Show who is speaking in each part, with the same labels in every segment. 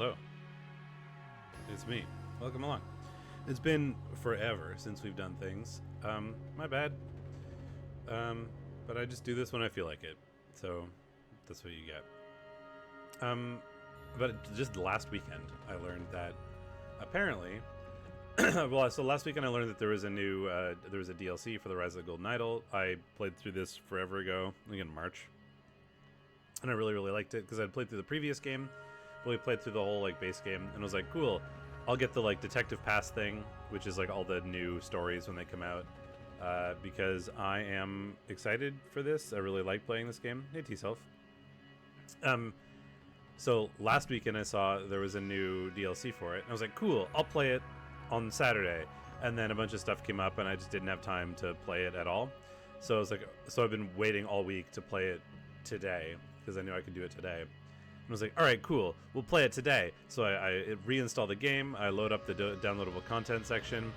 Speaker 1: Hello. It's me. Welcome along. It's been forever since we've done things. My bad. But I just do this when I feel like it. So that's what you get. But just last weekend I learned that apparently so last weekend I learned that there was a new there was a DLC for the Rise of the Golden Idol. I played through this forever ago, I think in March. And I really liked it because I'd played through the previous game. Really played through the whole base game and was like, cool, I'll get the Detective Pass thing, which is all the new stories when they come out, because I am excited for this. I really like playing this game. Hey, T-Self. So last weekend I saw there was a new DLC for it, and I was like, cool, I'll play it on Saturday. And then a bunch of stuff came up and I just didn't have time to play it at all. So I was like, so I've been waiting all week to play it today because I knew I could do it today. And I was like, all right, cool, we'll play it today. So I reinstall the game, I load up the downloadable content section.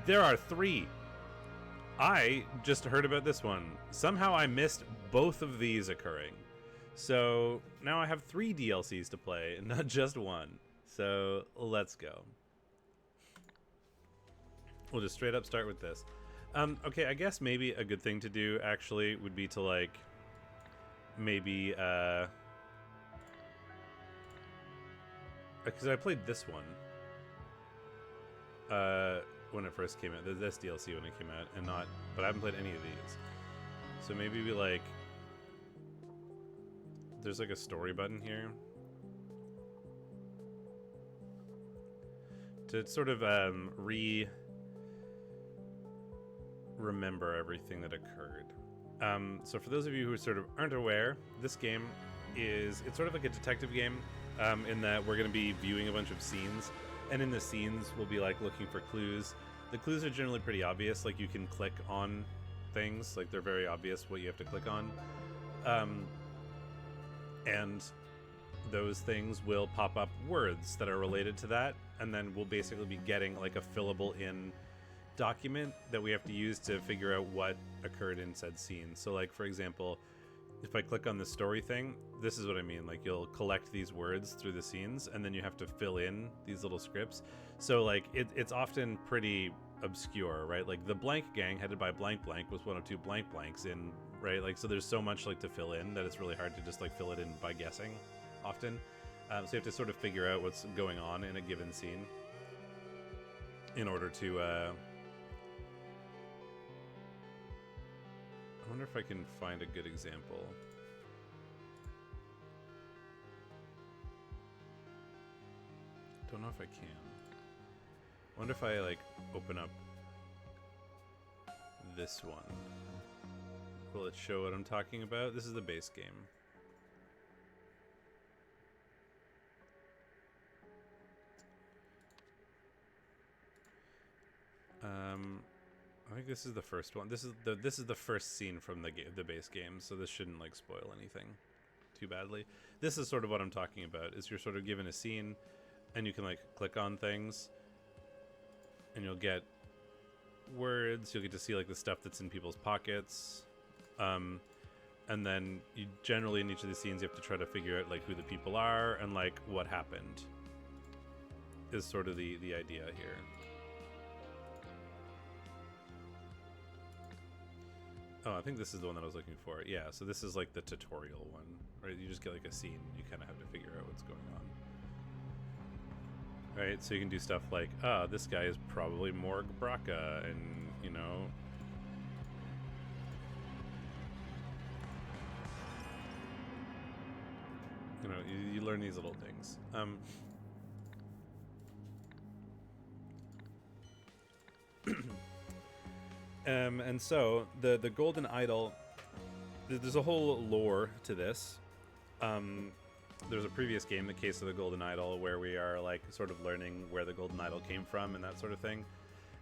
Speaker 1: There are 3. I just heard about this one. Somehow I missed both of these occurring. So now I have 3 DLCs to play and not just one. So let's go. We'll just straight up start with this. Okay, I guess maybe a good thing to do actually would be to maybe because I played this one when it first came out, this DLC when it came out, but I haven't played any of these. So maybe we there's a story button here to sort of remember everything that occurred. So for those of you who sort of aren't aware, this game it's sort of like a detective game, in that we're going to be viewing a bunch of scenes, and in the scenes we'll be looking for clues. The clues are generally pretty obvious, you can click on things, they're very obvious what you have to click on, and those things will pop up words that are related to that, and then we'll basically be getting a fillable in document that we have to use to figure out what occurred in said scene. So for example, if I click on the story thing, this is what I mean. You'll collect these words through the scenes, and then you have to fill in these little scripts. So it's often pretty obscure, right? The blank gang headed by blank blank was one of 2 blank blanks in, right? So there's so much to fill in that it's really hard to just fill it in by guessing often. So you have to sort of figure out what's going on in a given scene in order to I wonder if I can find a good example. Don't know if I can. Wonder if I open up this one. Will it show what I'm talking about? This is the base game. I think this is the first one. This is the first scene from the base game, so this shouldn't spoil anything too badly. This is sort of what I'm talking about. Is you're sort of given a scene, and you can click on things, and you'll get words. You'll get to see the stuff that's in people's pockets, and then you generally in each of the scenes you have to try to figure out who the people are and what happened. Is sort of the idea here. Oh, I think this is the one that I was looking for. Yeah, so this is the tutorial one, right? You just get a scene, you kind of have to figure out what's going on. Right, so you can do stuff this guy is probably Morg Braca, and, you learn these little things. And so the Golden Idol, there's a whole lore to this. There's a previous game, The Case of the Golden Idol, where we are sort of learning where the Golden Idol came from and that sort of thing.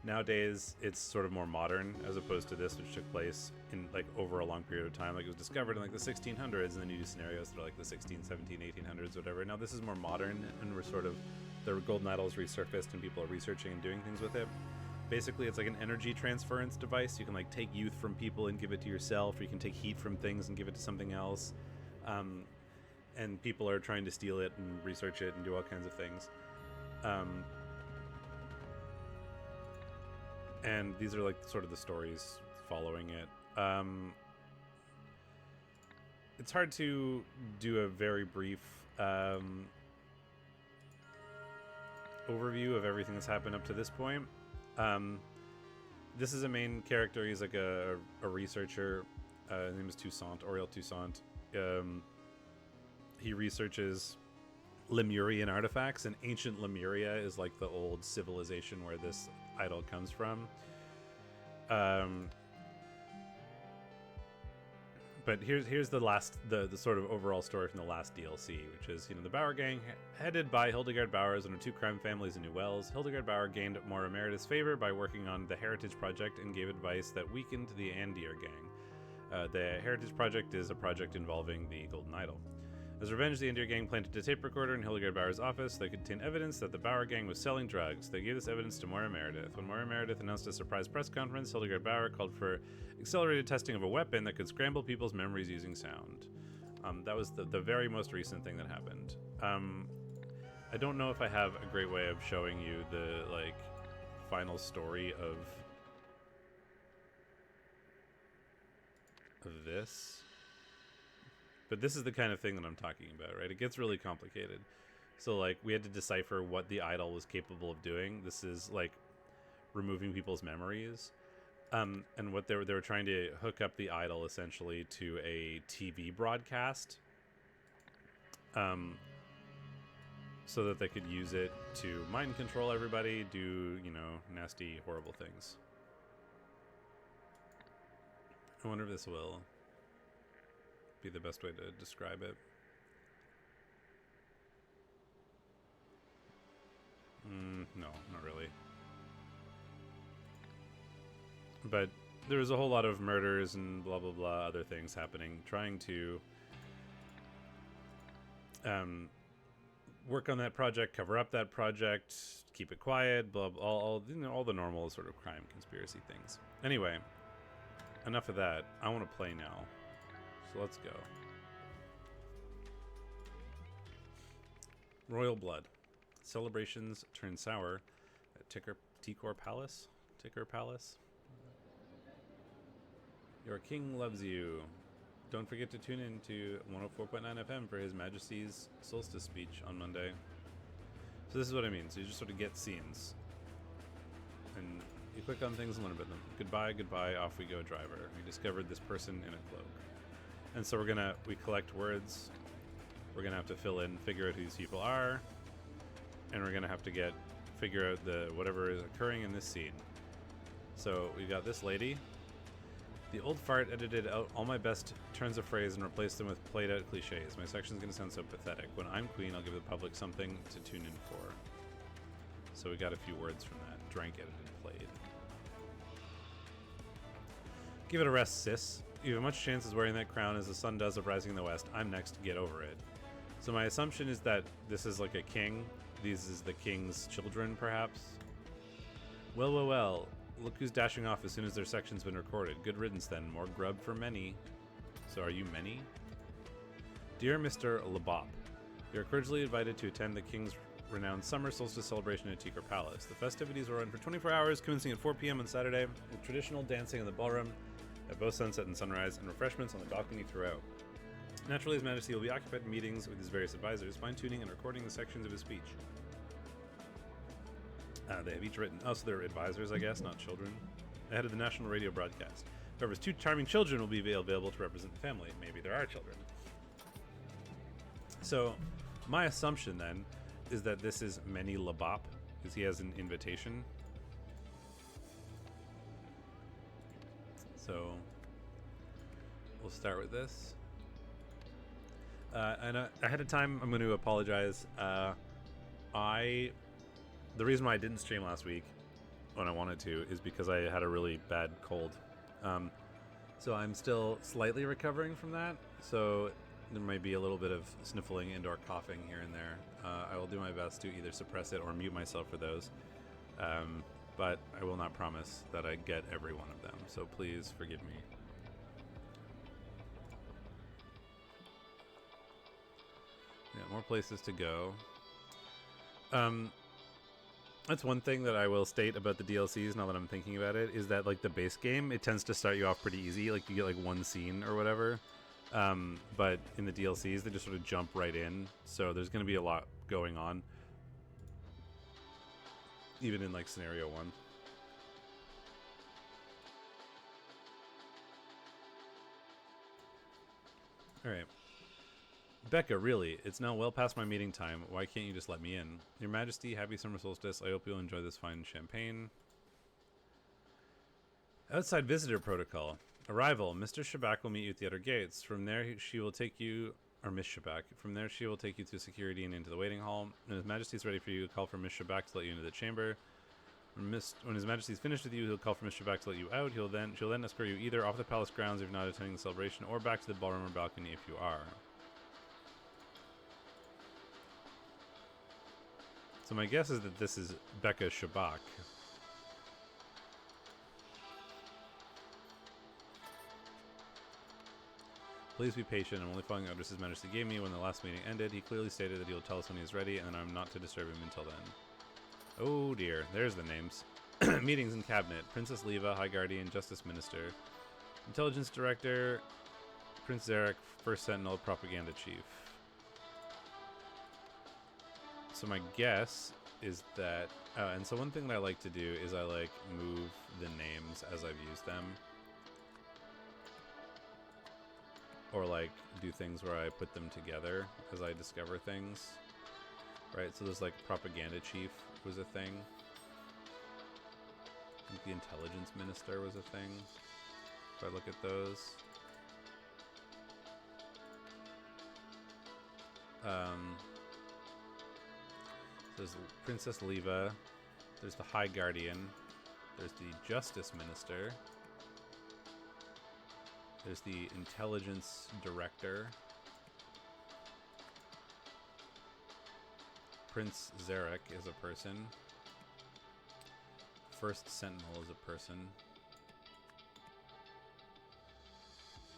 Speaker 1: Nowadays, it's sort of more modern as opposed to this, which took place in over a long period of time. It was discovered in the 1600s, and then you do scenarios that are the 16, 17, 1800s, whatever. Now this is more modern, and we're sort of, the Golden Idol is resurfaced, and people are researching and doing things with it. Basically, it's an energy transference device. You can take youth from people and give it to yourself, or you can take heat from things and give it to something else. and people are trying to steal it and research it and do all kinds of things. And these are like sort of the stories following it. It's hard to do a very brief overview of everything that's happened up to this point. This is a main character. He's like a researcher. His name is Toussaint, Auriel Toussaint. He researches Lemurian artifacts, and ancient Lemuria is like the old civilization where this idol comes from. But here's the sort of overall story from the last DLC, which is, the Bauer gang, headed by Hildegard Bauer and her 2 crime families in New Wells. Hildegard Bauer gained Mora Meredith's favor by working on the Heritage Project and gave advice that weakened the Andir gang. The Heritage Project is a project involving the Golden Idol. As revenge, the Andir gang planted a tape recorder in Hildegard Bauer's office that contained evidence that the Bauer gang was selling drugs. They gave this evidence to Moira Meredith. When Moira Meredith announced a surprise press conference, Hildegard Bauer called for accelerated testing of a weapon that could scramble people's memories using sound. That was the very most recent thing that happened. I don't know if I have a great way of showing you the final story of this. But this is the kind of thing that I'm talking about, right? It gets really complicated. So, we had to decipher what the idol was capable of doing. This is, removing people's memories. And what they were trying to hook up the idol, essentially, to a TV broadcast. So that they could use it to mind control everybody, do, nasty, horrible things. I wonder if this will be the best way to describe it. No, not really. But there was a whole lot of murders and blah blah blah other things happening, trying to work on that project, cover up that project, keep it quiet, blah, blah, all the normal sort of crime conspiracy things. Anyway, enough of that. I want to play now. So let's go. Royal Blood. Celebrations turn sour at Tikor Palace. Tikor Palace. Your king loves you. Don't forget to tune in to 104.9 FM for His Majesty's Solstice speech on Monday. So this is what I mean. So you just sort of get scenes. And you click on things and learn about them. Goodbye, goodbye, off we go, driver. We discovered this person in a cloak. And so we collect words. We're gonna have to fill in, figure out who these people are, and we're gonna have to figure out whatever is occurring in this scene. So we got this lady. The old fart edited out all my best turns of phrase and replaced them with played out cliches. My section's gonna sound so pathetic. When I'm queen, I'll give the public something to tune in for. So we got a few words from that. Drank, edited, played. Give it a rest, sis. You have much chance as wearing that crown as the sun does of rising in the west. I'm next, get over it. So my assumption is that this is like a king. These is the king's children, perhaps. Well, well, well. Look who's dashing off as soon as their section's been recorded. Good riddance then. More grub for many. So are you many? Dear Mr. Lebop, you're cordially invited to attend the king's renowned summer solstice celebration at Tikor Palace. The festivities will run for 24 hours, commencing at 4 p.m. on Saturday, with traditional dancing in the ballroom at both sunset and sunrise, and refreshments on the balcony throughout. Naturally, His Majesty will be occupied in meetings with his various advisors, fine-tuning and recording the sections of his speech. They have each written... Oh, so they're advisors, I guess, not children. Ahead of the national radio broadcast. However, 2 charming children will be available to represent the family. Maybe there are children. So, my assumption, then, is that this is Meni Lebop, because he has an invitation. So, we'll start with this. And ahead of time, I'm going to apologize. The reason why I didn't stream last week when I wanted to is because I had a really bad cold. So I'm still slightly recovering from that. So there might be a little bit of sniffling and or coughing here and there. I will do my best to either suppress it or mute myself for those. But I will not promise that I get every one of them. So please forgive me. Yeah, more places to go. That's one thing that I will state about the DLCs now that I'm thinking about it, is that like the base game, it tends to start you off pretty easy. Like you get like one scene or whatever. But in the DLCs, they just sort of jump right in. So there's going to be a lot going on. Even in like scenario 1. Alright. Becca, really? It's now well past my meeting time. Why can't you just let me in? Your Majesty, happy summer solstice. I hope you'll enjoy this fine champagne. Outside visitor protocol. Arrival. Mr. Shabak will meet you at the outer gates. From there, she will take you... Or Miss Shabak. From there, she will take you through security and into the waiting hall. When His Majesty is ready for you, call for Miss Shabak to let you into the chamber. When His Majesty is finished with you, he'll call for Miss Shabak to let you out. She'll then escort you either off the palace grounds if you're not attending the celebration, or back to the ballroom or balcony if you are. So my guess is that this is Becca Shabak. Please be patient. I'm only following orders His Majesty gave me when the last meeting ended. He clearly stated that he will tell us when he is ready, and I'm not to disturb him until then. Oh dear, there's the names. Meetings in Cabinet. Princess Leva, High Guardian, Justice Minister. Intelligence Director, Prince Zarek, First Sentinel, Propaganda Chief. So my guess is that... and so one thing that I like to do is I like move the names as I've used them. Or like do things where I put them together as I discover things. Right, so there's like Propaganda Chief was a thing. I think the Intelligence Minister was a thing. If I look at those. There's Princess Leva. There's the High Guardian. There's the Justice Minister. There's the Intelligence Director. Prince Zarek is a person. First Sentinel is a person.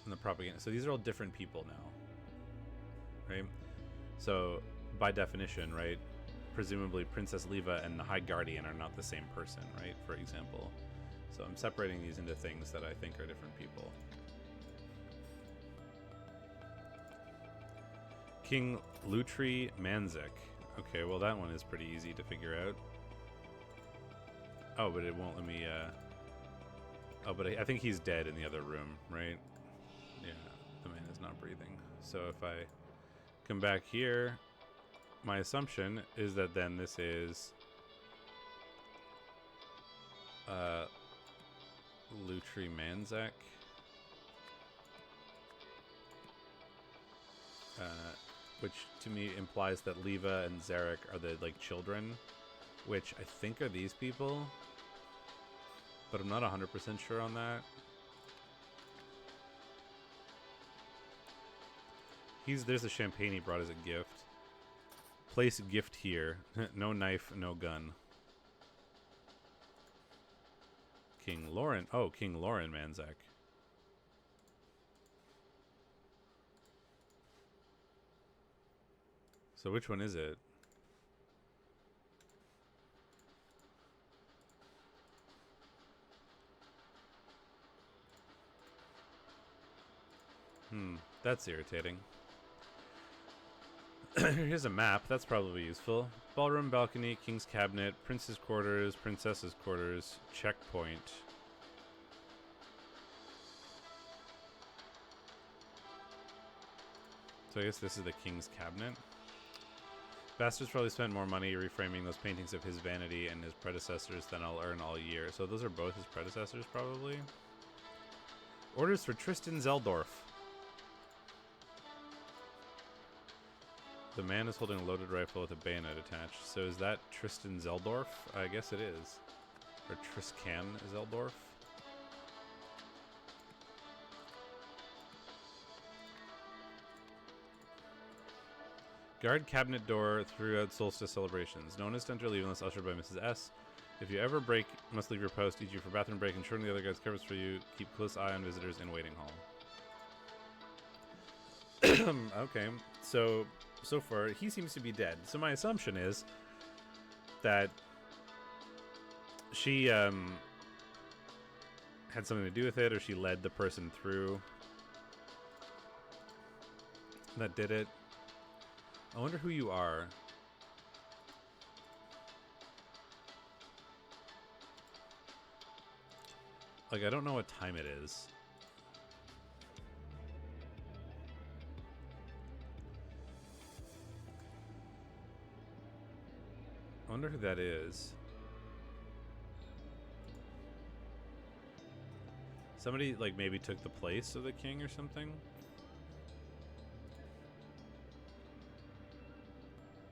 Speaker 1: And the Propaganda. So these are all different people now. Right? So, by definition, right? Presumably Princess Leva and the High Guardian are not the same person, right? For example. So I'm separating these into things that I think are different people. King Lutri Manzik. Okay, well that one is pretty easy to figure out. Oh, but it won't let me, Oh, but I think he's dead in the other room, right? Yeah, the man is not breathing. So if I come back here, my assumption is that then this is... Lutri Manzik. Which to me implies that Leva and Zarek are the like children, which I think are these people, but I'm not 100% sure on that. There's a champagne he brought as a gift. Place gift here. No knife, no gun. King Lauren. Oh, King Lauren Manzik. So which one is it? That's irritating. Here's a map. That's probably useful. Ballroom, balcony, king's cabinet, prince's quarters, princess's quarters, checkpoint. So I guess this is the king's cabinet. Bastards probably spent more money reframing those paintings of his vanity and his predecessors than I'll earn all year. So those are both his predecessors, probably. Orders for Tristan Zeldorf. The man is holding a loaded rifle with a bayonet attached. So is that Tristan Zeldorf? I guess it is. Or Triscan Zeldorf. Guard cabinet door throughout solstice celebrations. No one is to enter or leave unless ushered by Mrs. S. If you ever break, must leave your post, e.g. for bathroom break, ensuring the other guards covers for you. Keep close eye on visitors in waiting hall. Okay, so so far, he seems to be dead. So my assumption is that she had something to do with it, or she led the person through that did it. I wonder who you are. Like, I don't know what time it is. I wonder who that is. Somebody, like, maybe took the place of the king or something?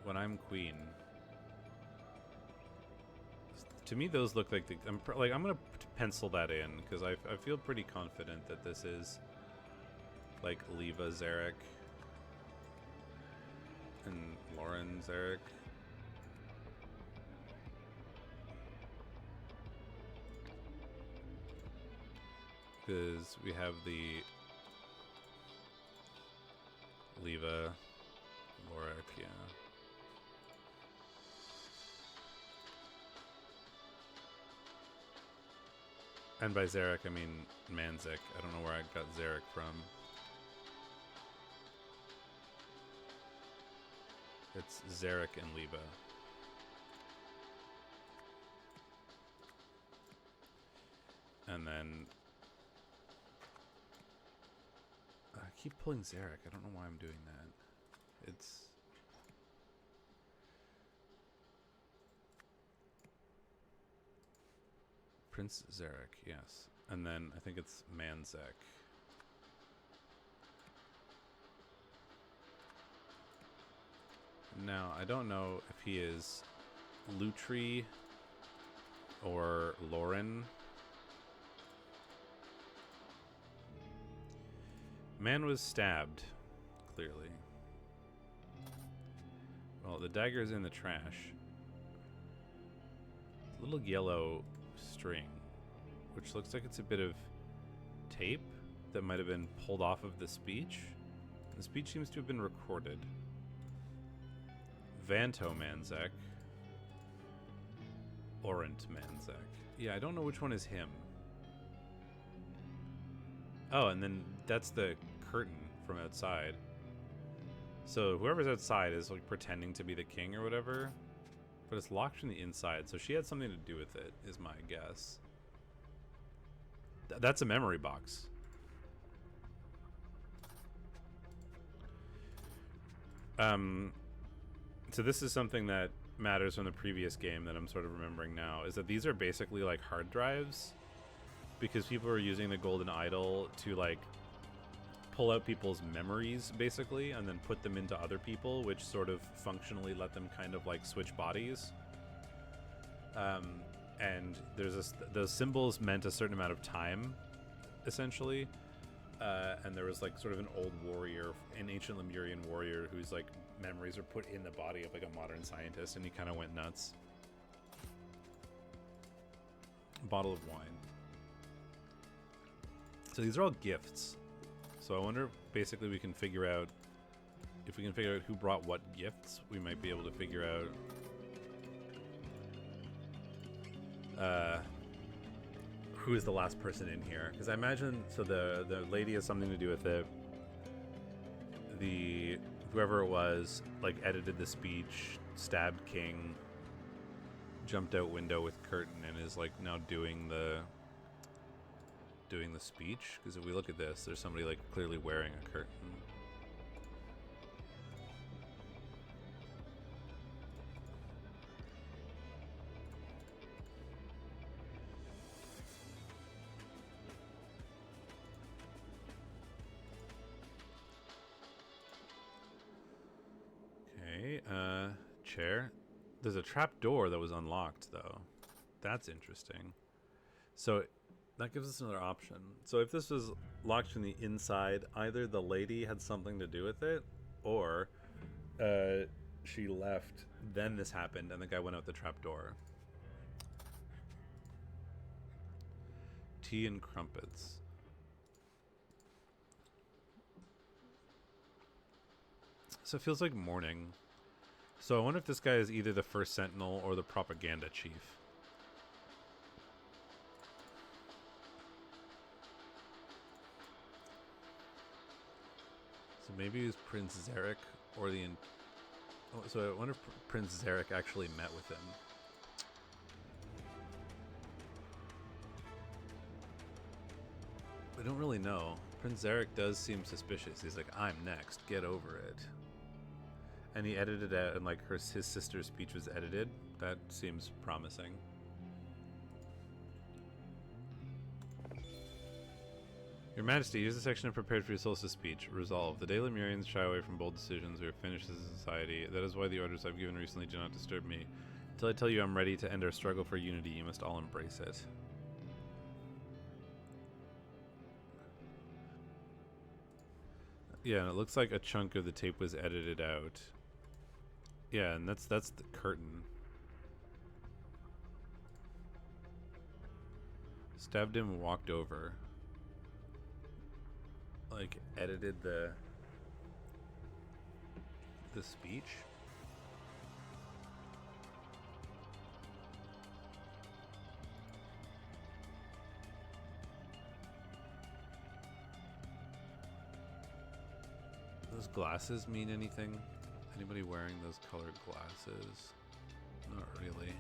Speaker 1: When I'm queen. To me, those look like the... I'm gonna pencil that in, because I feel pretty confident that this is, like, Leva Zarek and Lauren Zarek. Because we have the Leva, Lorik, yeah. And by Zarek, I mean Manzik. I don't know where I got Zarek from. It's Zarek and Leva. And then... I keep pulling Zarek. I don't know why I'm doing that. It's... Prince Zarek, yes. And then I think it's Manzik. Now, I don't know if he is Lutri or Lauren. Man was stabbed, clearly. Well, the dagger is in the trash. Little yellow string, which looks like it's a bit of tape that might have been pulled off of the speech. The speech seems to have been recorded. Vanto Manzek. Orant Manzek. Yeah, I don't know which one is him. Oh, and then that's the curtain from outside. So whoever's outside is like pretending to be the king or whatever. But it's locked from the inside, so she had something to do with it, is my guess. That's a memory box. So this is something that matters from the previous game that I'm sort of remembering now, is that these are basically like hard drives, because people are using the Golden Idol to like pull out people's memories basically and then put them into other people, which sort of functionally let them kind of like switch bodies. And there's those symbols meant a certain amount of time, essentially. And there was like sort of an old warrior, an ancient Lemurian warrior, whose like memories are put in the body of like a modern scientist, and he kind of went nuts. Bottle of wine. So these are all gifts. So I wonder, basically, we can figure out, if we can figure out who brought what gifts, we might be able to figure out who is the last person in here. Because I imagine, so the lady has something to do with it. Whoever it was, like, edited the speech, stabbed King, jumped out window with curtain, and is, like, now doing the speech. Because if we look at this, there's somebody, like, clearly wearing a curtain. Okay, chair. There's a trap door that was unlocked, though. That's interesting. So that gives us another option. So if this was locked from the inside, either the lady had something to do with it, or she left, then this happened, and the guy went out the trap door. Tea and crumpets. So it feels like morning. So I wonder if this guy is either the first sentinel or the propaganda chief. So maybe it was Prince Zarek or the... Oh, so I wonder if Prince Zarek actually met with him. I don't really know. Prince Zarek does seem suspicious. He's like, I'm next. Get over it. And he edited it, and like his sister's speech was edited. That seems promising. Your Majesty, use the section of prepared for your solstice speech. Resolve. The day Lemurians shy away from bold decisions, we are finished as a society. That is why the orders I've given recently do not disturb me. Until I tell you I'm ready to end our struggle for unity, you must all embrace it. Yeah, and it looks like a chunk of the tape was edited out. Yeah, and that's the curtain. Stabbed him, walked over. Like, edited the speech. Those glasses mean anything? Anybody wearing those colored glasses? Not really.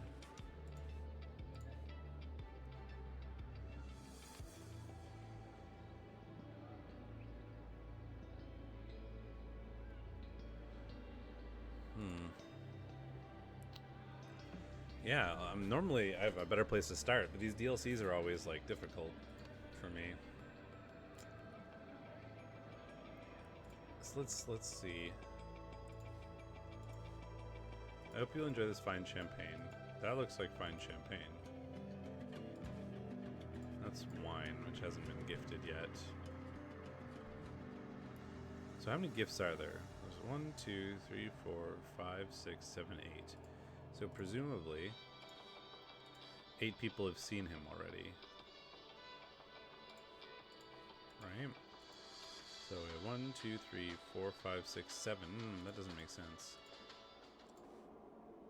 Speaker 1: Yeah, normally I have a better place to start, but these DLCs are always like difficult for me. So let's see. I hope you'll enjoy this fine champagne. That looks like fine champagne. That's wine, which hasn't been gifted yet. So how many gifts are there? There's 1, 2, 3, 4, 5, 6, 7, 8. So presumably, 8 people have seen him already. Right? So we have 1, 2, 3, 4, 5, 6, 7. That doesn't make sense.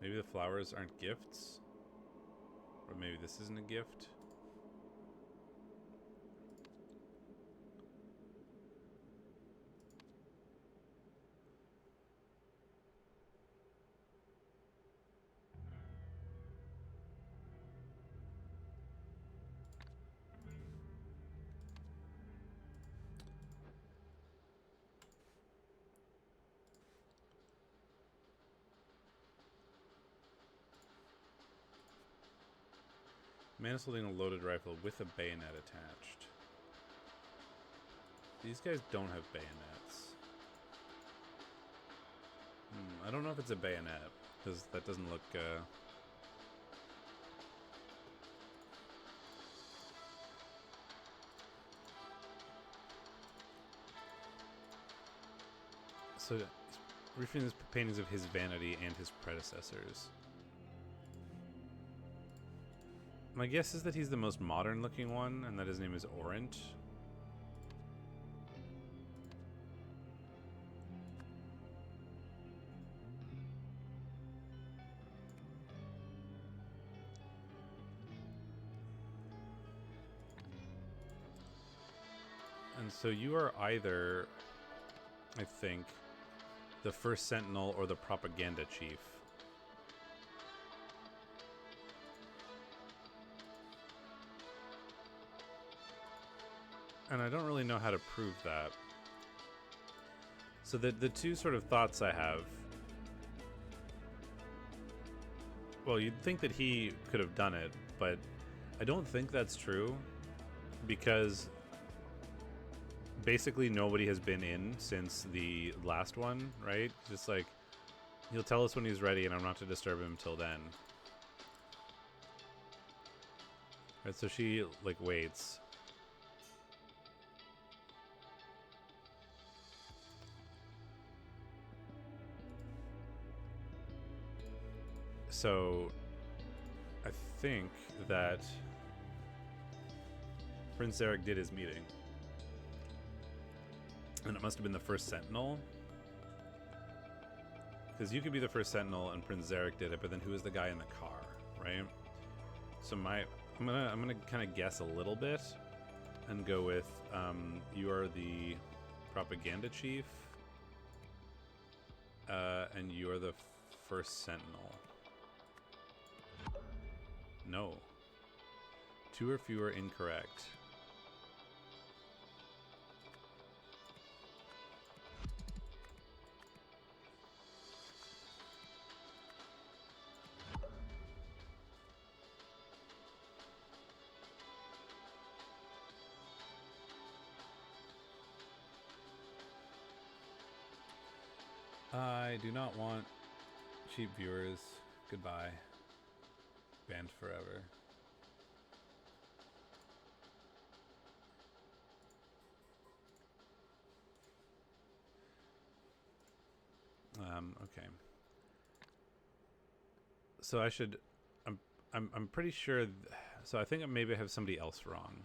Speaker 1: Maybe the flowers aren't gifts? Or maybe this isn't a gift? Man is holding a loaded rifle with a bayonet attached. These guys don't have bayonets. I don't know if it's a bayonet, because that doesn't look... So, referring to paintings of his vanity and his predecessors. My guess is that he's the most modern looking one, and that his name is Orant. And so you are either, I think, the first sentinel or the propaganda chief. And I don't really know how to prove that. So the two sort of thoughts I have... Well, you'd think that he could have done it, but I don't think that's true. Because basically nobody has been in since the last one, right? Just like, he'll tell us when he's ready and I'm not to disturb him till then. Right, so she, like, waits. So, I think that Prince Zarek did his meeting. And it must have been the first sentinel. because you could be the first Sentinel and Prince Zarek did it, but then who is the guy in the car, right? So I'm gonna kind of guess a little bit and go with you are the propaganda chief, and you are the first Sentinel. No. 2 or fewer incorrect. I do not want cheap viewers. Goodbye. Banned forever. Okay. So I should. I'm pretty sure. So I think maybe I have somebody else wrong.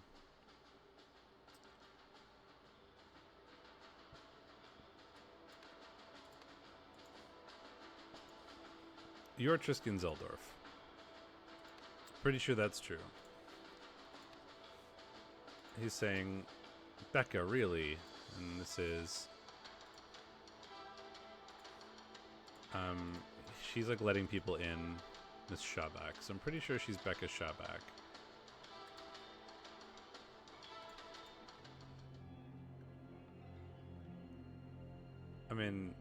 Speaker 1: You're Tristan Zeldorf. Pretty sure that's true. He's saying, Becca, really? And this is... she's like letting people in, Miss Shabak. So I'm pretty sure she's Becca Shabak. I mean...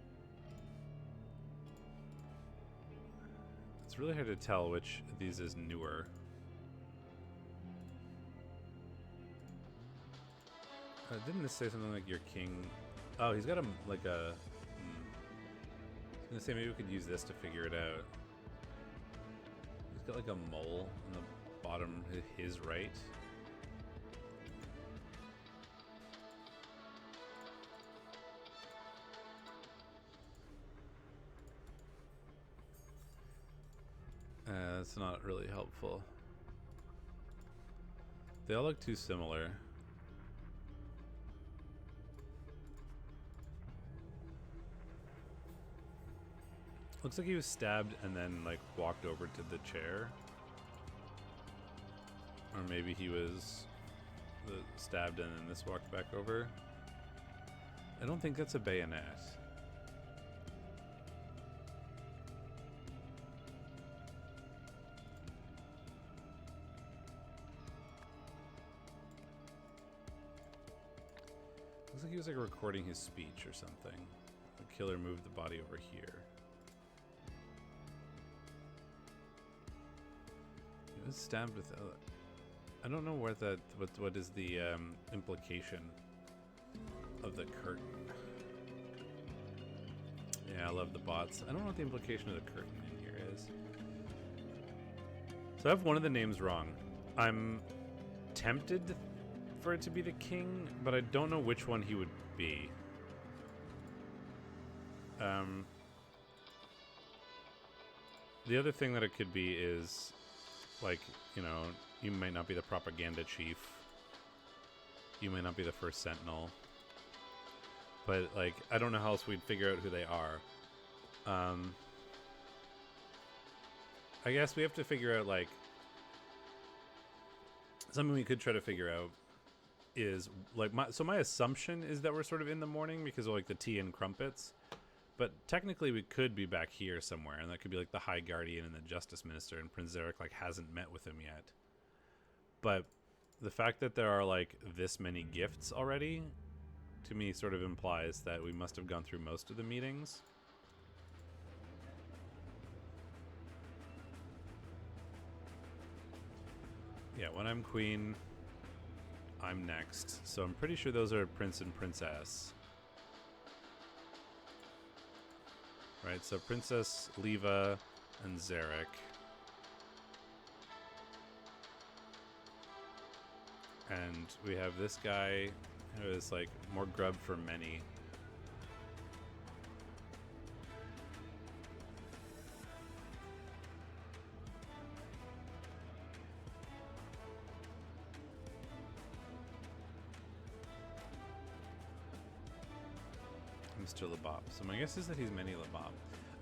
Speaker 1: It's really hard to tell which of these is newer. Didn't this say something like your king? Oh, he's got a like a. I was gonna say maybe we could use this to figure it out. He's got like a mole on the bottom, his right. That's not really helpful. They all look too similar. Looks like he was stabbed and then like walked over to the chair. Or maybe he was stabbed and then this walked back over. I don't think that's a bayonet. Looks like he was like recording his speech or something. The killer moved the body over here. He was stabbed with. I don't know what that. What is the implication of the curtain? Yeah, I love the bots. I don't know what the implication of the curtain in here is. So I have one of the names wrong. I'm tempted for it to be the king, but I don't know which one he would be. The other thing that it could be is, like, you know, you might not be the propaganda chief. You might not be the first Sentinel. But, like, I don't know how else we'd figure out who they are. I guess we have to figure out, like, something we could try to figure out is, like, my assumption is that we're sort of in the morning because of, like, the tea and crumpets. But technically we could be back here somewhere, and that could be, like, the High Guardian and the Justice Minister, and Prince Zarek, like, hasn't met with him yet. But the fact that there are, like, this many gifts already, to me, sort of implies that we must have gone through most of the meetings. Yeah, when I'm queen, I'm next. So I'm pretty sure those are Prince and Princess. Right, so Princess, Leva, and Zarek. And we have this guy who is like more grub for many. Mr. Labab. So my guess is that he's Many Labab.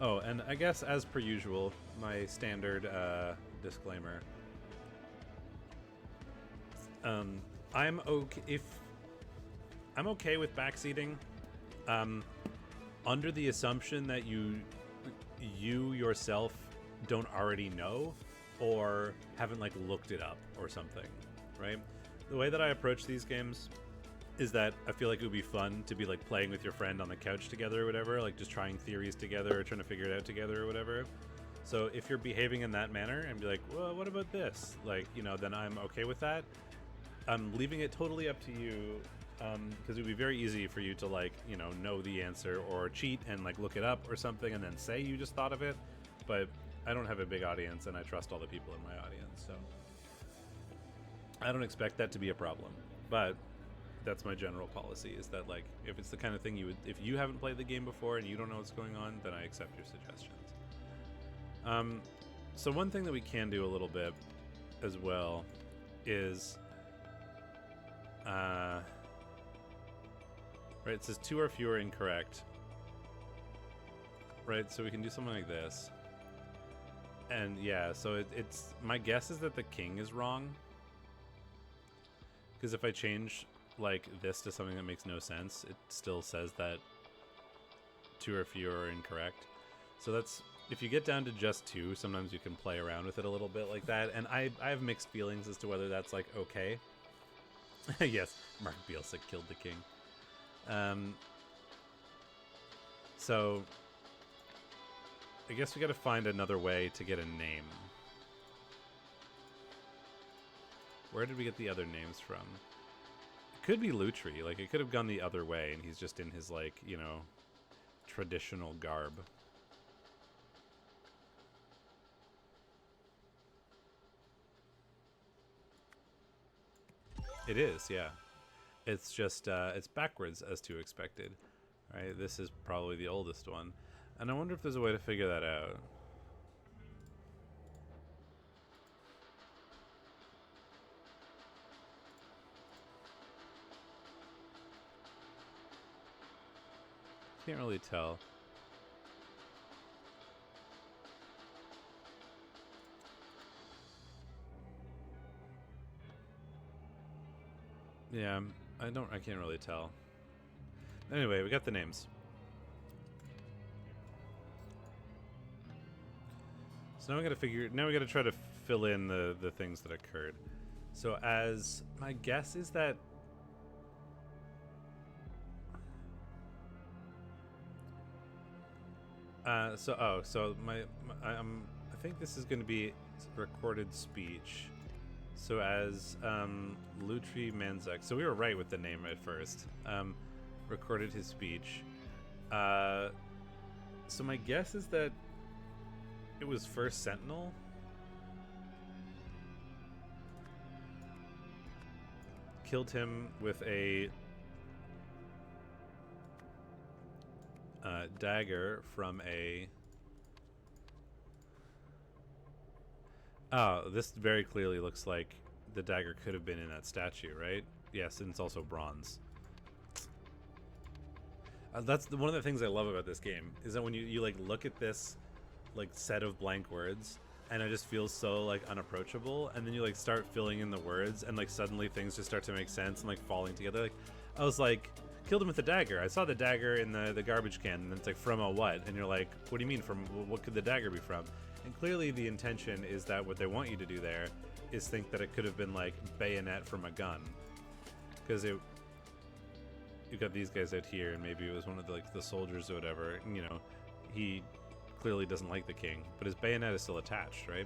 Speaker 1: Oh, and I guess as per usual, my standard disclaimer. I'm okay if I'm okay with backseating, under the assumption that you yourself don't already know or haven't like looked it up or something, right? The way that I approach these games is that I feel like it would be fun to be like playing with your friend on the couch together or whatever, like just trying theories together or trying to figure it out together or whatever. So if you're behaving in that manner and be like, well, what about this? Like, you know, then I'm okay with that. I'm leaving it totally up to you, because it would be very easy for you to like, you know the answer or cheat and like look it up or something and then say you just thought of it. But I don't have a big audience and I trust all the people in my audience, so I don't expect that to be a problem. But that's my general policy, is that like if it's the kind of thing if you haven't played the game before and you don't know what's going on, then I accept your suggestions. So one thing that we can do a little bit as well is right, it says 2 or fewer incorrect, right? So we can do something like this, and yeah, so it's my guess is that the king is wrong, because if I change like this to something that makes no sense, it still says that 2 or fewer are incorrect. So that's, if you get down to just 2, sometimes you can play around with it a little bit like that, and I have mixed feelings as to whether that's like okay. Yes, Mark Bielsa killed the king. So I guess we got to find another way to get a name. Where did we get the other names from? It could be Lutri. Like, it could have gone the other way, and he's just in his, like, you know, traditional garb. It is, yeah. It's just, it's backwards as to expected. Right? This is probably the oldest one. And I wonder if there's a way to figure that out. Can't really tell. Yeah, I can't really tell. Anyway, we got the names. So now we gotta try to fill in the things that occurred. So as my guess is that I think this is going to be recorded speech. So as Lutri Manzek, so we were right with the name at first. Recorded his speech. So my guess is that it was first Sentinel. Killed him with a dagger from a... Oh, this very clearly looks like the dagger could have been in that statue, right? Yes, and it's also bronze. That's one of the things I love about this game, is that when you like look at this like set of blank words, and it just feels so like unapproachable, and then you like start filling in the words, and like suddenly things just start to make sense and like falling together. Like I was like, killed him with a dagger. I saw the dagger in the garbage can, and it's like, from a what? And you're like, what do you mean from? What could the dagger be from? And clearly the intention is that what they want you to do there is think that it could have been like bayonet from a gun, because you've got these guys out here, and maybe it was one of the soldiers or whatever. And, you know, he clearly doesn't like the king, but his bayonet is still attached, right?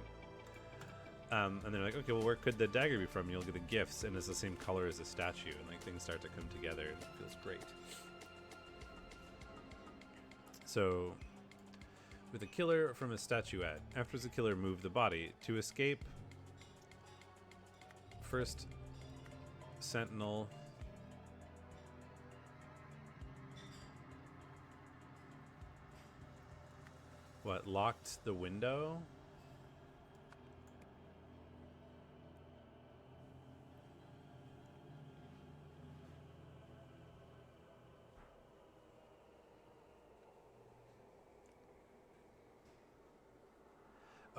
Speaker 1: And they're like, okay, well, where could the dagger be from? You'll get the gifts, and it's the same color as the statue, and like things start to come together, and it feels great. So, with a killer from a statuette, afterwards the killer moved the body to escape. First Sentinel. What, locked the window?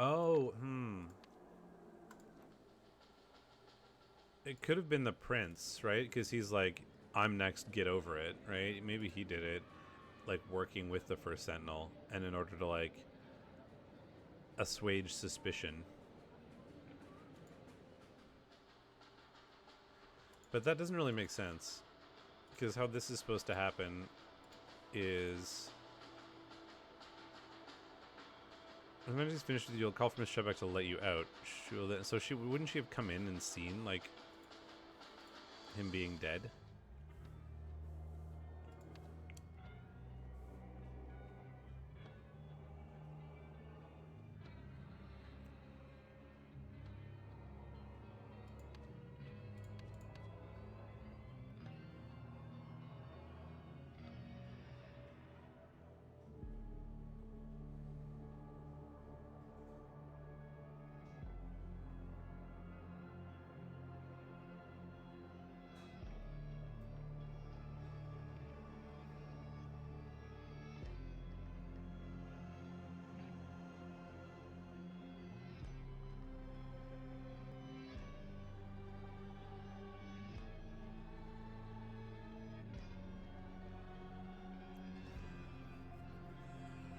Speaker 1: Oh, It could have been the prince, right? Because he's like, I'm next, get over it, right? Maybe he did it, like, working with the first sentinel, and in order to, like, assuage suspicion. But that doesn't really make sense, because how this is supposed to happen is... And when he's finished with you, you'll call from Miss Shebek to let you out. So wouldn't she have come in and seen, like, him being dead?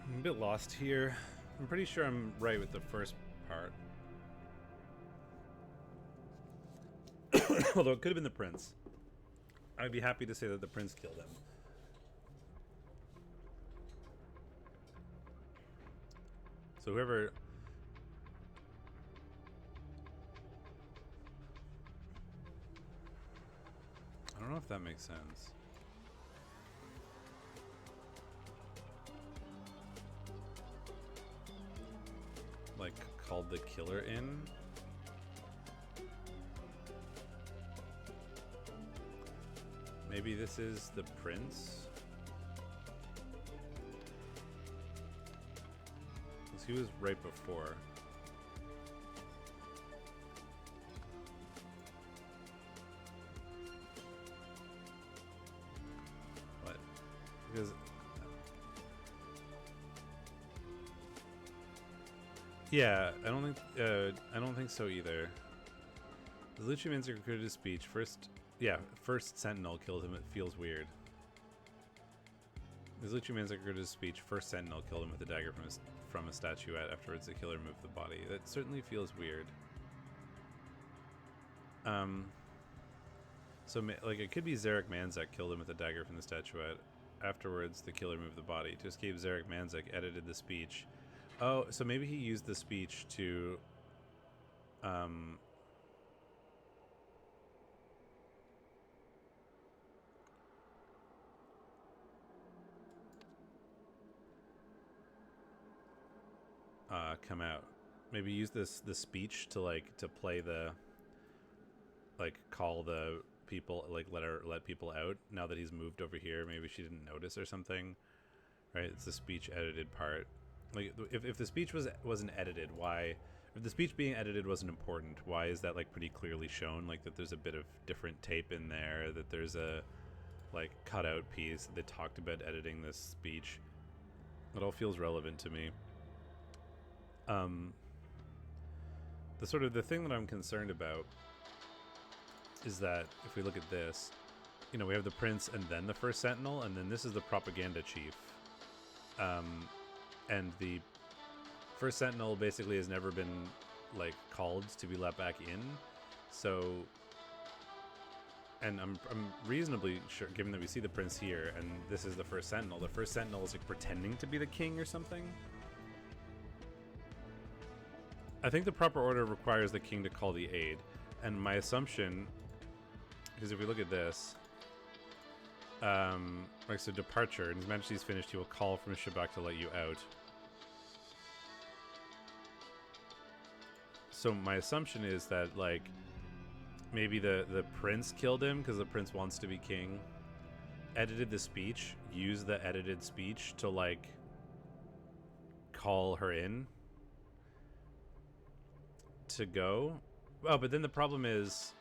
Speaker 1: I'm a bit lost here. I'm pretty sure I'm right with the first part. Although it could have been the prince. I'd be happy to say that the prince killed him. So whoever... I don't know if that makes sense. Like, called the killer in? Maybe this is the prince? Because he was right before. What? Because... Yeah, I don't think so either. The Lucci Manzer recorded his speech. First Sentinel killed him. It feels weird. The Lucci Manzer recorded his speech. First Sentinel killed him with a dagger from a statuette. Afterwards, the killer moved the body. That certainly feels weird. So like it could be Zarek Manzek killed him with a dagger from the statuette. Afterwards, the killer moved the body. To escape, Zarek Manzek edited the speech. Oh, so maybe he used the speech to, come out. Maybe use the speech to play the, like, call the people, like let people out. Now that he's moved over here, maybe she didn't notice or something, right? It's the speech edited part. Like, if the speech wasn't edited, why? If the speech being edited wasn't important, why is that, like, pretty clearly shown? Like, that there's a bit of different tape in there, that there's a, like, cutout piece, that they talked about editing this speech. It all feels relevant to me. The thing that I'm concerned about is that if we look at this, you know, we have the prince and then the first sentinel, and then this is the propaganda chief. And the first sentinel basically has never been, like, called to be let back in. So, and I'm reasonably sure, given that we see the prince here, and this is the first sentinel is, like, pretending to be the king or something. I think the proper order requires the king to call the aid. And my assumption, because if we look at this, like, so departure, and His Majesty's finished, he will call from his Shabak to let you out. So my assumption is that, like, maybe the prince killed him because the prince wants to be king, edited the speech, used the edited speech to, like, call her in to go. Oh, but then the problem is,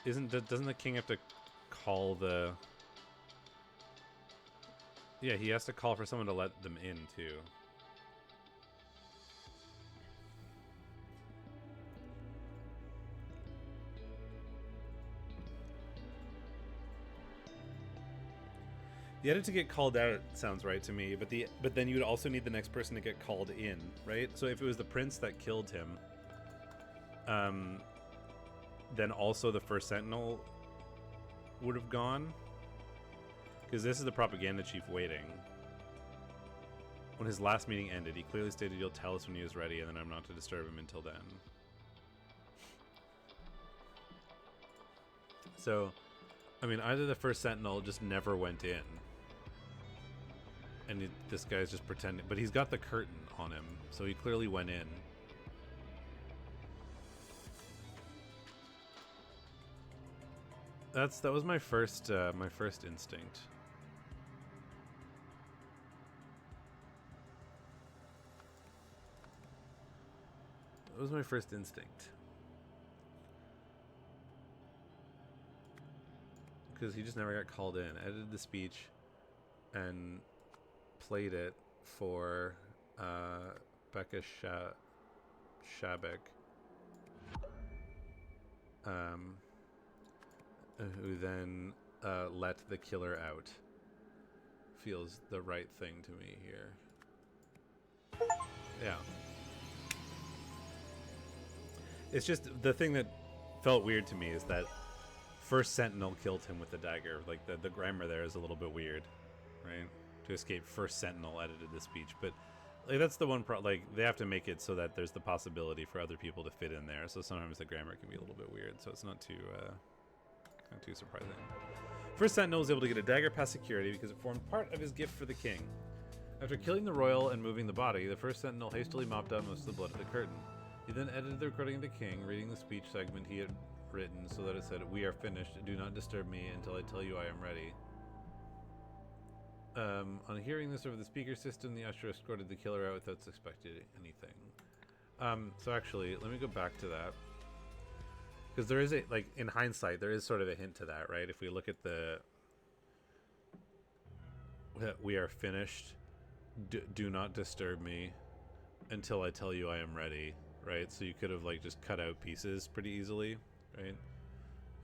Speaker 1: doesn't the king have to call the... Yeah, he has to call for someone to let them in, too. The edit to get called out sounds right to me, but then you would also need the next person to get called in, right? So if it was the prince that killed him, then also the first sentinel would have gone, because this is the propaganda chief waiting. When his last meeting ended, he clearly stated he'll tell us when he is ready, and then I'm not to disturb him until then. So, I mean, either the first sentinel just never went in, and this guy's just pretending, but he's got the curtain on him, so he clearly went in. That was my first instinct. That was my first instinct. Because he just never got called in. Edited the speech and played it for Becca Shabik, who then let the killer out. Feels the right thing to me here. Yeah. It's just the thing that felt weird to me is that first sentinel killed him with the dagger. Like the grammar there is a little bit weird, right? To escape first sentinel edited the speech, but like that's the one like they have to make it so that there's the possibility for other people to fit in there. So sometimes the grammar can be a little bit weird. So it's not too surprising. First sentinel was able to get a dagger past security because it formed part of his gift for the king. After killing the royal and moving the body, the first sentinel hastily mopped up most of the blood of the curtain. He then edited the recording of the king, reading the speech segment he had written so that it said, "We are finished. Do not disturb me until I tell you I am ready." On hearing this over the speaker system, the usher escorted the killer out without suspecting anything. So actually, let me go back to that. Because there is a, like, in hindsight, there is sort of a hint to that, right? If we look at the... "We are finished. Do not disturb me until I tell you I am ready." Right? So you could have, like, just cut out pieces pretty easily, right?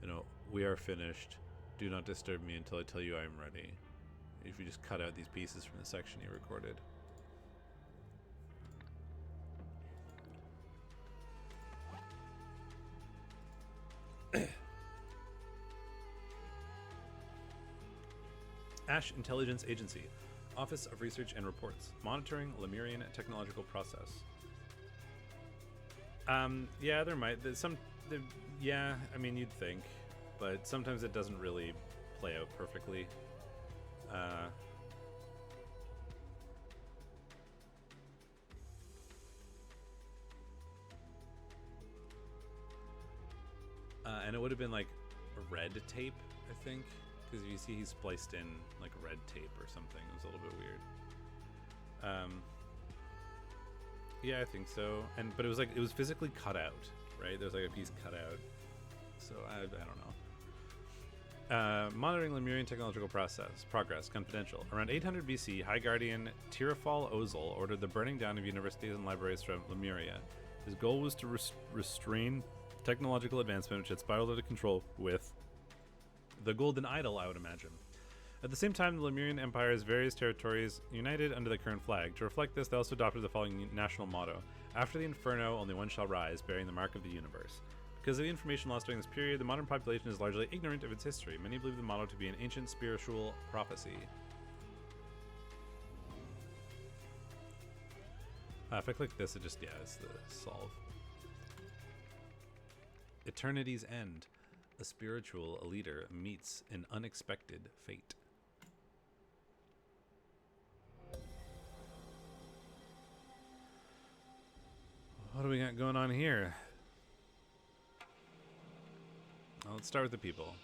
Speaker 1: You know, "We are finished. Do not disturb me until I tell you I am ready." If you just cut out these pieces from the section you recorded. Ash Intelligence Agency, Office of Research and Reports, monitoring Lemurian technological process. Yeah, there might. Yeah, I mean, you'd think, but sometimes it doesn't really play out perfectly. And it would have been like red tape, I think, because you see he's spliced in like red tape or something. It was a little bit weird. Yeah, I think so. But it was like it was physically cut out, right? There was like a piece cut out. So I don't know. Monitoring Lemurian technological progress, confidential. Around 800 BC, High Guardian Tirafal Ozil ordered the burning down of universities and libraries from Lemuria. His goal was to restrain technological advancement, which had spiraled out of control with the Golden Idol, I would imagine. At the same time, the Lemurian Empire's various territories united under the current flag. To reflect this, they also adopted the following national motto: "After the Inferno, only one shall rise, bearing the mark of the universe." Because of the information lost during this period, the modern population is largely ignorant of its history. Many believe the motto to be an ancient spiritual prophecy. If I click this, it just, yeah, it's the solve. Eternity's End. A spiritual leader meets an unexpected fate. What do we got going on here? Well, let's start with the people.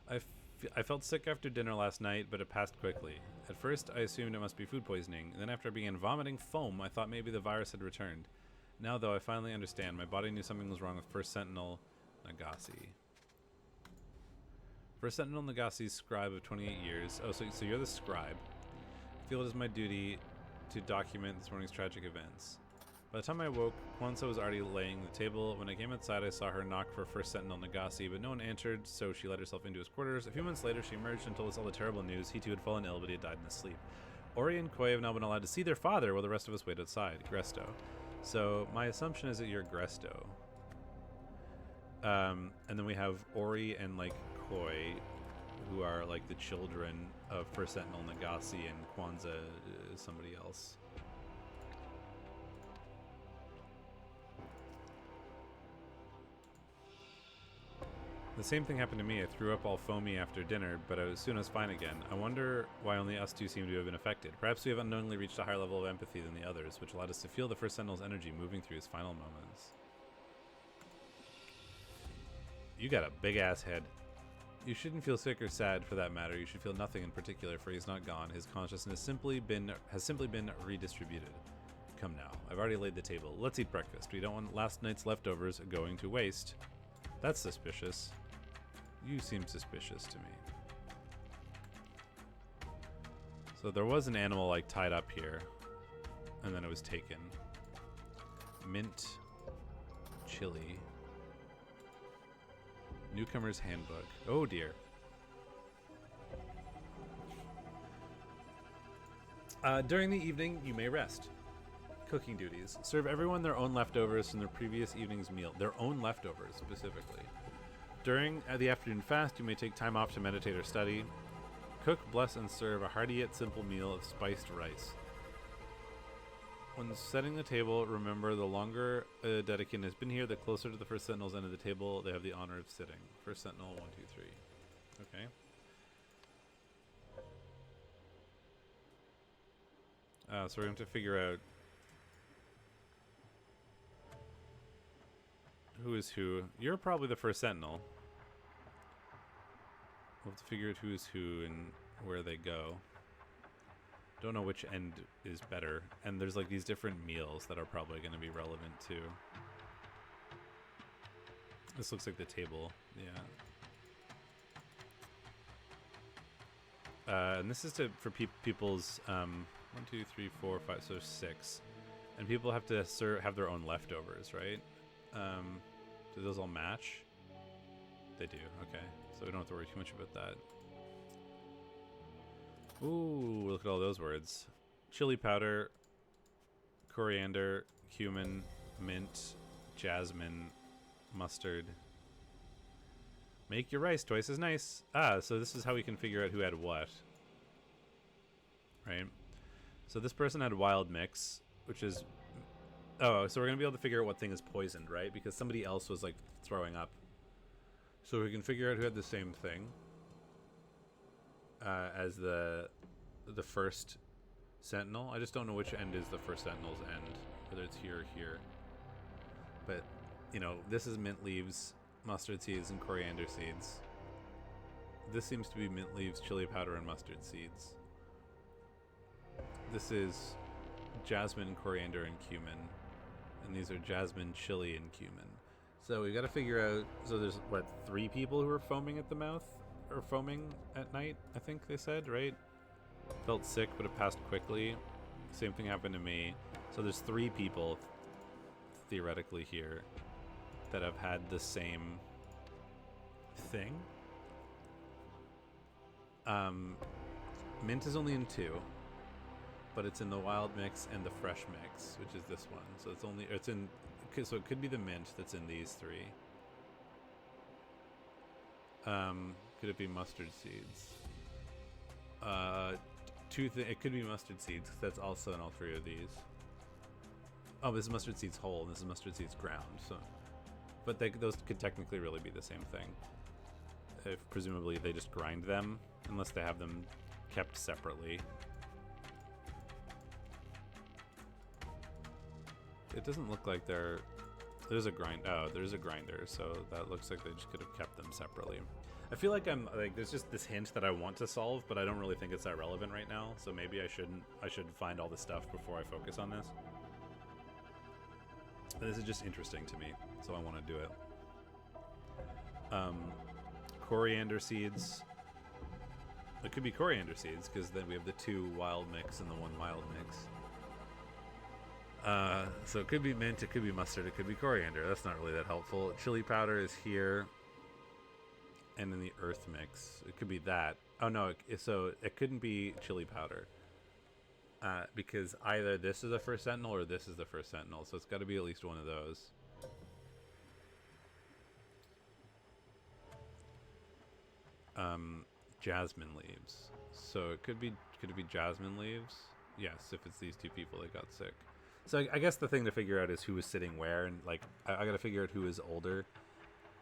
Speaker 1: I felt sick after dinner last night, but it passed quickly. At first, I assumed it must be food poisoning. Then after I began vomiting foam, I thought maybe the virus had returned. Now, though, I finally understand. My body knew something was wrong with First Sentinel Nagasi. First Sentinel Nagasi's scribe of 28 years. Oh, so you're the scribe. I feel it is my duty to document this morning's tragic events. By the time I woke, Kwanzaa was already laying the table. When I came outside, I saw her knock for First Sentinel Nagasi, but no one answered, so she let herself into his quarters. A few months later, she emerged and told us all the terrible news. He too had fallen ill, but he had died in his sleep. Ori and Koi have now been allowed to see their father while the rest of us wait outside, Gresto. So my assumption is that you're Gresto. And then we have Ori and like Koi, who are like the children of First Sentinel Nagasi, and Kwanzaa is somebody else. The same thing happened to me. I threw up all foamy after dinner, but I was soon as fine again. I wonder why only us two seem to have been affected. Perhaps we have unknowingly reached a higher level of empathy than the others, which allowed us to feel the First Sentinel's energy moving through his final moments. You got a big-ass head. You shouldn't feel sick or sad, for that matter. You should feel nothing in particular, for he's not gone. His consciousness has simply been redistributed. Come now. I've already laid the table. Let's eat breakfast. We don't want last night's leftovers going to waste. That's suspicious. You seem suspicious to me. So there was an animal like tied up here, and then it was taken. Mint chili. Newcomer's Handbook. Oh dear. During the evening, you may rest. Cooking duties. Serve everyone their own leftovers from their previous evening's meal. Their own leftovers, specifically. During the afternoon fast, you may take time off to meditate or study. Cook, bless, and serve a hearty yet simple meal of spiced rice. When setting the table, remember the longer a Dedekind has been here, the closer to the First Sentinel's end of the table they have the honor of sitting. First Sentinel, 1, 2, 3. Okay. So we're going to have to figure out who is who. You're probably the First Sentinel. We'll have to figure out who is who and where they go. Don't know which end is better. And there's like these different meals that are probably going to be relevant too. This looks like the table. Yeah. And this is for people's 1, 2, 3, 4, 5, so 6. And people have to have their own leftovers, right? Do those all match? They do, okay. So we don't have to worry too much about that. Ooh, look at all those words. Chili powder, coriander, cumin, mint, jasmine, mustard. Make your rice twice as nice. Ah, so this is how we can figure out who had what. Right? So this person had wild mix, which is... Oh, so we're going to be able to figure out what thing is poisoned, right? Because somebody else was, like, throwing up. So we can figure out who had the same thing as the first Sentinel. I just don't know which end is the First Sentinel's end, whether it's here or here. But, you know, this is mint leaves, mustard seeds, and coriander seeds. This seems to be mint leaves, chili powder, and mustard seeds. This is jasmine, coriander, and cumin. And these are jasmine, chili, and cumin. So we've got to figure out... So there's, what, 3 people who are foaming at the mouth? Or foaming at night, I think they said, right? Felt sick, but it passed quickly. Same thing happened to me. So there's 3 people, theoretically, here that have had the same thing. Mint is only in 2. But it's in the wild mix and the fresh mix, which is this one. So so it could be the mint that's in these 3. Could it be mustard seeds? It could be mustard seeds, 'cause that's also in all 3 of these. Oh, this is mustard seeds whole, and this is mustard seeds ground. So, but those could technically really be the same thing. If presumably they just grind them, unless they have them kept separately. It doesn't look like there's a grinder, so that looks like they just could have kept them separately. I feel like there's just this hint that I want to solve, but I don't really think it's that relevant right now, so maybe I should find all this stuff before I focus on this. But this is just interesting to me, so I want to do it. Coriander seeds. It could be coriander seeds, because then we have the 2 wild mix and the 1 mild mix. So it could be mint, it could be mustard, it could be coriander. That's not really that helpful. Chili powder is here. And in the earth mix. It could be that. Oh no, so it couldn't be chili powder. Because either this is the first sentinel or this is the first sentinel. So it's got to be at least one of those. Jasmine leaves. So could it be jasmine leaves? Yes, if it's these two people that got sick. So I guess the thing to figure out is who is sitting where, and like I got to figure out who is older,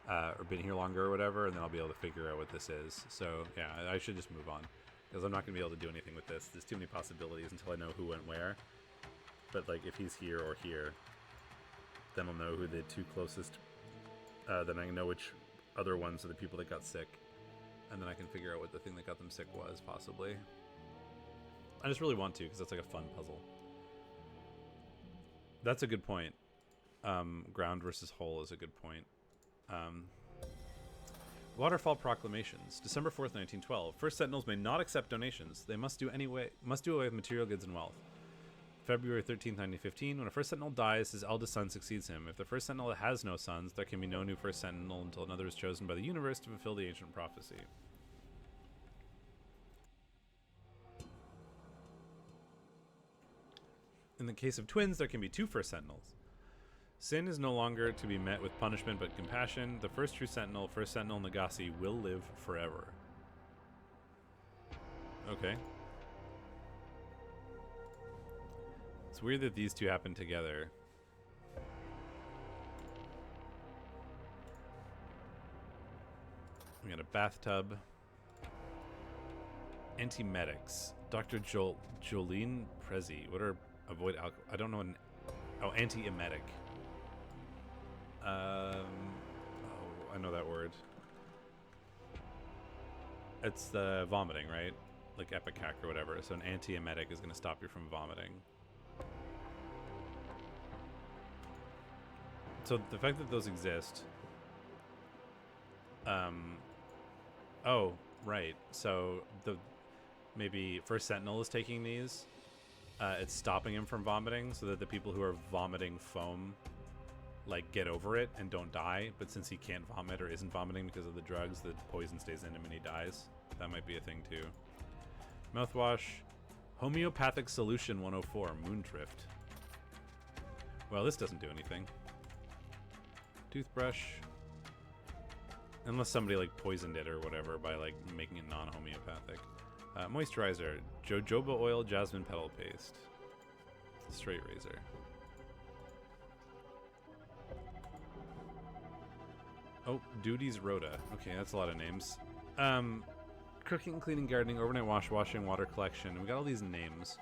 Speaker 1: or been here longer or whatever, and then I'll be able to figure out what this is. So yeah, I should just move on because I'm not gonna be able to do anything with this. There's too many possibilities until I know who went where. But like if he's here or here, then I'll know who the two closest. Then I can know which other ones are the people that got sick. And then I can figure out what the thing that got them sick was, possibly. I just really want to, because that's like a fun puzzle. That's a good point. Ground versus hole is a good point. Waterfall proclamations. December 4th, 1912. First Sentinels may not accept donations. They must do away with material goods and wealth. February 13th, 1915. When a First Sentinel dies, his eldest son succeeds him. If the First Sentinel has no sons, there can be no new First Sentinel until another is chosen by the universe to fulfill the ancient prophecy. In the case of twins, there can be two First Sentinels. Sin is no longer to be met with punishment but compassion. The first true Sentinel, First Sentinel Nagasi, will live forever. Okay. It's weird that these two happen together. We got a bathtub. Anti-medics. Dr. Jolene Prezi. What are avoid alcohol? I don't know. Anti-emetic. Oh, I know that word. It's the vomiting, right? Like Epicac or whatever. So an anti-emetic is going to stop you from vomiting. So the fact that those exist. Oh, right. So maybe First Sentinel is taking these. It's stopping him from vomiting, so that the people who are vomiting foam, like, get over it and don't die. But since he can't vomit or isn't vomiting because of the drugs, the poison stays in him and he dies. That might be a thing too. Mouthwash. Homeopathic Solution 104. Moondrift. Well, this doesn't do anything. Toothbrush. Unless somebody like poisoned it or whatever by like making it non-homeopathic. Moisturizer. Jojoba oil, jasmine petal paste. Straight razor. Oh, Duties Rhoda. Okay, that's a lot of names. Cooking, cleaning, gardening, overnight washing, water collection. We got all these names.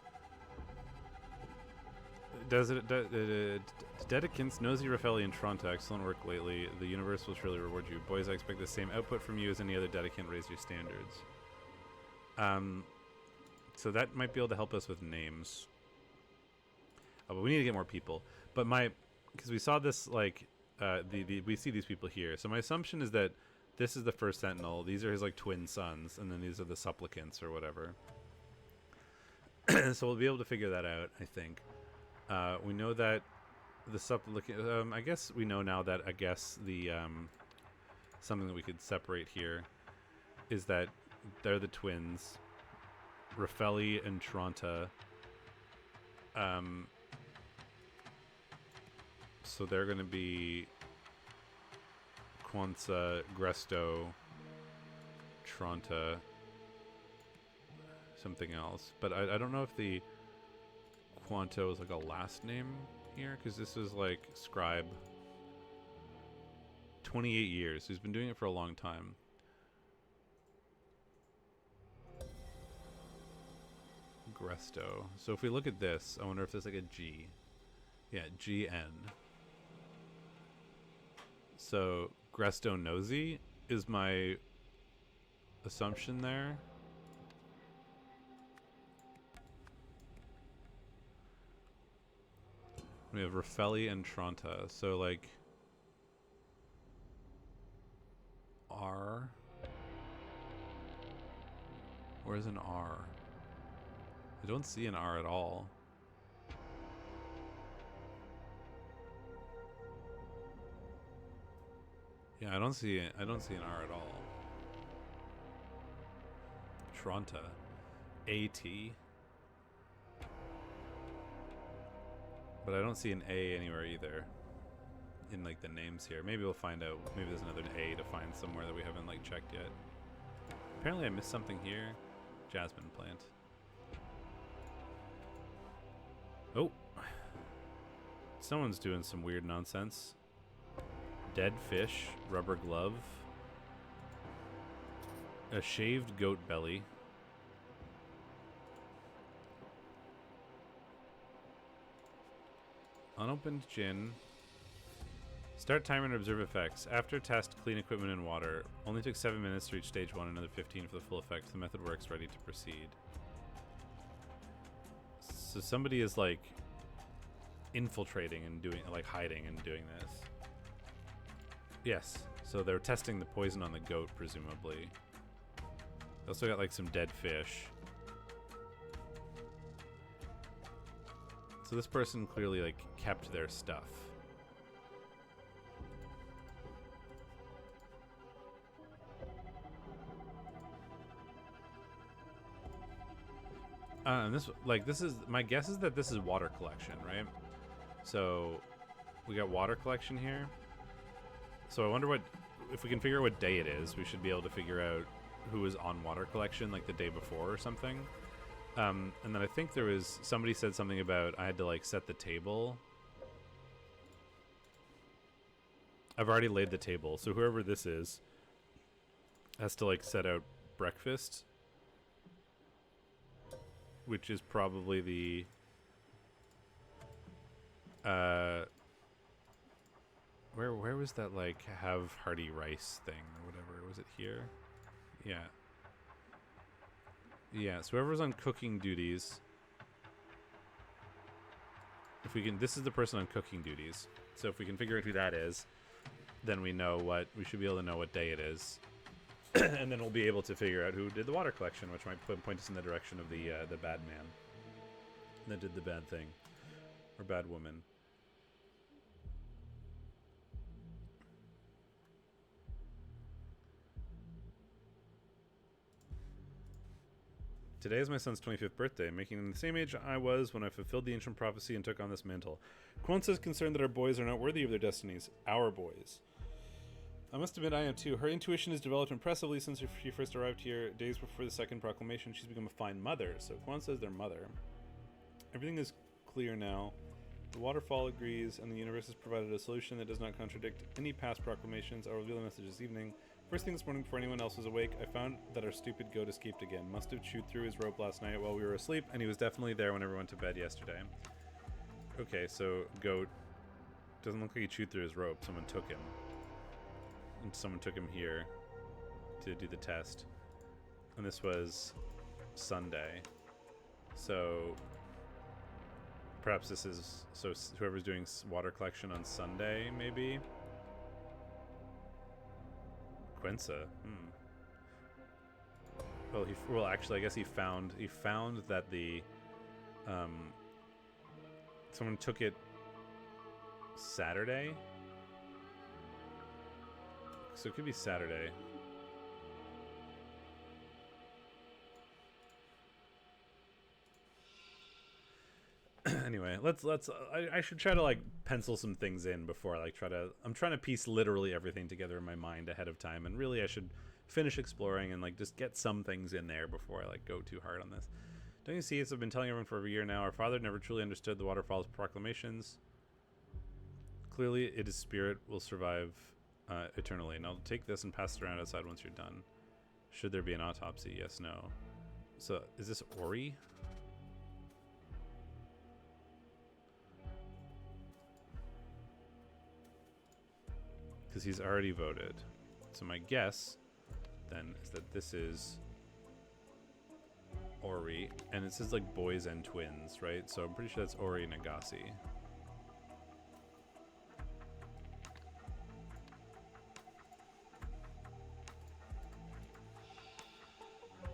Speaker 1: Dedicants, Nosy, Raffelli, and Tronta. Excellent work lately. The universe will surely reward you. Boys, I expect the same output from you as any other Dedicant. Raise your standards. So that might be able to help us with names. Oh, but we need to get more people. But because we saw this, like, we see these people here. So my assumption is that this is the First Sentinel. These are his, like, twin sons. And then these are the supplicants or whatever. So we'll be able to figure that out, I think. We know that the supplicant... I guess we know now that, the... something that we could separate here is that they're the twins. Raffelli and Tronta. So they're going to be Quanza, Gresto, Tronta, something else. But I don't know if the Quanto is like a last name here, because this is like Scribe. 28 years. He's been doing it for a long time. Gresto. So if we look at this, I wonder if there's like a G. Yeah, GN. So Gresto Nosy is my assumption there. We have Raffelli and Tronta. So like R. Where's an R? I don't see an R at all. Yeah, I don't see an R at all. Tronta. AT. But I don't see an A anywhere either. In like the names here. Maybe we'll find out. Maybe there's another A to find somewhere that we haven't like checked yet. Apparently I missed something here. Jasmine plant. Oh. Someone's doing some weird nonsense. Dead fish, rubber glove, a shaved goat belly, unopened gin. Start timer and observe effects. After test, clean equipment and water. Only took 7 minutes to reach stage 1, another 15 for the full effect. The method works, ready to proceed. So somebody is like infiltrating and doing, like hiding and doing this. Yes, so they're testing the poison on the goat, presumably. They also got like some dead fish. So this person clearly like kept their stuff. And this is my guess is that this is water collection, right? So we got water collection here. So I wonder if we can figure out what day it is, we should be able to figure out who was on water collection like the day before or something. And then I think there was somebody said something about I had to like set the table. I've already laid the table, so whoever this is has to like set out breakfast, which is probably the where was that like have hearty rice thing or whatever? Was it here? Yeah. Yeah, so whoever's on cooking duties, if we can, this is the person on cooking duties. So if we can figure out who that is, then we should be able to know what day it is. And then we'll be able to figure out who did the water collection, which might point us in the direction of the bad man that did the bad thing, or bad woman. Today is my son's 25th birthday, making him the same age I was when I fulfilled the ancient prophecy and took on this mantle. Kwanzaa is concerned that our boys are not worthy of their destinies. Our boys. I must admit I am too. Her intuition has developed impressively since she first arrived here, days before the second proclamation. She's become a fine mother, so Kwanzaa is their mother. Everything is clear now. The waterfall agrees, and the universe has provided a solution that does not contradict any past proclamations. I'll reveal the message this evening. First thing this morning, before anyone else was awake, I found that our stupid goat escaped again. Must have chewed through his rope last night while we were asleep, and he was definitely there when everyone went to bed yesterday. Okay, so goat doesn't look like he chewed through his rope. Someone took him. And someone took him here to do the test. And this was Sunday. So perhaps this is, so whoever's doing water collection on Sunday, maybe? Quinza. Well, actually, I guess he found that the someone took it Saturday, so it could be Saturday. Anyway, I should try to like pencil some things in before I like I'm trying to piece literally everything together in my mind ahead of time, and really I should finish exploring and like just get some things in there before I like go too hard on this. Don't you see, as I've been telling everyone for over a year now, our father never truly understood the waterfall's proclamations. Clearly it is spirit will survive eternally, and I'll take this and pass it around outside once you're done. Should there be an autopsy? Yes, no. So is this Ori? Because he's already voted. So my guess, then, is that this is Ori. And it says, like, boys and twins, right? So I'm pretty sure that's Ori and Agassi.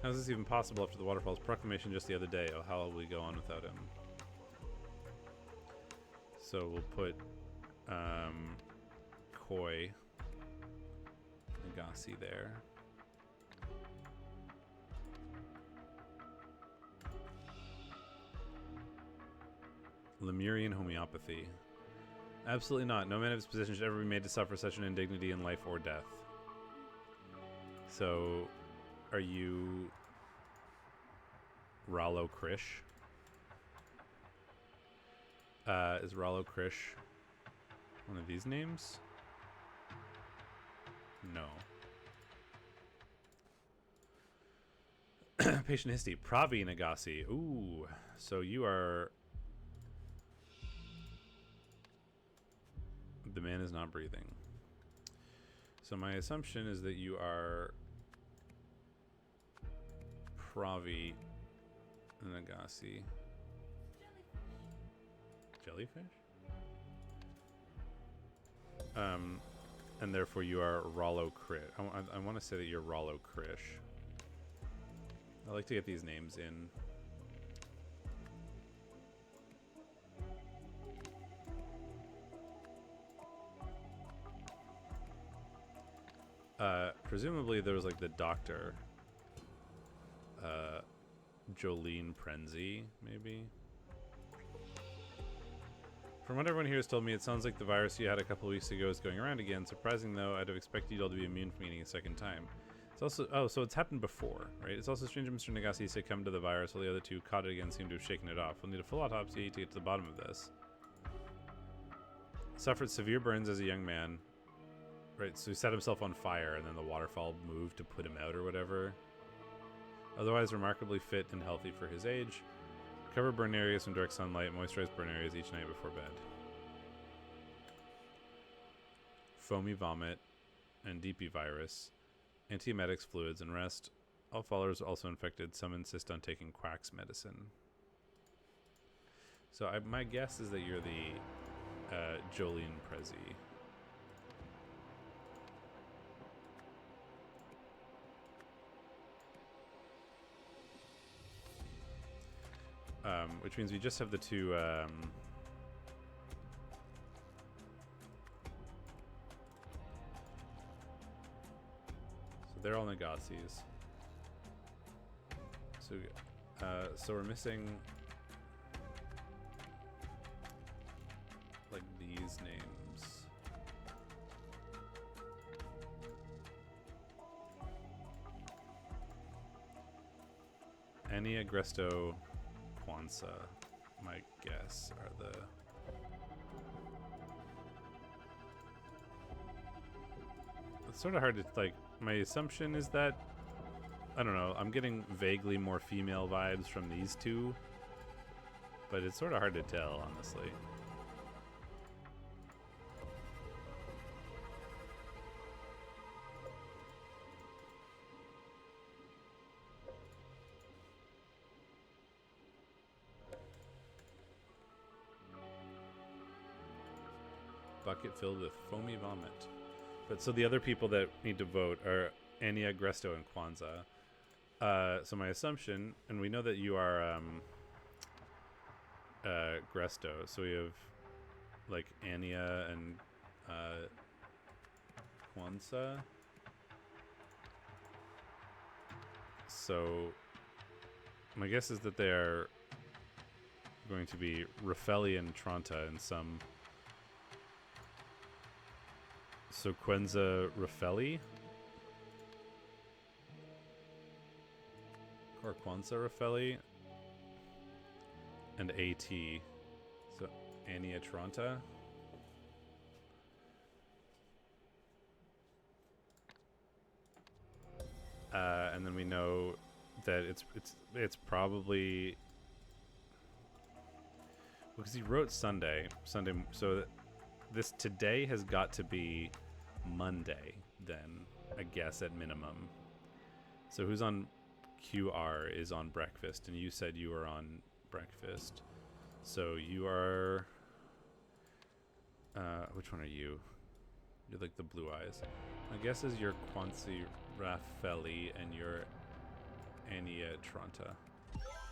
Speaker 1: How is this even possible after the waterfall's proclamation just the other day? Oh, how will we go on without him? So we'll put... Koi. Nagasi there. Lemurian homeopathy. Absolutely not. No man of his position should ever be made to suffer such an indignity in life or death. So, are you Rollo Krish? Is Rollo Krish one of these names? No. Patient history. Pravi Nagasi. Ooh. So you are... The man is not breathing. So my assumption is that you are Pravi Nagasi. Jellyfish? And therefore you are Rollo Crit. I want to say that you're Rollo Krish. I like to get these names in. Presumably there was like the doctor, Jolene Prenzi, maybe. From what everyone here has told me, it sounds like the virus you had a couple of weeks ago is going around again. Surprising though, I'd have expected you all to be immune from eating a second time. It's also, so it's happened before, right? It's also strange that Mr. Nagasi succumbed to the virus while the other two caught it again, seem to have shaken it off. We'll need a full autopsy to get to the bottom of this. Suffered severe burns as a young man. Right, so he set himself on fire and then the waterfall moved to put him out or whatever. Otherwise remarkably fit and healthy for his age. Cover burn areas from direct sunlight, moisturize burn areas each night before bed. Foamy vomit and DP virus. Antiemetics, fluids, and rest. All followers are also infected. Some insist on taking Quack's medicine. So my guess is that you're the Jolene Prezi. Which means we just have the two so they're all Nagasis. So we're missing like these names. Ania, Gresto, Kwanzaa, my guess, are the... It's sort of hard to, like, my assumption is that, I don't know, I'm getting vaguely more female vibes from these two, but it's sort of hard to tell, honestly. Bucket filled with foamy vomit. But so the other people that need to vote are Ania, Gresto, and Kwanzaa. So my assumption, and we know that you are Gresto, so we have like Ania and Kwanzaa. So my guess is that they are going to be Rafeli and Tranta in some... So Kwanzaa Rafeli? Or Kwanzaa Rafeli? And AT. So Ania Tranta? And then we know that it's probably... Because he wrote Sunday, so this today has got to be Monday, then, I guess, at minimum. So who's on QR is on breakfast, and you said you were on breakfast. So you are... which one are you? You're like the blue eyes. My guess is you're Kwanzaa Rafeli, and you're Ania Tranta.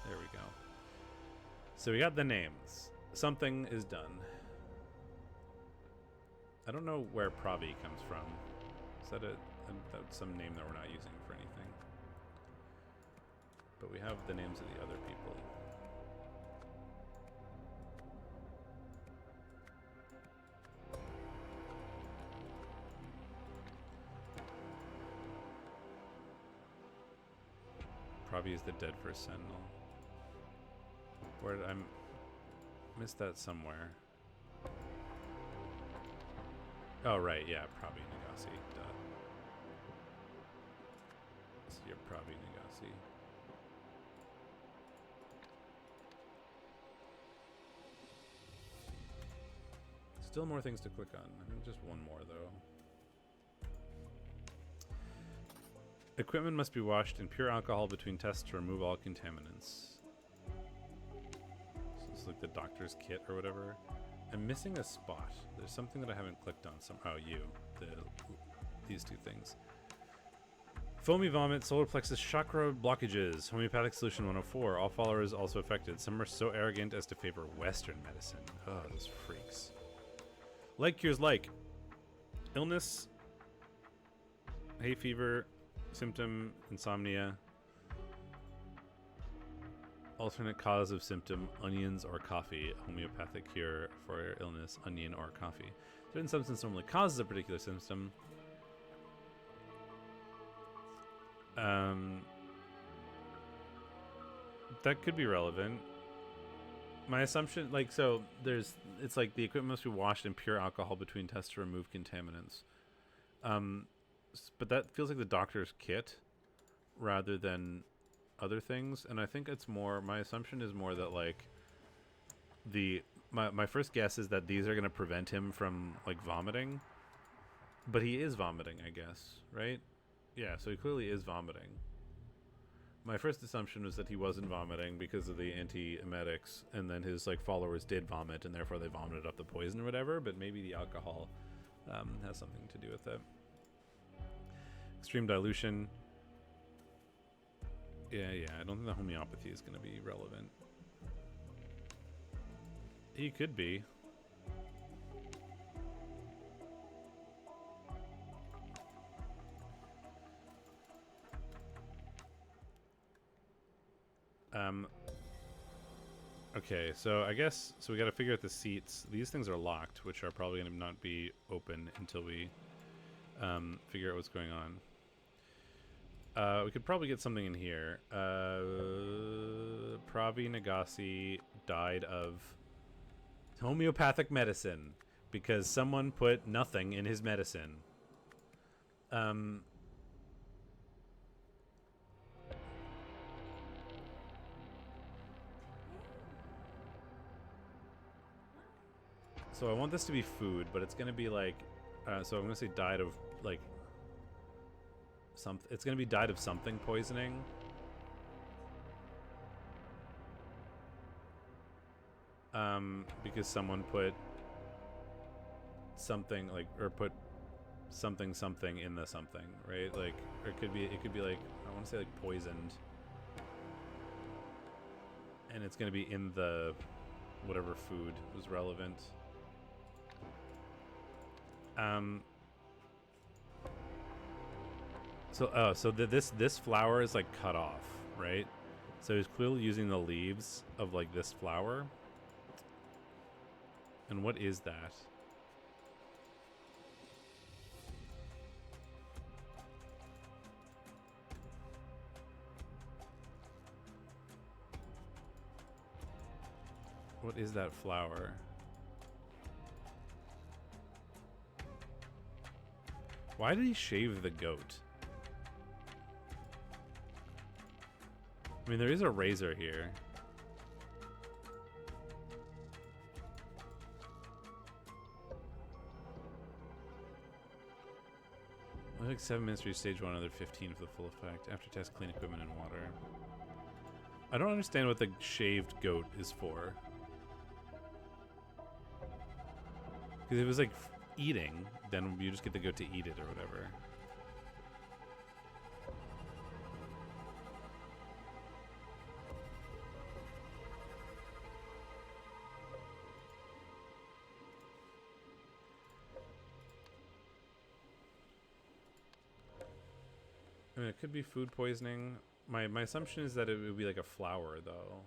Speaker 1: There we go. So we got the names. Something is done. I don't know where Pravi comes from. Is that That's some name that we're not using for anything. But we have the names of the other people. Probably is the dead first sentinel. Where did I missed that somewhere? Oh right, yeah, probably Nagasi. Duh. So you're probably Nagasi. Still more things to click on. I think just one more though. Equipment must be washed in pure alcohol between tests to remove all contaminants. So it's like the doctor's kit or whatever. I'm missing a spot. There's something that I haven't clicked on. Oh, these two things. Foamy vomit, solar plexus chakra blockages, homeopathic solution 104. All followers also affected. Some are so arrogant as to favor Western medicine. Oh, those freaks. Like cures like illness, hay fever, symptom, insomnia. Alternate cause of symptom, onions or coffee. Homeopathic cure for illness, onion or coffee. Certain substance normally causes a particular symptom. That could be relevant. My assumption, like, so it's like the equipment must be washed in pure alcohol between tests to remove contaminants. But that feels like the doctor's kit rather than other things, and I think it's more, my assumption is more that like my first guess is that these are going to prevent him from like vomiting, but he is vomiting, I guess, right? Yeah, so he clearly is vomiting. My first assumption was that he wasn't vomiting because of the antiemetics, and then his like followers did vomit, and therefore they vomited up the poison or whatever. But maybe the alcohol has something to do with it. Extreme dilution. Yeah, I don't think the homeopathy is going to be relevant. He could be. Okay, so I guess, so we got to figure out the seats. These things are locked, which are probably going to not be open until we figure out what's going on. We could probably get something in here. Pravi Nagasi died of homeopathic medicine because someone put nothing in his medicine. So I want this to be food, but it's going to be like, so I'm going to say died of like, it's going to be died of something poisoning. Because someone put something like, or put something in the something, right? Like, or it could be like, I want to say like poisoned. And it's going to be in the whatever food was relevant. So this flower is like cut off, right? So he's clearly using the leaves of like this flower. And what is that? What is that flower? Why did he shave the goat? I mean, there is a razor here. Like 7 minutes to reach stage 1, another 15 for the full effect. After test, clean equipment and water. I don't understand what the shaved goat is for. Because if it was like eating, then you just get the goat to eat it or whatever. I mean, it could be food poisoning. My assumption is that it would be like a flower, though.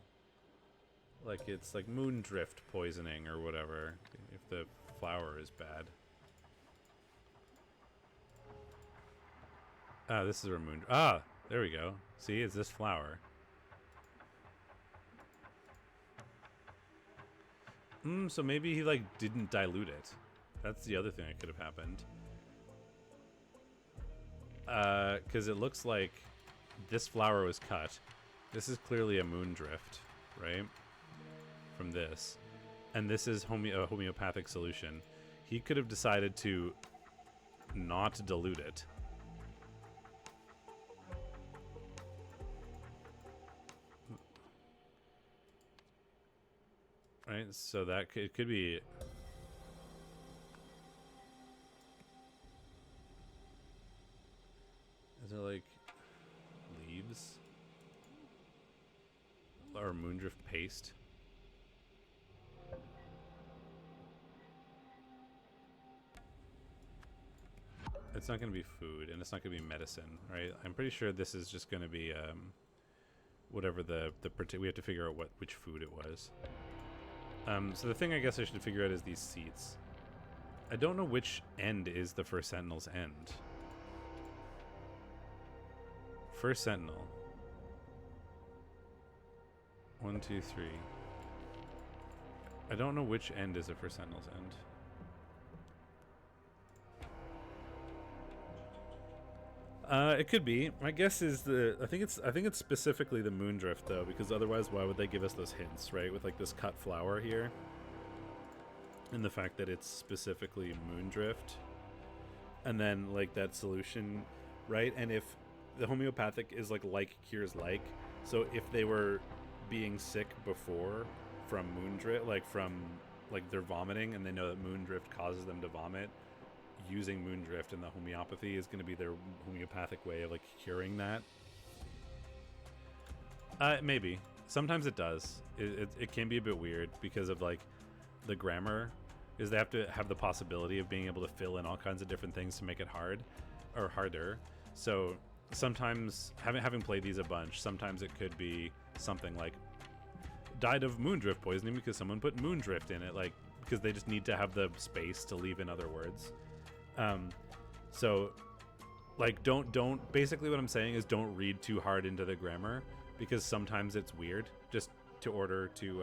Speaker 1: Like it's like moon drift poisoning or whatever, if the flower is bad. Ah, this is where moon... Ah, there we go. See, it's this flower. So maybe he, like, didn't dilute it. That's the other thing that could have happened. Because it looks like this flower was cut. This is clearly a moon drift, right? From this. And this is a homeopathic solution. He could have decided to not dilute it. Right, so that it could be... Is there, like, leaves? Or moondrift paste? It's not going to be food, and it's not going to be medicine, right? I'm pretty sure this is just going to be whatever we have to figure out which food it was. So the thing I guess I should figure out is these seats. I don't know which end is the first sentinel's end. First sentinel. 1, 2, 3. I don't know which end is the first sentinel's end. It could be. My guess is I think it's specifically the moondrift though, because otherwise why would they give us those hints, right? With like this cut flower here. And the fact that it's specifically moondrift. And then like that solution, right? And if the homeopathic is like cures like, so if they were being sick before from moondrift, like from like they're vomiting and they know that moondrift causes them to vomit, using moondrift and the homeopathy is going to be their homeopathic way of like curing that. Maybe sometimes it does. It can be a bit weird because of like the grammar is they have to have the possibility of being able to fill in all kinds of different things to make it hard or harder. So sometimes having played these a bunch, sometimes it could be something like died of moondrift poisoning because someone put moondrift in it, like because they just need to have the space to leave in other words. So like don't basically what I'm saying is don't read too hard into the grammar because sometimes it's weird just to order to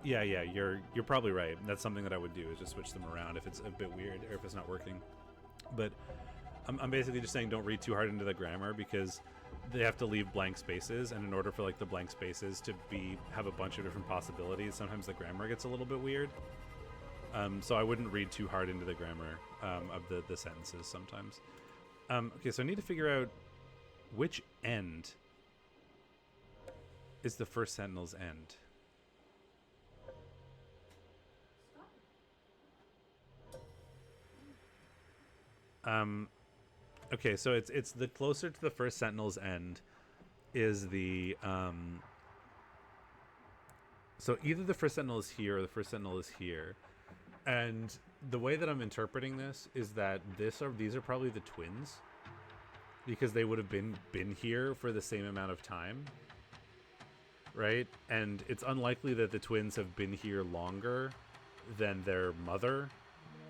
Speaker 1: yeah you're probably right. That's something that I would do is just switch them around if it's a bit weird or if it's not working. But I'm basically just saying don't read too hard into the grammar because they have to leave blank spaces, and in order for like the blank spaces to have a bunch of different possibilities, sometimes the grammar gets a little bit weird. So I wouldn't read too hard into the grammar of the sentences sometimes. Okay, so I need to figure out which end is the first sentinel's end. Okay, so it's the closer to the first sentinel's end is the so either the first sentinel is here or the first sentinel is here. And the way that I'm interpreting this is that these are probably the twins because they would have been here for the same amount of time, right? And it's unlikely that the twins have been here longer than their mother.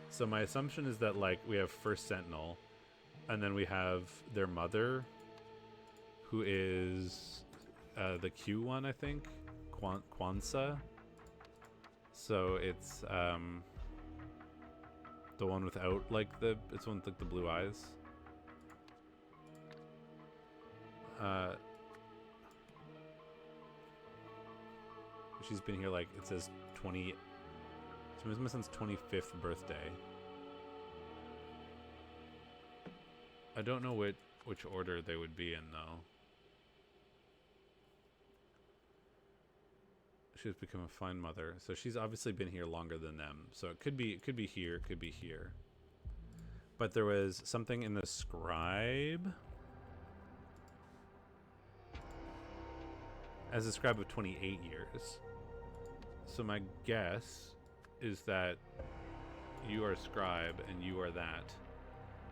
Speaker 1: So my assumption is that like we have first sentinel and then we have their mother who is the Q one, I think, Kwanzaa. So it's the one without like it's one with like the blue eyes. She's been here like it says 20. So it's my son's 25th birthday. I don't know which order they would be in though. She's become a fine mother, so she's obviously been here longer than them. So it could be here, it could be here. But there was something in the scribe as a scribe of 28 years. So my guess is that you are a scribe and you are that,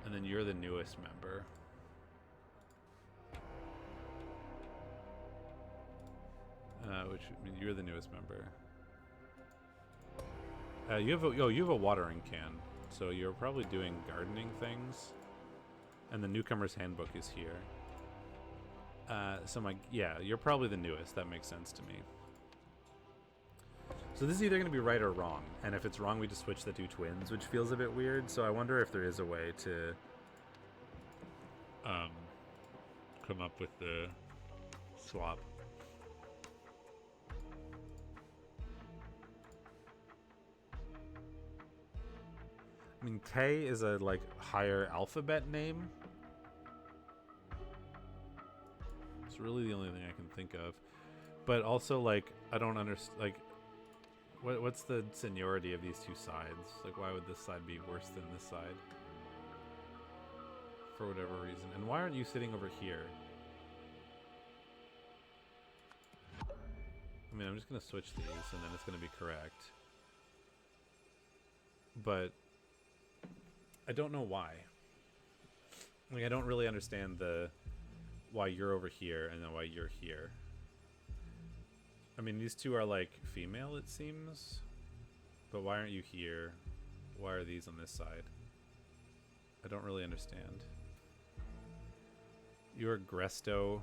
Speaker 1: and then you're the newest member. Which I mean, you're the newest member. You have a watering can, so you're probably doing gardening things. And the newcomer's handbook is here. So you're probably the newest. That makes sense to me. So this is either going to be right or wrong, and if it's wrong, we just switch the two twins, which feels a bit weird. So I wonder if there is a way to come up with the swap. I mean, K is a like higher alphabet name. It's really the only thing I can think of. But also, like, I don't understand. Like, what's the seniority of these two sides? Like, why would this side be worse than this side? For whatever reason. And why aren't you sitting over here? I mean, I'm just gonna switch these, and then it's gonna be correct. But I don't know why. Like, I don't really understand why you're over here and then why you're here. I mean, these two are like female, it seems. But why aren't you here? Why are these on this side? I don't really understand. Your Gresto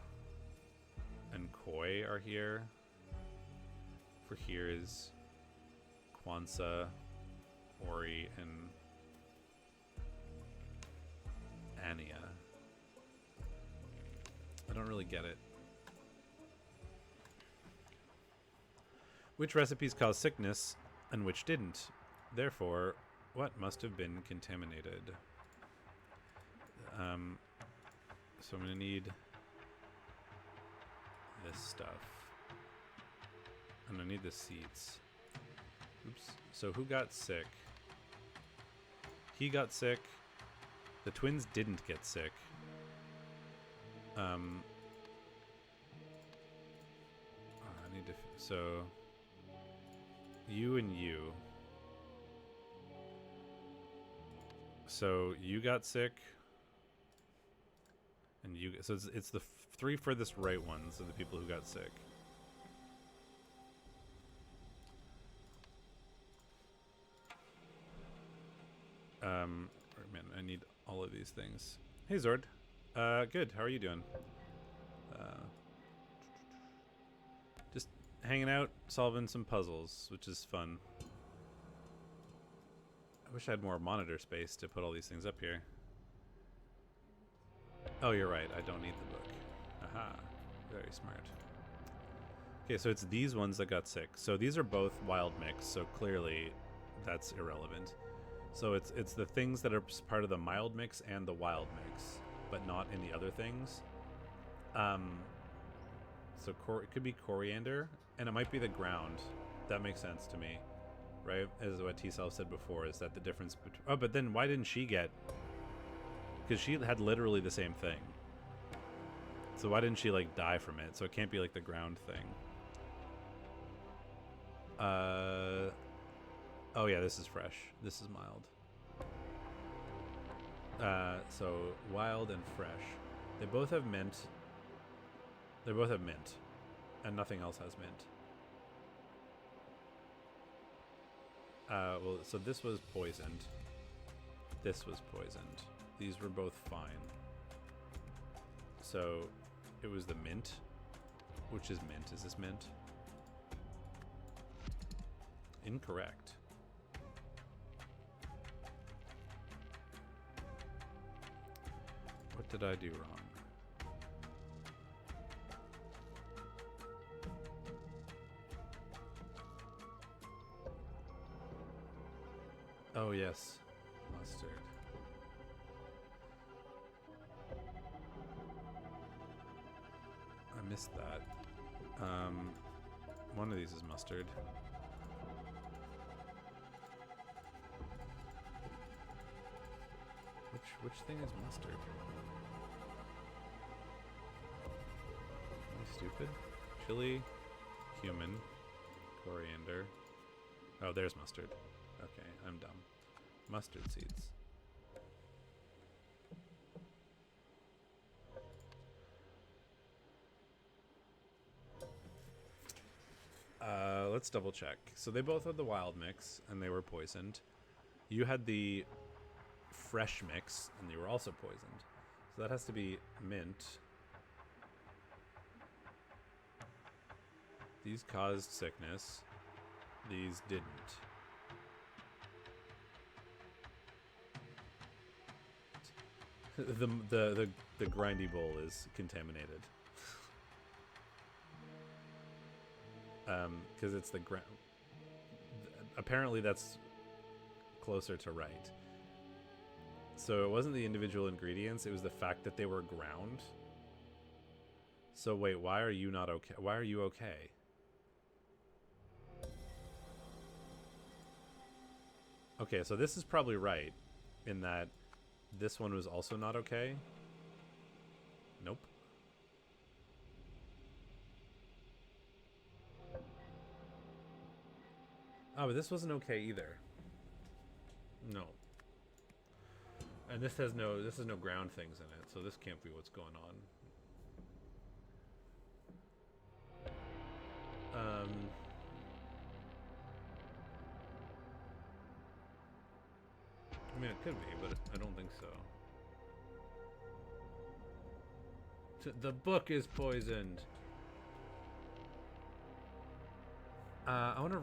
Speaker 1: and Koi are here. For here is Kwanzaa, Ori, and Ania. I don't really get it. Which recipes cause sickness and which didn't? Therefore, what must have been contaminated? So I'm going to need this stuff. And I need the seeds. Oops. So who got sick? He got sick. The twins didn't get sick. I need to... So... You and you. So you got sick. And you... So it's the three furthest right ones of the people who got sick. Man, I need all of these things. Hey, Zord. Good. How are you doing? Just hanging out, solving some puzzles, which is fun. I wish I had more monitor space to put all these things up here. Oh, you're right. I don't need the book. Aha. Very smart. Okay, so it's these ones that got sick. So these are both wild mix, so clearly that's irrelevant. So it's the things that are part of the mild mix and the wild mix, but not in the other things. So it could be coriander, and it might be the ground. That makes sense to me, right? As what T-Self said before, is that the difference between... Oh, but then why didn't she get... Because she had literally the same thing. So why didn't she, like, die from it? So it can't be, like, the ground thing. Oh yeah, this is fresh. This is mild. So wild and fresh. They both have mint. They both have mint. And nothing else has mint. Well, so this was poisoned. This was poisoned. These were both fine. So it was the mint. Which is mint? Is this mint? Incorrect. What did I do wrong? Oh, yes. Mustard. I missed that. One of these is mustard. Which thing is mustard? Am I stupid? Chili, cumin, coriander. Oh, there's mustard. Okay, I'm dumb. Mustard seeds. let's double check. So they both had the wild mix, and they were poisoned. You had the fresh mix, and you were also poisoned. So that has to be mint. These caused sickness. These didn't. The grindy bowl is contaminated. Because it's the ground. Apparently that's closer to right. So it wasn't the individual ingredients, it was the fact that they were ground. So wait, why are you not okay? Why are you okay? Okay, so this is probably right in that this one was also not okay. Nope. Oh, but this wasn't okay either. No. And this has no ground things in it, so this can't be what's going on. I mean, it could be, but I don't think so. The book is poisoned. I wanna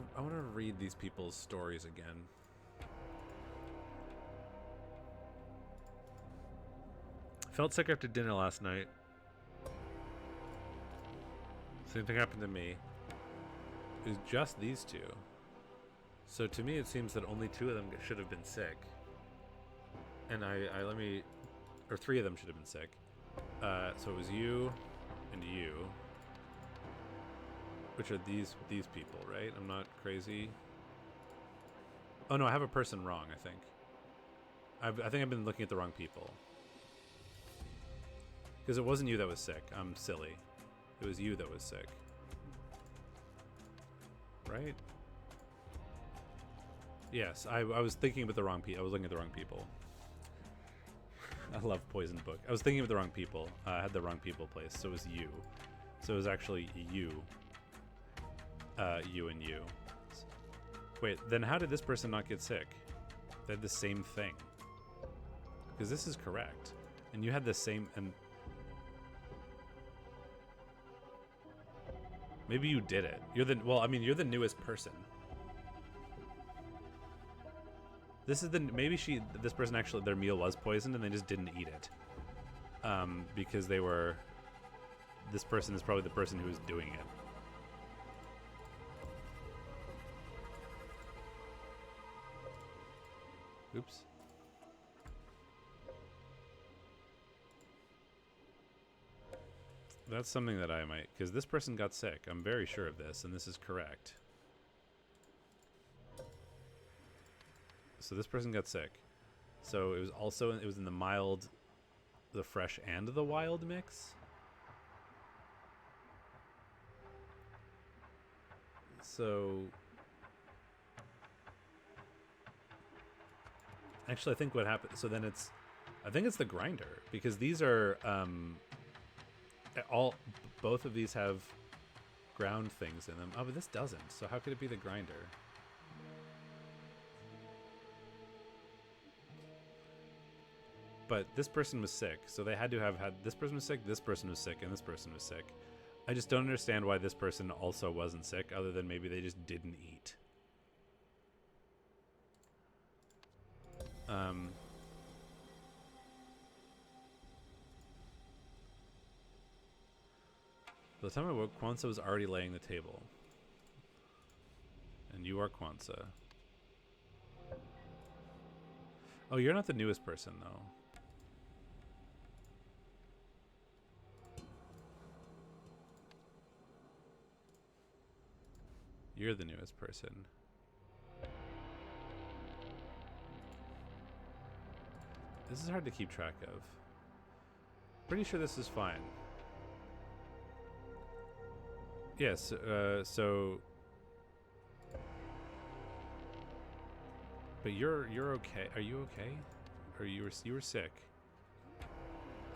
Speaker 1: read these people's stories again. Felt sick after dinner last night. Same thing happened to me. It was just these two. So to me, it seems that only two of them should have been sick. And or three of them should have been sick. So it was you and you. Which are these people, right? I'm not crazy. Oh no, I have a person wrong, I think. I think I've been looking at the wrong people. Because it wasn't you that was sick. I'm silly. It was you that was sick. Right? Yes, I was thinking about the wrong people. I was looking at the wrong people. I love Poisoned Book. I was thinking of the wrong people. I had the wrong people placed, so it was you. So it was actually you. You and you. Wait, then how did this person not get sick? They had the same thing. Because this is correct. And you had the same... and maybe you did it. You're the... well, I mean, you're the newest person. This is the... maybe this person actually... their meal was poisoned and they just didn't eat it. Because they were... this person is probably the person who was doing it. Oops. That's something that I might... because this person got sick. I'm very sure of this, and this is correct. So this person got sick. So it was also... it was in the mild, the fresh, and the wild mix? So... actually, I think what happened... so then it's... I think it's the grinder, because these are... both of these have ground things in them. Oh, but this doesn't. So how could it be the grinder? But this person was sick, so they had to have had... this person was sick, this person was sick, and this person was sick. I just don't understand why this person also wasn't sick, other than maybe they just didn't eat. By the time I woke, Kwanzaa was already laying the table. And you are Kwanzaa. Oh, you're not the newest person, though. You're the newest person. This is hard to keep track of. Pretty sure this is fine. Yes, so... but you're okay. Are you okay? Or you were sick?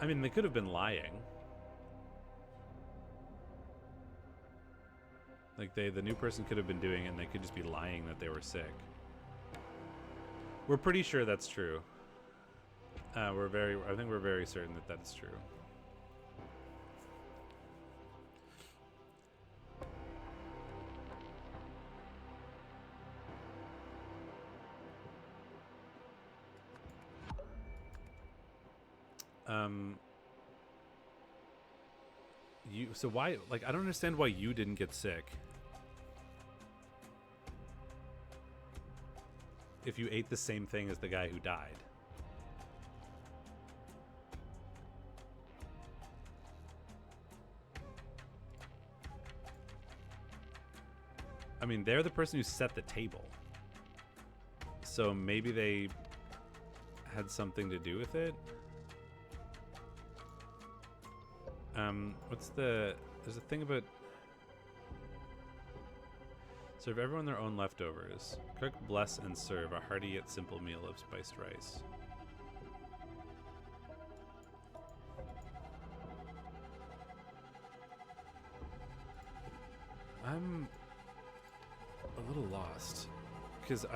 Speaker 1: I mean, they could have been lying. Like the new person could have been doing it and they could just be lying that they were sick. We're pretty sure that's true. I think we're very certain that that's true. So why, like, I don't understand why you didn't get sick. If you ate the same thing as the guy who died. I mean, they're the person who set the table. So maybe they had something to do with it. There's a thing about serve everyone their own leftovers. Cook, bless, and serve a hearty yet simple meal of spiced rice. I'm a little lost because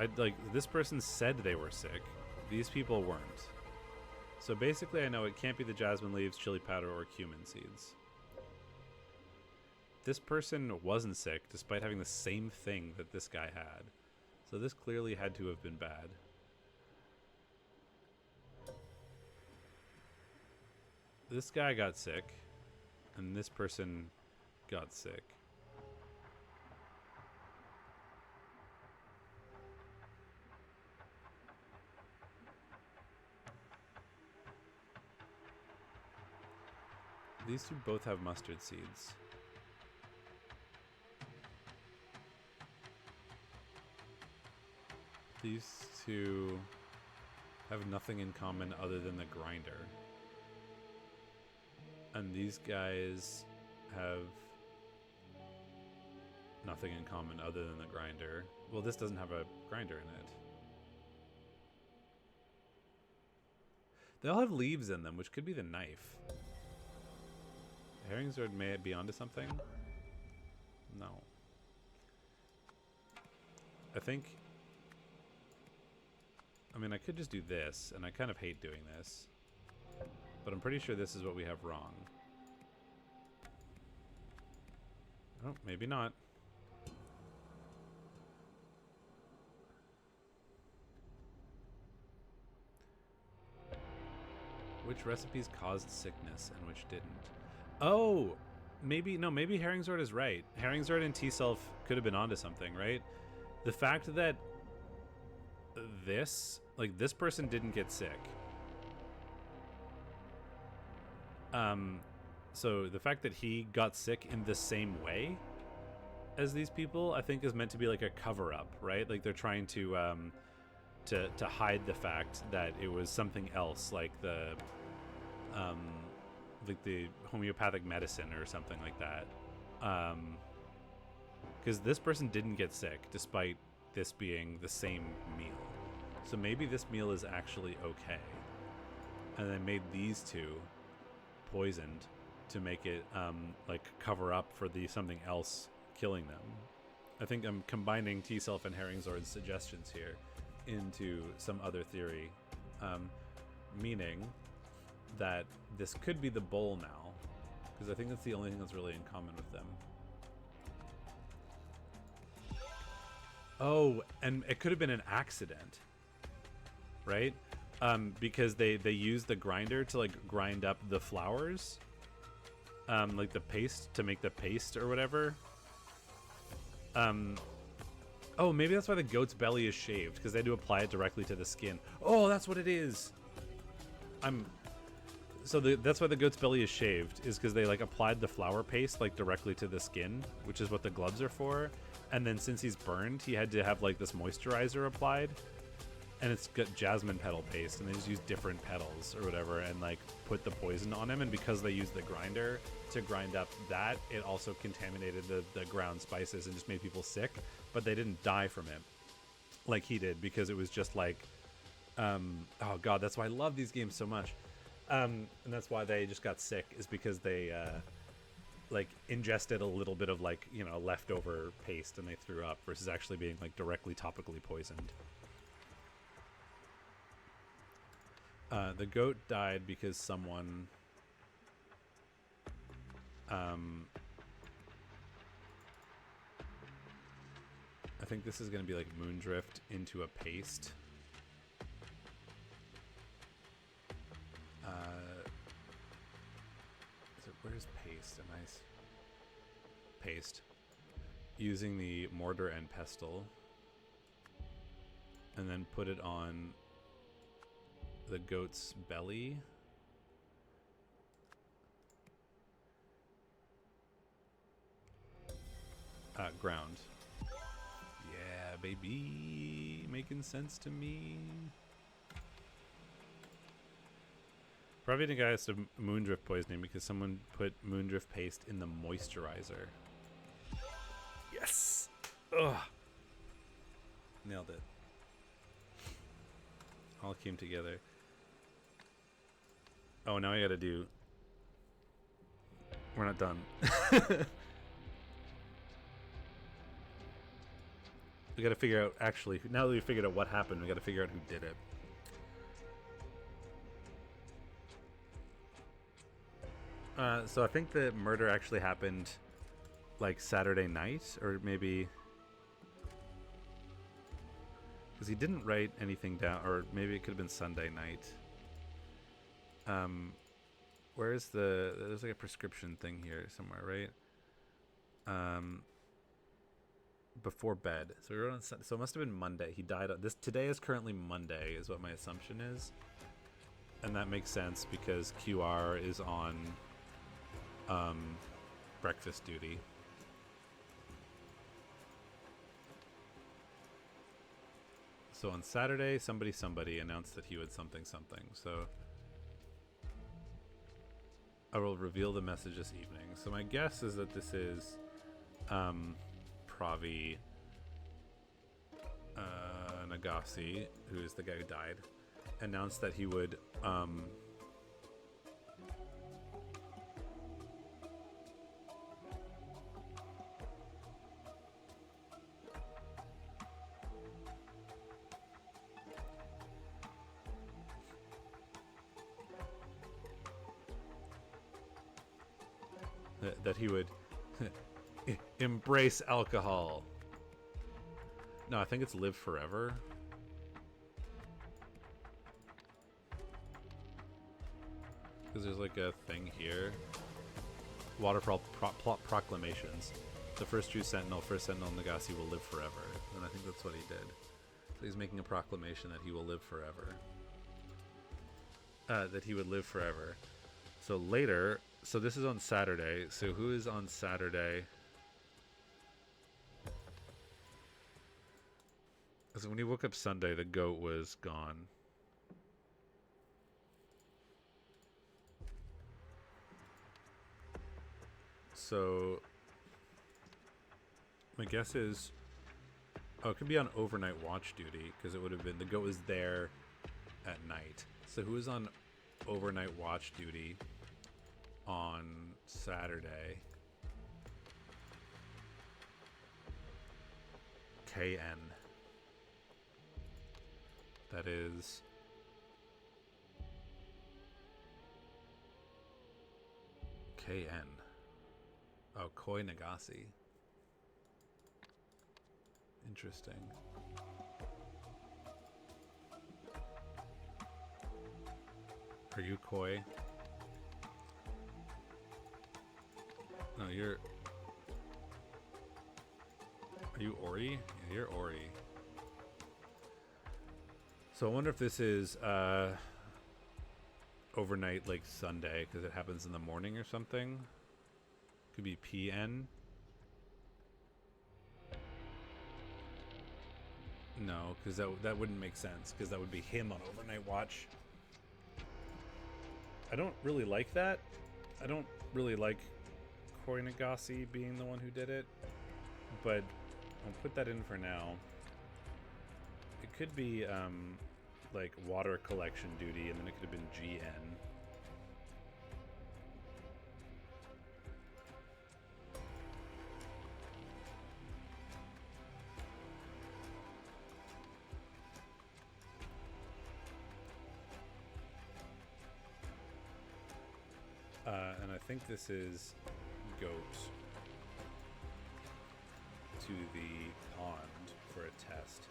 Speaker 1: this person said they were sick. These people weren't. So basically I know it can't be the jasmine leaves, chili powder, or cumin seeds. This person wasn't sick despite having the same thing that this guy had. So this clearly had to have been bad. This guy got sick, and this person got sick. These two both have mustard seeds. These two have nothing in common other than the grinder. And these guys have nothing in common other than the grinder. Well, this doesn't have a grinder in it. They all have leaves in them, which could be the knife. Herringzord may be onto something? No. I mean, I could just do this, and I kind of hate doing this. But I'm pretty sure this is what we have wrong. Oh, maybe not. Which recipes caused sickness and which didn't? Oh! Maybe Herringzord is right. Herringzord and T-Self could have been onto something, right? The fact that this person didn't get sick. So the fact that he got sick in the same way as these people, I think is meant to be like a cover-up, right? Like they're trying to hide the fact that it was something else, like the homeopathic medicine or something like that. Because this person didn't get sick despite this being the same meal. So maybe this meal is actually okay. And they made these two poisoned to make it like cover up for the something else killing them. I think I'm combining T-Self and Herringzord's suggestions here into some other theory, meaning that this could be the bowl now, because I think that's the only thing that's really in common with them. Oh, and it could have been an accident, right? Because they used the grinder to like grind up the flours, like the paste to make the paste or whatever. Oh, maybe that's why the goat's belly is shaved, because they had to apply it directly to the skin. Oh, that's what it is. That's why the goat's belly is shaved, is because they like applied the flour paste like directly to the skin, which is what the gloves are for. And then since he's burned, he had to have like this moisturizer applied, and it's got jasmine petal paste, and they just use different petals or whatever and like put the poison on him. And because they used the grinder to grind up that, it also contaminated the ground spices and just made people sick, but they didn't die from it like he did, because it was just like oh god, that's why I love these games so much. And that's why they just got sick, is because they like ingested a little bit of like, you know, leftover paste and they threw up versus actually being like directly topically poisoned. The goat died because someone I think this is going to be like Moondrift into a paste. Where's paste? A nice paste. Using the mortar and pestle. And then put it on the goat's belly. Ground. Yeah, baby. Making sense to me. Probably the guy has some Moondrift poisoning because someone put Moondrift paste in the moisturizer. Yes! Ugh! Nailed it. All came together. Oh, now I gotta do... We're not done. We gotta figure out, actually, now that we figured out what happened, we gotta figure out who did it. So I think the murder actually happened like Saturday night, or maybe because he didn't write anything down, or maybe it could have been Sunday night. Where's there's like a prescription thing here somewhere, right? Before bed. So we were on Sunday, so it must have been Monday. He died on this. Today is currently Monday, is what my assumption is, and that makes sense because QR is on breakfast duty. So on Saturday, somebody announced that he would something. So I will reveal the message this evening. So my guess is that this is Pravi Nagasi, who is the guy who died, announced that he would that he would embrace alcohol. No, I think it's live forever. Because there's like a thing here. Waterfall proclamations. The first true sentinel, first sentinel Nagasi will live forever. And I think that's what he did. So he's making a proclamation that he will live forever. That he would live forever. So later, so this is on Saturday. So who is on Saturday? So when he woke up Sunday, the goat was gone. So my guess is, oh, it could be on overnight watch duty because it would have been, the goat was there at night. So who is on overnight watch duty on Saturday? KN. That is KN. Oh, Koi Nagasi. Interesting. Are you Koi? No, you're... Are you Ori? Yeah, you're Ori. So I wonder if this is overnight, like Sunday, because it happens in the morning or something. Could be PN. No, because that wouldn't make sense, because that would be him on overnight watch. I don't really like that. I don't really like Koi Nagasi being the one who did it, but I'll put that in for now. It could be like water collection duty, and then it could have been GN. And I think this is goat to the pond for a test.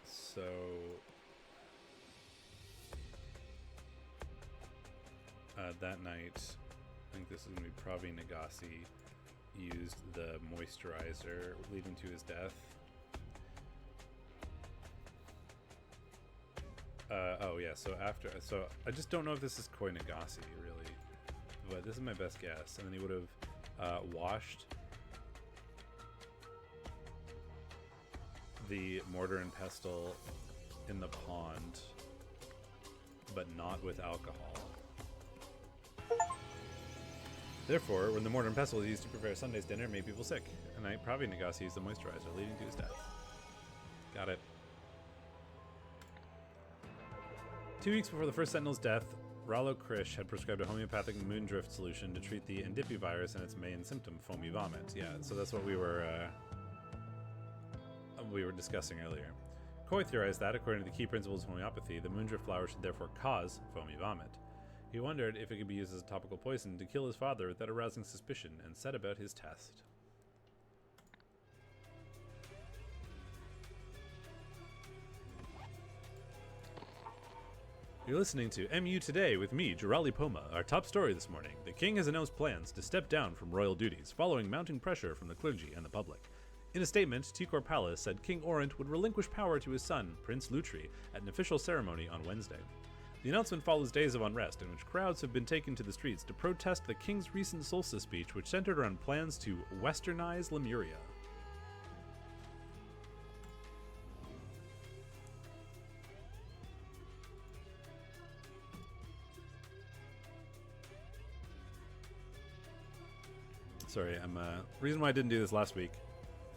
Speaker 1: So that night, I think this is going to be Pravi Nagasi used the moisturizer leading to his death. Oh yeah, so I just don't know if this is Koi Nagasi really, but this is my best guess. And then he would have washed the mortar and pestle in the pond, but not with alcohol. Therefore, when the mortar and pestle is used to prepare Sunday's dinner, it made people sick. And I probably Nagasi used the moisturizer, leading to his death. Got it. 2 weeks before the first Sentinel's death, Ralo Krish had prescribed a homeopathic moondrift solution to treat the Indipi virus and its main symptom, foamy vomit. Yeah, so that's what we were discussing earlier. Koi theorized that, according to the key principles of homeopathy, the moondrift flower should therefore cause foamy vomit. He wondered if it could be used as a topical poison to kill his father without arousing suspicion, and set about his test. You're listening to MU Today with me, Jirali Poma. Our top story this morning: the king has announced plans to step down from royal duties following mounting pressure from the clergy and the public. In a statement, Tikor Palace said King Orent would relinquish power to his son, Prince Lutri, at an official ceremony on Wednesday. The announcement follows days of unrest in which crowds have been taken to the streets to protest the king's recent solstice speech, which centered around plans to westernize Lemuria. Sorry, reason why I didn't do this last week,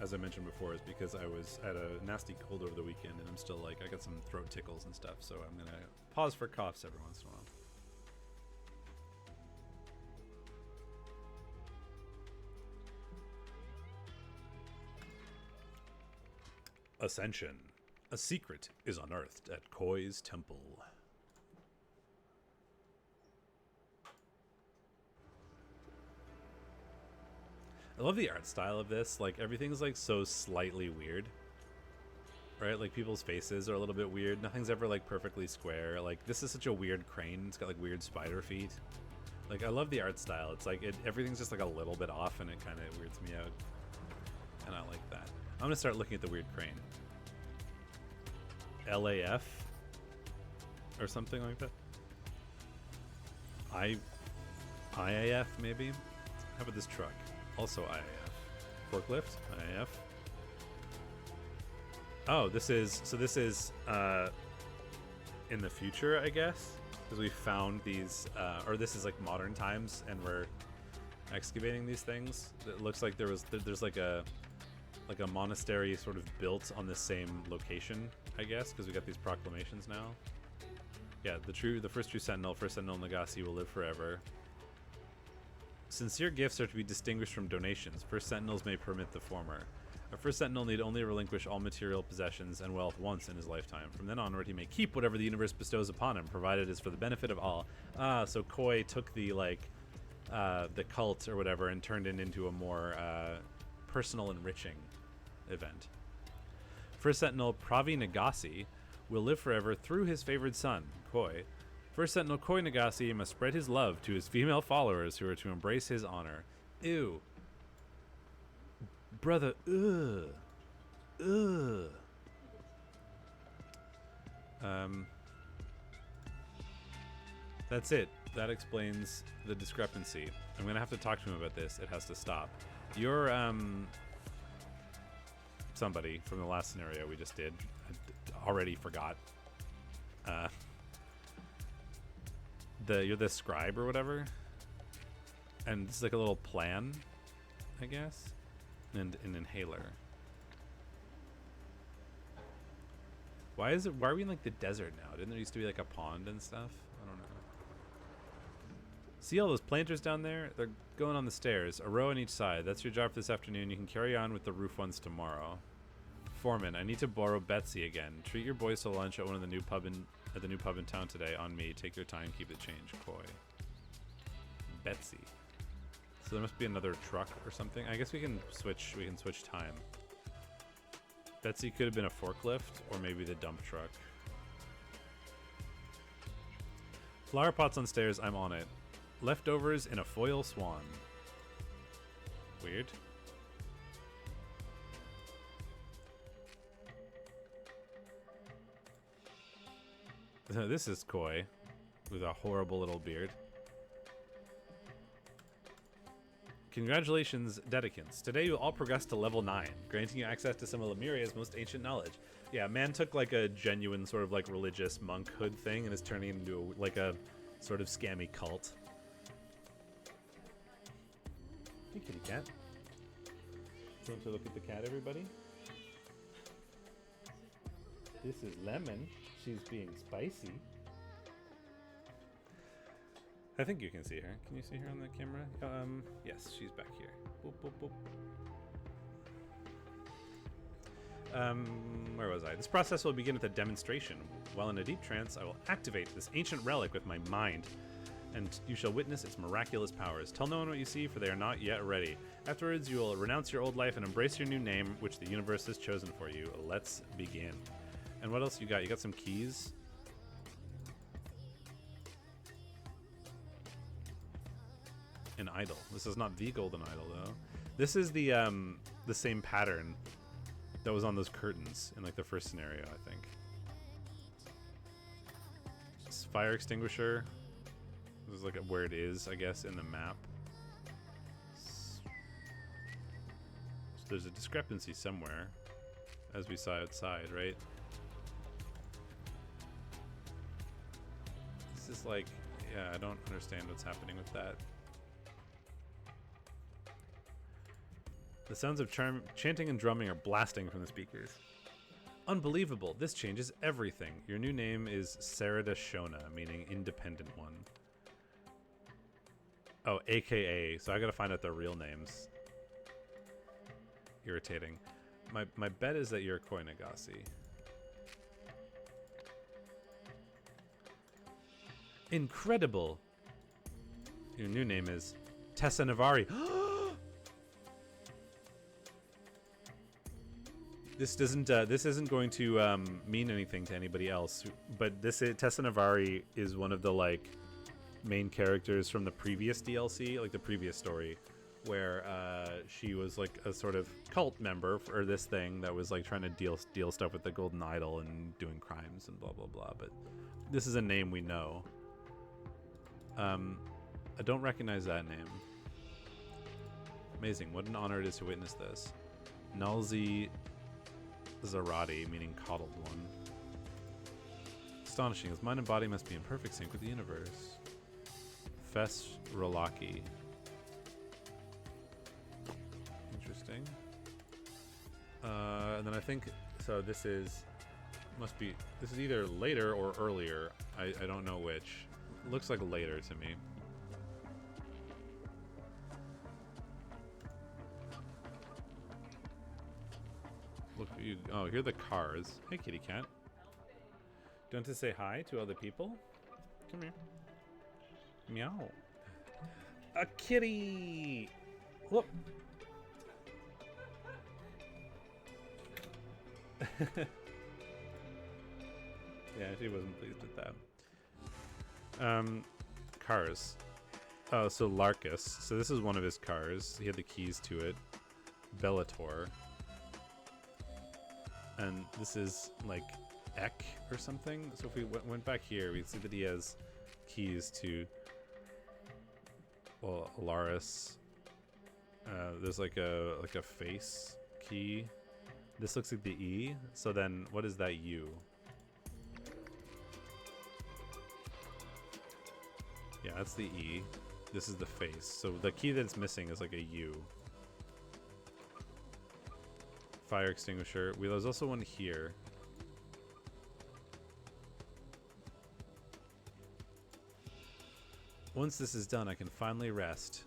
Speaker 1: as I mentioned before, is because I had a nasty cold over the weekend, and I'm still I got some throat tickles and stuff, so I'm gonna pause for coughs every once in a while. Ascension. A secret is unearthed at Koi's temple. I love the art style of this. Like, everything's like so slightly weird, right? Like, people's faces are a little bit weird. Nothing's ever like perfectly square. Like, this is such a weird crane. It's got like weird spider feet. Like, I love the art style. It's like everything's just like a little bit off, and it kind of weirds me out. And I like that. I'm gonna start looking at the weird crane. LAF or something like that. IAF maybe. How about this truck? Also IAF. Forklift, IAF. Oh, this is in the future, I guess, because we found these, or this is like modern times, and we're excavating these things. It looks like there's like a monastery sort of built on the same location, I guess, because we got these proclamations now. Yeah, the first true Sentinel, First Sentinel Nagasi, will live forever. Sincere gifts are to be distinguished from donations. First Sentinels may permit the former. A First Sentinel need only relinquish all material possessions and wealth once in his lifetime. From then onward, he may keep whatever the universe bestows upon him, provided it is for the benefit of all. Ah, so Koi took the cult or whatever and turned it into a more personal, enriching event. First Sentinel Pravi Nagasi will live forever through his favored son, Koi. First Sentinel Koi Nagasi must spread his love to his female followers who are to embrace his honor. Ew. Brother, ugh. Ugh. That's it. That explains the discrepancy. I'm gonna have to talk to him about this. It has to stop. You're, somebody from the last scenario we just did. I already forgot. You're the scribe or whatever, and this is like a little plan, I guess, and an inhaler. Why are we in like the desert now? Didn't there used to be like a pond and stuff? I don't know. See all those planters down there? They're going on the stairs, a row on each side. That's your job for this afternoon. You can carry on with the roof ones tomorrow. Foreman, I need to borrow Betsy again. Treat your boys to lunch at one of the new pub at the new pub in town today. On me. Take your time. Keep the change. Coy. Betsy. So there must be another truck or something. I guess we can switch. We can switch time. Betsy could have been a forklift or maybe the dump truck. Flower pots on stairs. I'm on it. Leftovers in a foil swan. Weird. This is Coy with a horrible little beard. Congratulations, Dedicants. Today you all progress to level 9, granting you access to some of Lemuria's most ancient knowledge. Yeah, man took like a genuine sort of like religious monkhood thing and is turning it into like a sort of scammy cult. Hey, kitty cat. Want to look at the cat, everybody? This is Lemon. She's being spicy. I think you can see her. Can you see her on the camera? Yes, she's back here. Boop, boop, boop. Where was I? This process will begin with a demonstration. While in a deep trance, I will activate this ancient relic with my mind, and you shall witness its miraculous powers. Tell no one what you see, for they are not yet ready. Afterwards, you will renounce your old life and embrace your new name, which the universe has chosen for you. Let's begin. And what else you got? You got some keys? An idol. This is not the golden idol, though. This is the same pattern that was on those curtains in like the first scenario, I think. It's fire extinguisher. This is like where it is, I guess, in the map. So there's a discrepancy somewhere, as we saw outside, right? This is like, yeah, I don't understand what's happening with that. The sounds of chanting and drumming are blasting from the speakers. Unbelievable, this changes everything. Your new name is Sarada Shona, meaning independent one. Oh, AKA, so I gotta find out their real names. Irritating. My bet is that you're Koi Nagasi. Incredible! Your new name is Tessa Navari. This isn't going to mean anything to anybody else, but Tessa Navari is one of the like main characters from the previous DLC, like the previous story, where she was like a sort of cult member for this thing that was like trying to deal stuff with the Golden Idol and doing crimes and blah blah blah. But this is a name we know. I don't recognize that name. Amazing! What an honor it is to witness this. Nalzi Zarati, meaning coddled one. Astonishing, his mind and body must be in perfect sync with the universe. Fes Rolaki. Interesting. And then I think, so this is either later or earlier. I don't know which. Looks like later to me. Look, oh, here are the cars. Hey, kitty cat. Do you want to say hi to other people? Come here. Meow. A kitty! Look. Yeah, she wasn't pleased with that. Cars. Oh, so Larkus. So this is one of his cars. He had the keys to it. Bellator. And this is like Ek or something. So if we went back here, we'd see that he has keys to, well, Alaris. There's like a face key. This looks like the E. So then what is that U? Yeah, that's the E. This is the face. So the key that's missing is like a U. Fire extinguisher. There's also one here. Once this is done, I can finally rest.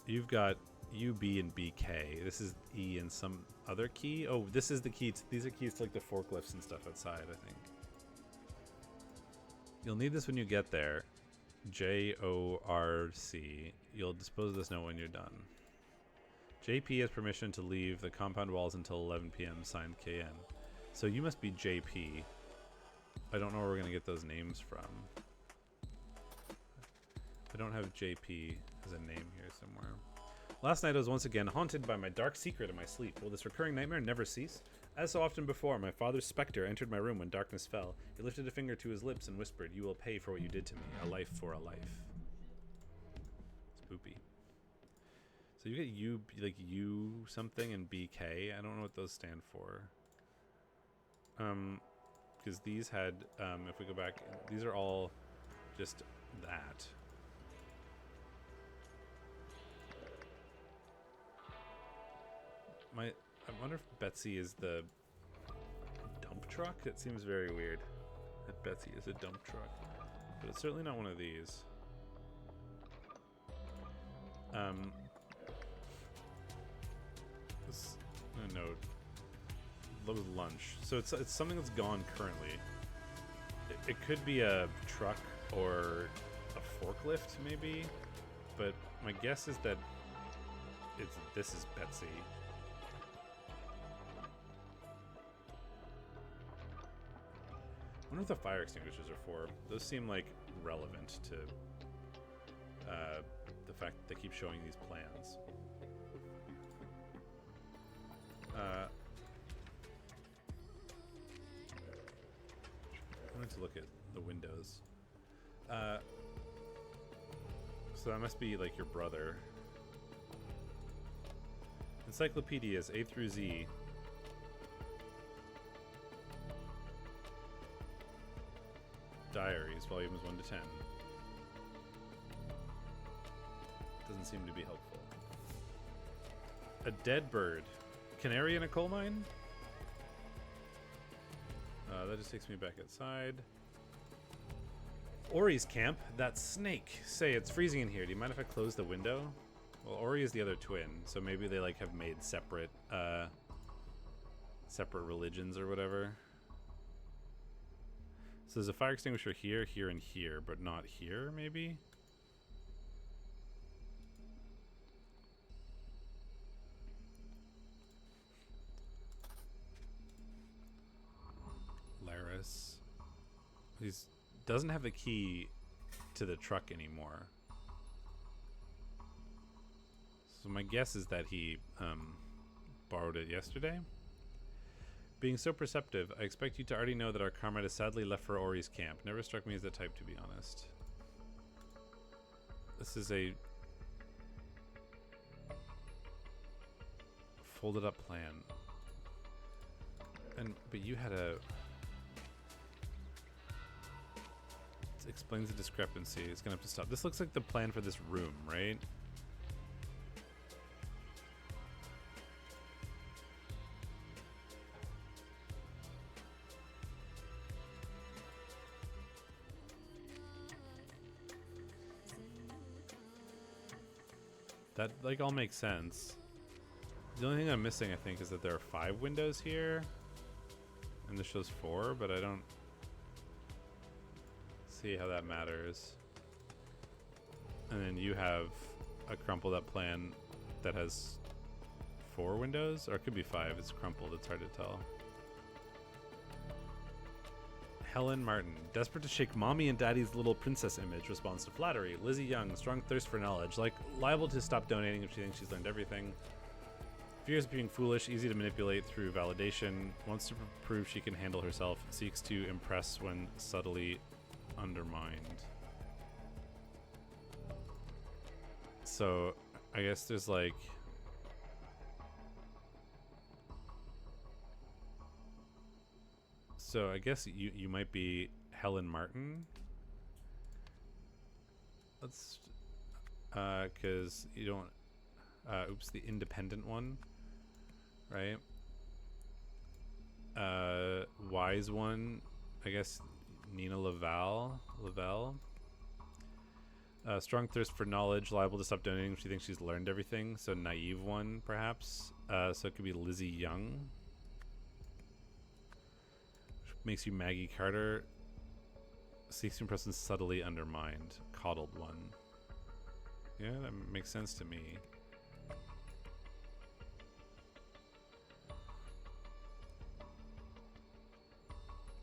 Speaker 1: You've got U, B, and BK. This is E and some other key. Oh, this is the key. These are keys to like the forklifts and stuff outside, I think. You'll need this when you get there. JORC. You'll dispose of this note when you're done. JP has permission to leave the compound walls until 11 p.m. Signed KN. So you must be JP. I don't know where we're going to get those names from. I don't have JP as a name here somewhere. Last night I was once again haunted by my dark secret in my sleep. Will this recurring nightmare never cease? As so often before, my father's specter entered my room when darkness fell. He lifted a finger to his lips and whispered, "You will pay for what you did to me. A life for a life." Spoopy. So you get U, like U something and BK. I don't know what those stand for. Because these had, if we go back, these are all just that. I wonder if Betsy is the dump truck? It seems very weird that Betsy is a dump truck. But it's certainly not one of these. This note. Lowe's lunch. So it's something that's gone currently. It could be a truck or a forklift maybe. But my guess is that this is Betsy. I wonder what the fire extinguishers are for. Those seem like relevant to the fact that they keep showing these plans. I wanted to look at the windows. So that must be like your brother. Encyclopedias A through Z. Diaries, volumes 1 to 10. Doesn't seem to be helpful. A dead bird. Canary in a coal mine? That just takes me back outside. Ori's camp. That snake. Say, it's freezing in here. Do you mind if I close the window? Well, Ori is the other twin, so maybe they like have made separate separate religions or whatever. So there's a fire extinguisher here, here, and here, but not here, maybe? Laris. He doesn't have the key to the truck anymore. So my guess is that he borrowed it yesterday. Being so perceptive, I expect you to already know that our comrade has sadly left for Ori's camp. Never struck me as the type, to be honest. This is a folded up plan. But you had a... It explains the discrepancy. It's gonna have to stop. This looks like the plan for this room, right? That like all makes sense. The only thing I'm missing, I think, is that there are 5 windows here, and this shows 4, but I don't see how that matters. And then you have a crumpled up plan that has 4 windows, or it could be 5. It's crumpled. It's hard to tell. Helen Martin, desperate to shake mommy and daddy's little princess image, responds to flattery. Lizzie Young, strong thirst for knowledge, like liable to stop donating if she thinks she's learned everything. Fears of being foolish, easy to manipulate through validation, wants to prove she can handle herself, seeks to impress when subtly undermined. So, I guess there's like... So I guess you might be Helen Martin. Let's, cause you don't, oops, the independent one, right? Wise one, I guess Nina Lavelle. Strong thirst for knowledge, liable to stop donating if she thinks she's learned everything. So naive one, perhaps. So it could be Lizzie Young. Which makes you Maggie Carter. Seeks to impress and subtly undermined. Coddled one. Yeah, that makes sense to me.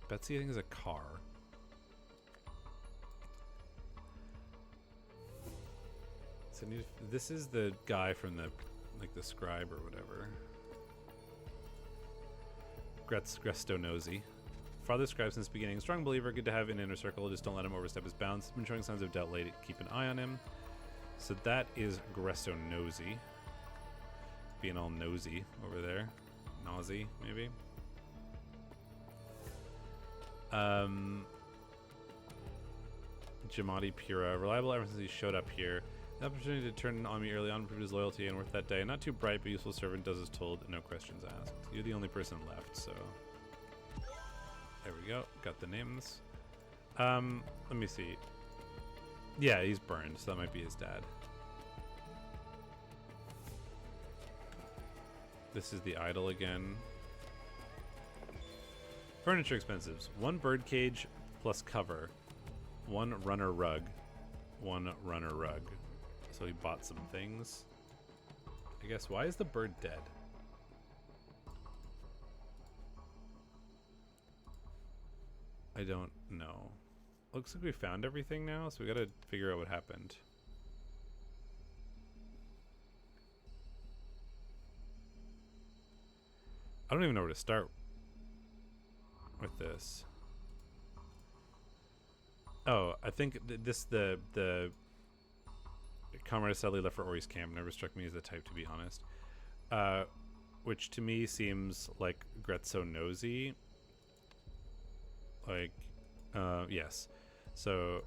Speaker 1: Betsy, I think, is a car. So this is the guy from the, like, the scribe or whatever. Gresto Nosy. Father scribe since the beginning. Strong believer, good to have in inner circle. Just don't let him overstep his bounds. He's been showing signs of doubt lately. Keep an eye on him. So that is Gresto Nosy. Being all nosy over there. Nosy, maybe. Jamadi Pura. Reliable ever since he showed up here. The opportunity to turn on me early on proved his loyalty and worth that day. Not too bright, but useful servant, does as told, no questions asked. You're the only person left, so... There we go. Got the names. Let me see. Yeah, he's burned, so that might be his dad. This is the idol again. Furniture expenses. 1 bird cage plus cover. 1 runner rug. 1 runner rug. So he bought some things. I guess, why is the bird dead? I don't know. Looks like we found everything now, so we gotta figure out what happened. I don't even know where to start with this. Oh, I think the Comrade sadly left for Ori's camp never struck me as the type, to be honest. Which to me seems like Grezzo Nosy. Like, yes. So,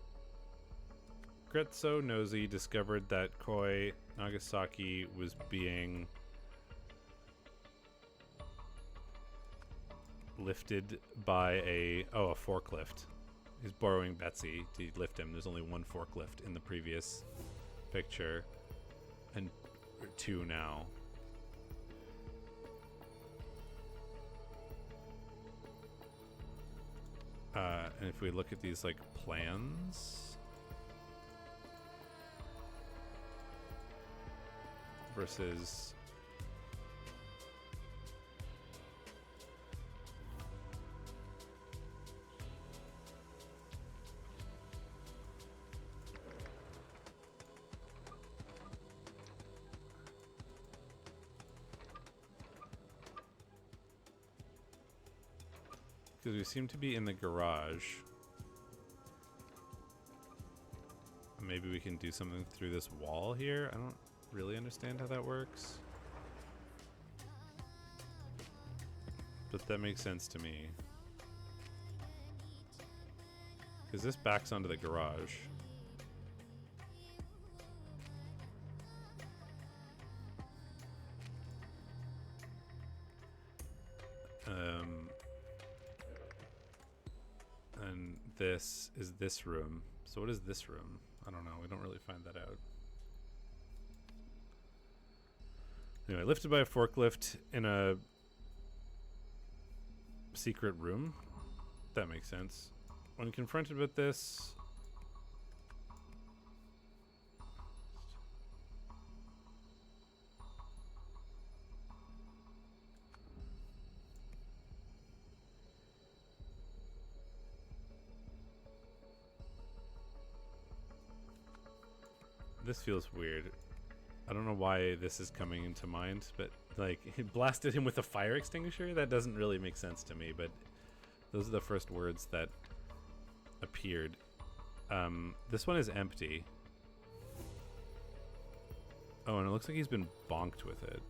Speaker 1: Grezzo Nosy discovered that Koi Nagasaki was being lifted by a forklift. He's borrowing Betsy to lift him. There's only 1 forklift in the previous picture, and 2 now. And if we look at these, like, plans versus because we seem to be in the garage. Maybe we can do something through this wall here. I don't really understand how that works, but that makes sense to me. Because this backs onto the garage. And this is this room. So what is this room? I don't know. We don't really find that out. Anyway, lifted by a forklift in a secret room. That makes sense. When confronted with this, this feels weird. I don't know why this is coming into mind, but like, he blasted him with a fire extinguisher? That doesn't really make sense to me, but those are the first words that appeared. This one is empty. Oh, and it looks like he's been bonked with it.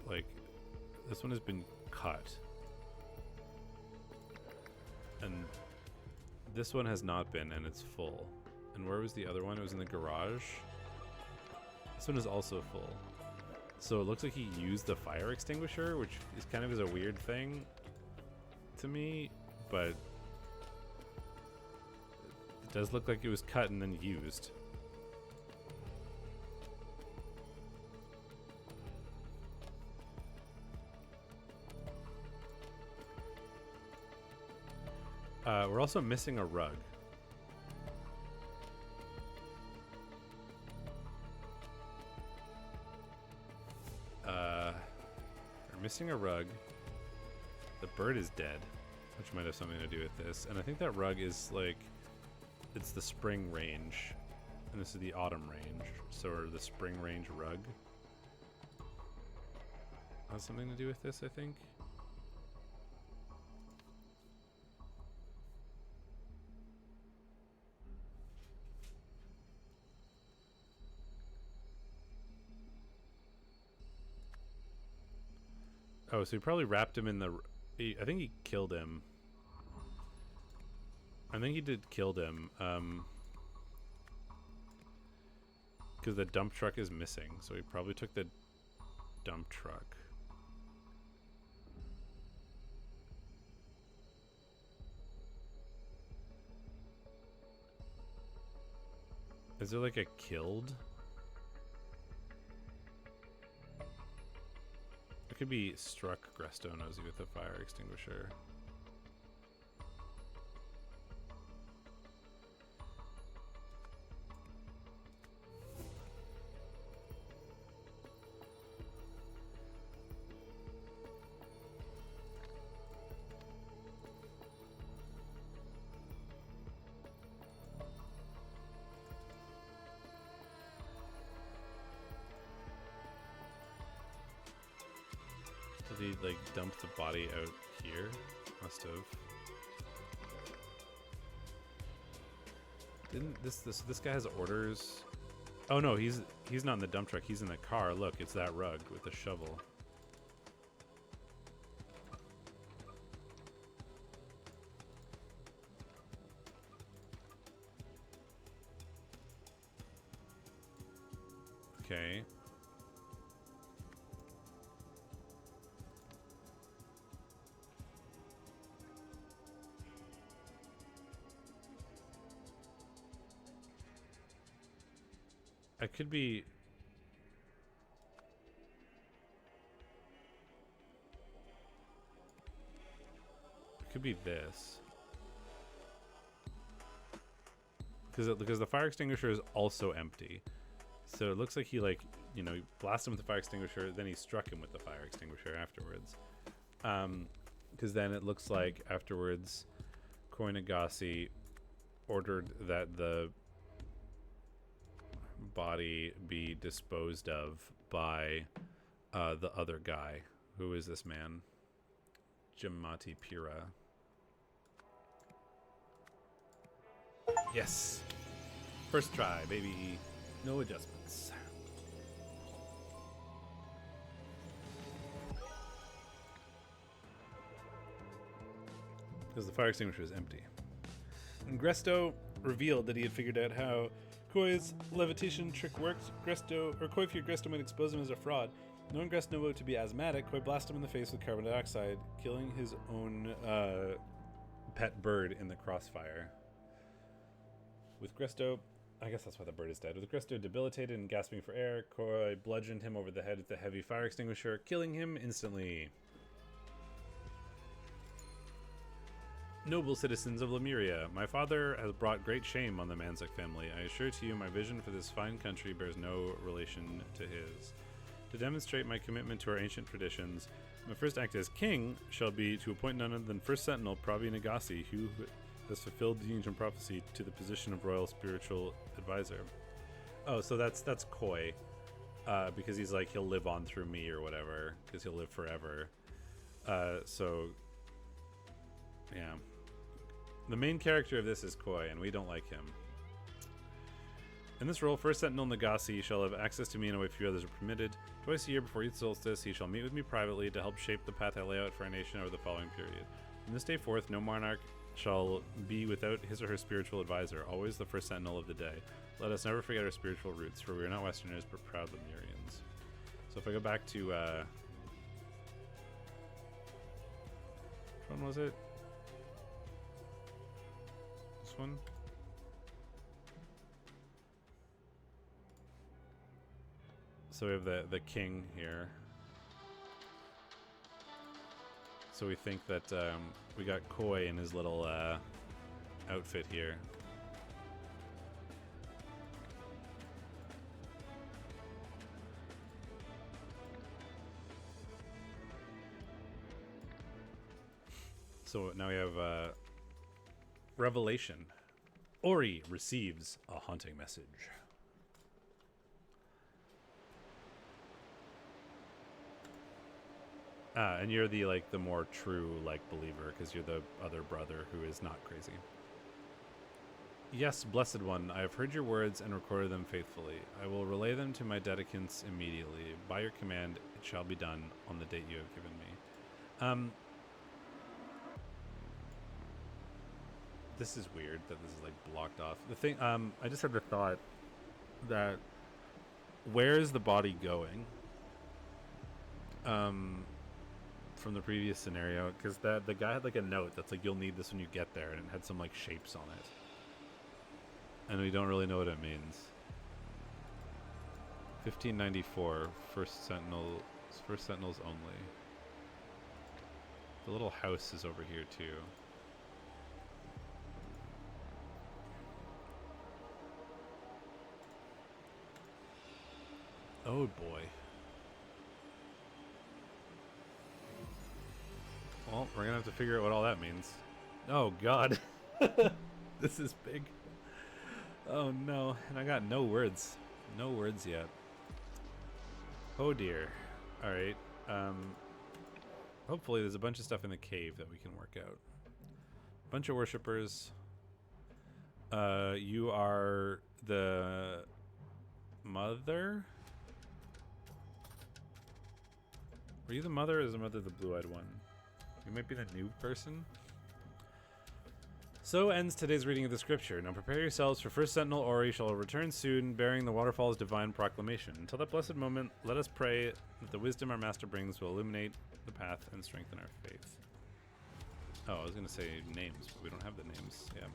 Speaker 1: Like, this one has been cut. And this one has not been, and it's full. And where was the other one? It was in the garage. This one is also full. So it looks like he used the fire extinguisher, which is kind of a weird thing to me, but it does look like it was cut and then used. We're also missing a rug. We're missing a rug. The bird is dead, which might have something to do with this. And I think that rug is like, it's the spring range. And this is the autumn range. So the spring range rug has something to do with this, I think. Oh, so he probably wrapped him in the... I think he killed him. I think he did kill him. Because the dump truck is missing. So he probably took the dump truck. Is there like a killed? It could be struck Gresto Nosy with a fire extinguisher. Did he like dump the body out here? Must have. Didn't this guy has orders? Oh no, he's not in the dump truck. He's in the car. Look, it's that rug with the shovel. Okay. I could be... It could be this. Because the fire extinguisher is also empty. So it looks like he, like, you know, blasted him with the fire extinguisher, then he struck him with the fire extinguisher afterwards. Because then it looks like afterwards Koinagasi ordered that the body be disposed of by the other guy. Who is this man? Jamati Pira. Yes. First try, baby. No adjustments. Because the fire extinguisher is empty. And Gresto revealed that he had figured out how Koi's levitation trick worked. Koi feared Gresto might expose him as a fraud. Knowing Gresto to be asthmatic, Koi blasted him in the face with carbon dioxide, killing his own pet bird in the crossfire. With Gresto, I guess that's why the bird is dead. With Gresto debilitated and gasping for air, Koi bludgeoned him over the head with a heavy fire extinguisher, killing him instantly. Noble citizens of Lemuria, my father has brought great shame on the Manzuk family. I assure to you my vision for this fine country bears no relation to his. To demonstrate my commitment to our ancient traditions, my first act as king shall be to appoint none other than First Sentinel Pravi Nagasi, who has fulfilled the ancient prophecy, to the position of royal spiritual advisor. Oh, so that's Koi, because he's like, he'll live on through me or whatever, because he'll live forever. So, yeah. The main character of this is Koi, and we don't like him. In this role, First Sentinel Nagasi shall have access to me in a way few others are permitted. Twice a year before each solstice, he shall meet with me privately to help shape the path I lay out for our nation over the following period. From this day forth, no monarch shall be without his or her spiritual advisor, always the First Sentinel of the day. Let us never forget our spiritual roots, for we are not Westerners, but proud Lemurians. So if I go back to, which one was it? This one? So we have the king here. So we think that we got Koi in his little outfit here. So now we have Revelation. Ori receives a haunting message. And you're the more true believer because you're the other brother who is not crazy. Yes, Blessed One, I have heard your words and recorded them faithfully. I will relay them to my dedicants immediately. By your command, it shall be done on the date you have given me. This is weird that this is blocked off. The thing, I just had the thought that where is the body going? From the previous scenario, because the guy had a note that's you'll need this when you get there, and it had some shapes on it, and we don't really know what it means. 1594, first sentinels only. The little house is over here too. Oh boy. Well, we're gonna have to figure out what all that means. Oh god. This is big. Oh no. And I got no words. No words yet. Oh dear. Alright. Hopefully there's a bunch of stuff in the cave that we can work out. Bunch of worshippers. You are the mother? Were you the mother or is the mother the blue-eyed one? You might be the new person. So ends today's reading of the scripture. Now prepare yourselves, for First Sentinel Ori shall return soon, bearing the waterfall's divine proclamation. Until that blessed moment, let us pray that the wisdom our master brings will illuminate the path and strengthen our faith. Oh, I was going to say names, but we don't have the names. Yeah.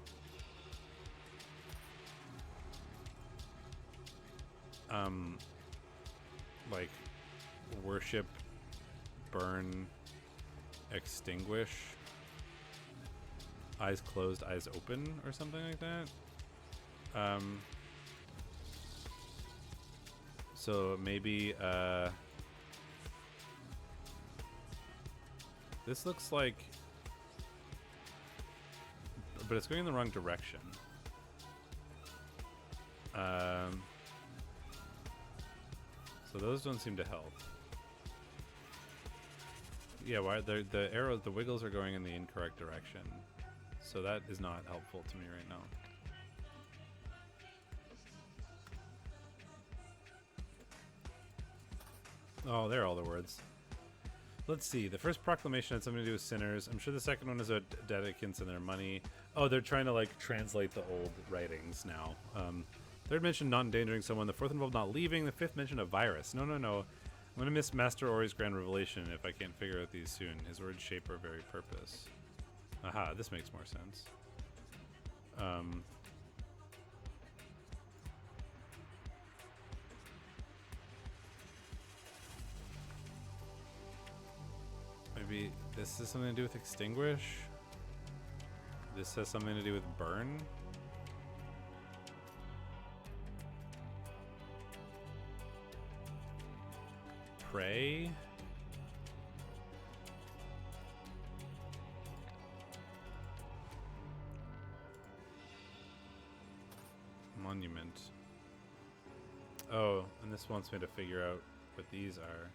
Speaker 1: Worship, burn, extinguish, eyes closed, eyes open, or something like that. So maybe this looks like, but it's going in the wrong direction. So those don't seem to help. Yeah, why the arrows, the wiggles are going in the incorrect direction. So that is not helpful to me right now. Oh, there are all the words. Let's see. The first proclamation had something to do with sinners. I'm sure the second one is about dedicants and their money. Oh, they're trying to translate the old writings now. Third mentioned not endangering someone. The fourth involved not leaving. The fifth mentioned a virus. No. I'm going to miss Master Ori's grand revelation if I can't figure out these soon. His words shape our very purpose. Aha, this makes more sense. Maybe this has something to do with extinguish. This has something to do with burn. Pray. Monument. Oh, and this wants me to figure out what these are.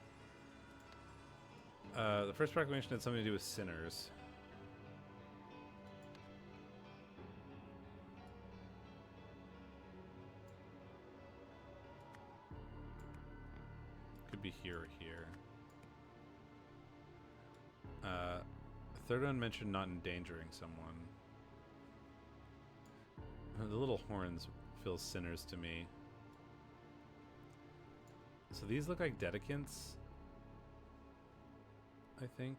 Speaker 1: The first proclamation had something to do with sinners. Could be here or here. The third one mentioned not endangering someone. The little horns feel sinners to me. So these look like dedicants, I think.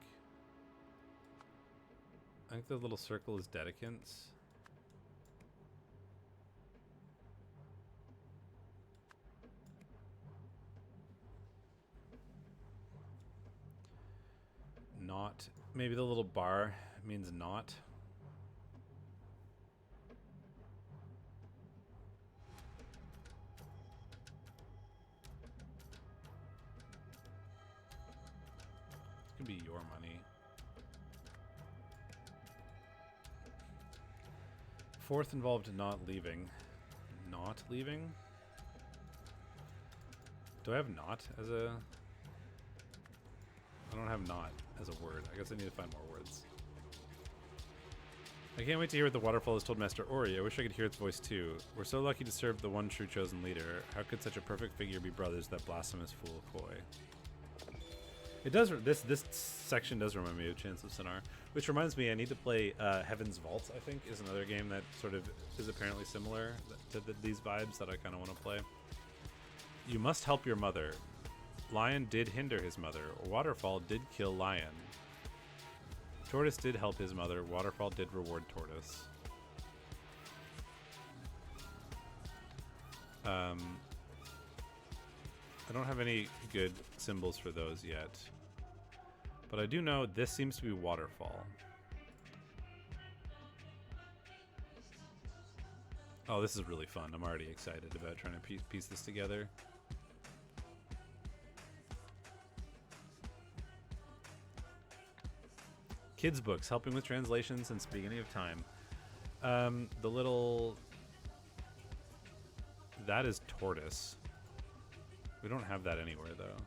Speaker 1: I think the little circle is dedicants. Not. Maybe the little bar means not. could be your money. Fourth involved not leaving. Not leaving? Do I have not as a... I don't have not as a word. I guess I need to find more words. I can't wait to hear what the waterfall has told Master Ori. I wish I could hear its voice too. We're so lucky to serve the one true chosen leader. How could such a perfect figure be brothers, that blasphemous fool Koi? It does. This section does remind me of Chants of Sinar, which reminds me I need to play Heaven's Vault. I think is another game that sort of is apparently similar to these vibes that I kind of want to play. You must help your mother. Lion did hinder his mother. Waterfall did kill Lion. Tortoise did help his mother. Waterfall did reward Tortoise. I don't have any good symbols for those yet. But I do know this seems to be Waterfall. Oh, this is really fun. I'm already excited about trying to piece this together. Kids books, helping with translations since the beginning of time. The little... That is Tortoise. We don't have that anywhere, though.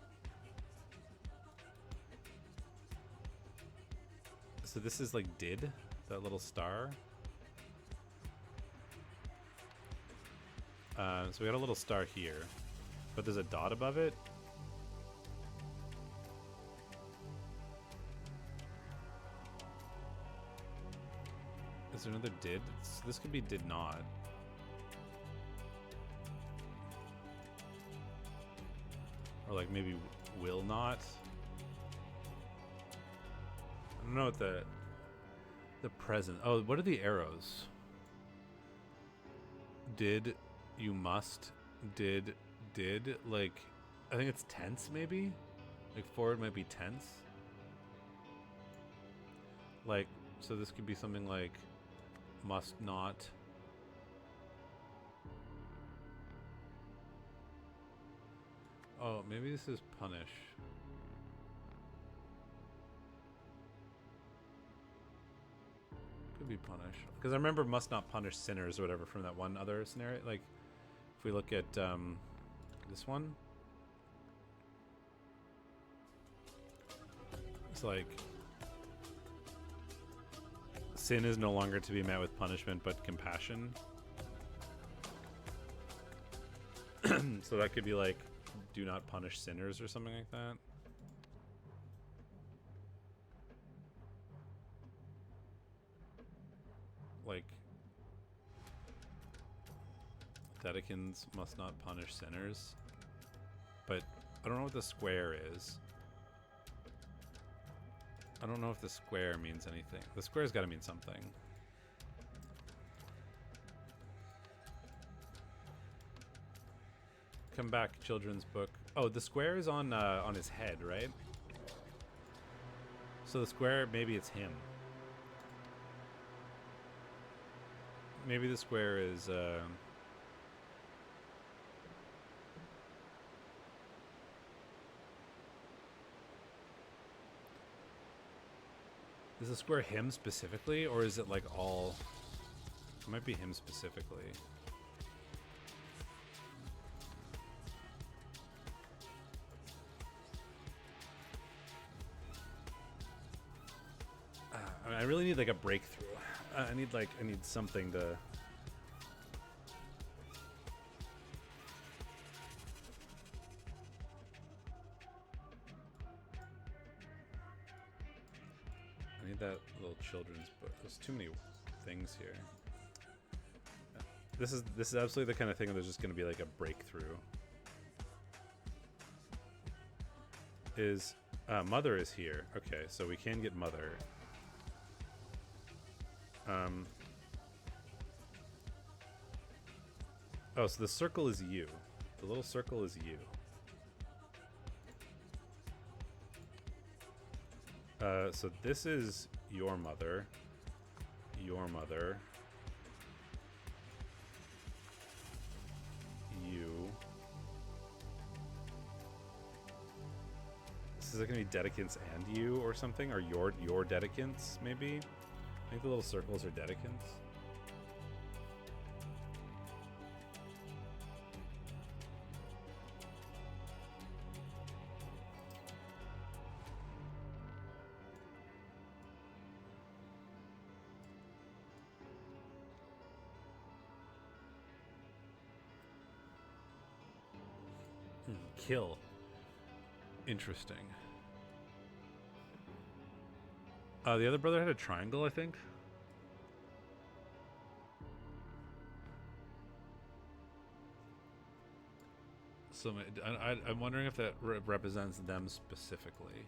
Speaker 1: So this is like Did, that little star. So we got a little star here, but there's a dot above it. Is there another Did? This could be Did Not. Or like maybe Will Not. I don't know what the present. Oh, what are the arrows? Did, you must, did, like, I think it's tense maybe? Like forward might be tense. Like, so this could be something like must not. Oh, maybe this is punish. Could be punish. Because I remember must not punish sinners or whatever from that one other scenario. Like, if we look at this one. It's like, sin is no longer to be met with punishment but compassion. So that could be like, do not punish sinners or something like that. Like, Dedekins must not punish sinners. But I don't know what the square is. I don't know if the square means anything. The square's got to mean something. Come back, children's book. Oh, the square is on his head, right? So the square, maybe it's him. Maybe the square is is the square him specifically, or is it like all? It might be him specifically. I really need like a breakthrough. I need something to. I need that little children's book. There's too many things here. This is absolutely the kind of thing that there's just going to be like a breakthrough. Is Mother is here. Okay, so we can get Mother. Oh, so the circle is you. The little circle is you. So this is your mother. Your mother. You. Is it going to be dedicants and you or something? Or your dedicants, maybe? I think the little circles are dedicants. Kill. Interesting. The other brother had a triangle, I think. So I'm wondering if that represents them specifically.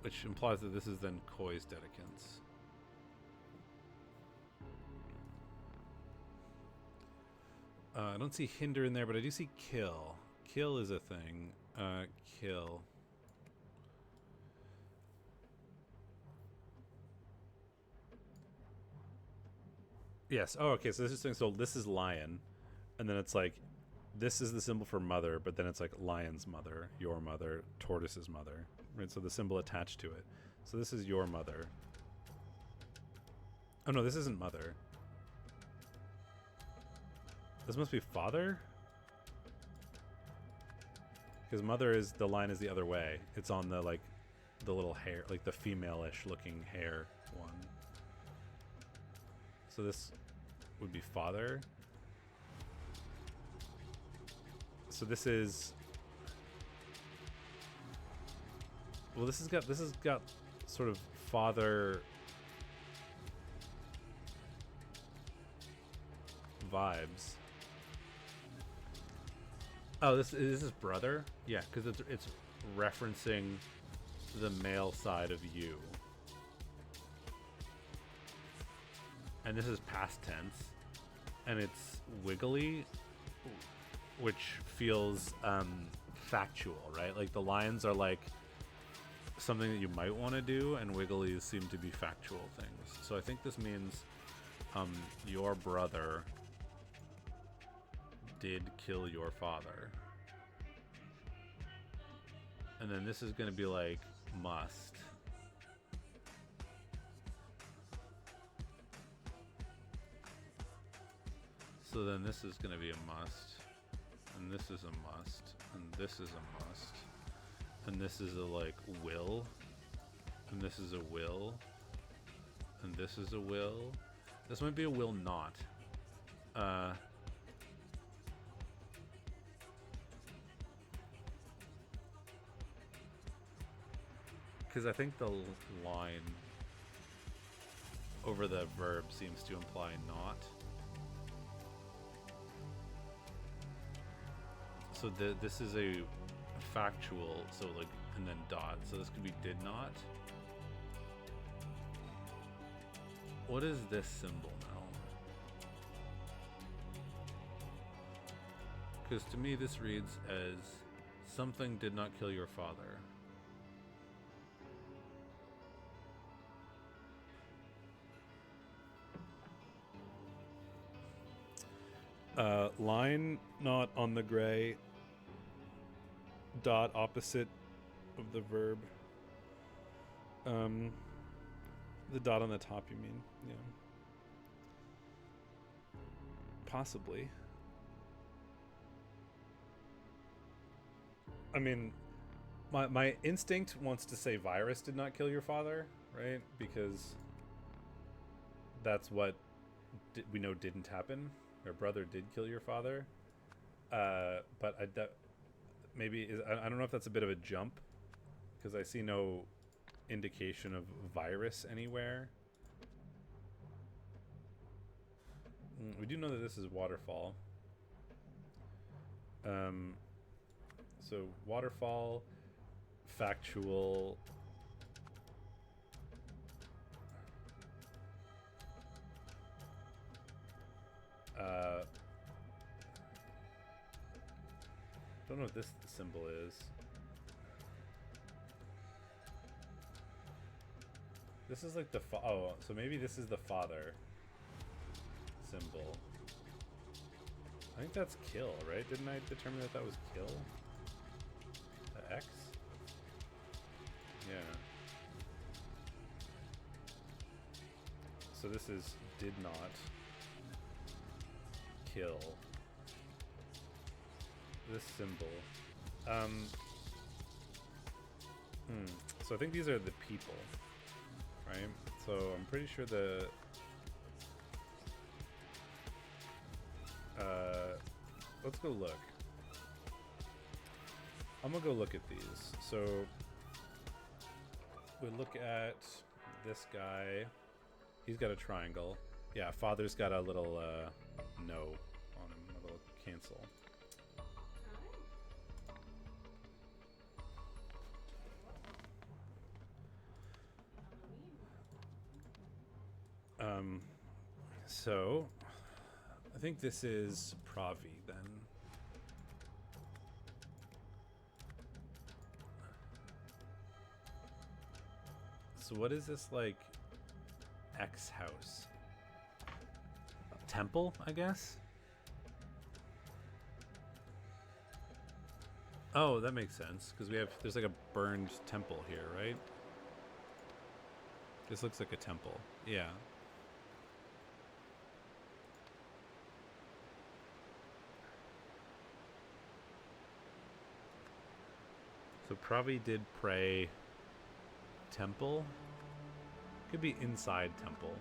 Speaker 1: Which implies that this is then Koi's dedicants. I don't see hinder in there, but I do see kill. Kill is a thing. Kill. Yes. Oh, okay. So this is saying, so this is lion, and then it's like, this is the symbol for mother, but then it's like lion's mother, your mother, tortoise's mother, right? So the symbol attached to it. So this is your mother. Oh no, this isn't mother. This must be father? Because mother is, the line is the other way. It's on the, like, the little hair, like the female-ish looking hair one. So this would be father. So this is... Well, this has got sort of father vibes. Oh, this is brother? Yeah, because it's referencing the male side of you. And this is past tense. And it's wiggly, which feels factual, right? Like the lines are like something that you might want to do, and wigglies seem to be factual things. So I think this means your brother did kill your father. And then this is going to be like must. So then this is going to be a must. And this is a must. And this is a must. And this is a like will. And this is a will. And this is a will. This might be a will not. Because I think the line over the verb seems to imply not. So this is a factual, so like, and then dot. So this could be did not. What is this symbol now? Because to me this reads as something did not kill your father. Line not on the gray. Dot opposite of the verb. The dot on the top, you mean? Yeah. Possibly. I mean, my instinct wants to say virus did not kill your father, right? Because that's what we know didn't happen. Your brother did kill your father. But maybe I don't know if that's a bit of a jump, because I see no indication of virus anywhere. We do know that this is waterfall. So waterfall, factual. Don't know what this symbol is. This is like the oh, so maybe this is the father symbol. I think that's kill, right? Didn't I determine that that was kill? X? Yeah. So this is did not kill this symbol. So I think these are the people, right? So I'm pretty sure the let's go look. I'm gonna go look at these. So we look at this guy. He's got a triangle. Yeah, father's got a little no on him, a little cancel. So I think this is Pravi then. So what is this, like, X house? Temple, I guess? Oh, that makes sense, because there's like a burned temple here, right? This looks like a temple. Yeah. So probably did pray temple. Could be inside temple.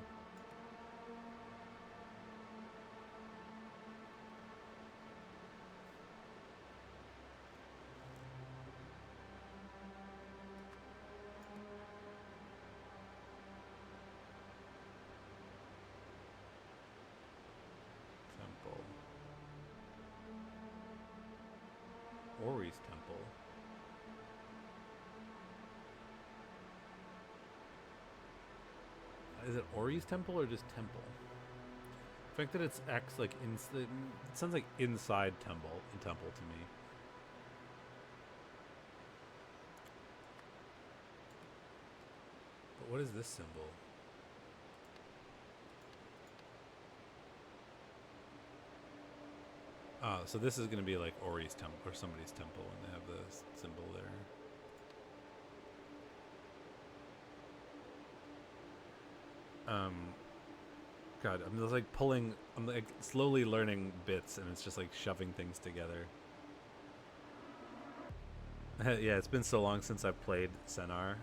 Speaker 1: Temple. Ori's temple. Is it Ori's temple or just temple? The fact that it's X, like, it sounds like inside temple to me. But what is this symbol? Oh, so this is going to be like Ori's temple or somebody's temple when they have the symbol there. God, I'm just like I'm like slowly learning bits, and it's just like shoving things together. Yeah, it's been so long since I've played Senar.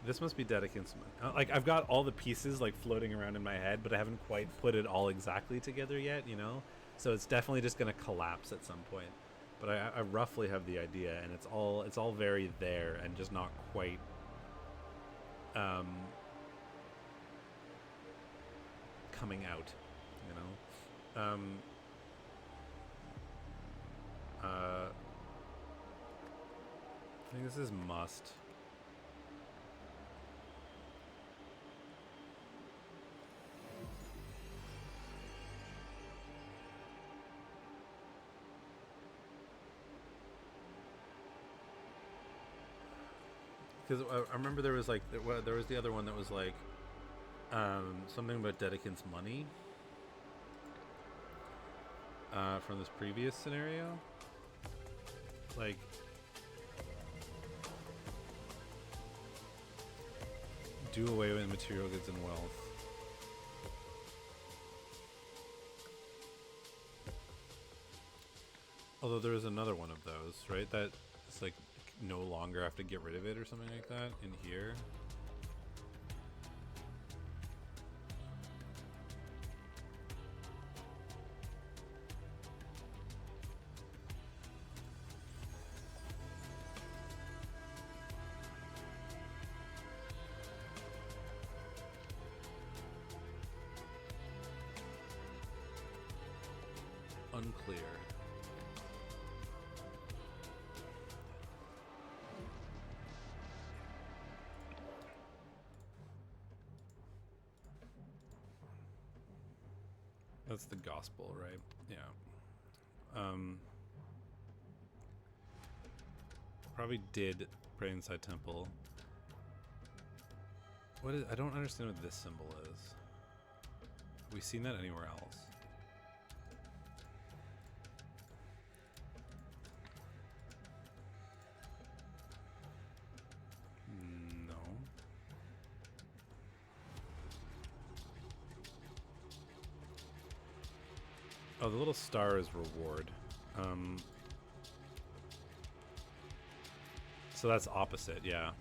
Speaker 1: This must be Dedekind's. Like, I've got all the pieces like floating around in my head, but I haven't quite put it all exactly together yet, you know? So it's definitely just gonna collapse at some point. But I roughly have the idea, and it's all very there and just not quite coming out, you know? I think this is must. Because I remember there was like there was the other one that was like something about Dedekind's money from this previous scenario. Like, do away with material goods and wealth. Although there is another one of those, right? That it's like no longer have to get rid of it or something like that in here. Unclear. That's the gospel, right? Yeah. Probably did pray inside temple. What is? I don't understand what this symbol is. Have we seen that anywhere else? Oh, the little star is reward. So that's opposite, yeah.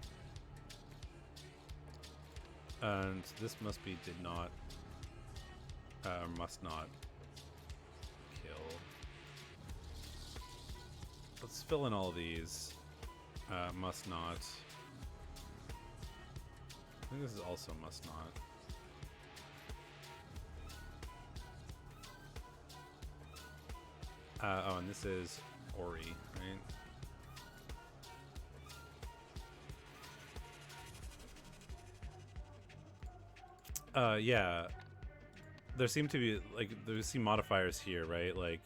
Speaker 1: And this must be did not, must not kill. Let's fill in all these. Must not. I think this is also must not. Oh, and this is Ori, right? Yeah. There seem to be, like, there seem modifiers here, right? Like,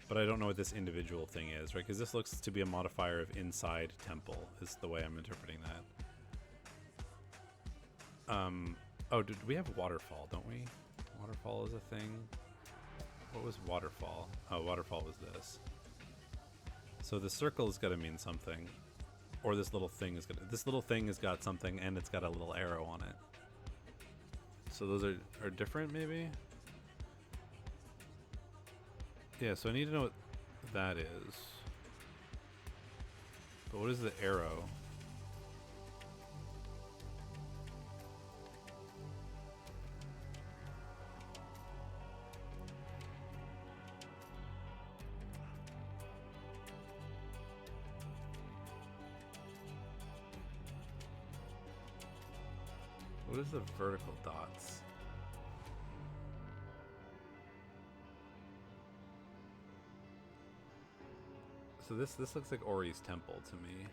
Speaker 1: but I don't know what this individual thing is, right? Because this looks to be a modifier of inside temple, is the way I'm interpreting that. Oh, did we have waterfall, don't we? Waterfall is a thing. What was waterfall? Oh, waterfall was this. So the circle has got to mean something. Or this little thing is gonna. This little thing has got something, and it's got a little arrow on it. So those are different, maybe? Yeah, so I need to know what that is. But what is the arrow? What is the vertical dots? So this looks like Ori's temple to me.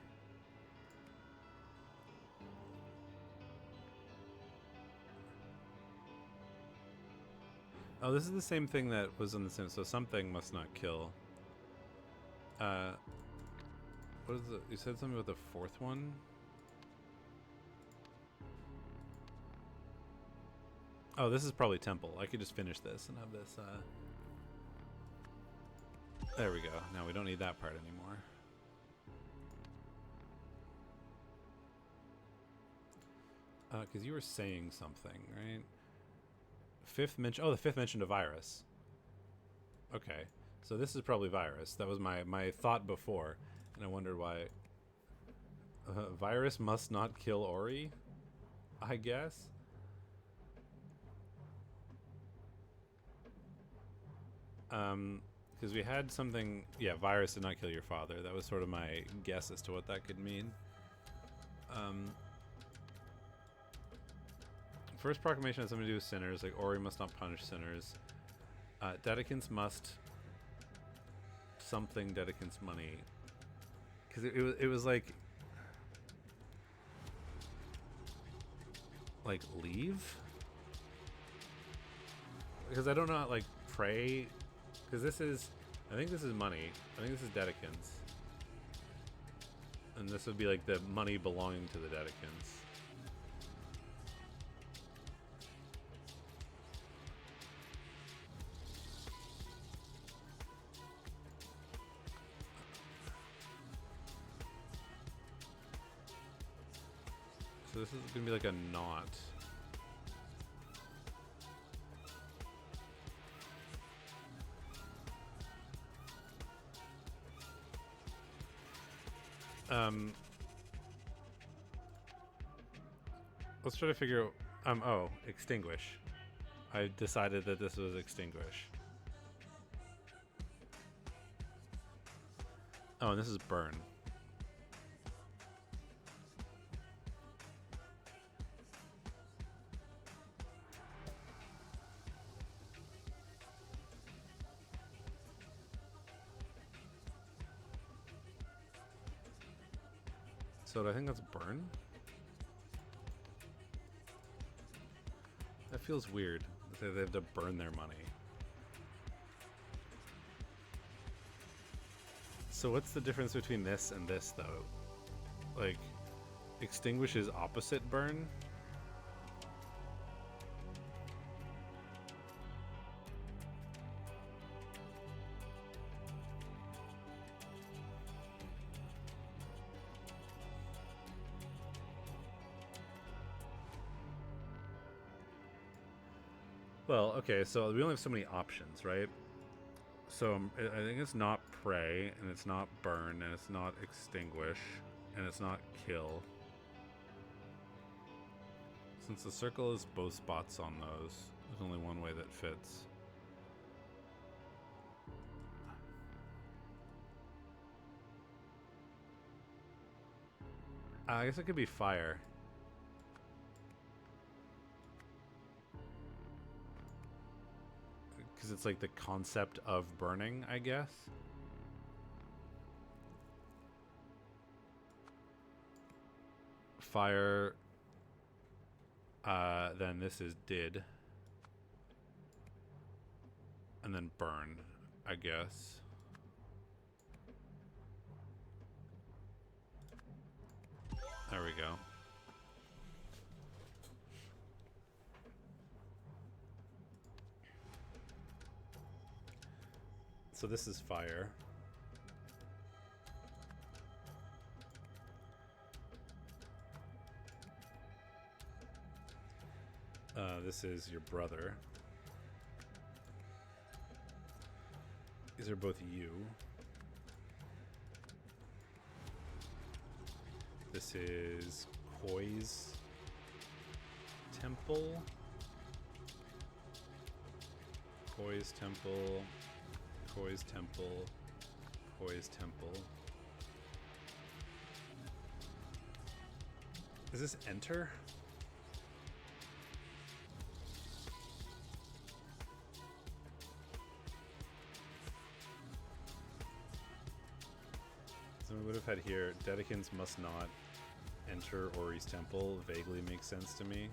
Speaker 1: Oh, this is the same thing that was in the same. So something must not kill. What is it? You said something about the fourth one? Oh, this is probably temple. I could just finish this and have this, There we go. Now we don't need that part anymore. Because you were saying something, right? Fifth mention. Oh, the fifth mention of virus. Okay. So this is probably virus. That was my thought before. And I wondered why. Virus must not kill Ori? I guess? Because we had something... Yeah, virus did not kill your father. That was sort of my guess as to what that could mean. First proclamation has something to do with sinners. Like, Ori must not punish sinners. Dedicants must... Something Dedicants money. Because it was like... Like, leave? Because I don't know, like, pray... Because this is... I think this is money. I think this is Dedicants. And this would be like the money belonging to the Dedicants. So this is going to be like a knot. Let's try to figure out, oh, extinguish. I decided that this was extinguish. Oh, and this is burn. So I think that's burn? That feels weird. They have to burn their money. So what's the difference between this and this, though? Like, extinguish is opposite burn? Well, okay, so we only have so many options, right? So I think it's not pray, and it's not burn, and it's not extinguish, and it's not kill. Since the circle is both spots on those, there's only one way that fits. I guess it could be fire. Because it's like the concept of burning, I guess. Fire. Then this is did. And then burn, I guess. There we go. So this is fire. This is your brother. These are both you. This is Koi's temple. Koi's temple. Koi's temple. Koi's temple. Is this enter? So we would have had here, Dedekins must not enter Ori's temple. Vaguely makes sense to me.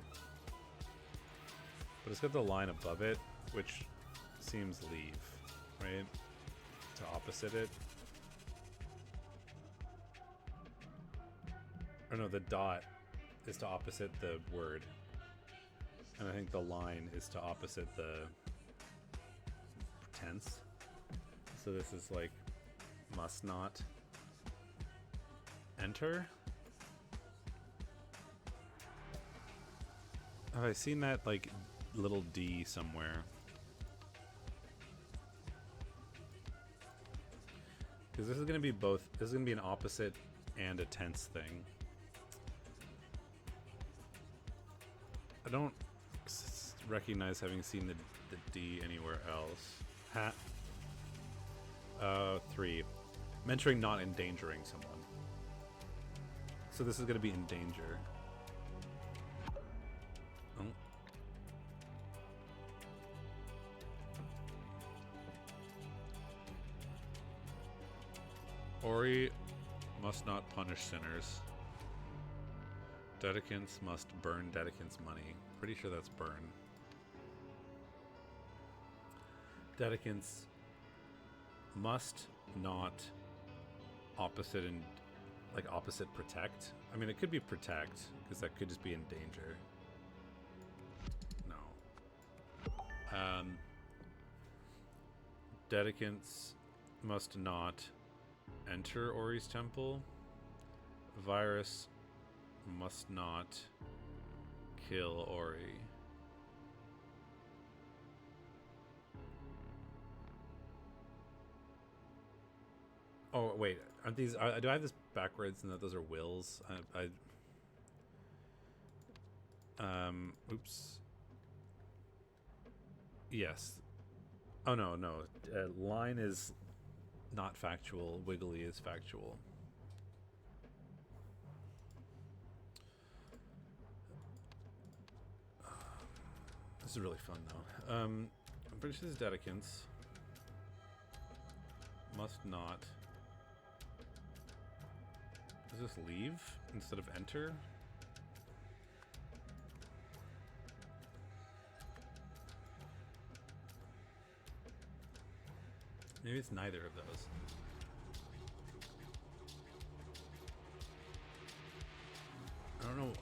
Speaker 1: But it's got the line above it, which seems leave, right? To opposite it. Or no, the dot is to opposite the word. And I think the line is to opposite the tense. So this is like, must not enter. Have I seen that like little D somewhere? Because this is going to be both. This is going to be an opposite and a tense thing. I don't recognize having seen the D anywhere else. 3. Mentoring, not endangering someone. So this is going to be in danger. Oh. Ori must not punish sinners. Dedekins must burn Dedekins' money. Pretty sure that's burn. Dedekins must not opposite and like opposite protect. I mean, it could be protect because that could just be in danger. No. Dedekins must not enter Ori's temple. Virus must not kill Ori. Oh wait, aren't these? Do I have this backwards? And that those are wills. Oops. Yes. Oh no. Line is not factual. Wiggly is factual. This is really fun though. I'm pretty sure this is Dedekins. Must not. Does this leave instead of enter? Maybe it's neither of those.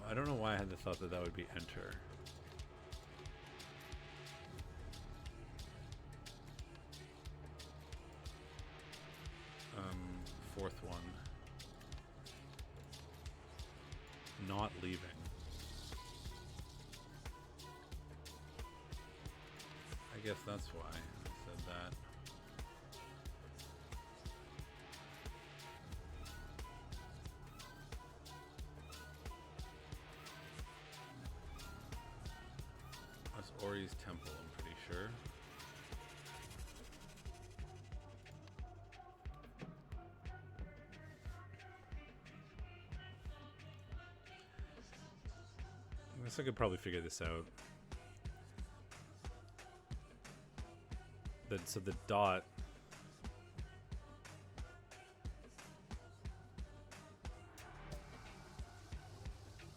Speaker 1: I don't know why I had the thought that that would be enter. Fourth one. Not leaving. I guess that's why I said that. Ori's temple, I'm pretty sure. I guess I could probably figure this out. So the dot.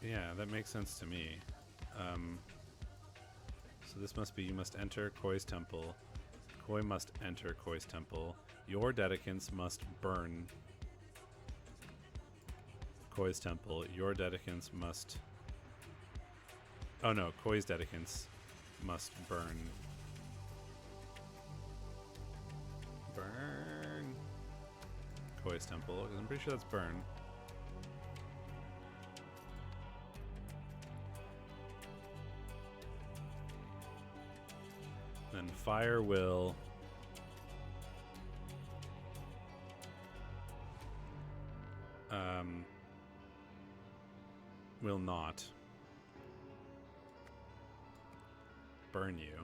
Speaker 1: Yeah, that makes sense to me. So this must be, you must enter Koi's temple. Koi must enter Koi's temple. Your dedicants must burn Koi's temple. Your dedicants must... Oh no, Koi's dedicants must burn. Burn Koi's temple. I'm pretty sure that's burn. Then fire will not burn you.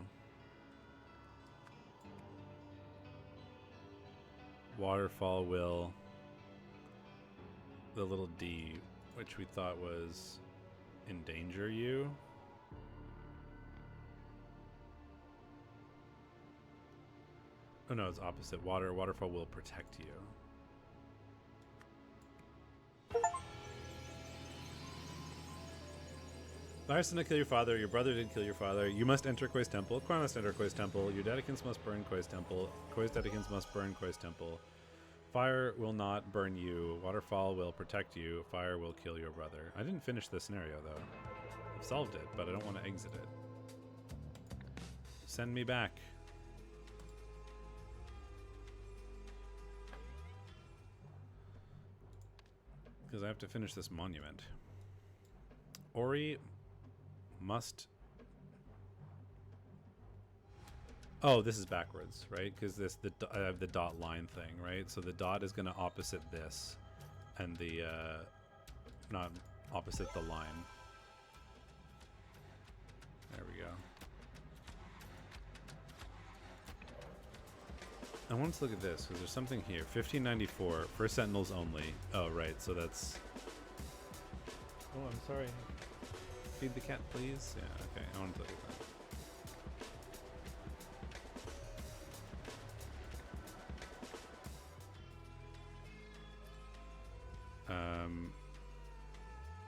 Speaker 1: Waterfall will, the little D, which we thought was endanger you. Oh no, it's opposite. Waterfall will protect you. Virus did not kill your father. Your brother didn't kill your father. You must enter Koi's temple. Koi must enter Koi's temple. Your dedicants must burn Koi's temple. Koi's dedicants must burn Koi's temple. Fire will not burn you. Waterfall will protect you. Fire will kill your brother. I didn't finish the scenario though. I've solved it, but I don't want to exit it. Send me back. Because I have to finish this monument. Ori must... Oh, this is backwards, right? Because I have the dot line thing, right? So the dot is going to opposite this, and the not opposite the line. There we go. I want to look at this because there's something here. 1594 for Sentinels only. Oh, right. So that's. Oh, I'm sorry. Feed the cat, please. Yeah. Okay. I want to look at that.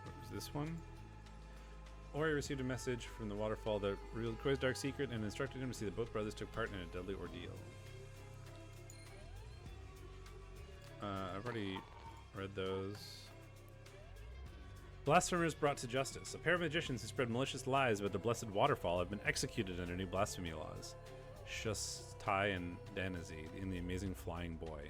Speaker 1: What was this one? Ori received a message from the waterfall that revealed Koi's dark secret and instructed him to see that both brothers took part in a deadly ordeal. I've already read those. Blasphemers brought to justice. A pair of magicians who spread malicious lies about the blessed waterfall have been executed under new blasphemy laws. Shustai and Danazi in The Amazing Flying Boy.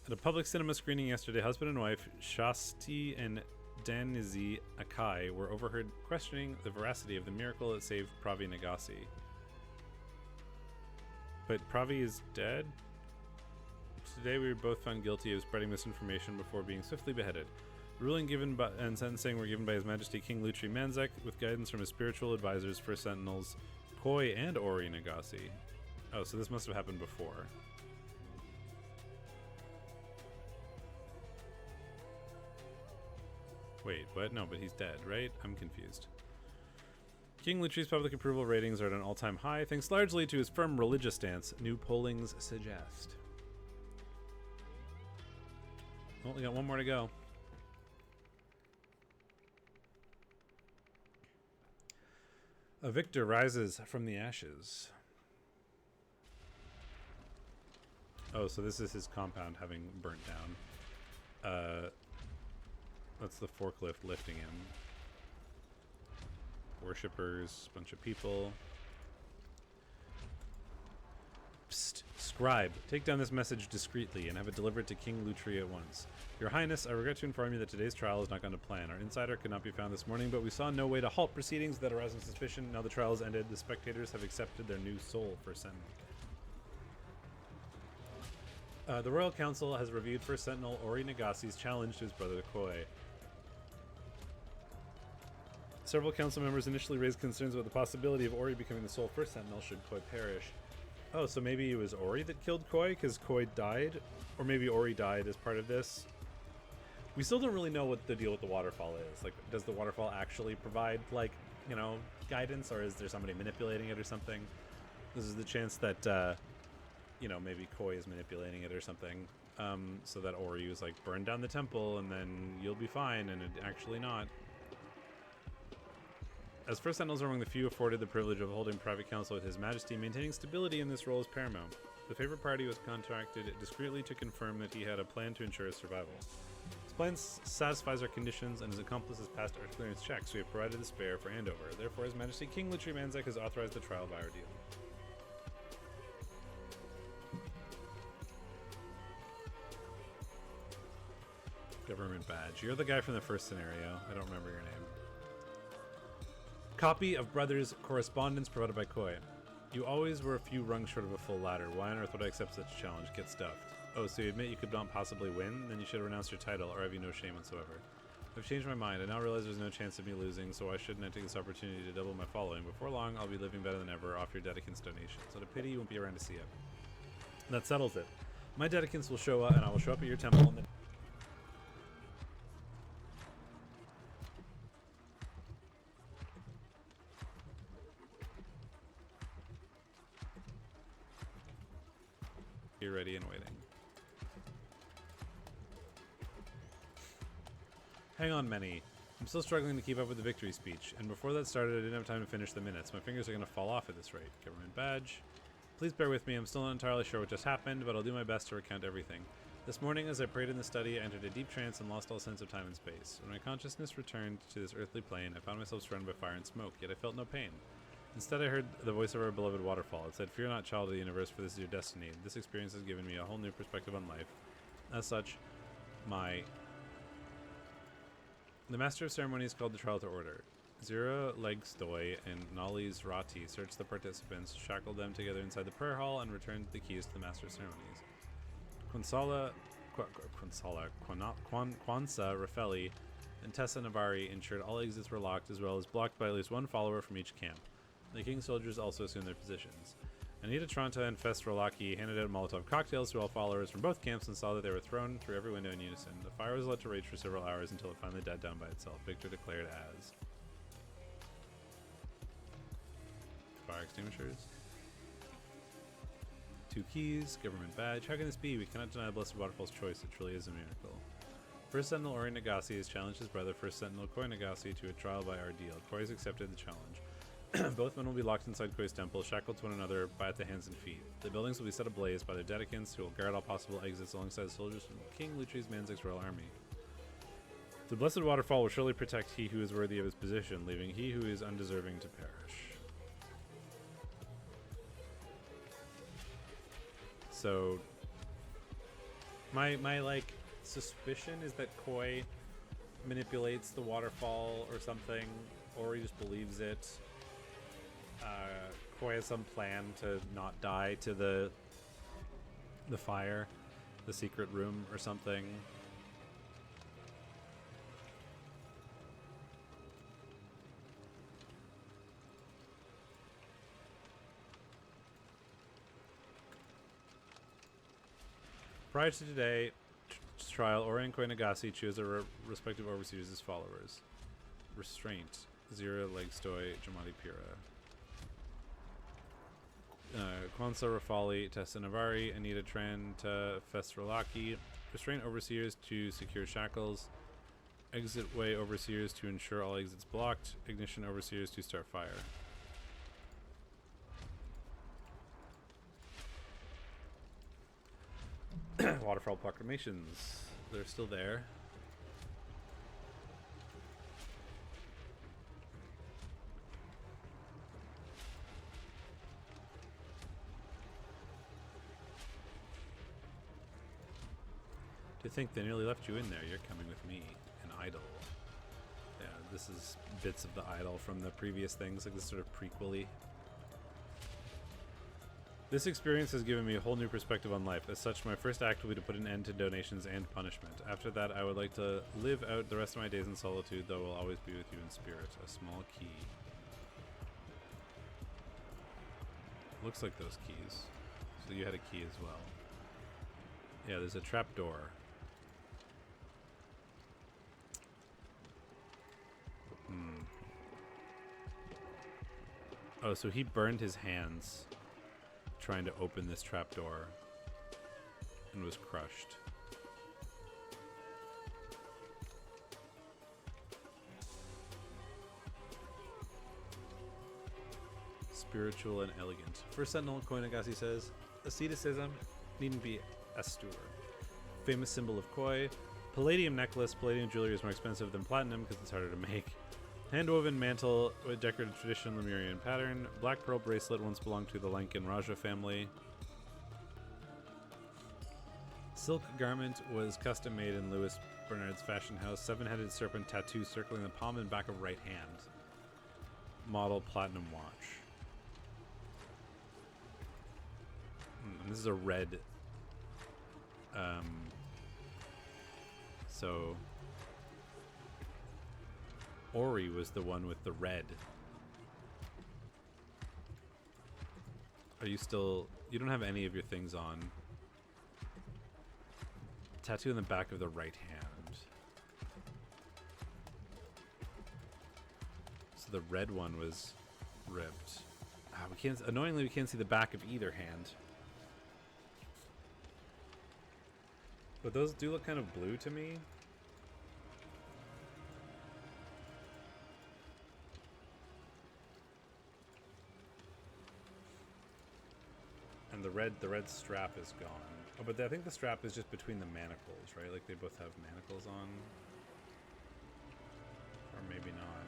Speaker 1: At a public cinema screening yesterday, husband and wife Shasti and Danazi Akai were overheard questioning the veracity of the miracle that saved Pravi Nagasi. But Pravi is dead? Today we were both found guilty of spreading misinformation before being swiftly beheaded. The ruling given by, and sentencing were given by His Majesty King Lutri Manzek with guidance from his spiritual advisors for Sentinels Koi and Ori Nagasi. Oh, so this must have happened before. Wait, what? No, but he's dead, right? I'm confused. King Lutri's public approval ratings are at an all-time high, thanks largely to his firm religious stance, new pollings suggest. Well, we got one more to go. A victor rises from the ashes. Oh, so this is his compound having burnt down. That's the forklift lifting him. Worshippers, bunch of people. Psst, scribe, take down this message discreetly and have it delivered to King Lutri at once. Your Highness, I regret to inform you that today's trial is not going to plan. Our insider could not be found this morning, but we saw no way to halt proceedings that arousing suspicion. Now the trial has ended. The spectators have accepted their new soul for Sentinel. The Royal Council has reviewed First Sentinel Ori Nagasi's challenge to his brother Koi. Several council members initially raised concerns about the possibility of Ori becoming the sole first sentinel should Koi perish. Oh, so maybe it was Ori that killed Koi because Koi died? Or maybe Ori died as part of this? We still don't really know what the deal with the waterfall is. Like, does the waterfall actually provide, like, you know, guidance, or is there somebody manipulating it or something? This is the chance that, you know, maybe Koi is manipulating it or something, so that Ori was like, burn down the temple and then you'll be fine, and it actually not. As First Sentinels are among the few afforded the privilege of holding private counsel with His Majesty, maintaining stability in this role is paramount. The favored party was contracted discreetly to confirm that he had a plan to ensure his survival. His plan satisfies our conditions, and his accomplice has passed our clearance checks. We have provided the spare for handover. Therefore, His Majesty King Lutri Manzek has authorized the trial by ordeal. Government badge. You're the guy from the first scenario. I don't remember your name. Copy of Brothers' correspondence provided by Koi. You always were a few rungs short of a full ladder. Why on earth would I accept such a challenge? Get stuffed. Oh, so you admit you could not possibly win? Then you should renounce your title, or have you no shame whatsoever? I've changed my mind. I now realize there's no chance of me losing, so why shouldn't I take this opportunity to double my following? Before long, I'll be living better than ever off your Dedicants donation. So to pity you won't be around to see it. That settles it. My Dedicants will show up, and I will show up at your temple in the... Be ready and waiting. Hang on, Many. I'm still struggling to keep up with the victory speech, and before that started I didn't have time to finish the minutes. My fingers are going to fall off at this rate. Government badge. Please bear with me, I'm still not entirely sure what just happened, but I'll do my best to recount everything. This morning, as I prayed in the study, I entered a deep trance and lost all sense of time and space. When my consciousness returned to this earthly plane, I found myself surrounded by fire and smoke, yet I felt no pain. Instead, I heard the voice of our beloved waterfall. It said, "Fear not, child of the universe, for this is your destiny." This experience has given me a whole new perspective on life. As such, the Master of Ceremonies called the trial to order. Zira Legstoy and Nolly's Rati searched the participants, shackled them together inside the prayer hall, and returned the keys to the Master of Ceremonies. Kwanza Rafeli and Tessa Navari ensured all exits were locked, as well as blocked by at least one follower from each camp. The King's soldiers also assumed their positions. Anita Tronta and Festrolaki handed out Molotov cocktails to all followers from both camps and saw that they were thrown through every window in unison. The fire was allowed to rage for several hours until it finally died down by itself. Victor declared as... Fire extinguishers. 2 keys, government badge. How can this be? We cannot deny the Blessed Waterfall's choice. It truly is a miracle. First Sentinel Ori Nagasi has challenged his brother, First Sentinel Koi Nagasi, to a trial by ordeal. Koi has accepted the challenge. Both men will be locked inside Koi's temple, shackled to one another by the hands and feet. The buildings will be set ablaze by their Dedicants, who will guard all possible exits alongside soldiers from King Lutri's Manzik's royal army. The Blessed Waterfall will surely protect he who is worthy of his position, leaving he who is undeserving to perish. So, my like, suspicion is that Koi manipulates the waterfall or something, or he just believes it. Koi has some plan to not die to the fire, the secret room or something. Prior to today trial, Ori and Koi Nagasi choose their respective overseers as followers. Restraint, Zira Legstoy, Jamadi Pira. Kwanza Rafali, Tessa Navari, Anita Tranta, Festrolaki. Restraint overseers to secure shackles. Exit way overseers to ensure all exits blocked. Ignition overseers to start fire. Waterfall proclamations. They're still there. To think they nearly left you in there. You're coming with me. An idol. Yeah, this is bits of the idol from the previous things, like this sort of prequel-y. This experience has given me a whole new perspective on life. As such, my first act will be to put an end to donations and punishment. After that, I would like to live out the rest of my days in solitude, though I will always be with you in spirit. A small key. Looks like those keys. So you had a key as well. Yeah, there's a trap door. Oh, so he burned his hands trying to open this trapdoor and was crushed. Spiritual and elegant. First Sentinel, Koinagasi says, asceticism needn't be astur. Famous symbol of Koi. Palladium necklace. Palladium jewelry is more expensive than platinum because it's harder to make. Handwoven mantle with decorated traditional Lemurian pattern. Black pearl bracelet once belonged to the Lankan Raja family. Silk garment was custom made in Louis Bernard's fashion house. Seven-headed serpent tattoo circling the palm and back of right hand. Model platinum watch. And this is a red. So Ori was the one with the red. Are you still... You don't have any of your things on. Tattoo in the back of the right hand. So the red one was ripped. We can't... Annoyingly, we can't see the back of either hand. But those do look kind of blue to me. And the red strap is gone. Oh, but I think the strap is just between the manacles, right? Like they both have manacles on. Or maybe not.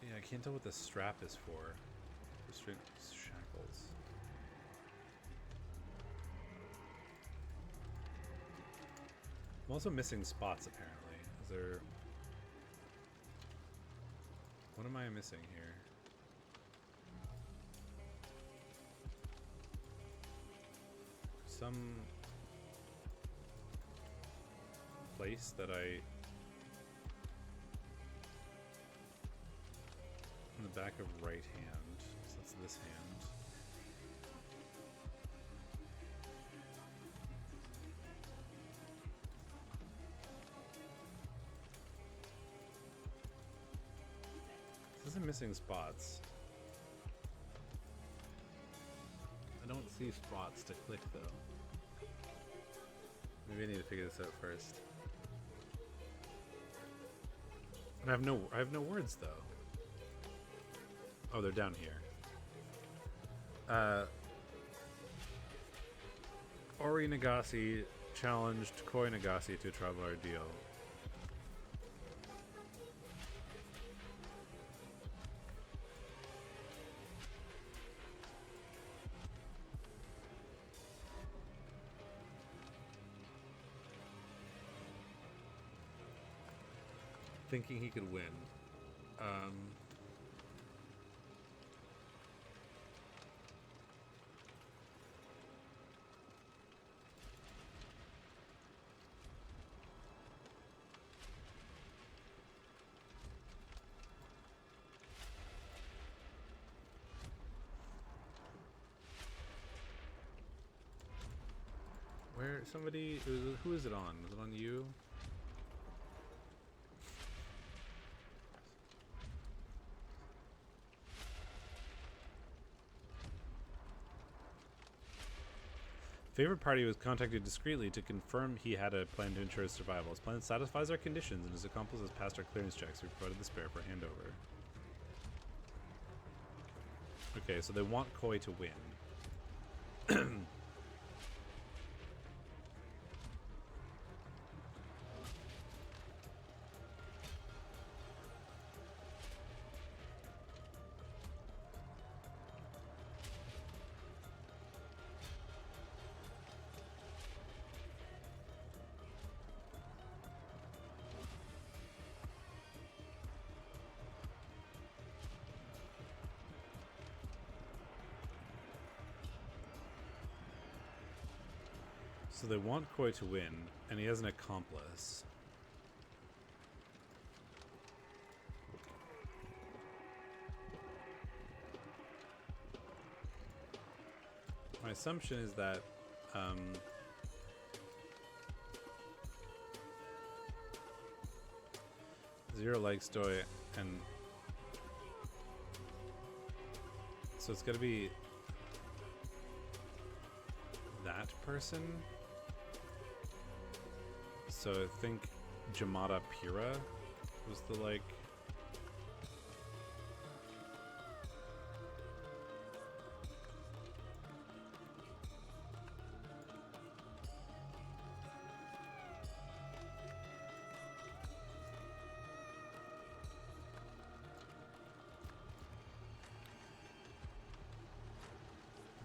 Speaker 1: Yeah, I can't tell what the strap is for. Restrict shackles. I'm also missing spots, apparently. Is there... What am I missing here? Some... place that I... In the back of right hand. So that's this hand. This is missing spots. I don't see spots to click though. Maybe I need to figure this out first. And I have no words though. Oh, they're down here. Ori Nagase challenged Koi Nagase to a tribal ordeal. Thinking he could win. Where somebody... Who is it on? Is it on you? Favorite party was contacted discreetly to confirm he had a plan to ensure his survival. His plan satisfies our conditions and his accomplice has passed our clearance checks. We provided the spare for handover. Okay, so they want Koi to win. So they want Koi to win, and he has an accomplice. My assumption is that Zero likes Doi, and so it's got to be that person. So I think Jamada Pira was the like.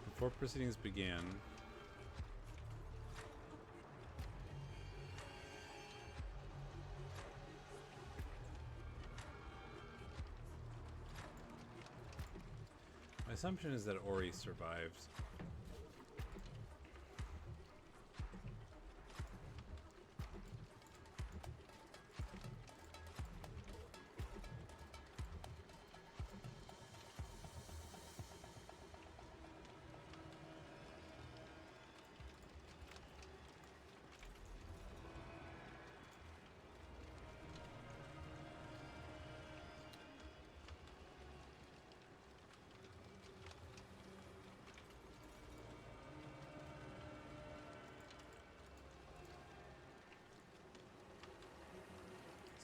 Speaker 1: Before proceedings began, my assumption is that Ori survived.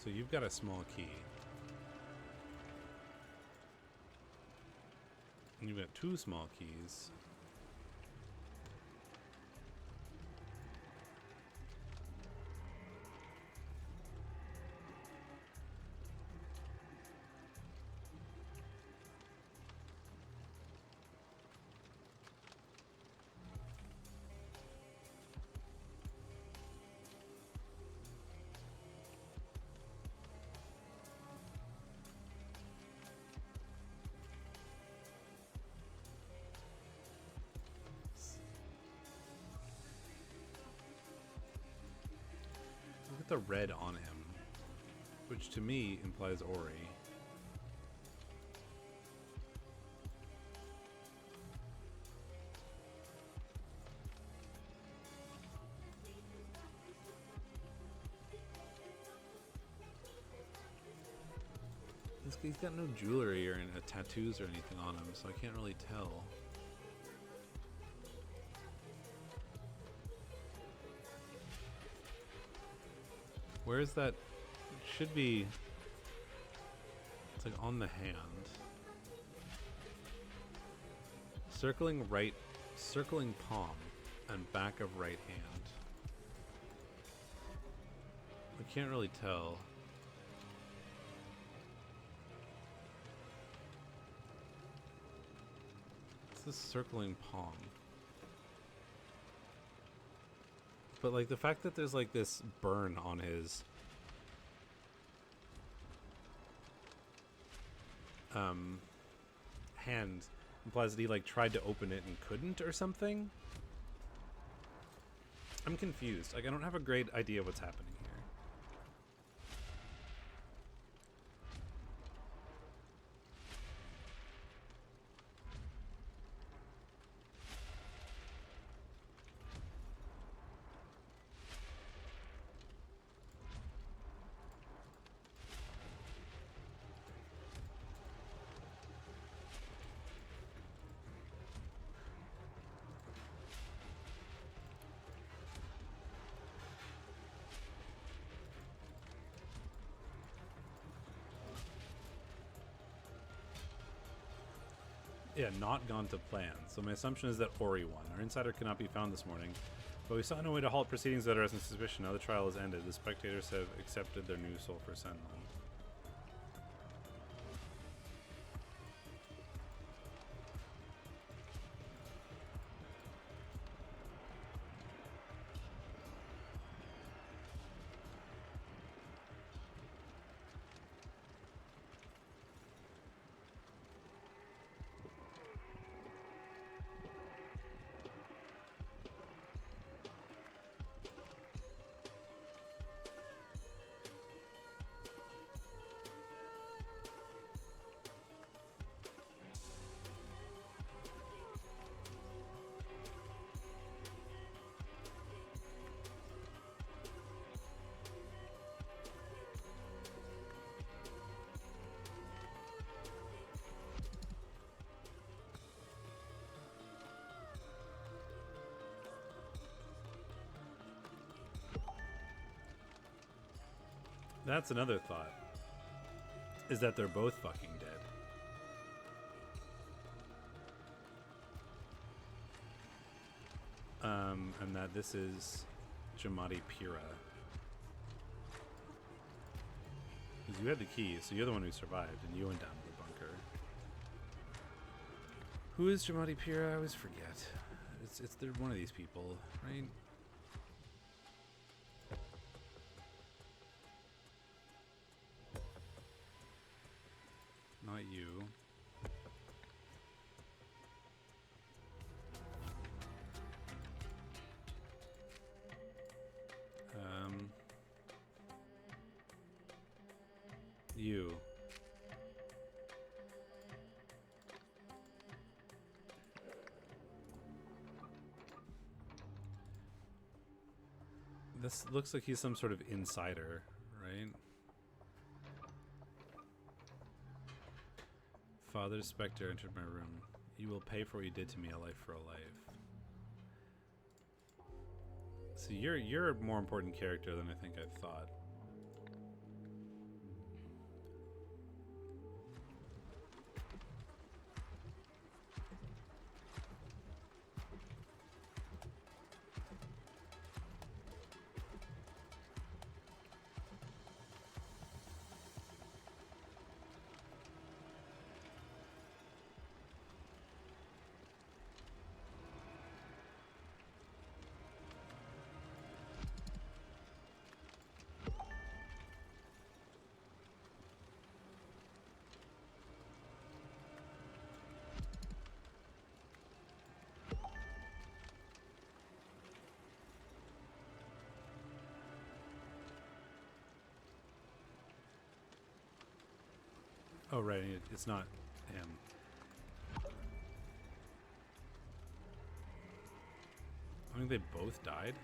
Speaker 1: So you've got a small key. And you've got 2 small keys. Look at the red on him, which to me implies Ori. He's got no jewelry or tattoos or anything on him, so I can't really tell. Where is that? It should be. It's like on the hand. Circling right, circling palm, and back of right hand. I can't really tell. It's this circling palm. But like the fact that there's like this burn on his hand implies that he like tried to open it and couldn't or something. I'm confused. Like I don't have a great idea what's happening here. Yeah, not gone to plan. So my assumption is that Ori won. Our insider cannot be found this morning, but we saw no way to halt proceedings that are in suspicion. Now the trial has ended. The spectators have accepted their new Sulphur Sentinel. That's another thought. Is that they're both fucking dead. And that this is Jamadi Pira. Because you had the key, so you're the one who survived, and you went down to the bunker. Who is Jamadi Pira? I always forget. It's they're one of these people, right? Not you. You. This looks like he's some sort of insider, right? Father Spectre entered my room. You will pay for what you did to me, a life for a life. So you're a more important character than I think I thought. Oh, right, it's not him. I think they both died.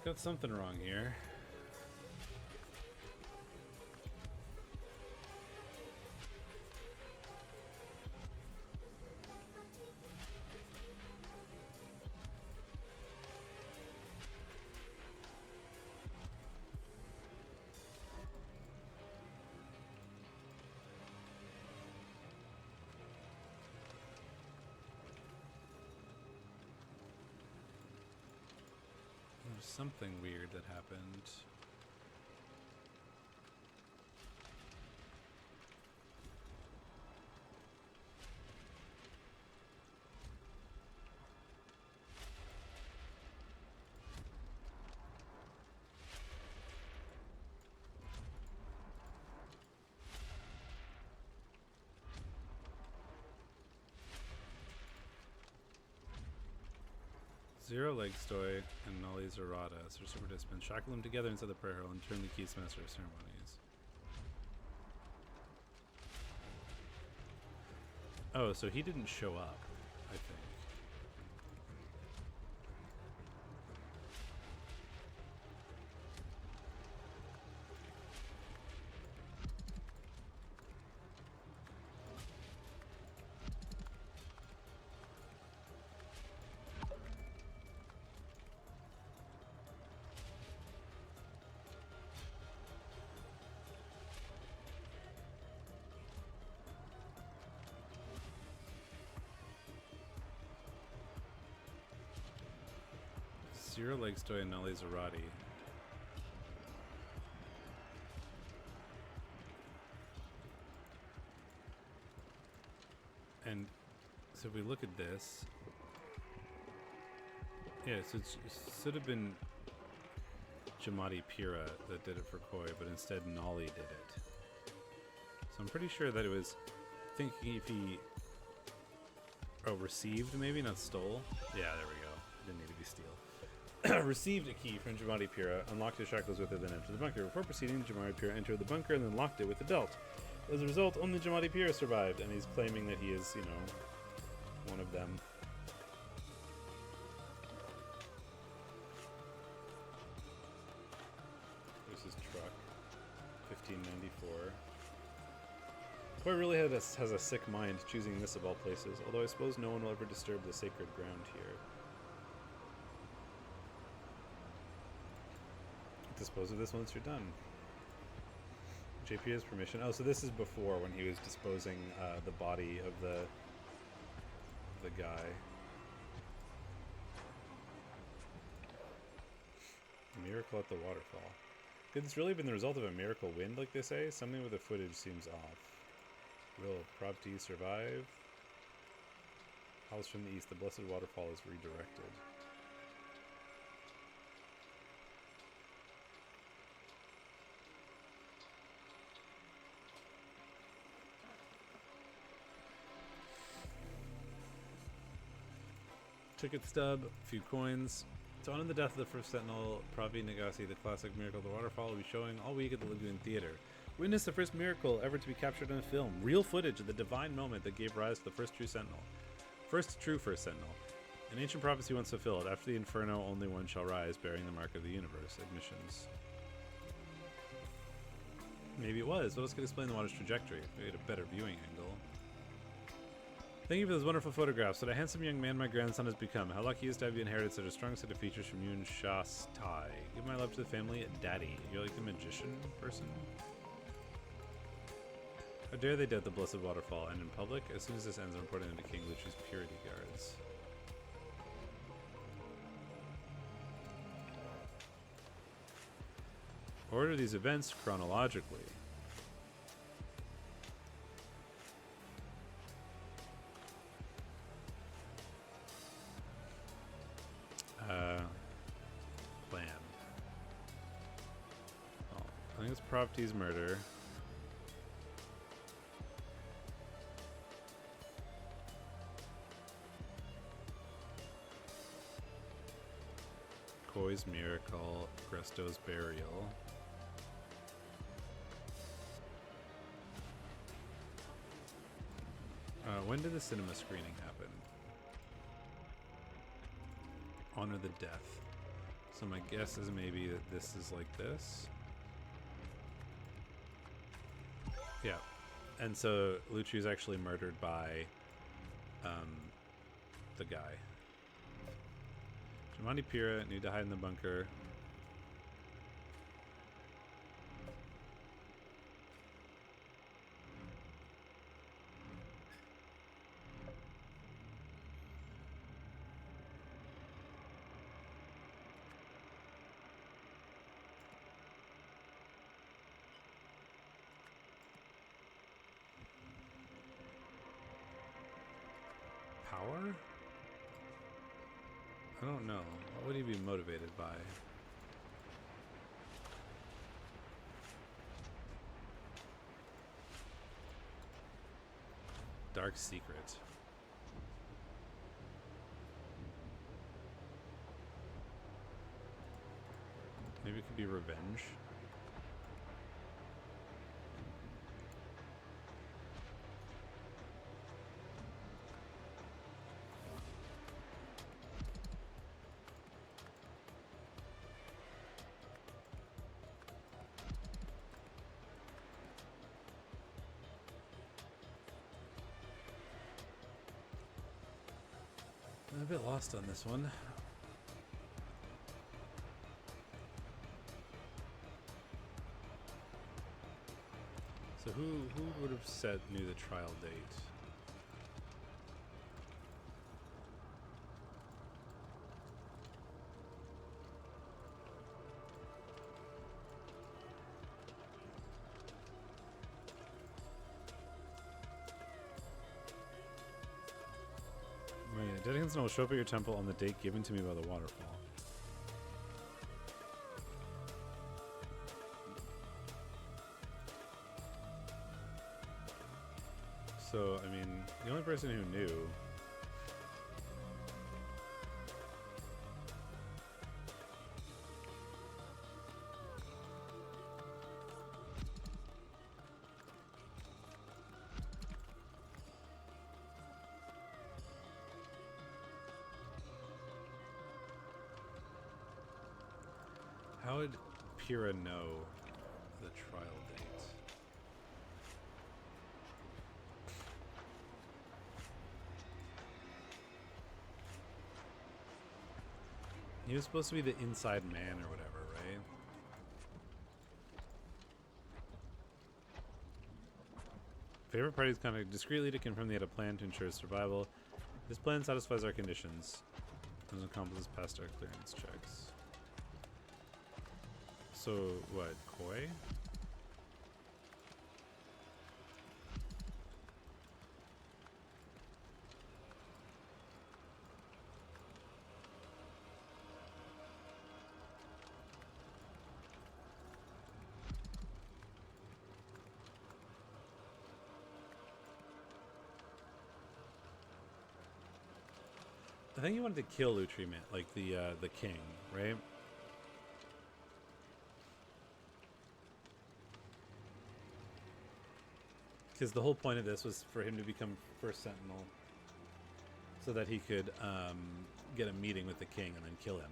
Speaker 1: Got something wrong here. There's something weird that happened. Zero Leg Stoy and Nolly Zerata. So Super Discipline. Shackle them together inside the prayer hall and turn the keys to Master of Ceremonies. Oh, so he didn't show up, I think. Zero Leg Stoy and Nolly Zerati. And so So if we look at this, yeah, so it should have been Jamadi Pira that did it for Koi, but instead Nolly did it. So I'm pretty sure that it was, thinking if he, received maybe, not stole? Yeah, there we go. Didn't need to be steal. Received a key from Jamadi Pira, unlocked his shackles with it, then entered the bunker. Before proceeding, Jamadi Pira entered the bunker and then locked it with the belt. As a result, only Jamadi Pira survived, and he's claiming that he is, you know, one of them. There's his truck. 1594. Koi really has a sick mind, choosing this of all places, although I suppose no one will ever disturb the sacred ground here. Dispose of this once you're done. JP has permission. Oh, so this is before when he was disposing the body of the guy. A miracle at the waterfall. Could this really have been the result of a miracle wind, like they say? Something with the footage seems off. Will Pravti survive? Howls from the east. The blessed waterfall is redirected. Ticket stub, a few coins. To honor the death of the first sentinel, Pravi Nagasi, the classic Miracle of the Waterfall, will be showing all week at the Lagoon Theater. Witness the first miracle ever to be captured on film. Real footage of the divine moment that gave rise to the first true sentinel. First sentinel. An ancient prophecy once fulfilled. After the inferno, only one shall rise, bearing the mark of the universe. Admissions. Maybe it was. What else could explain the water's trajectory? We had a better viewing angle. Thank you for those wonderful photographs. What a handsome young man my grandson has become. How lucky he is to have you inherited such a strong set of features from you and Shastai. Give my love to the family, Daddy. You're like the magician person? How dare they doubt the blessed waterfall, and in public? As soon as this ends, I'm reporting them to King Luchi's purity guards. Order these events chronologically. Plan. Oh, I think it's Pravti's murder. Koi's miracle, Gresto's burial. When did the cinema screening happen? Honor the death. So my guess is maybe that this is like this. Yeah. And so Lucci is actually murdered by the guy. Jamadi Pira need to hide in the bunker. Power? I don't know. What would he be motivated by? Dark secret. Maybe it could be revenge. I'm a bit lost on this one. So who would have knew the trial date? Deadhands will show up at your temple on the date given to me by the waterfall. So, I mean, the only person who knew... How would Pyrrha know the trial date? He was supposed to be the inside man or whatever, right? Favorite party is contact discreetly to confirm they had a plan to ensure survival. This plan satisfies our conditions. Doesn't accomplish past our clearance checks. So, what, Koi? I think he wanted to kill Utriment, like the king, right? Because the whole point of this was for him to become First Sentinel, so that he could get a meeting with the king and then kill him.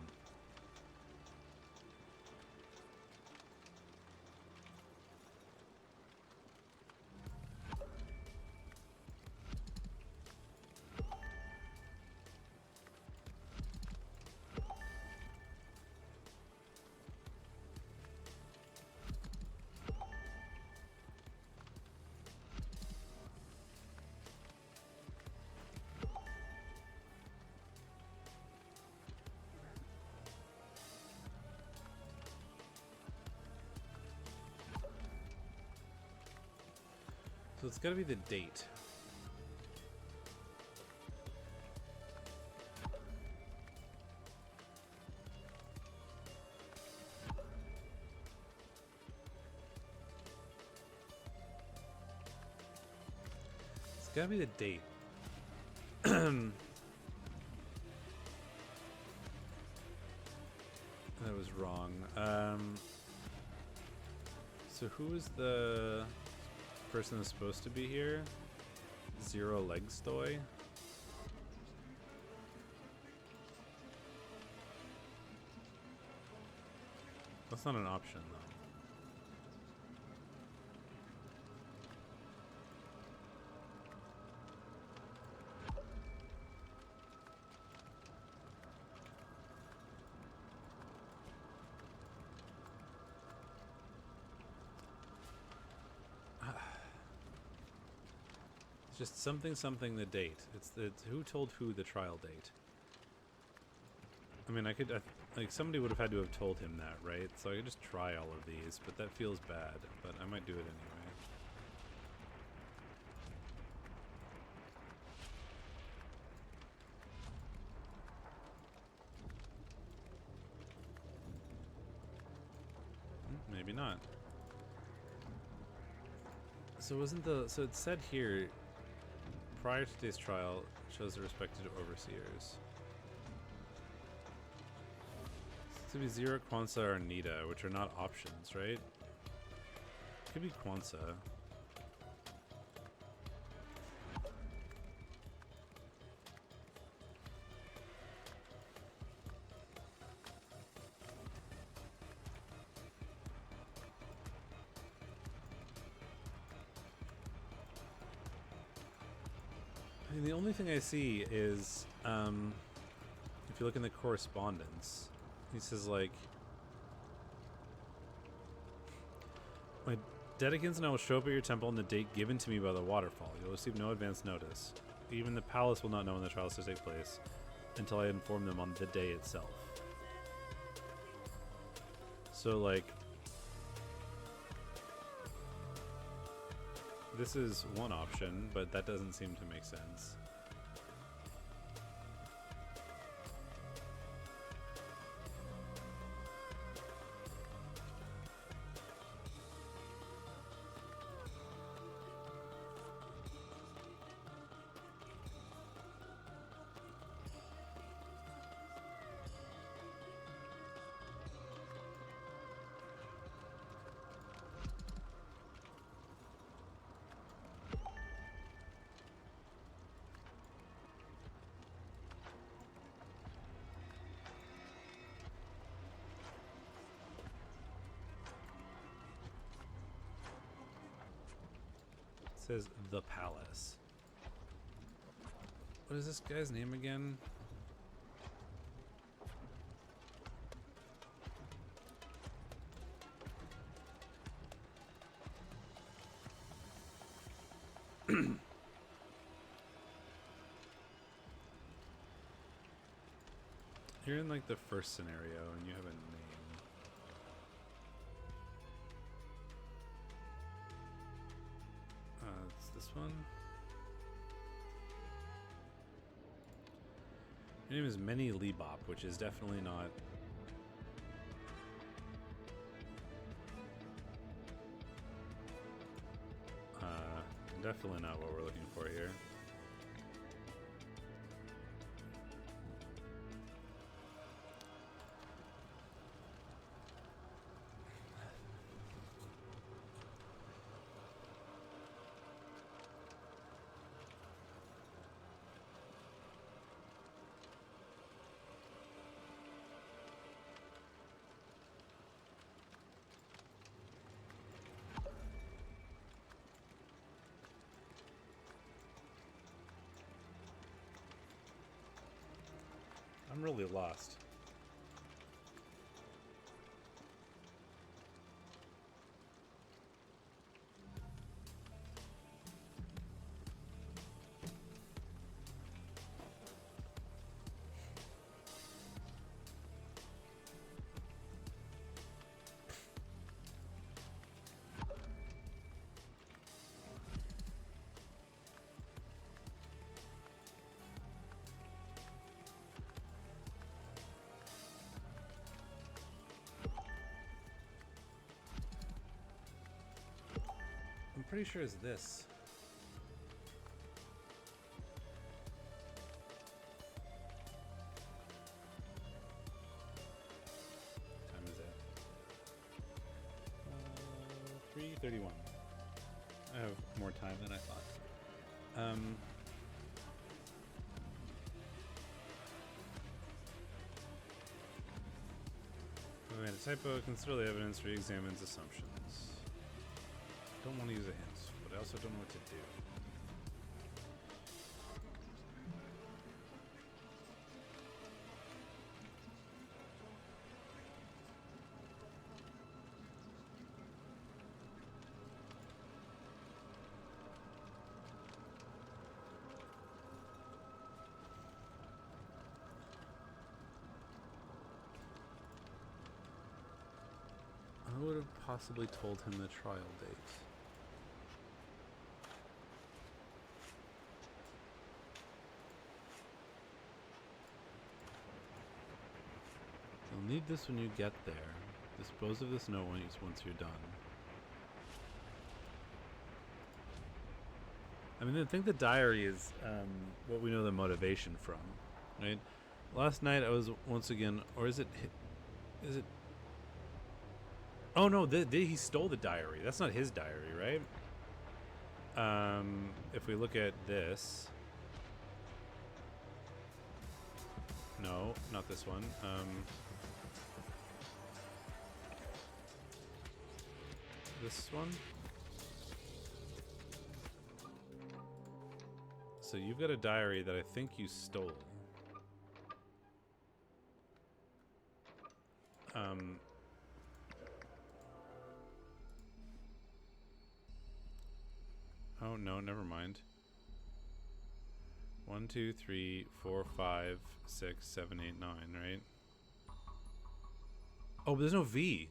Speaker 1: So it's got to be the date. It's got to be the date. That was wrong. So who is the person that's supposed to be here? Zero Legstoy. That's not an option though. Just something the date. It's who told who the trial date. I mean, like somebody would have had to have told him that, right? So I could just try all of these, but that feels bad. But I might do it anyway. Maybe not. So so it said here, prior to today's trial, chose the respected overseers. It's to be Zero, Kwanzaa, or Nita, which are not options, right? Could be Kwanzaa. I mean, the only thing I see is, if you look in the correspondence, he says, like, my Dedekins and I will show up at your temple on the date given to me by the waterfall. You'll receive no advance notice. Even the palace will not know when the trial is to take place until I inform them on the day itself. So, like, this is one option, but that doesn't seem to make sense. says the palace. What is this guy's name again? You're in like the first scenario and you have a name. It's this one. Your name is Meni Lebop, which is definitely not. Definitely not what we're looking for here. I'm really lost. I'm pretty sure it's this. What time is it? 3:31. I have more time than I thought. We made a typo. Consider the evidence. Re-examines assumptions. Don't want to use a hint, but I also don't know what to do. I would have possibly told him the trial date. You'll need this when you get there. Dispose of this note once you're done. I mean, I think the diary is what we know the motivation from, right? Last night I was once again, or is it? Oh no, he stole the diary. That's not his diary, right? If we look at this, no, not this one. This one. So you've got a diary that I think you stole. Oh no, never mind. 1, 2, 3, 4, 5, 6, 7, 8, 9, right? Oh, but there's no V.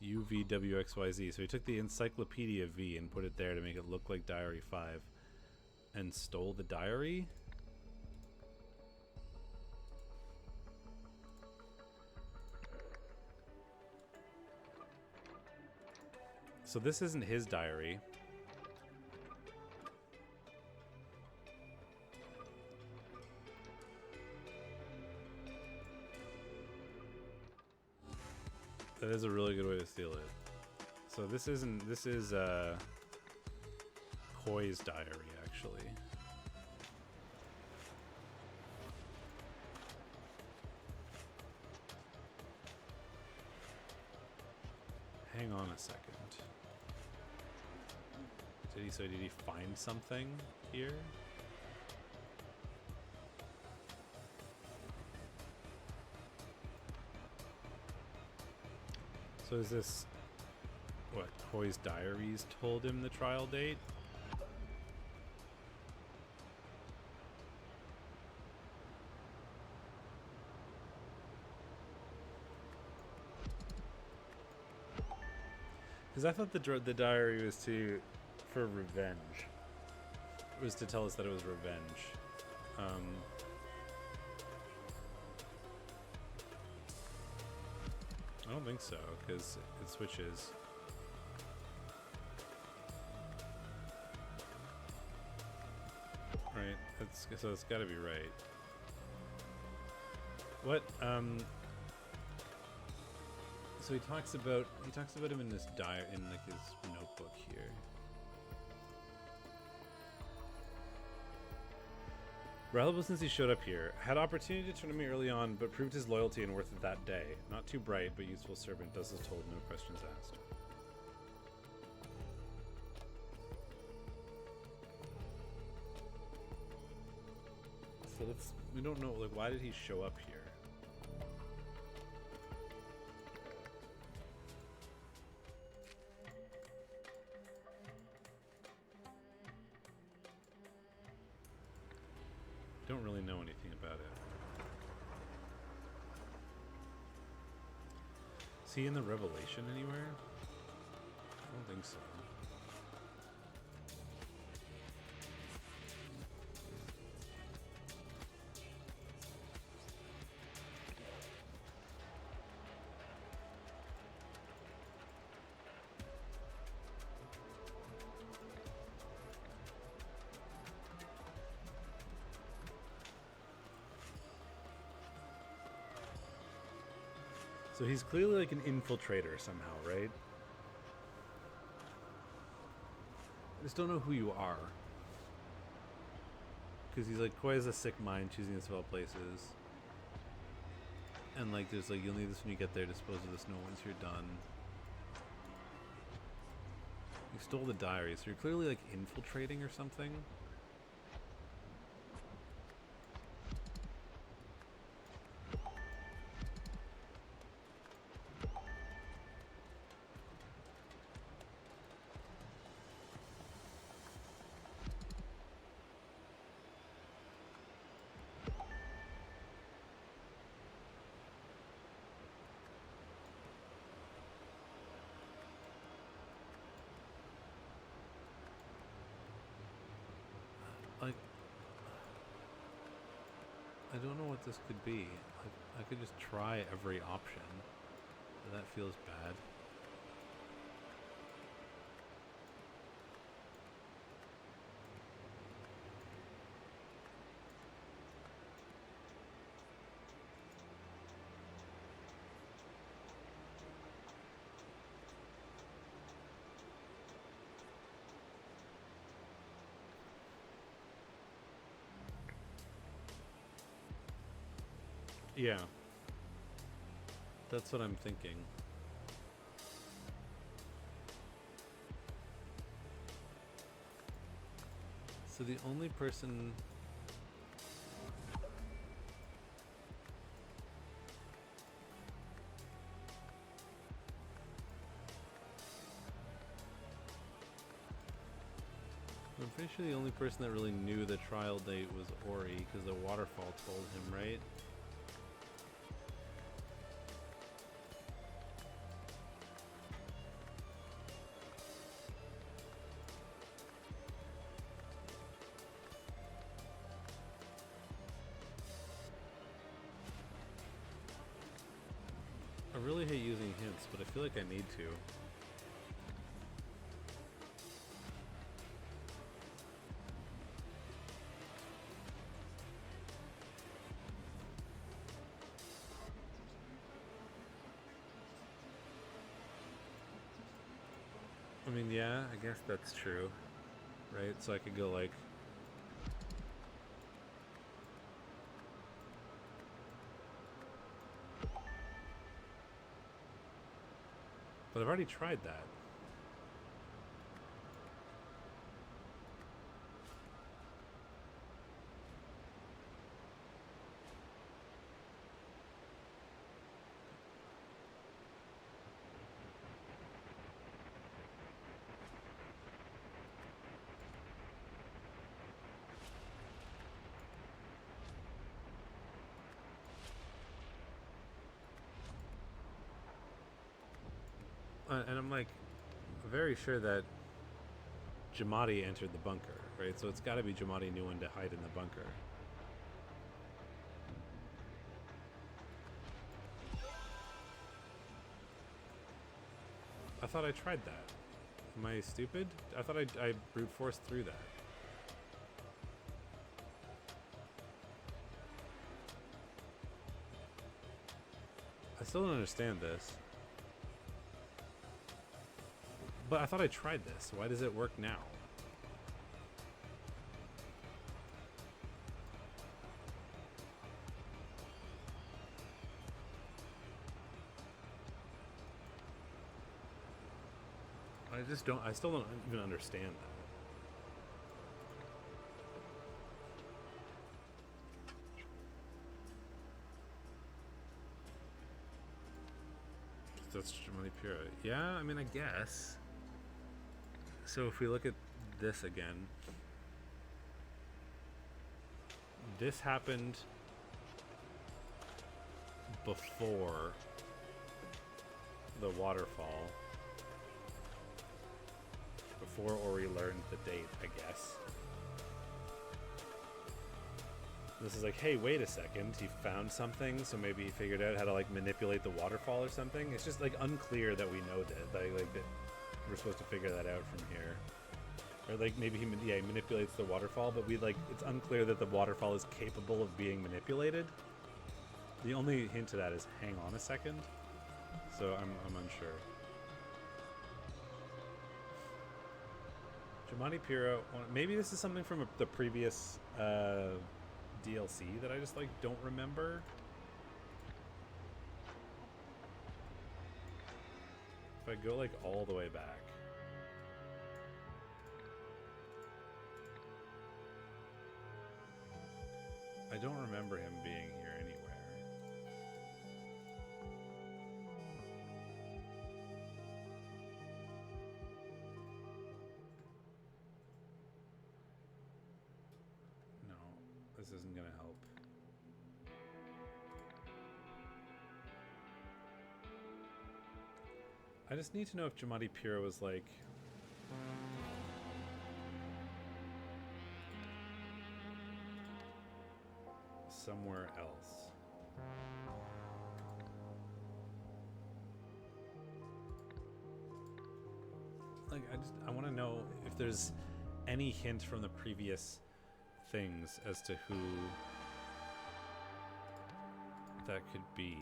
Speaker 1: UVWXYZ. So he took the Encyclopedia V and put it there to make it look like Diary 5 and stole the diary? So this isn't his diary. That is a really good way to steal it. So this is Koi's diary, actually. Hang on a second. Did he find something here? So is this what Hoy's diaries told him the trial date? Because I thought the diary was for revenge. It was to tell us that it was revenge. I don't think so, because it switches. Right, so it's got to be right. What? So he talks about him in this in like his notebook here. Reliable since he showed up here. Had opportunity to turn to me early on, but proved his loyalty and worth it that day. Not too bright, but useful servant. Does as told, no questions asked. So we don't know, like, why did he show up here? Don't really know anything about it. Is he in the Revelation anywhere? I don't think so. So he's clearly like an infiltrator somehow, right? I just don't know who you are. Because he's like, Koi is a sick mind, choosing this of all places. And like, there's like, you'll need this when you get there, dispose of this no once you're done. You stole the diary, so you're clearly like infiltrating or something. Like, I don't know what this could be. Like, I could just try every option, but that feels bad. Yeah. That's what I'm thinking. So the only person... I'm pretty sure the only person that really knew the trial date was Ori, because the waterfall told him, right? I really hate using hints, but I feel like I need to. I mean, yeah, I guess that's true, right? So I could go like... But I've already tried that. And I'm like very sure that Jamadi entered the bunker, right? So it's got to be Jamadi knew when to hide in the bunker. I thought I tried that. Am I stupid? I thought I brute forced through that. I still don't understand this. But I thought I tried this. Why does it work now? I still don't even understand that. That's Jamadi Pira. Yeah, I mean, I guess. So if we look at this again, this happened before the waterfall. Before Ori learned the date, I guess. This is like, hey, wait a second, he found something, so maybe he figured out how to like manipulate the waterfall or something. It's just like unclear that we know that, like that we're supposed to figure that out from here. Or like maybe he manipulates the waterfall, but it's unclear that the waterfall is capable of being manipulated. The only hint to that is hang on a second. So I'm unsure. Jamadi Piro, maybe this is something from the previous DLC that I just like don't remember. If I go like all the way back. I don't remember him being here anywhere. No, this isn't gonna help. I just need to know if Jamadi Piro was like somewhere else. Like I want to know if there's any hint from the previous things as to who that could be.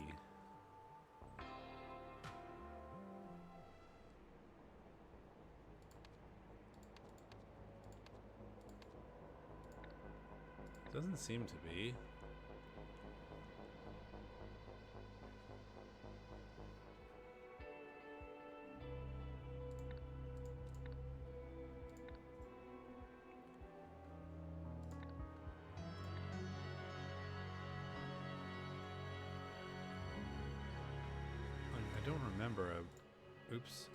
Speaker 1: Doesn't seem to be. I don't remember a... Oops.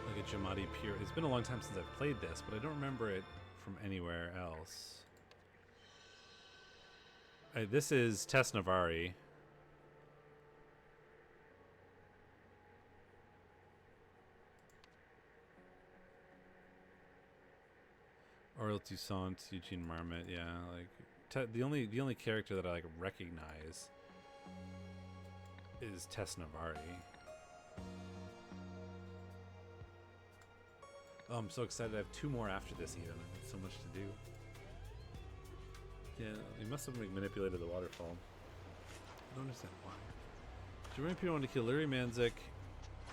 Speaker 1: Like a Jamadi Piro. It's been a long time since I've played this, but I don't remember it from anywhere else. This is Tess Navari. Aurel Toussaint, Eugene Marmot, yeah, like the only character that I like recognize is Tess Navari. Oh, I'm so excited! I have 2 more after this even. So much to do. Yeah, he must have manipulated the waterfall. I don't understand why. Jermaine Piro wanted to kill Larry Manzik.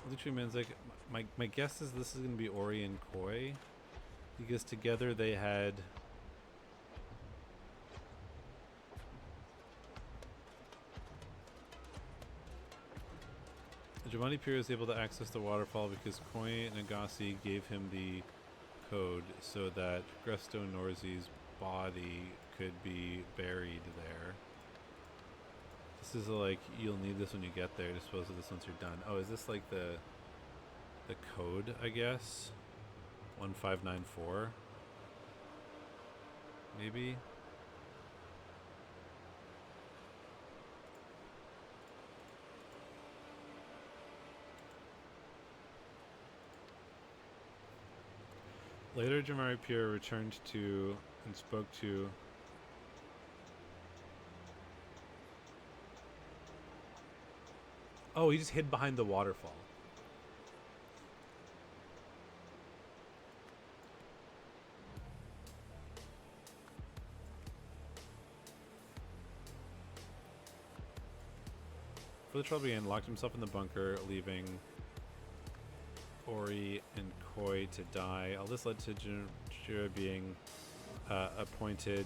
Speaker 1: Literally Manzik. My guess is this is going to be Ori and Koi. Because together they had... Jamadi Piro is able to access the waterfall because Koi Nagasi gave him the code so that Gresto Norzi's body could be buried there. This is like, you'll need this when you get there, dispose of this once you're done. Oh, is this like the code, I guess? 1594? Maybe? Later, Jamari Pure returned to and spoke to. Oh, he just hid behind the waterfall. For the trouble began, locked himself in the bunker, leaving Ori and Koi to die. All this led to Jira being appointed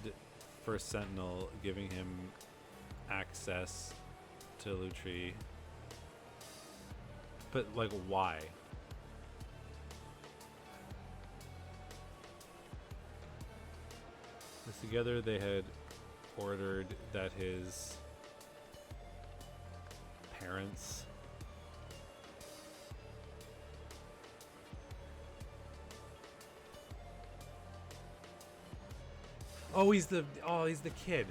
Speaker 1: first Sentinel, giving him access to Lutri. But, like, why? Together they had ordered that his parents he's the kid.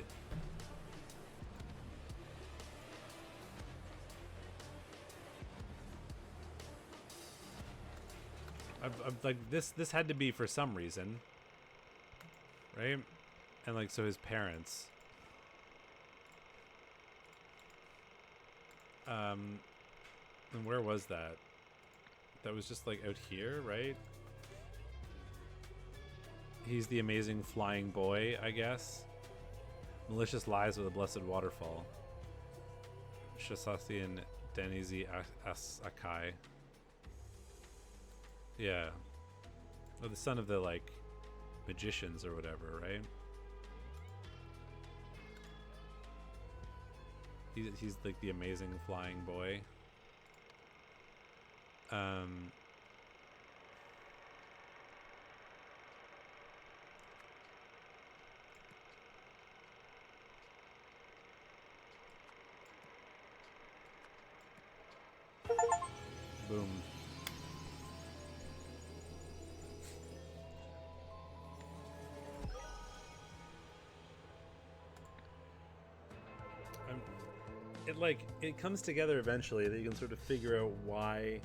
Speaker 1: I'm like this had to be for some reason, right? And like, so his parents and where was that? That was just like out here, right? He's the amazing flying boy, I guess. Malicious lies with a blessed waterfall. Shasasi and Denizi Akai. Yeah. Or the son of the, like, magicians or whatever, right? He's like the amazing flying boy. Boom. It comes together eventually that you can sort of figure out why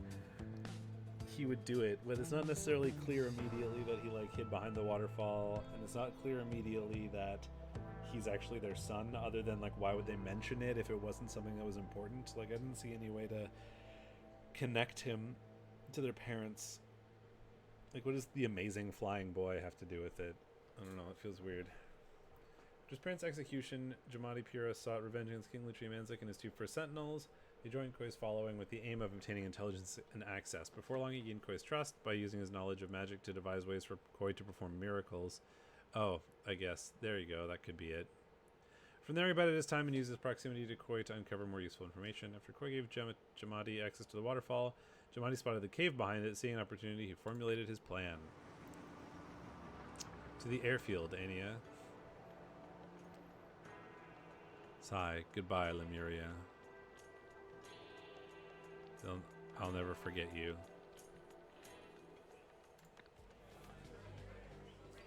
Speaker 1: he would do it, but it's not necessarily clear immediately that he like hid behind the waterfall, and it's not clear immediately that he's actually their son, other than like, why would they mention it if it wasn't something that was important? Like, I didn't see any way to connect him to their parents. Like, what does the amazing flying boy have to do with it? I don't know, it feels weird. After his parents' execution, Jamadi Pura sought revenge against King Lutri Manzik and his two first sentinels. He joined Koi's following with the aim of obtaining intelligence and access. Before long, he gained Koi's trust by using his knowledge of magic to devise ways for Koi to perform miracles. Oh, I guess. There you go. That could be it. From there, he bided his time and used his proximity to Koi to uncover more useful information. After Koi gave Jamadi access to the waterfall, Jamadi spotted the cave behind it. Seeing an opportunity, he formulated his plan. To the airfield, Ania. Sigh. Goodbye, Lemuria. I'll never forget you.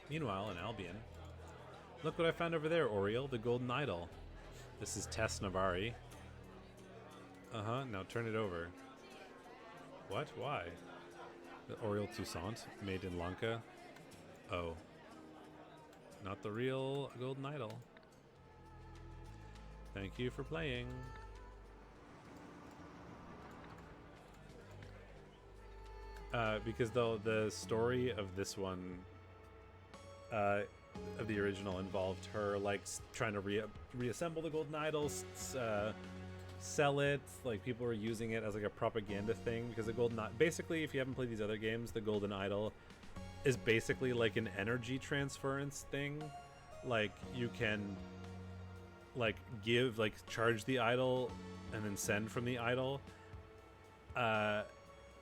Speaker 1: Meanwhile, in Albion. Look what I found over there, Oriel, the golden idol. This is Tess Navari. Uh-huh, now turn it over. What? Why? The Oriel Toussaint, made in Lanka. Oh. Not the real golden idol. Thank you for playing. Because though the story of this one, of the original, involved her like trying to reassemble the golden idols, sell it. Like, people were using it as like a propaganda thing, because the golden, basically, if you haven't played these other games, the golden idol is basically like an energy transference thing. Like, you can like charge the idol and then send from the idol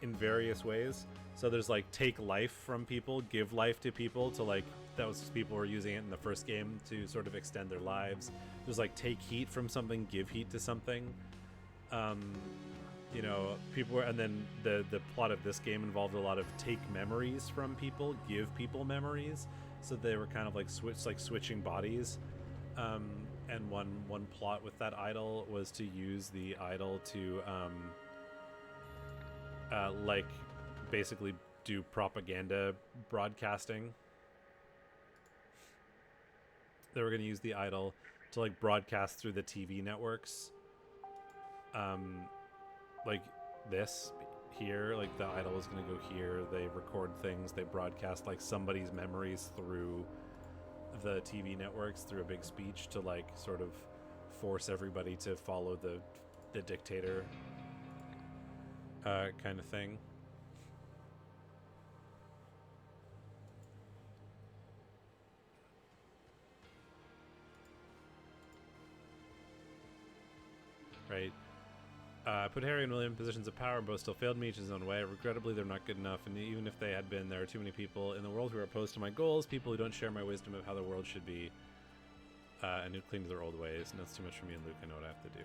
Speaker 1: in various ways. So there's like take life from people, give life to people, to like, that was people were using it in the first game to sort of extend their lives. There's like take heat from something, give heat to something. You know, people were, and then the plot of this game involved a lot of take memories from people, give people memories. So they were kind of like switching bodies. And one plot with that idol was to use the idol to like basically do propaganda broadcasting. They were going to use the idol to like broadcast through the TV networks. Like this here, like the idol was going to go here. They record things, they broadcast like somebody's memories through the TV networks through a big speech to like sort of force everybody to follow the dictator kind of thing. Right. Put Harry and William in positions of power, and both still failed me each in his own way. Regrettably, they're not good enough, and even if they had been, there are too many people in the world who are opposed to my goals, people who don't share my wisdom of how the world should be, and who cling to their old ways. And that's too much for me and Luke. I know what I have to do.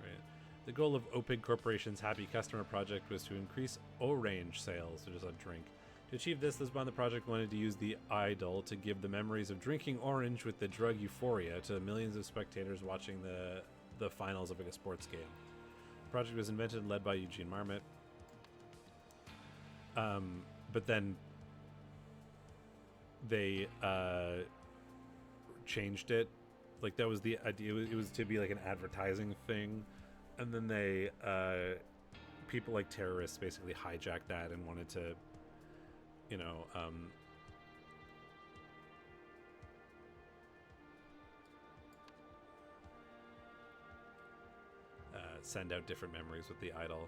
Speaker 1: Right. The goal of OPIG Corporation's Happy Customer Project was to increase Orange sales, which is a drink. To achieve this, Lisbon the project wanted to use the idol to give the memories of drinking orange with the drug euphoria to millions of spectators watching the finals of a sports game. The project was invented and led by Eugene Marmot. But then they changed it. Like, that was the idea. It was to be like an advertising thing. And then they, people like terrorists basically hijacked that and wanted to, you know, send out different memories with the idol.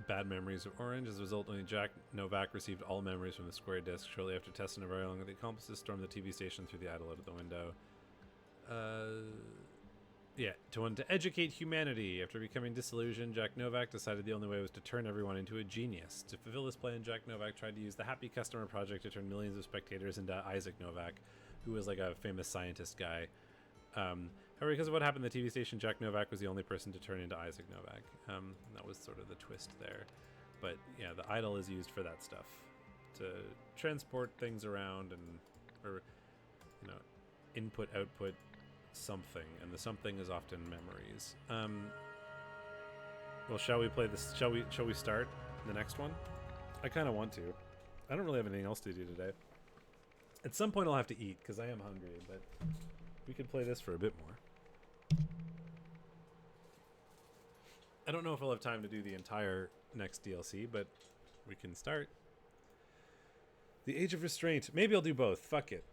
Speaker 1: Bad memories of Orange. As a result, only Jack Novak received all memories from the square disc. Shortly after testing it very long, the accomplices stormed the TV station, threw the idol out of the window. Yeah, to want to educate humanity. After becoming disillusioned, Jack Novak decided the only way was to turn everyone into a genius. To fulfill this plan, Jack Novak tried to use the Happy Customer Project to turn millions of spectators into Isaac Novak, who was like a famous scientist guy. However, because of what happened at the TV station, Jack Novak was the only person to turn into Isaac Novak. That was sort of the twist there. But yeah, the idol is used for that stuff, to transport things around and, or, you know, input, output, something, and the something is often memories. Well, shall we play this? Shall we start the next one? I kind of want to. I don't really have anything else to do today. At some point I'll have to eat because I am hungry, but we could play this for a bit more. I don't know if I'll have time to do the entire next DLC, but we can start. The Age of Restraint. Maybe I'll do both. Fuck it.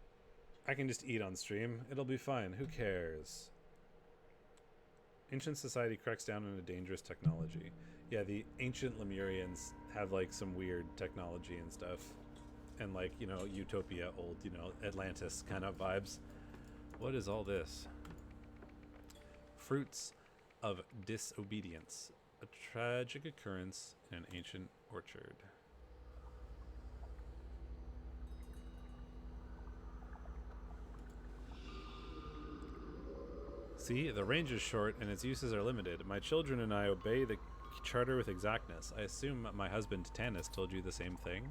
Speaker 1: I can just eat on stream. It'll be fine. Who cares? Ancient society cracks down on a dangerous technology. Yeah, the ancient Lemurians have like some weird technology and stuff. And like, you know, Utopia, old, you know, Atlantis kind of vibes. What is all this? Fruits of Disobedience. A tragic occurrence in an ancient orchard. See, the range is short and its uses are limited. My children and I obey the charter with exactness. I assume my husband Tanis told you the same thing.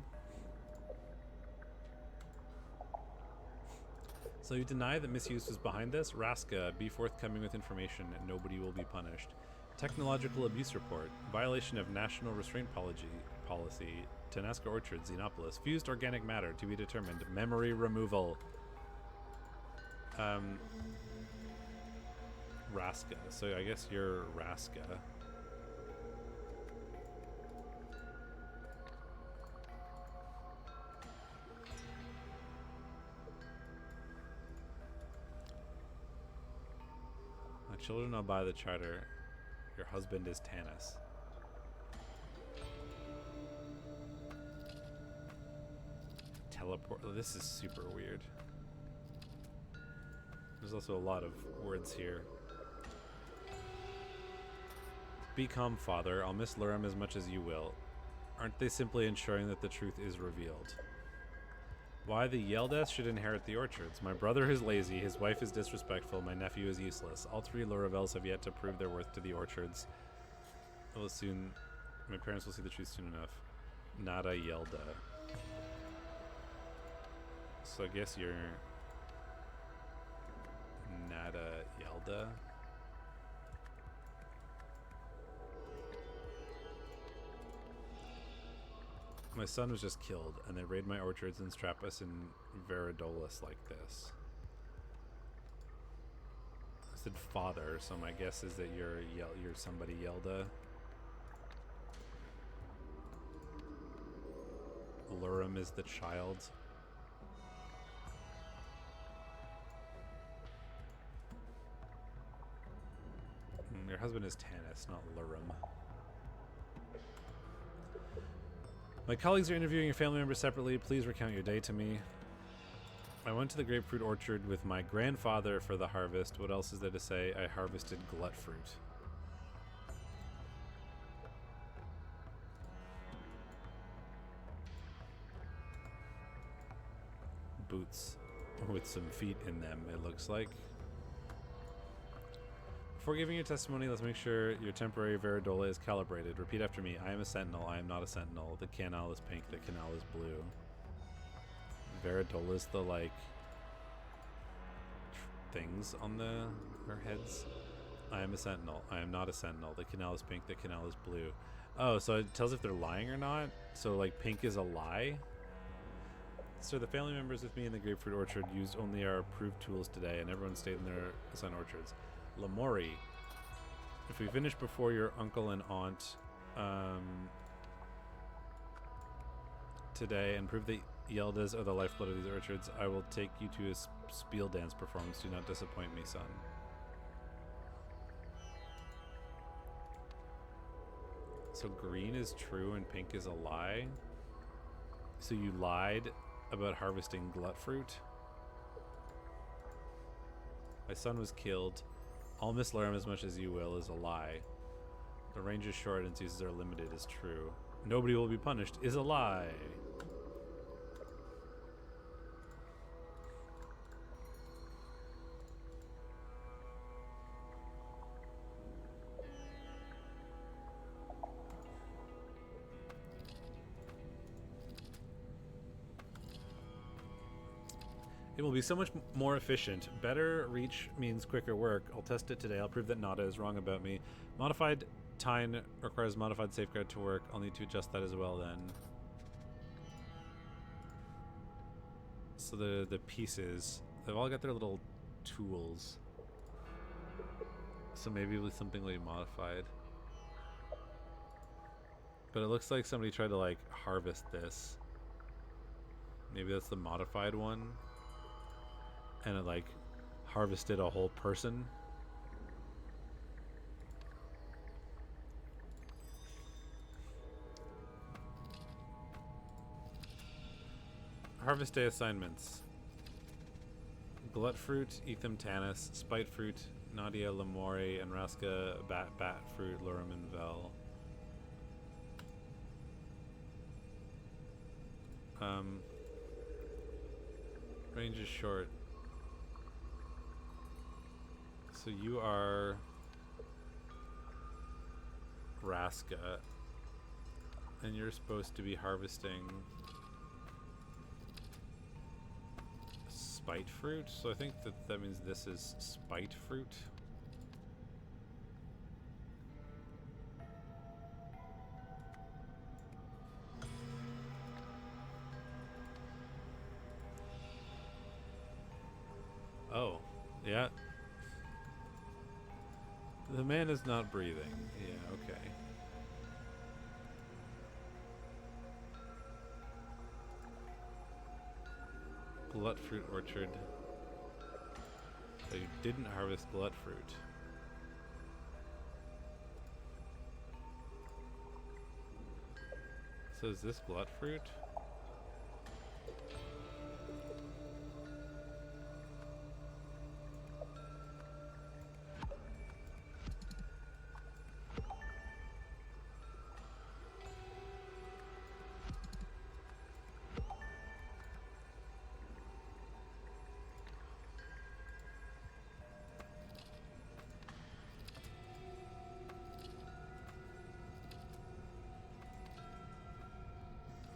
Speaker 1: So you deny that misuse was behind this? Raska, be forthcoming with information and nobody will be punished. Technological abuse report. Violation of national restraint policy. Tanaska Orchard, Xenopolis. Fused organic matter to be determined. Memory removal. Raska. So I guess you're Raska. My children will buy the charter. Your husband is Tanis. Teleport. Oh, this is super weird. There's also a lot of words here. Be calm, father. I'll miss Lurum as much as you will. Aren't they simply ensuring that the truth is revealed? Why the Yeldas should inherit the orchards. My brother is lazy, his wife is disrespectful, my nephew is useless. All three Luravels have yet to prove their worth to the orchards. Well, soon, my parents will see the truth soon enough. Nada Yelda. So I guess you're Nada Yelda. My son was just killed, and they raid my orchards and strap us in Veridolus like this. I said father, so my guess is that you're somebody Yelda. Lurum is the child. Your husband is Tanis, not Lurum. My colleagues are interviewing your family members separately. Please recount your day to me. I went to the grapefruit orchard with my grandfather for the harvest. What else is there to say? I harvested glut fruit. Boots with some feet in them, it looks like. Before giving your testimony, let's make sure your temporary Veridola is calibrated. Repeat after me. I am a sentinel. I am not a sentinel. The canal is pink. The canal is blue. Veridola is the, like, things on her heads. I am a sentinel. I am not a sentinel. The canal is pink. The canal is blue. Oh, so it tells if they're lying or not? So, like, pink is a lie? So the family members with me in the grapefruit orchard used only our approved tools today, and everyone stayed in their assigned orchards. Lamori, if we finish before your uncle and aunt today and prove that Yeldas are the lifeblood of these orchards, I will take you to a spiel dance performance. Do not disappoint me, son. So green is true and pink is a lie? So you lied about harvesting glut fruit? My son was killed. I'll miss Laram as much as you will is a lie. The range is short and seasons are limited is true. Nobody will be punished is a lie. It will be so much more efficient. Better reach means quicker work. I'll test it today. I'll prove that Nada is wrong about me. Modified Tine requires modified safeguard to work. I'll need to adjust that as well then. So the pieces, they've all got their little tools. So maybe with something like modified. But it looks like somebody tried to like harvest this. Maybe that's the modified one. And it like harvested a whole person. Harvest day assignments. Glut fruit, Etham Tanis, spite fruit, Nadia Lamore, and Raska bat fruit, Lurum and Vel. Range is short. So you are Raska, and you're supposed to be harvesting spite fruit. So I think that means this is spite fruit. Oh, yeah. The man is not breathing. Yeah, okay. Glut fruit orchard. So you didn't harvest glut fruit. So is this glut fruit?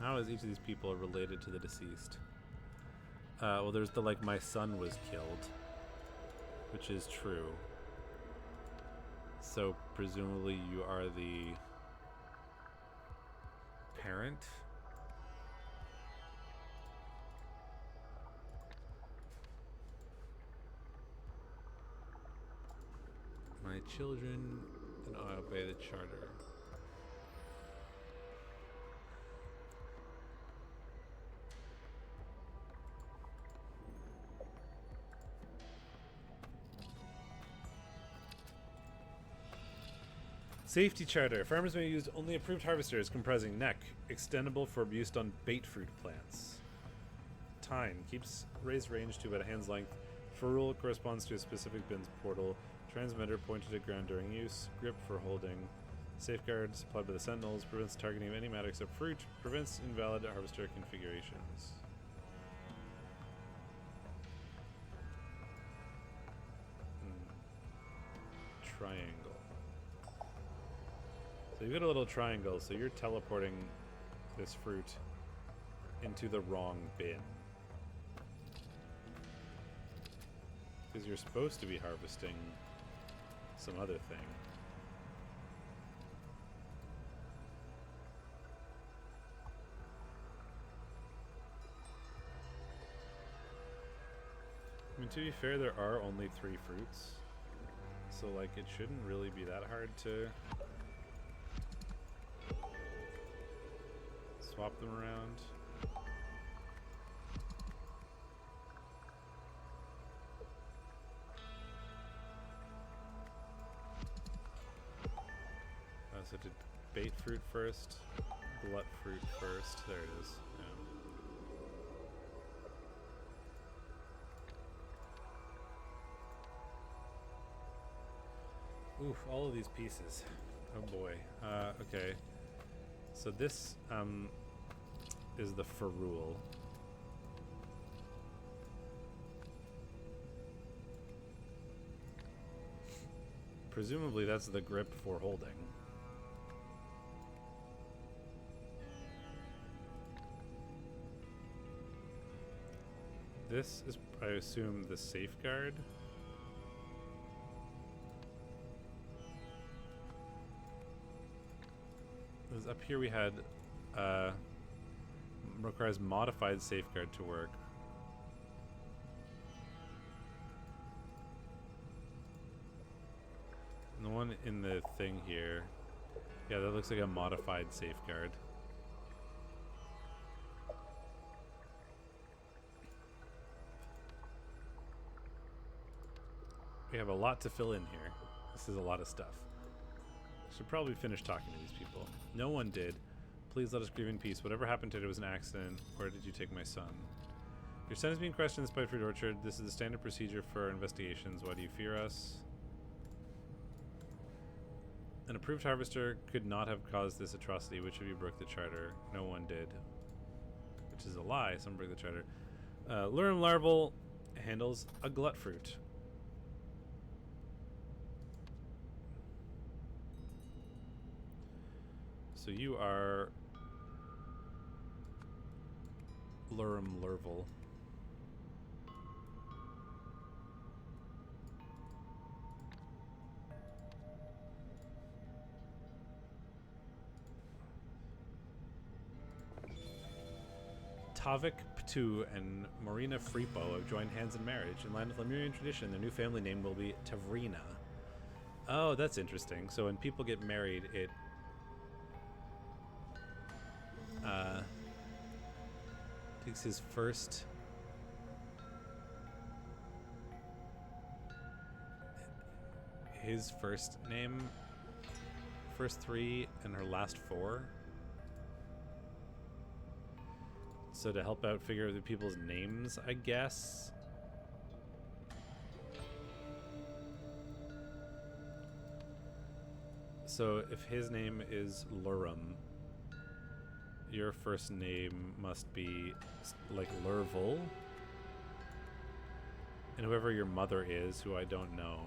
Speaker 1: How is each of these people related to the deceased? Well, there's the, like, my son was killed, which is true. So, presumably you are the parent? children, then I obey the charter. Safety charter. Farmers may use only approved harvesters comprising neck, extendable for use on bait fruit plants. Tine. Keeps raised range to about a hand's length. Ferrule corresponds to a specific bin's portal. Transmitter pointed at ground during use. Grip for holding. Safeguard supplied by the sentinels. Prevents targeting of any matter except fruit. Prevents invalid harvester configurations. Triangle. So you got a little triangle, so you're teleporting this fruit into the wrong bin. Because you're supposed to be harvesting some other thing. I mean, to be fair, there are only 3 fruits. So, like, it shouldn't really be that hard to swap them around. So did bait fruit first, glut fruit first. There it is. Yeah. Oof, all of these pieces. Oh boy. Okay. So this is the ferrule. Presumably that's the grip for holding. This is, I assume, the safeguard. Because up here we had requires modified safeguard to work. And the one in the thing here, yeah, that looks like a modified safeguard. We have a lot to fill in here. This is a lot of stuff. Should probably finish talking to these people. No one did. Please let us grieve in peace. Whatever happened today was an accident. Where did you take my son? Your son is being questioned in the Spitefruit Orchard. This is the standard procedure for our investigations. Why do you fear us? An approved harvester could not have caused this atrocity. Which of you broke the charter? No one did. Which is a lie. Someone broke the charter. Lurum Larval handles a glut fruit. So you are Lurum Larval. Tavik Ptu and Marina Fripo have joined hands in marriage. In line with Lemurian tradition, their new family name will be Tavrina. Oh, that's interesting. So when people get married, it takes his first name, first 3 and her last 4. So to help out figure out the people's names, I guess. So if his name is Lurum, your first name must be like Lurval. And whoever your mother is, who I don't know.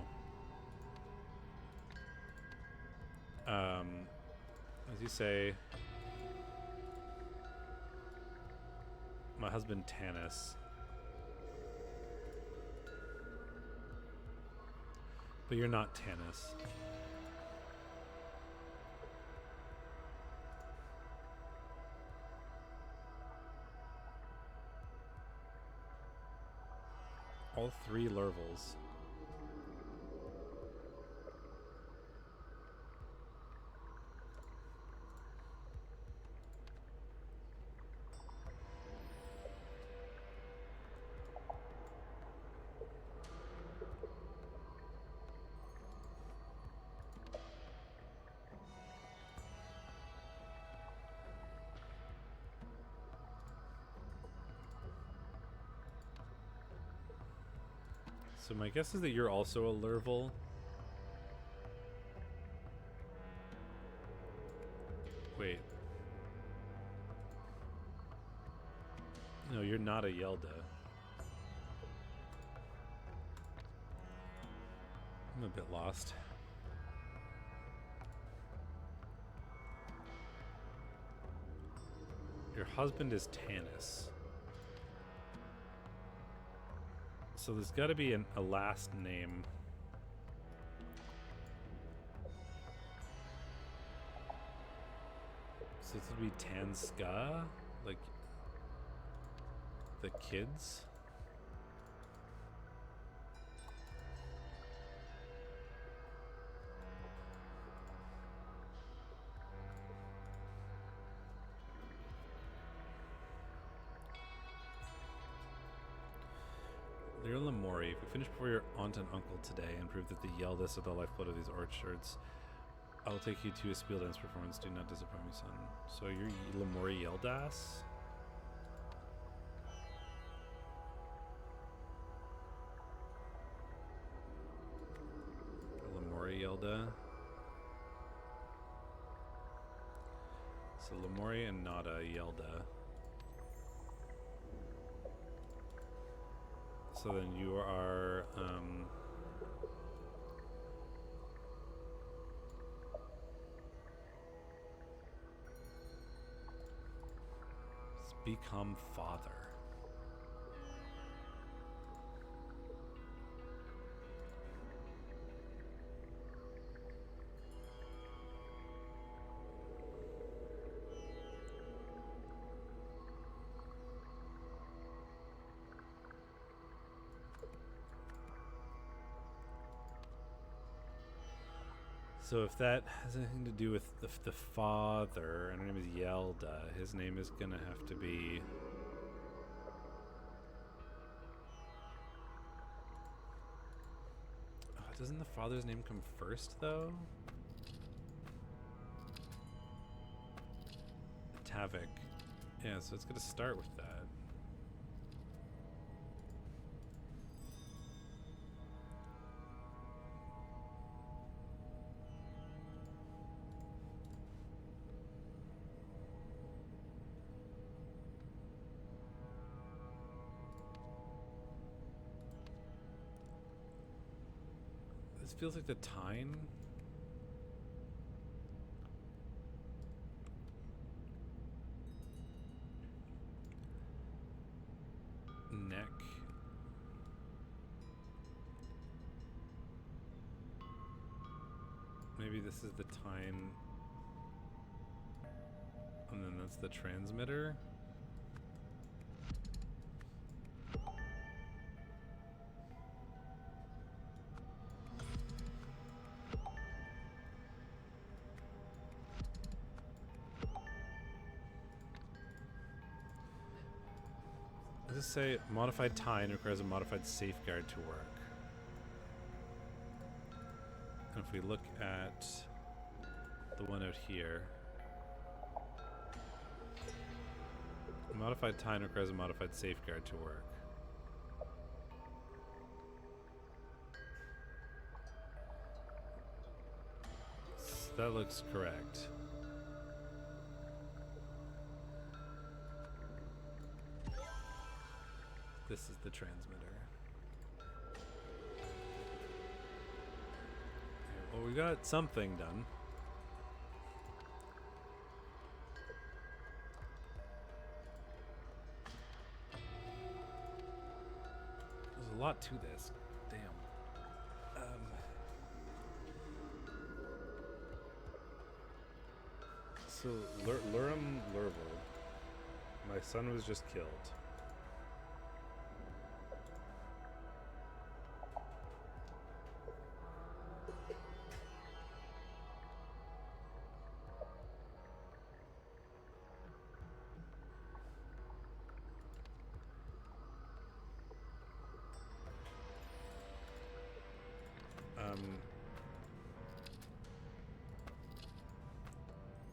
Speaker 1: As you say, my husband Tanis. But you're not Tanis. All 3 Lurvals. So my guess is that you're also a Lurvel. Wait. No, you're not a Yelda. I'm a bit lost. Your husband is Tanis. So there's got to be a last name. So this would be Tanska? Like the kids? Dear Lamori, if we finish before your aunt and uncle today and prove that the Yeldas are the lifeblood of these orchards, I will take you to a Spiel Dance performance. Do not disappoint me, son. So you're Lamori Yeldas? Lamori Yelda? So Lamori and Nada Yelda. So then you are, become father. So if that has anything to do with the father, and her name is Yelda, his name is gonna have to be... Oh, doesn't the father's name come first, though? Tavik. Yeah, so it's gonna start with that. This feels like the Tyne. Neck. Maybe this is the Tyne. And then that's the transmitter. Does it say modified Tyne requires a modified safeguard to work? And if we look at the one out here, modified Tyne requires a modified safeguard to work. So that looks correct. This is the transmitter. Okay, well, we got something done. There's a lot to this. Damn. So, Lurum Lurvel. My son was just killed.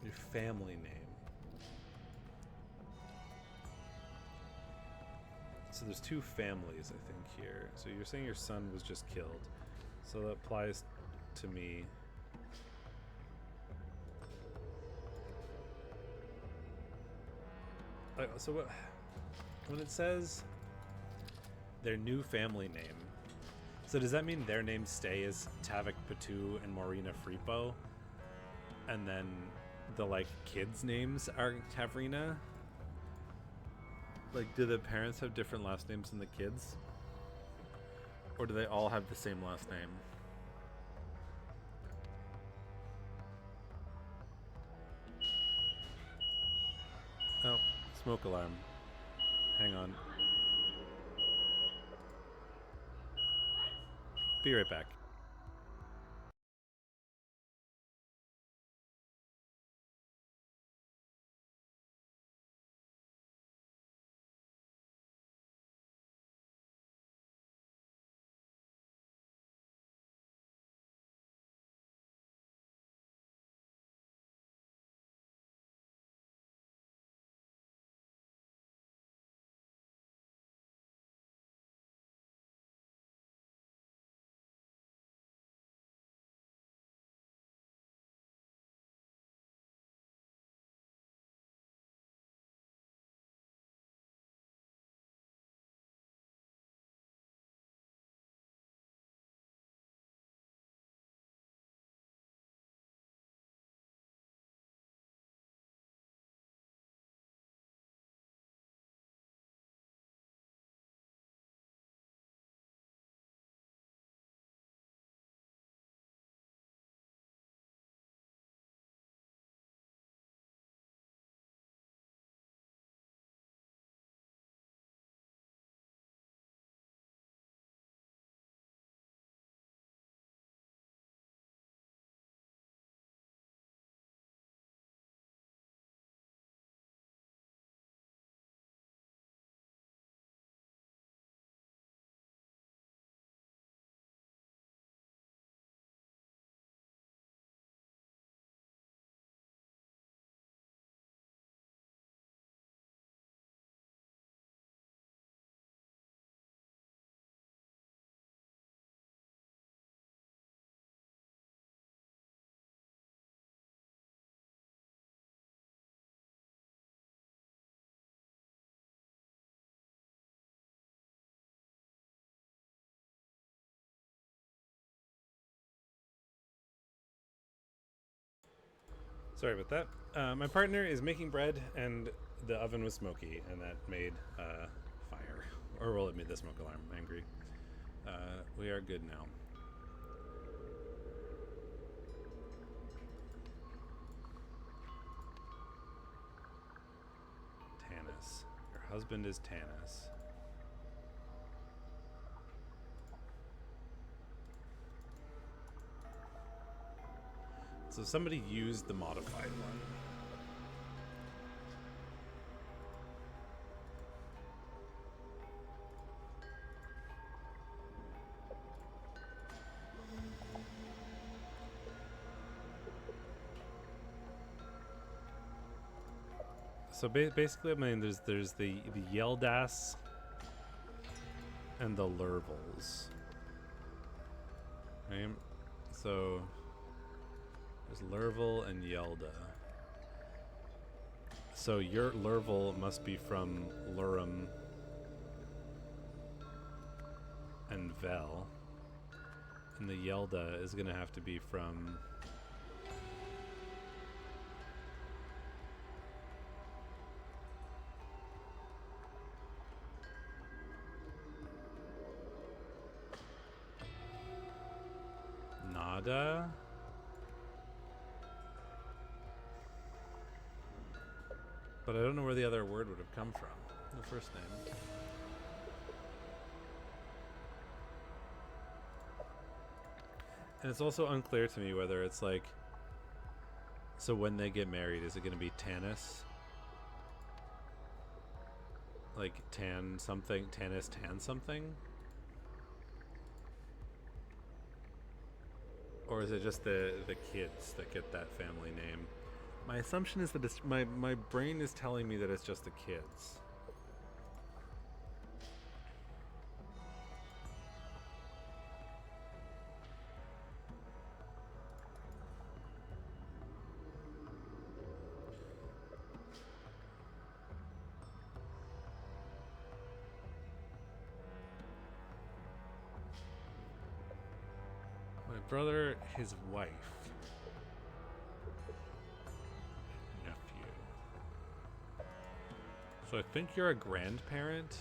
Speaker 1: Your family name. So there's two families, I think, here. So you're saying your son was just killed. So that applies to me. So what, when it says their new family name, so does that mean their names stay as Tavik Patu and Morina Fripo? And then the, like, kids' names are Tavrina? Like, do the parents have different last names than the kids? Or do they all have the same last name? Oh, smoke alarm. Hang on. Be right back. Sorry about that. My partner is making bread, and the oven was smoky, and that made fire. Or, well, it made the smoke alarm angry. We are good now. Tanis. Your husband is Tanis. So somebody used the modified one. So basically, I mean, there's the Yeldas and the Lurvels. Right? So there's Lurvel and Yelda. So your Lurvel must be from Lurum and Vel. And the Yelda is going to have to be from... Nada? But I don't know where the other word would have come from. The first name. And it's also unclear to me whether it's like... So when they get married, is it going to be Tanis? Like Tan something? Tanis Tan something? Or is it just the kids that get that family name? My assumption is that my brain is telling me that it's just the kids. brother, his wife, nephew. So I think you're a grandparent.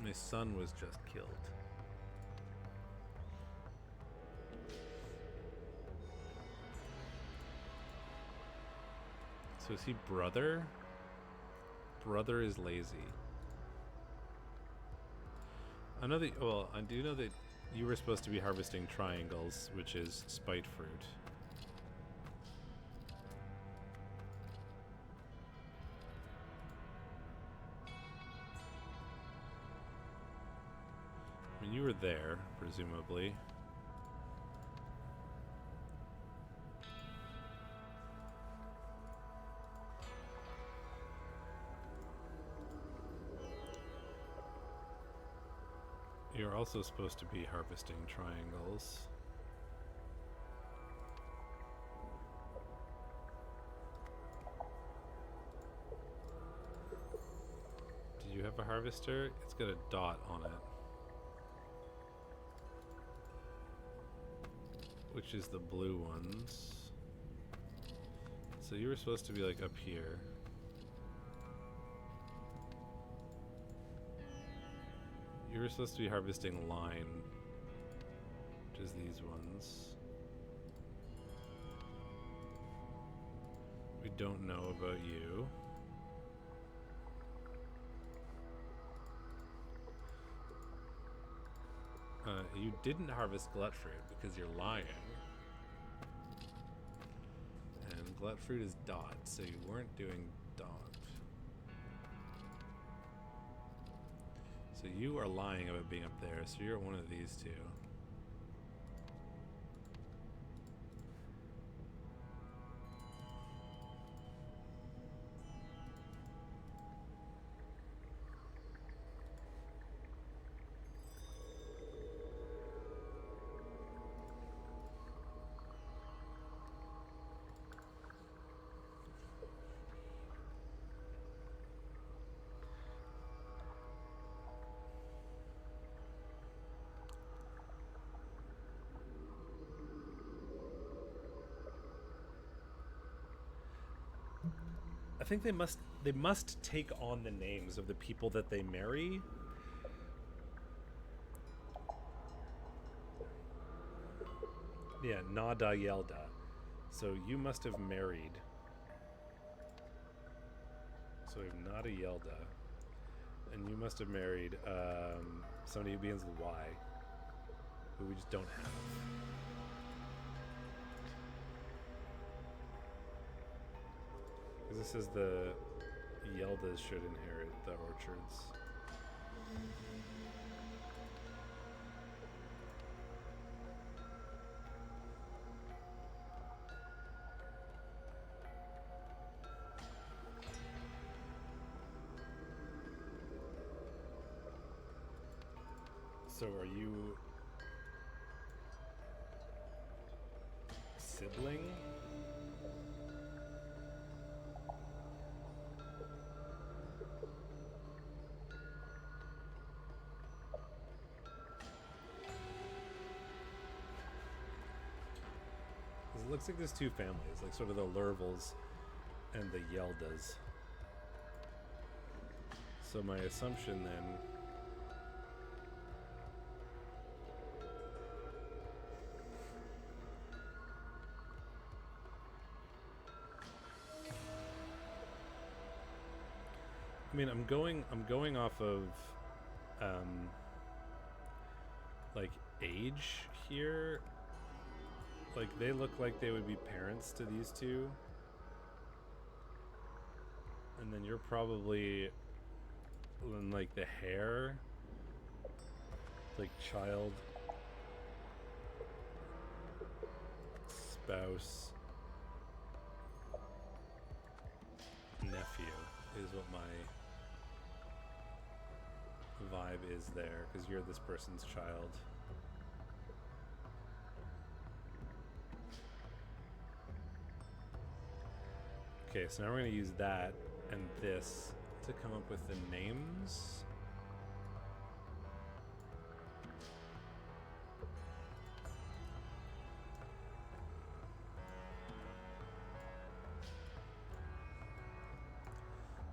Speaker 1: My son was just killed. So is he brother? Brother is lazy. I know that, well, I do know that you were supposed to be harvesting triangles, which is spite fruit. I mean, you were there, presumably. You're also supposed to be harvesting triangles. Do you have a harvester? It's got a dot on it. Which is the blue ones. So you were supposed to be like up here. You were supposed to be harvesting line, which is these ones. We don't know about you. You didn't harvest glut fruit because you're lying. And glut fruit is dot, so you weren't doing dot. So you are lying about being up there, so you're one of these two. I think they must take on the names of the people that they marry. Yeah, Nada Yelda. So you must have married. So we have Nada Yelda. And you must have married somebody who begins with Y. Who we just don't have. Because this is the Yeldas should inherit the orchards. So are you sibling? It looks like there's two families, like sort of the Lurvels and the Yeldas. So my assumption then I mean, I'm going off of like age here. Like they look like they would be parents to these two. And then you're probably in like the hair, like child, spouse, nephew is what my vibe is there, because you're this person's child. Okay, so now we're going to use that, and this to come up with the names.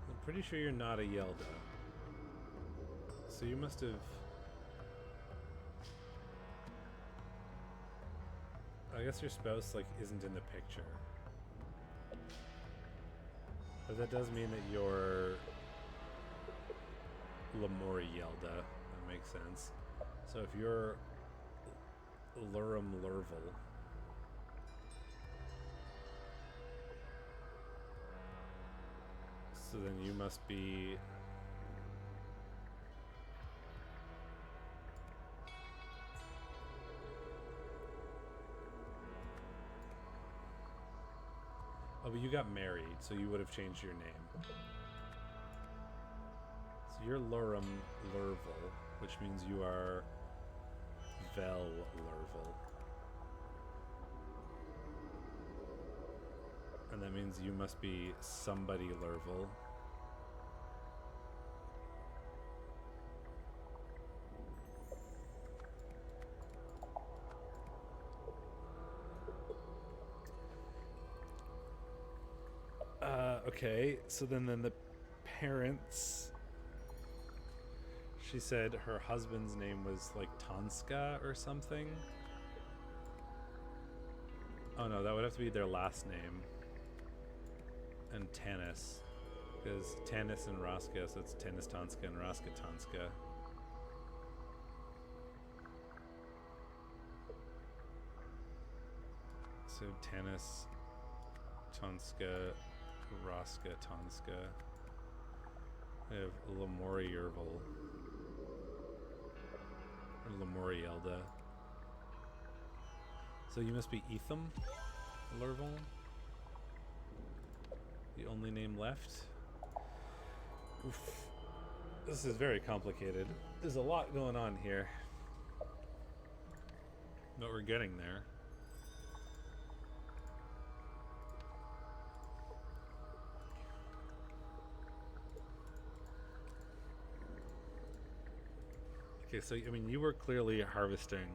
Speaker 1: I'm pretty sure you're not a Yelda. So you must have... I guess your spouse, like, isn't in the picture. But that does mean that you're Lemuri Yelda. That makes sense. So if you're Lurum Lurvel, so then you must be... Oh, but you got married, so you would have changed your name. So you're Lurum Lurvel, which means you are Vel Lurvel. And that means you must be somebody Lurvel. Okay, so then the parents, she said her husband's name was like Tanska or something. Oh no, that would have to be their last name. And Tanis, because Tanis and Raska, so it's Tanis Tanska and Raska Tanska. So Tanis Tanska, Raska Tanska. I have Lemuri Yerval. Or Lemuri Yelda. So you must be Etham Lurvel? The only name left? Oof. This is very complicated. There's a lot going on here. But we're getting there. Okay, so, I mean, you were clearly harvesting.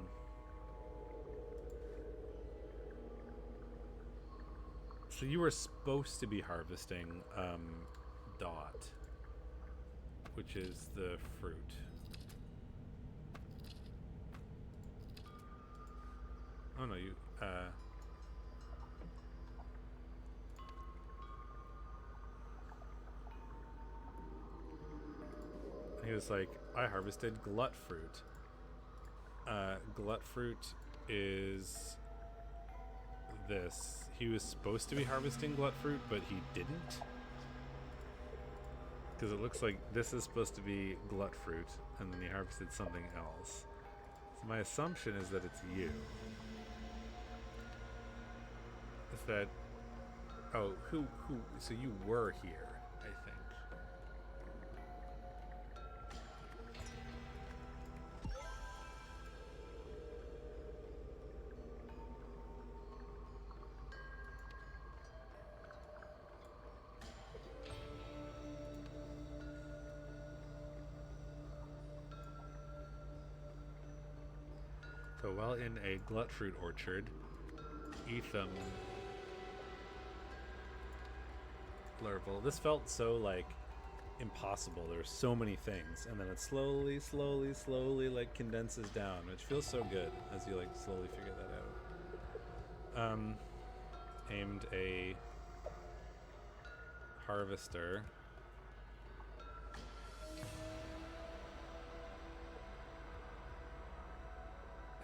Speaker 1: So you were supposed to be harvesting Dot, which is the fruit. Oh no, you, he was like, I harvested glut fruit. Glut fruit is this. He was supposed to be harvesting glut fruit, but he didn't. Because it looks like this is supposed to be glut fruit, and then he harvested something else. So my assumption is that it's you. Is that... Oh, who... So you were here, I think. So while in a glut fruit orchard, Etham Lurvel. This felt so like impossible. There's so many things, and then it slowly like condenses down, which feels so good as you like slowly figure that out. Aimed a harvester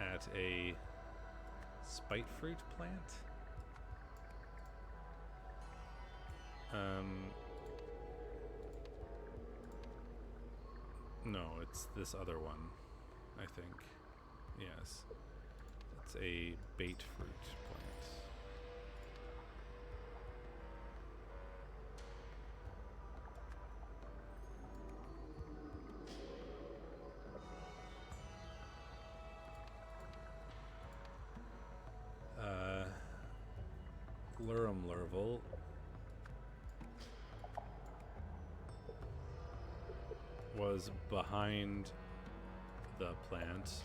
Speaker 1: at a spite fruit plant. No, it's this other one, I think. Yes. It's a bait fruit plant. Lurum Lurvel was behind the plant,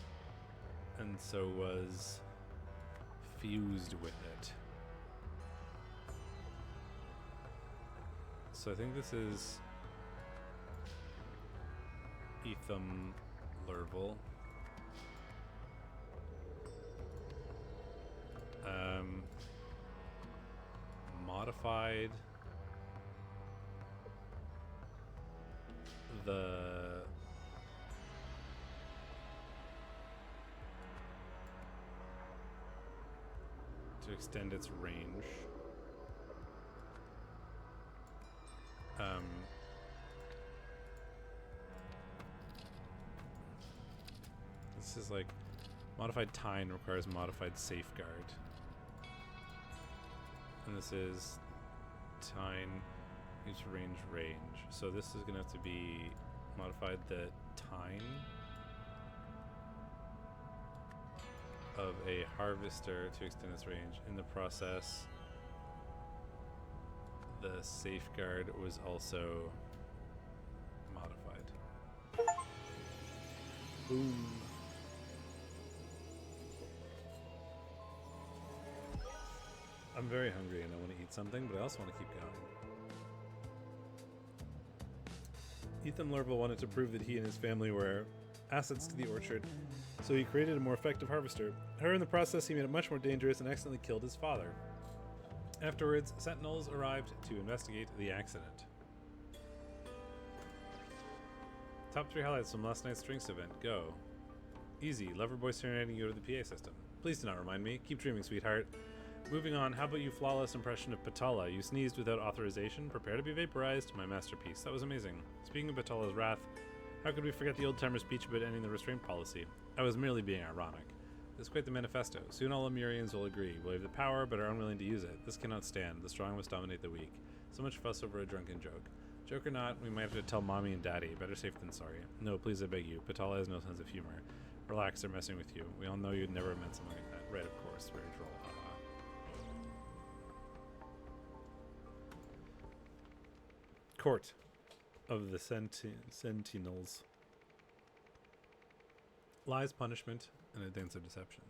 Speaker 1: and so was fused with it. So I think this is Etham Lurvel. Modified the to extend its range. This is like modified Tine requires modified Safeguard. And this is Tine each range. So this is gonna have to be modified the Tine of a harvester to extend its range. In the process, the Safeguard was also modified. Boom. I'm very hungry and I want to eat something, but I also want to keep going. Etham Lurvel wanted to prove that he and his family were assets to the orchard, so he created a more effective harvester. However, in the process, he made it much more dangerous and accidentally killed his father. Afterwards, sentinels arrived to investigate the accident. Top 3 highlights from last night's drinks event. Go. Easy. Loverboy serenading you over the PA system. Please do not remind me. Keep dreaming, sweetheart. Moving on, how about you flawless impression of Patala? You sneezed without authorization. Prepare to be vaporized. My masterpiece. That was amazing. Speaking of Patala's wrath, how could we forget the old-timer speech about ending the restraint policy? I was merely being ironic. It's quite the manifesto. Soon all Lemurians will agree. We have the power, but are unwilling to use it. This cannot stand. The strong must dominate the weak. So much fuss over a drunken joke. Joke or not, we might have to tell mommy and daddy. Better safe than sorry. No, please, I beg you. Patala has no sense of humor. Relax, they're messing with you. We all know you'd never have meant something like that. Right, of course. Very droll. Court of the Sentinels. Lies, punishment, and a dance of deception.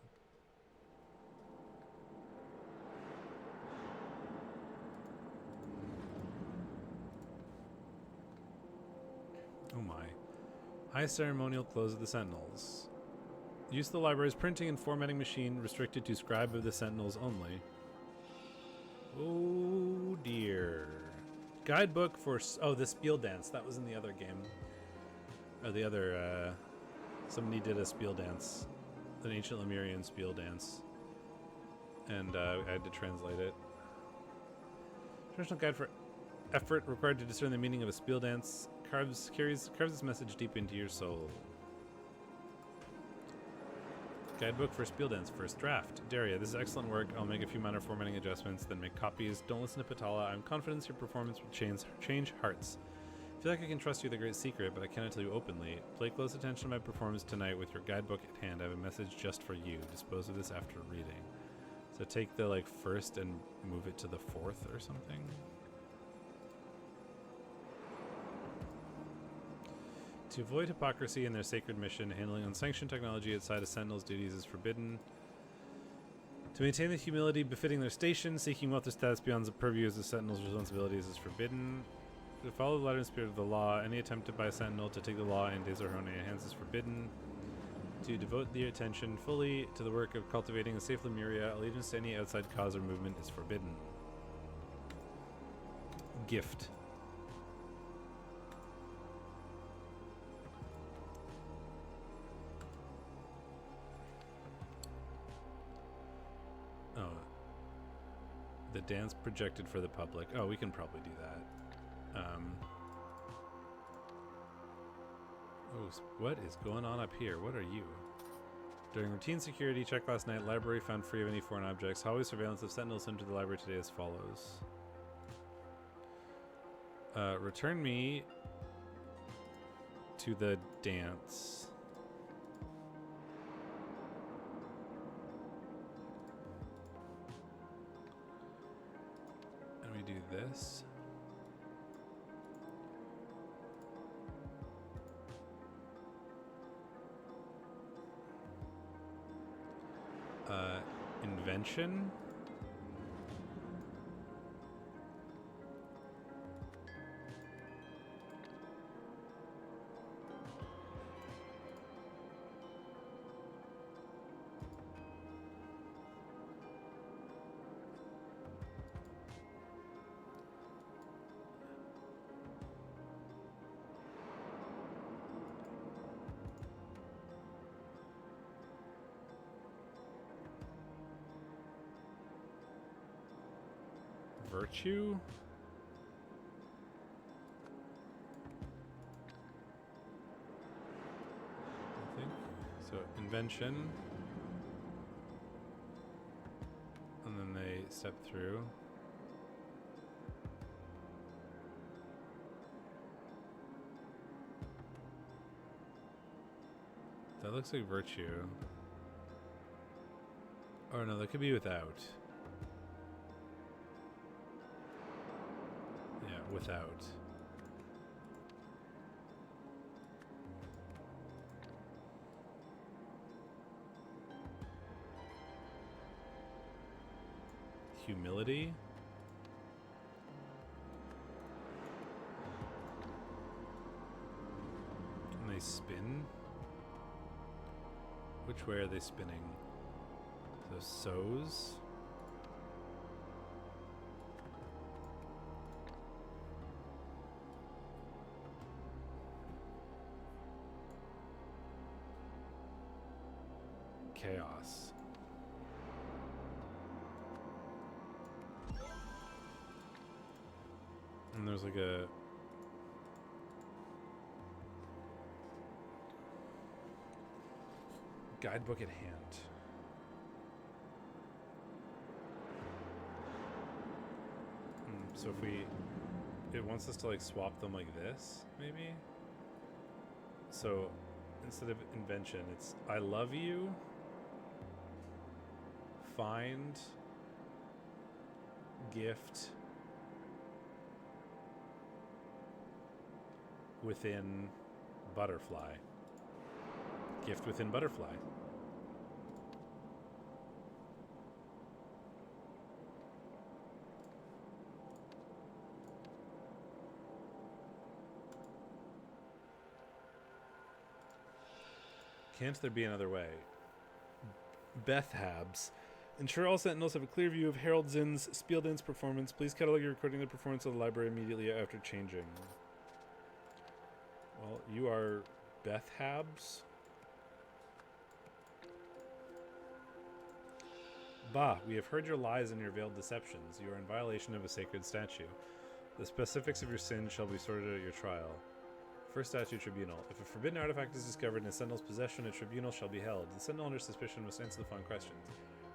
Speaker 1: Oh my. High ceremonial close of the Sentinels. Use of the library's printing and formatting machine restricted to scribe of the Sentinels only. Oh dear. Guidebook for... Oh, the Spiel Dance. That was in the other game. Or the other... somebody did a Spiel Dance. An ancient Lemurian Spiel Dance. And I had to translate it. Traditional guide for effort required to discern the meaning of a Spiel Dance. Carves this message deep into your soul. Guidebook for Spiel Dance, first draft. Daria, this is excellent work. I'll make a few minor formatting adjustments, then make copies. Don't listen to Patala. I'm confident your performance will change hearts. I feel like I can trust you with a great secret, but I cannot tell you openly. Pay close attention to my performance tonight with your guidebook at hand. I have a message just for you. Dispose of this after reading. So take the first and move it to the fourth or something. To avoid hypocrisy in their sacred mission, handling unsanctioned technology outside of Sentinel's duties is forbidden. To maintain the humility befitting their station, seeking wealth or status beyond the purview of the Sentinel's responsibilities is forbidden. To follow the letter and spirit of the law, any attempt by a Sentinel to take the law in Desarhone hands is forbidden. To devote their attention fully to the work of cultivating a safe Lemuria, allegiance to any outside cause or movement is forbidden. Gift. Oh. The dance projected for the public. Oh, we can probably do that. Oh, what is going on up here? What are you? During routine security check last night, library found free of any foreign objects. Hallway surveillance of Sentinels into the library today as follows. Return me to the dance. And we do this. Invention? Virtue? I think. So, invention. And then they step through. That looks like virtue. Oh no, that could be without. Yeah, without. Humility? And they spin? Which way are they spinning? So sows? Chaos. And there's like a guidebook at hand. So if it wants us to like swap them like this, maybe? So instead of invention, it's I love you, find, gift, within butterfly. Gift within butterfly. Can't there be another way? Beth Habs. Ensure all sentinels have a clear view of Harold Zinn's Spieldin's performance. Please catalog your recording of the performance of the library immediately after changing. Well, you are Beth Habs. Bah, we have heard your lies and your veiled deceptions. You are in violation of a sacred statute. The specifics of your sin shall be sorted at your trial. First statute tribunal. If a forbidden artifact is discovered in a sentinel's possession, a tribunal shall be held. The sentinel under suspicion must answer the following questions.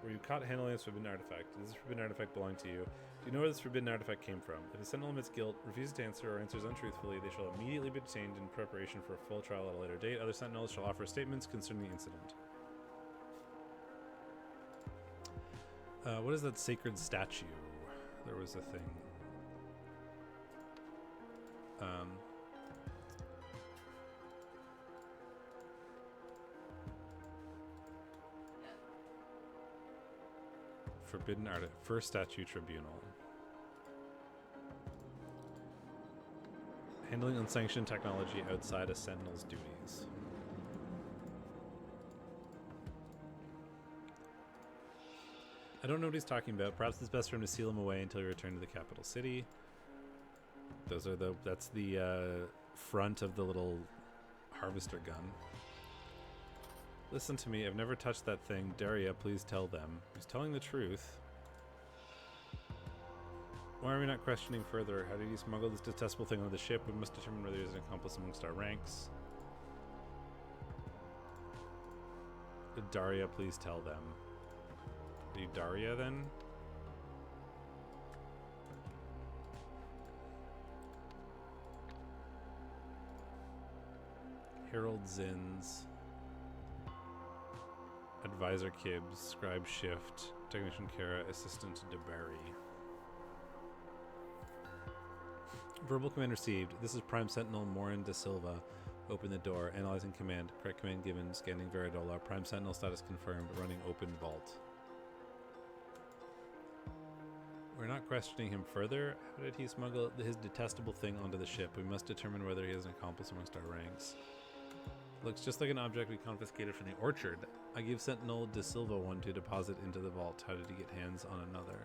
Speaker 1: Were you caught handling this forbidden artifact? Does this forbidden artifact belong to you? Do you know where this forbidden artifact came from? If a sentinel admits guilt, refuses to answer, or answers untruthfully, they shall immediately be detained in preparation for a full trial at a later date. Other sentinels shall offer statements concerning the incident. What is that sacred statue? There was a thing. Forbidden Art. First Statue Tribunal. Handling unsanctioned technology outside a sentinel's duties. I don't know what he's talking about. Perhaps it's best for him to seal him away until he returns to the capital city. That's the front of the little harvester gun. Listen to me, I've never touched that thing. Daria, please tell them. He's telling the truth. Why are we not questioning further? How did he smuggle this detestable thing onto the ship? We must determine whether he's an accomplice amongst our ranks. Daria, please tell them. Are you Daria then? Harold Zinn's. Advisor Kibbs, Scribe Shift, Technician Kara, Assistant DeBerry. Verbal command received. This is Prime Sentinel Morin da Silva. Open the door. Analyzing command. Correct command given. Scanning Veridola. Prime Sentinel status confirmed. Running open vault. We're not questioning him further. How did he smuggle his detestable thing onto the ship? We must determine whether he is an accomplice amongst our ranks. Looks just like an object we confiscated from the orchard. I gave Sentinel De Silva one to deposit into the vault. How did he get hands on another?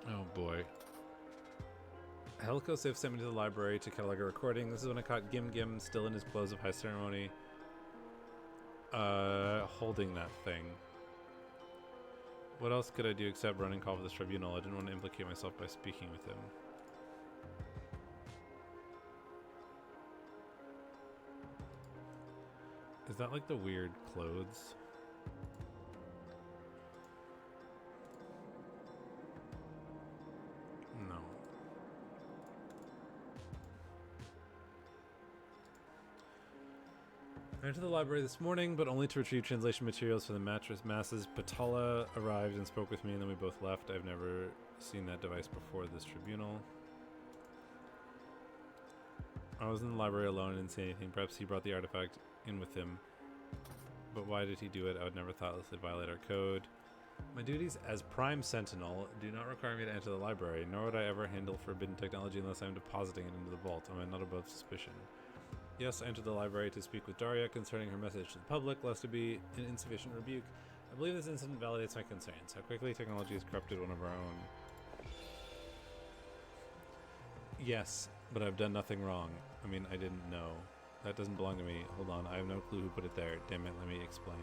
Speaker 1: Oh boy. Helikos have sent me to the library to catalog a recording. This is when I caught Gim Gim still in his clothes of high ceremony. Holding that thing. What else could I do except running call for this tribunal? I didn't want to implicate myself by speaking with him. Is that like the weird clothes? No. I went to the library this morning, but only to retrieve translation materials for the mattress masses. Patala arrived and spoke with me, and then we both left. I've never seen that device before this tribunal. I was in the library alone and didn't say anything. Perhaps he brought the artifact in with him. But why did he do it? I would never thoughtlessly violate our code. My duties as Prime Sentinel do not require me to enter the library, nor would I ever handle forbidden technology unless I am depositing it into the vault. Am I not above suspicion? Yes, I entered the library to speak with Daria concerning her message to the public, lest it be an insufficient rebuke. I believe this incident validates my concerns. How quickly technology has corrupted one of our own. Yes, but I've done nothing wrong. I mean, I didn't know. That doesn't belong to me. Hold on, I have no clue who put it there. Damn it, let me explain.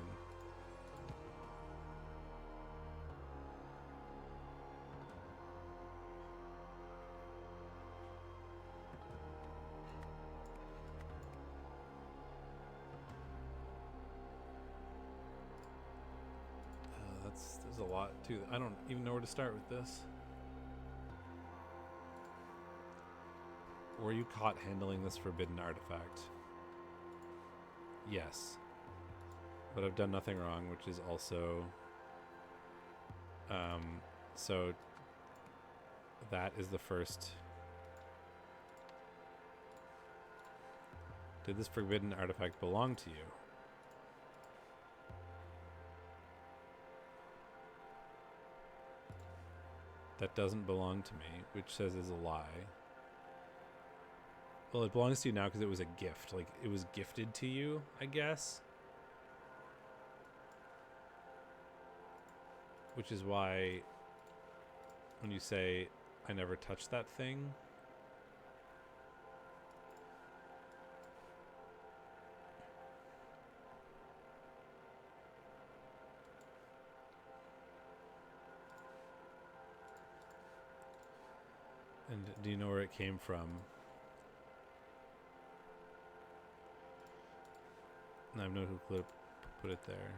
Speaker 1: There's a lot too. I don't even know where to start with this. Were you caught handling this forbidden artifact? Yes. But I've done nothing wrong, which is also... so... that is the first... Did this forbidden artifact belong to you? That doesn't belong to me, which says is a lie. Well, it belongs to you now because it was a gift. Like, it was gifted to you, I guess. Which is why when you say, I never touched that thing... And do you know where it came from? I have no clue put it there.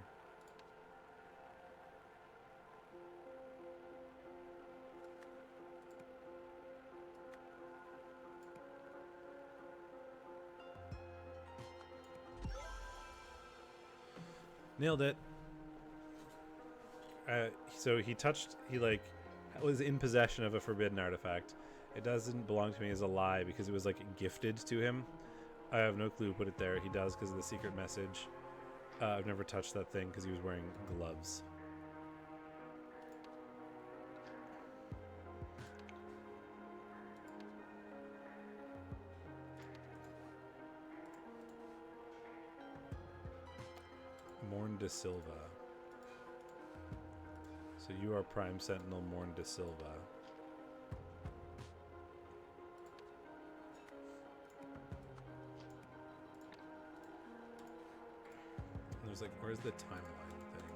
Speaker 1: Nailed it. So he was in possession of a forbidden artifact. It doesn't belong to me as a lie because it was like gifted to him. I have no clue who put it there. He does because of the secret message. I've never touched that thing because he was wearing gloves. Morn De Silva. So you are Prime Sentinel Morn De Silva. And there's like, where's the timeline thing?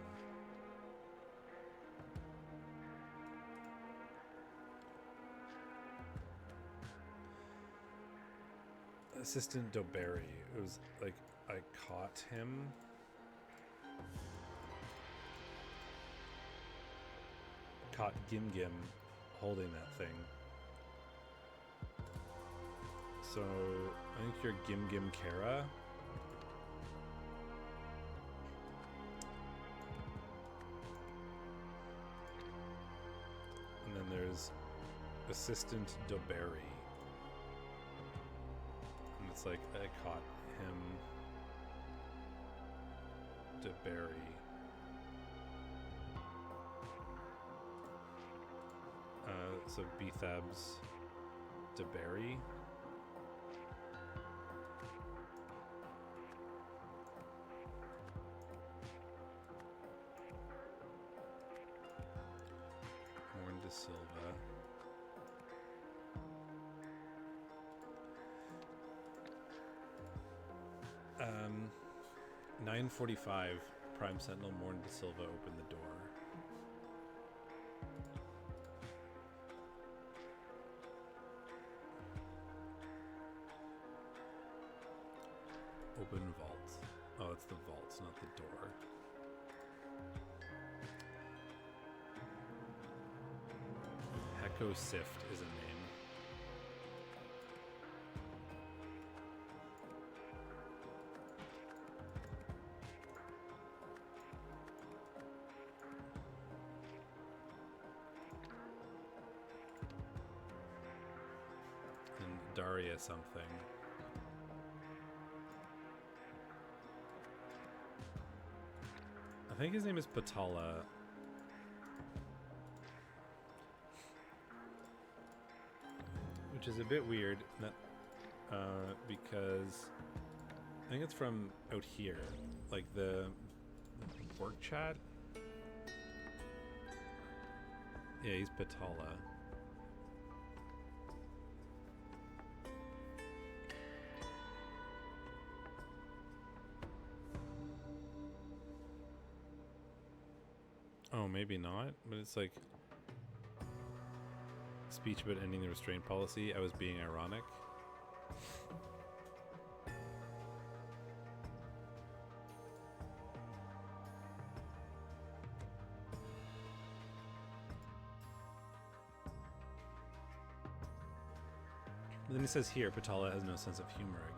Speaker 1: Assistant Doberry. It was like, I caught him. Caught Gim Gim holding that thing. So I think you're Gim Gim Kara. And then there's Assistant Doberry. And it's like I caught him. Doberry. So Bethab's DeBerry. Morn De Silva. 9:45. Prime Sentinel Morn De Silva opened the door. Open vault. Oh, it's the vault, not the door. Heko Sift is a name. And Daria something. I think his name is Patala. Which is a bit weird, because I think it's from out here, like the work chat. Yeah, he's Patala. Oh, maybe not, but it's like speech about ending the restraint policy. I was being ironic. But then he says here, Patala has no sense of humor again.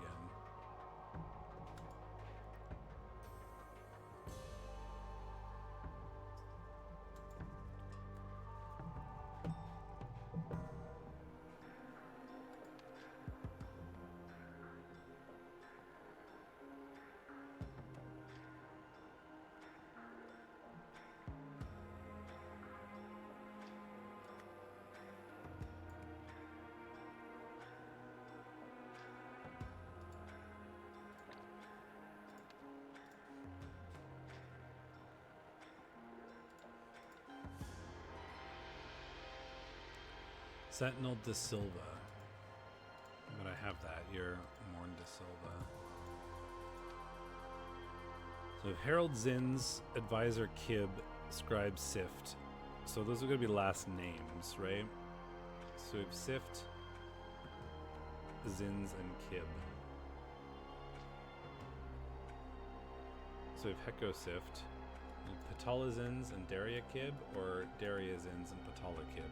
Speaker 1: Sentinel De Silva. But I have that. You're Morn De Silva. So Harold Zinn's, Advisor Kib, Scribe Sift. So those are going to be last names, right? So we have Sift, Zinns, and Kib. So we have Heko Sift, Patala Zinns and Daria Kib, or Daria Zinns and Patala Kib.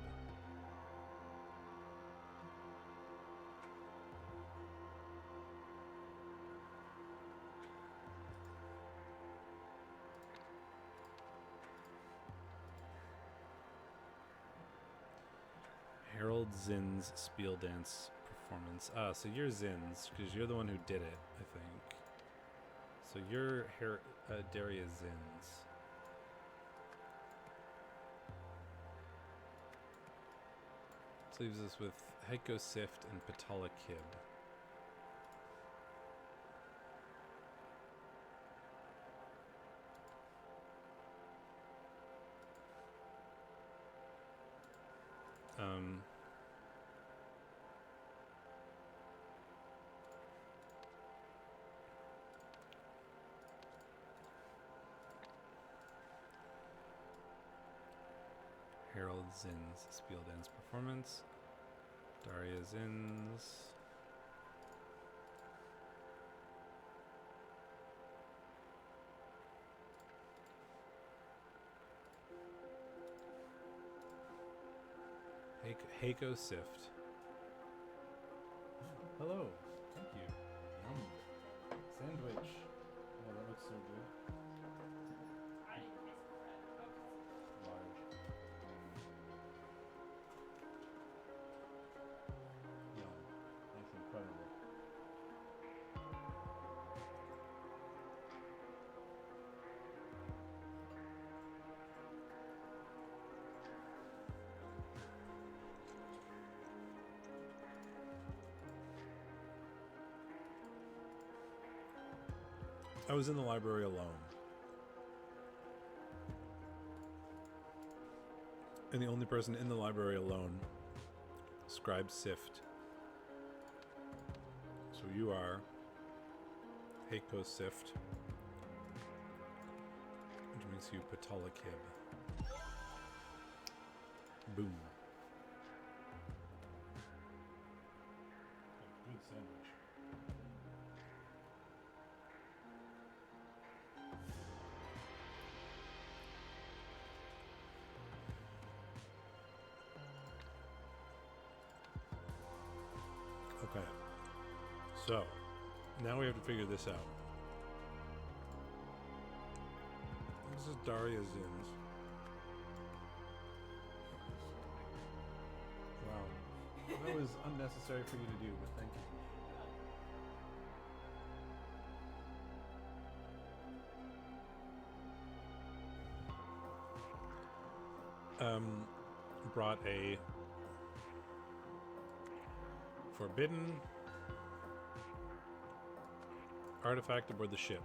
Speaker 1: Harold Zinn's Spiel Dance performance. Ah, so you're Zinn's, because you're the one who did it, I think. So you're Daria Zinn's. This leaves us with Heko Sift and Patala Kib. Harold Zinn's Spiel Dance performance. Daria Zinn's. Heko Sift. Hello. Thank you. Sandwich. Oh, that looks so good. Large. Yum. That's incredible. I was in the library alone. And the only person in the library alone, Scribe Sift. So you are Heiko Sift, which makes you Patalakib. Boom. Good sandwich. Okay. So, now we have to figure this out. This is Daria Zins. Wow. That was unnecessary for you to do, but thank you. Brought a forbidden artifact aboard the ship.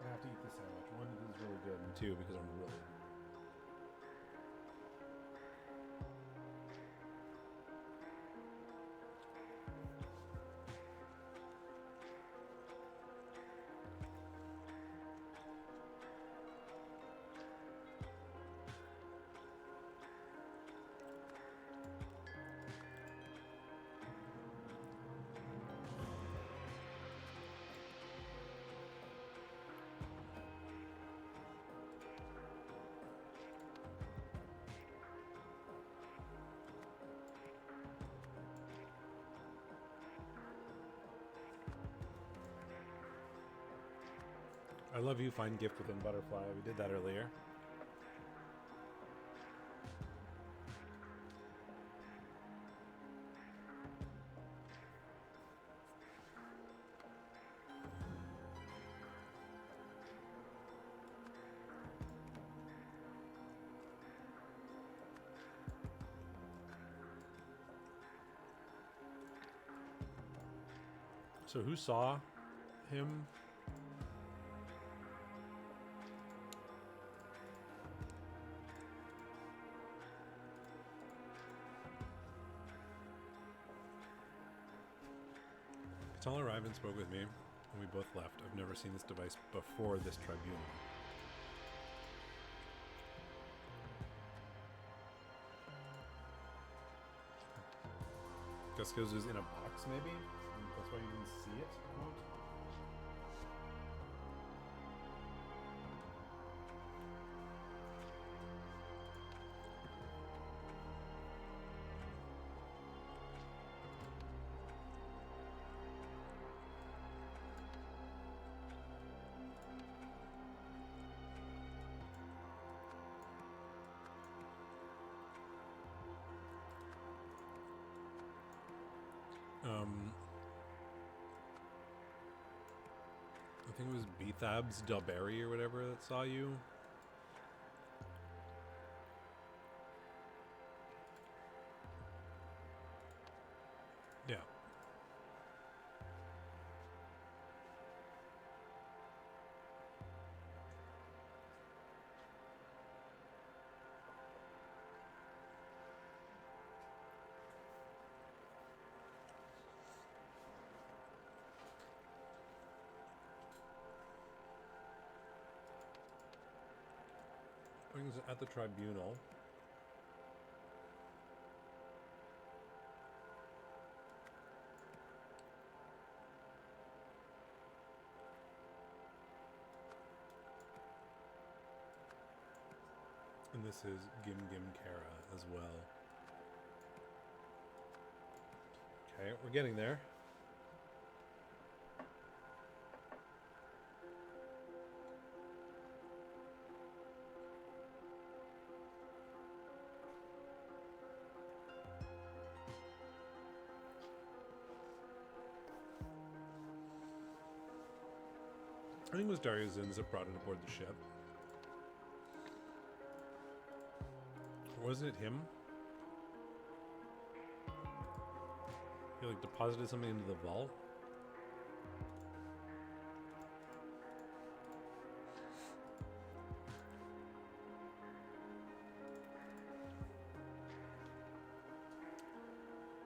Speaker 1: I have to eat this sandwich. One, it is really good, and two, because I'm really... I love you, find gift within butterfly. We did that earlier. So who saw him? Katala arrived and spoke with me, and we both left. I've never seen this device before this tribunal. Guskos was in a box, maybe? That's why you didn't see it? Quote? I think it was Bethab's Dalberry or whatever that saw you. Yeah. Brings at the tribunal. And this is Gim Gim Kara as well. Okay, we're getting there. I think it was Daria Zins that brought it aboard the ship. Was it him? He like deposited something into the vault?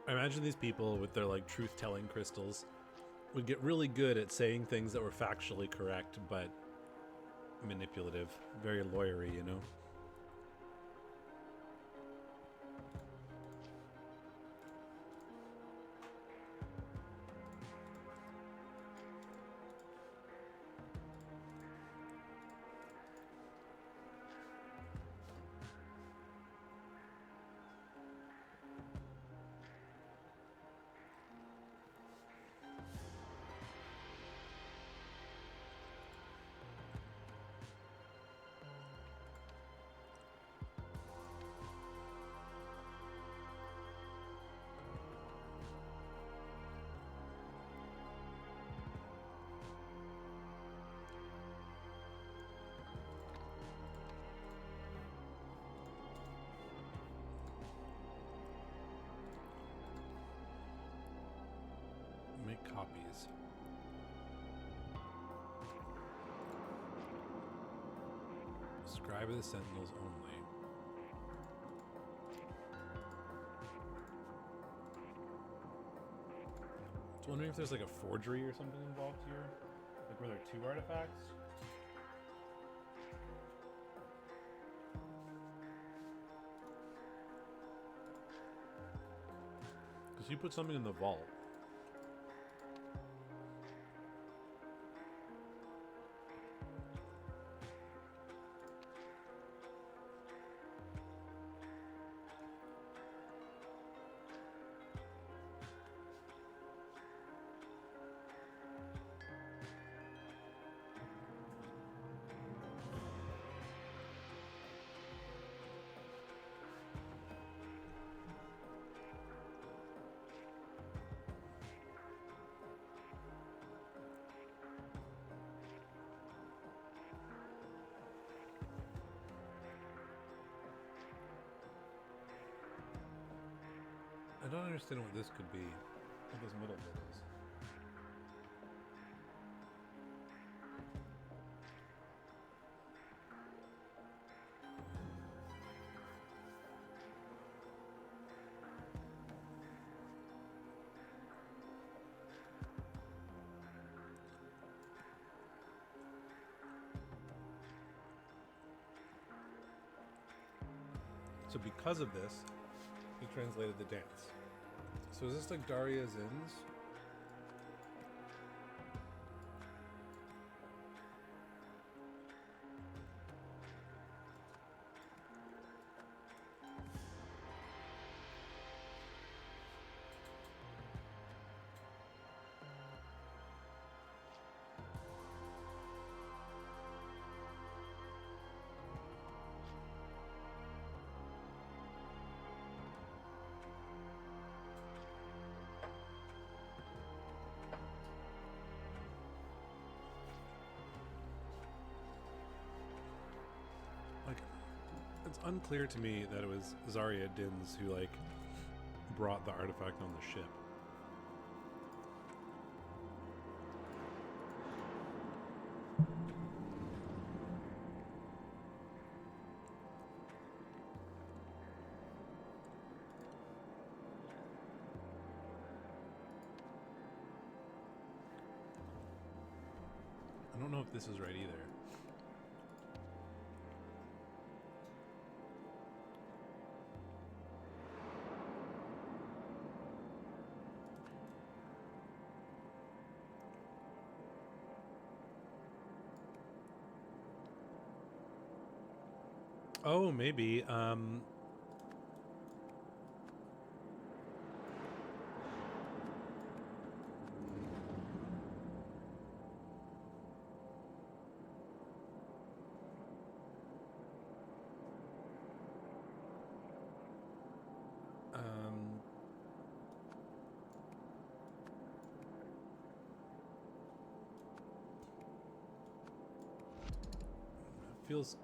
Speaker 1: I imagine these people with their like truth-telling crystals would get really good at saying things that were factually correct, but manipulative. Very lawyery, you know? Make copies. Scribe of the Sentinels only. I was wondering if there's like a forgery or something involved here. Like were there two artifacts? Because you put something in the vault. I don't understand what this could be. What this middle bit is. So because of this, he translated the dance. So is this like Daria's Inns? Like, it's unclear to me that it was Zarya Dins who, like, brought the artifact on the ship. I don't know if this is right either. Oh, maybe. Feels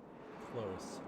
Speaker 1: close.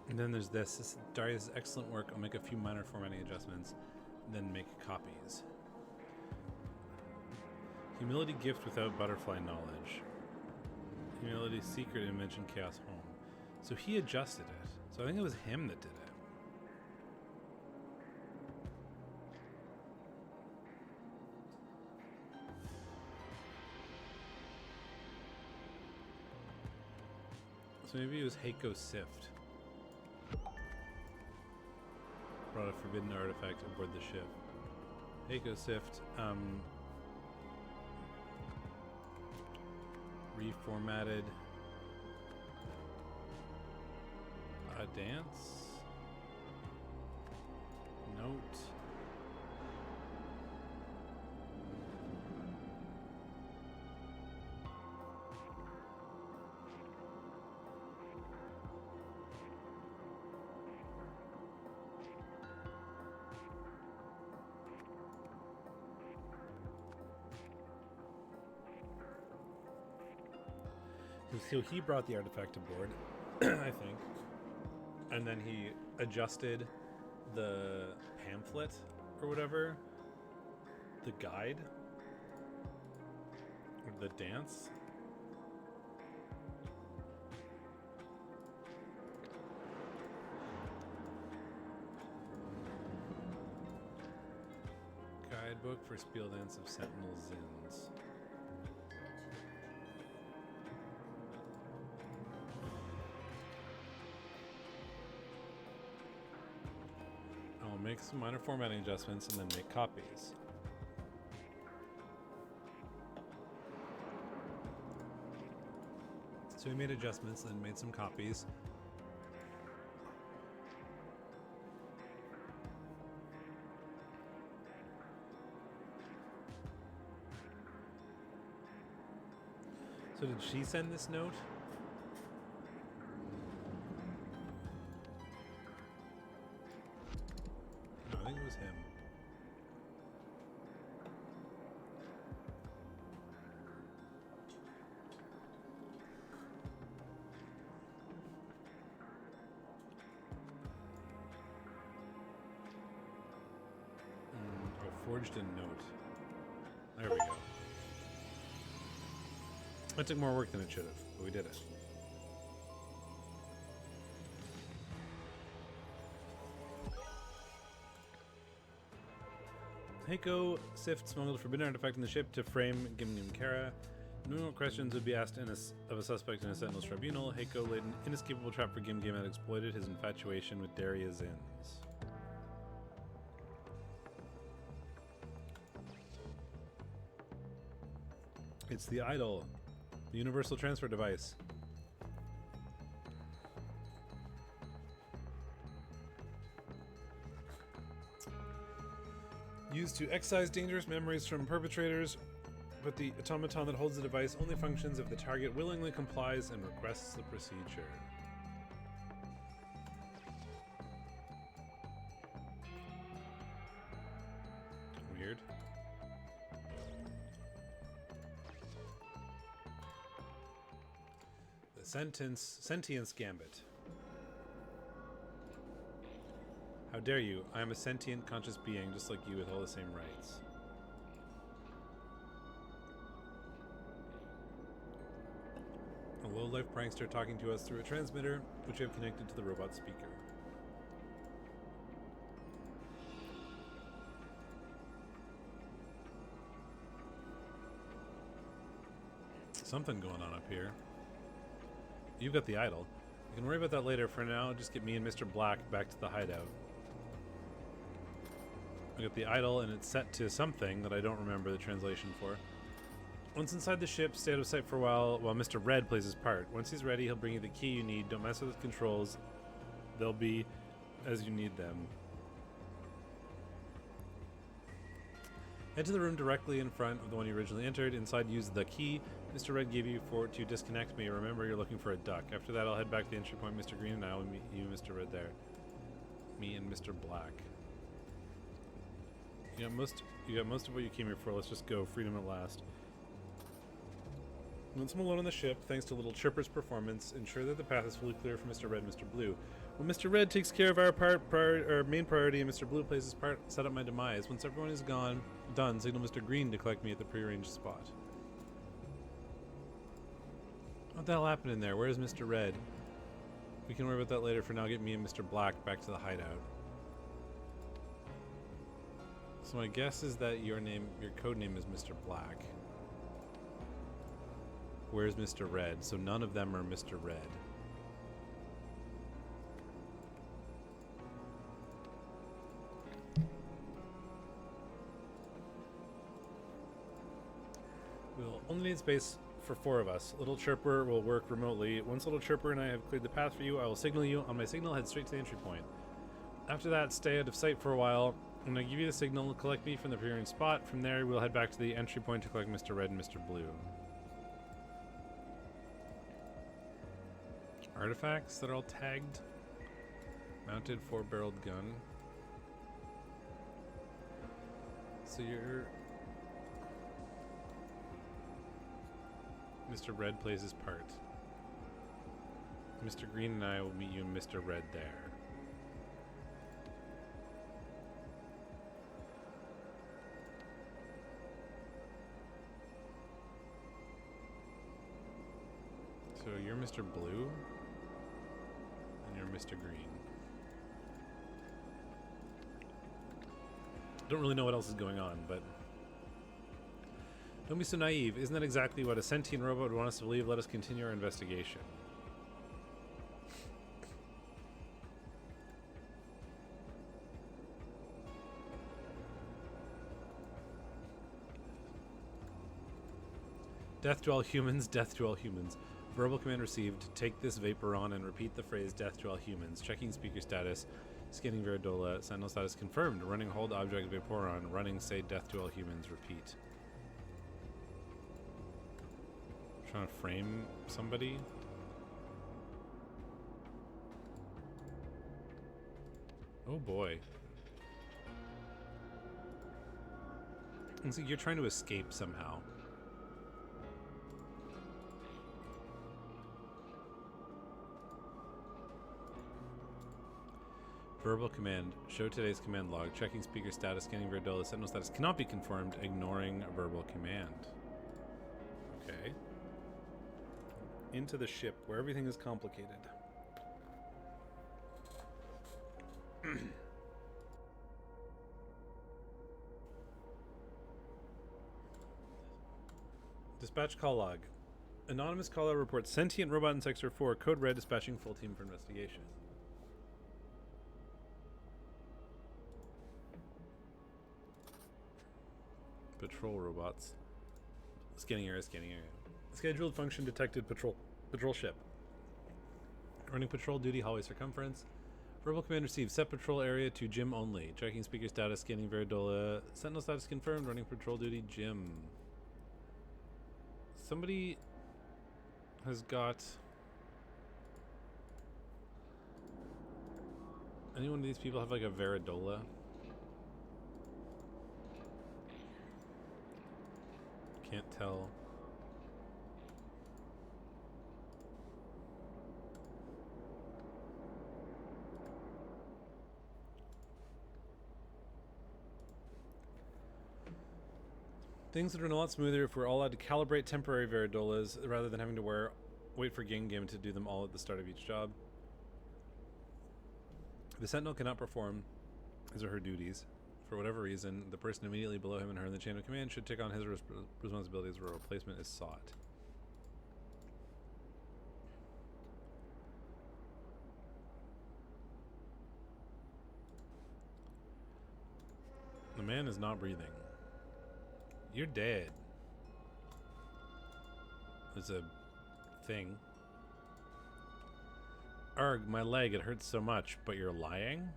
Speaker 1: And then there's this. Darius' excellent work. I'll make a few minor formatting adjustments, then make copies. Humility gift without butterfly knowledge. Humility secret invention chaos home. So he adjusted it. So I think it was him that did it. So maybe it was Heiko Sift. Brought a forbidden artifact aboard the ship. Heiko Sift, reformatted a dance note. So he brought the artifact aboard, I think, and then he adjusted the pamphlet or whatever, the guide, or the dance. Guidebook for Spiel Dance of Sentinel Zins. Make some minor formatting adjustments and then make copies. So we made adjustments and then made some copies. So did she send this note? I think it was him. Forged a note. There we go. That took more work than it should have, but we did it. Heiko Sift smuggled a forbidden artifact in the ship to frame Gimgim Kara. No questions would be asked of a suspect in a Sentinel's tribunal. Heiko laid an inescapable trap for Gimgim and exploited his infatuation with Daria Zins. It's the idol, the universal transfer device. Used to excise dangerous memories from perpetrators, but the automaton that holds the device only functions if the target willingly complies and requests the procedure. Weird. The Sentience Gambit. How dare you? I am a sentient, conscious being, just like you, with all the same rights. A low-life prankster talking to us through a transmitter, which we have connected to the robot speaker. Something going on up here. You've got the idol. You can worry about that later. For now, just get me and Mr. Black back to the hideout. I got the idol, and it's set to something that I don't remember the translation for. Once inside the ship, stay out of sight for a while Mr. Red plays his part. Once he's ready, he'll bring you the key you need. Don't mess with the controls. They'll be as you need them. Head to the room directly in front of the one you originally entered. Inside, use the key Mr. Red gave you to disconnect me. Remember, you're looking for a duck. After that, I'll head back to the entry point. Mr. Green and I will meet you, Mr. Red, there. Me and Mr. Black. You got most of what you came here for. Let's just go. Freedom at last. Once I'm alone on the ship, thanks to Little Chirper's performance, ensure that the path is fully clear for Mr. Red and Mr. Blue. When Mr. Red takes care of our main priority and Mr. Blue plays his part, set up my demise. Once everyone is done, signal Mr. Green to collect me at the prearranged spot. What the hell happened in there? Where's Mr. Red? We can worry about that later. For now, get me and Mr. Black back to the hideout. So my guess is that your code name is Mr. Black. Where's Mr. Red? So none of them are Mr. Red. We'll only need space for 4 of us. Little Chirper will work remotely. Once Little Chirper and I have cleared the path for you, I will signal you. On my signal, head straight to the entry point. After that, stay out of sight for a while. When I give you the signal, collect me from the prearranged spot. From there, we'll head back to the entry point to collect Mr. Red and Mr. Blue. Artifacts that are all tagged. Mounted 4-barreled gun. So you're... Mr. Red plays his part. Mr. Green and I will meet you and Mr. Red there. So you're Mr. Blue, and you're Mr. Green. Don't really know what else is going on, but... Don't be so naive. Isn't that exactly what a sentient robot would want us to believe? Let us continue our investigation. Death to all humans, death to all humans. Verbal command received. Take this Vaporon and repeat the phrase death to all humans. Checking speaker status. Scanning Veridola. Sentinel status confirmed. Running hold object Vaporon. Running say death to all humans. Repeat. Trying to frame somebody. Oh boy. Looks like you're trying to escape somehow. Verbal command. Show today's command log. Checking speaker status. Scanning Veridola. Sentinel status cannot be confirmed. Ignoring verbal command. Okay. Into the ship where everything is complicated. Dispatch call log. Anonymous caller reports sentient robot in Sector 4. Code red dispatching full team for investigation. Patrol robots. Scanning area, scanning area. Scheduled function detected patrol ship. Running patrol duty hallway circumference. Verbal command received. Set patrol area to gym only. Checking speaker status. Scanning Veridola. Sentinel status confirmed. Running patrol duty gym. Somebody has got... Any one of these people have like a Veridola? Can't tell. Things would run a lot smoother if we're all allowed to calibrate temporary Veridolas rather than having to wait for Gingham to do them all at the start of each job. The Sentinel cannot perform his or her duties. For whatever reason, the person immediately below him and her in the chain of command should take on his responsibilities where a replacement is sought. The man is not breathing. You're dead. There's a thing. Arg, my leg, it hurts so much, but you're lying?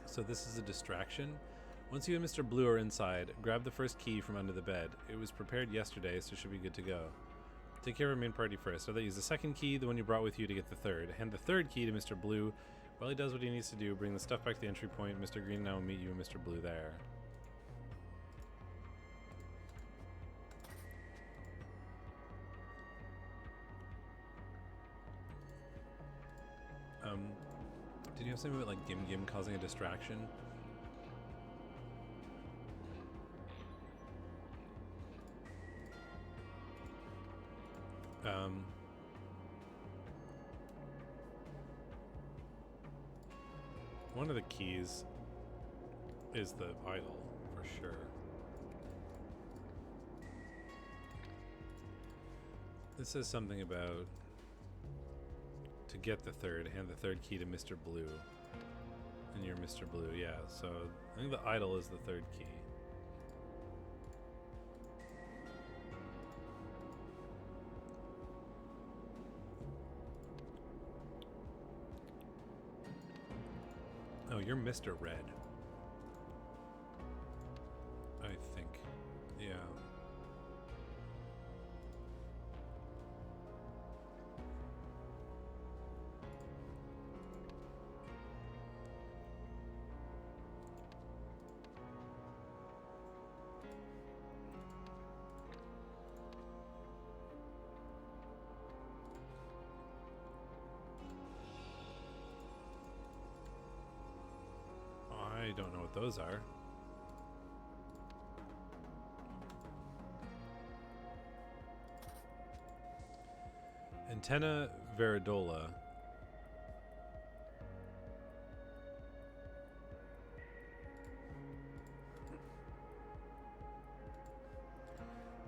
Speaker 1: So this is a distraction. Once you and Mr. Blue are inside, grab the first key from under the bed. It was prepared yesterday, so it should be good to go. Take care of our main party first. So they use the second key, the one you brought with you, to get the third. Hand the third key to Mr. Blue. While he does what he needs to do, bring the stuff back to the entry point. Mr. Green and I will meet you and Mr. Blue there. Did you have something about like Gim Gim causing a distraction? One of the keys is the idol, for sure. This says something about to get the third, hand the third key to Mr. Blue. And you're Mr. Blue, yeah. So I think the idol is the third key. Oh, you're Mr. Red. I think. Yeah. I don't know what those are. Antenna Veridola.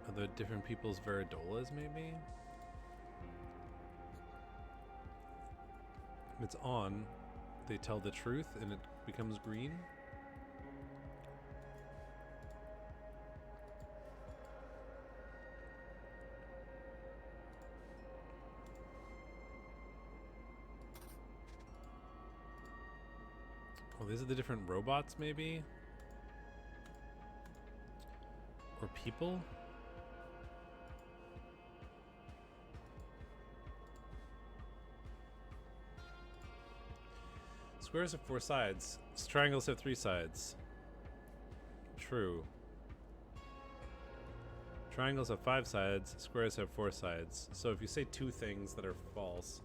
Speaker 1: Are there different people's Veridolas, maybe? If it's on, they tell the truth and it becomes green. Oh, these are the different robots, maybe? Or people? Squares have 4 sides. Triangles have 3 sides. True. Triangles have 5 sides. Squares have 4 sides. So if you say 2 things that are false.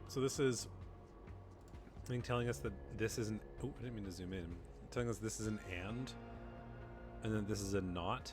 Speaker 1: So this is, I think, telling us that this is an... Oh, I didn't mean to zoom in. Telling us this is an and then this is a not.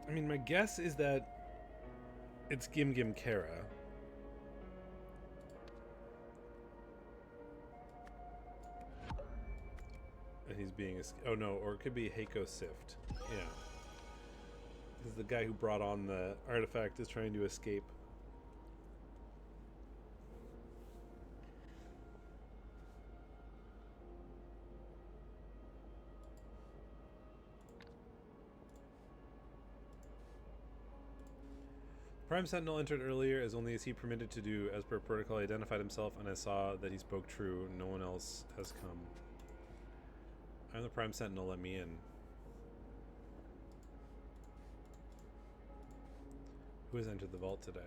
Speaker 1: I mean, my guess is that it's Gim Gim Kara. And he's being... Oh no, or it could be Heiko Sift. Yeah. Because the guy who brought on the artifact is trying to escape. Prime Sentinel entered earlier as only as he permitted to do as per protocol. He identified himself and I saw that he spoke true. No one else has come. I'm the Prime Sentinel, let me in. Who has entered the vault today?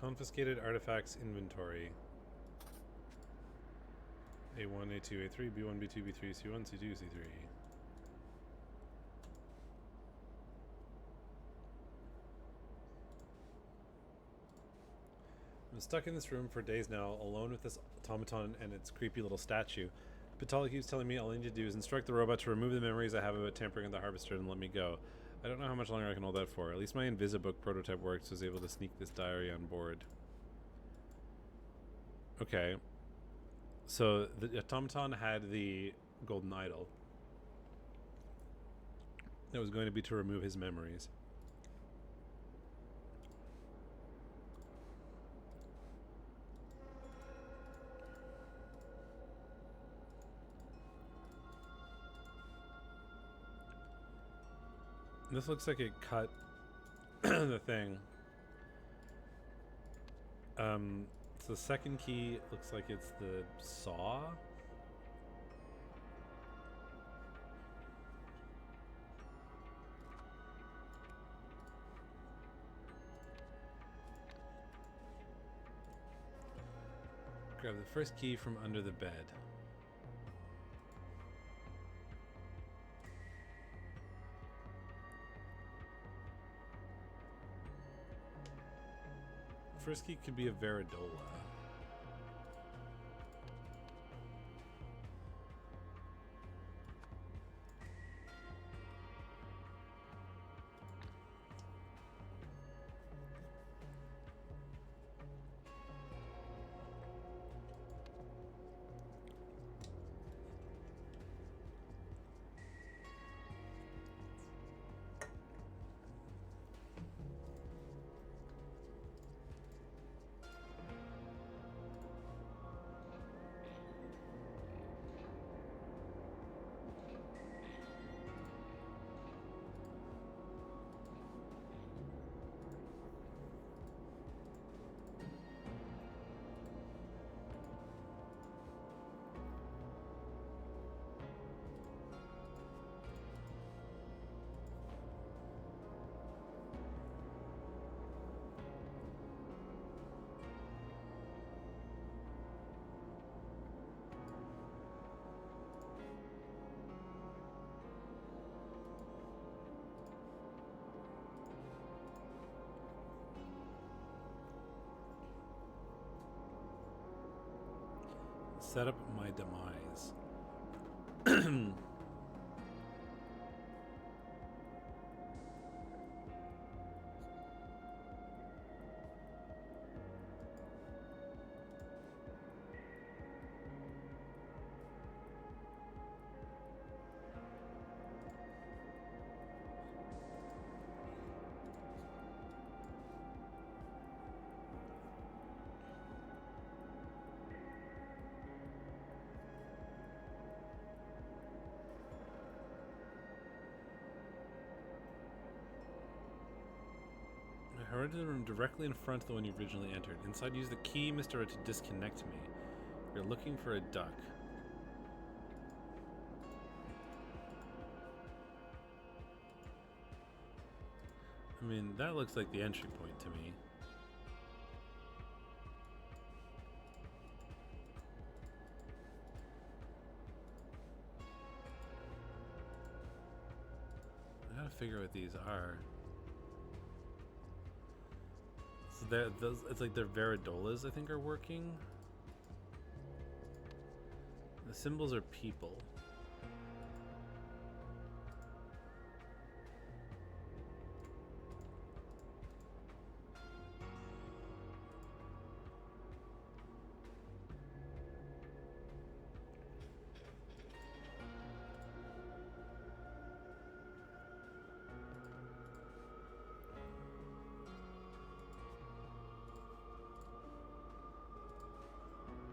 Speaker 1: Confiscated artifacts inventory. A1, A2, A3, B1, B2, B3, C1, C2, C3. I'm stuck in this room for days now, alone with this automaton and its creepy little statue. Patala keeps telling me all I need to do is instruct the robot to remove the memories I have about tampering with the harvester and let me go. I don't know how much longer I can hold that for. At least my Invisibook prototype works, was able to sneak this diary on board. Okay. So the automaton had the golden idol. That was going to be to remove his memories. This looks like it cut the thing. So the second key looks like it's the saw. Grab the first key from under the bed. First key could be a Veridola. Set up my demise. I heard the room directly in front of the one you originally entered. Inside, use the key, Mr. Red, to disconnect me. You're looking for a duck. I mean, that looks like the entry point to me. I gotta figure out what these are. So it's like their Veridolas, I think, are working. The symbols are people.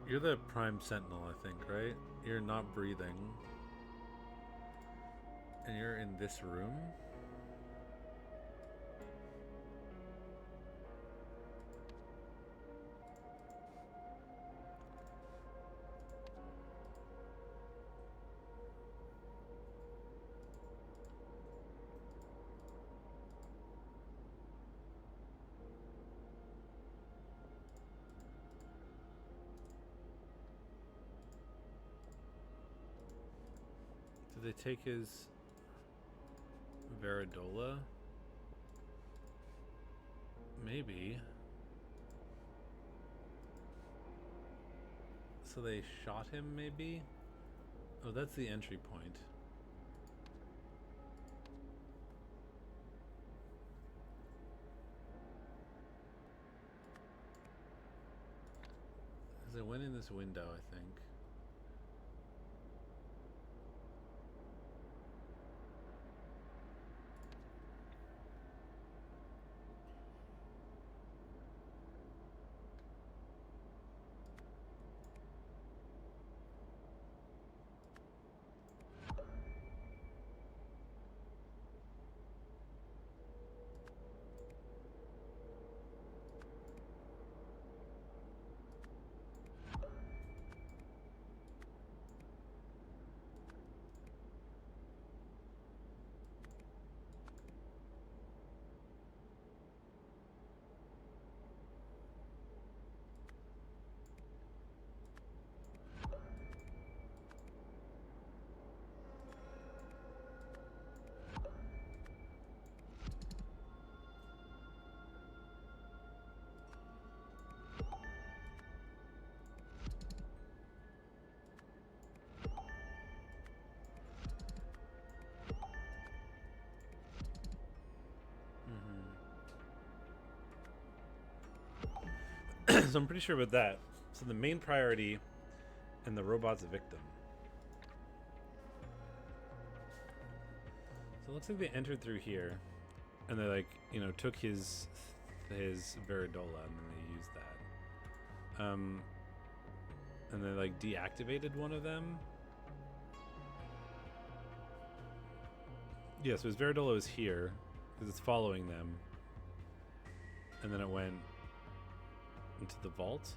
Speaker 1: You're the Prime Sentinel, I think, right? You're not breathing. And you're in this room? Did they take his Veridola? Maybe. So they shot him, maybe? Oh, that's the entry point. Because I went in this window, I think. So I'm pretty sure about that. So the main priority and the robot's a victim. So it looks like they entered through here, and they like, you know, took his Veridola, and then they used that. And they like deactivated one of them. Yeah, so his Veridola is here because it's following them, and then it went into the vault.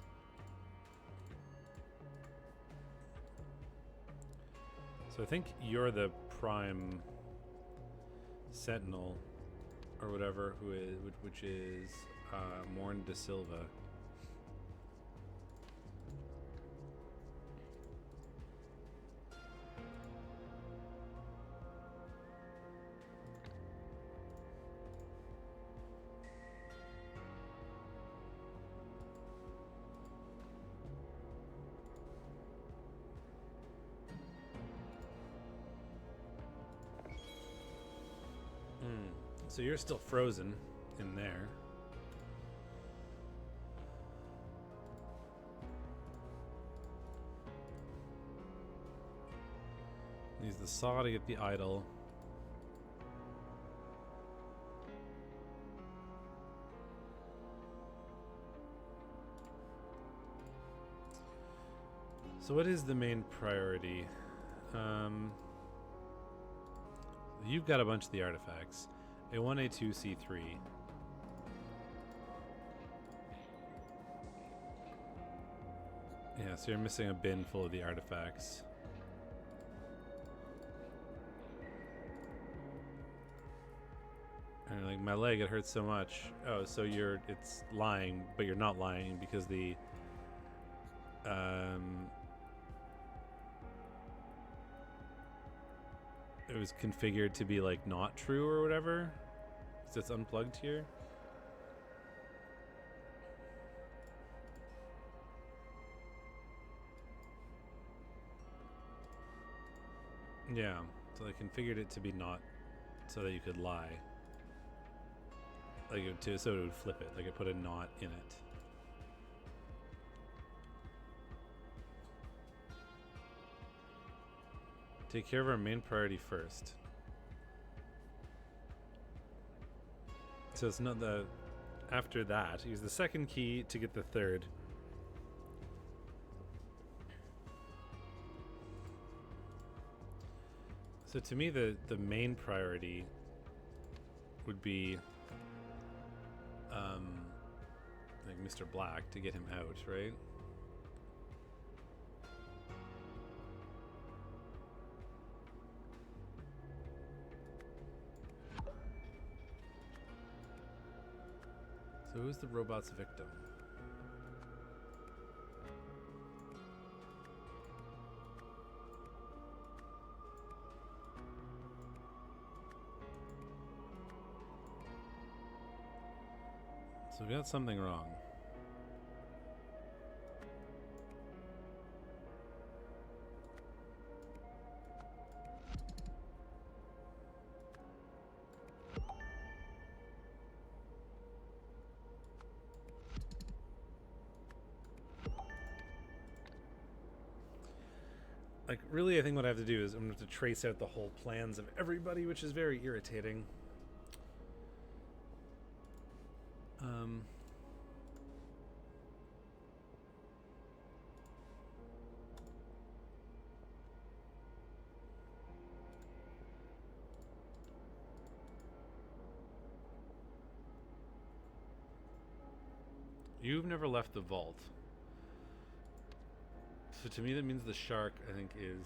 Speaker 1: So I think you're the prime sentinel or whatever, which is Morn Da Silva. So you're still frozen in there. Use the saw to get the idol. So what is the main priority? You've got a bunch of the artifacts. A1, A2, C3. Yeah, so you're missing a bin full of the artifacts. And like, my leg, it hurts so much. Oh, so it's lying, but you're not lying because the it was configured to be like not true or whatever. So it's unplugged here. Yeah, so I configured it to be not so that you could lie. Like so it would flip it. Like I put a not in it. Take care of our main priority first. So it's not the... After that, use the second key to get the third. So to me, the main priority would be like Mr. Black to get him out, right? So who's the robot's victim? So we got something wrong. Like, really, I think what I have to do is I'm going to have to trace out the whole plans of everybody, which is very irritating. You've never left the vault. So to me that means the shark, I think, is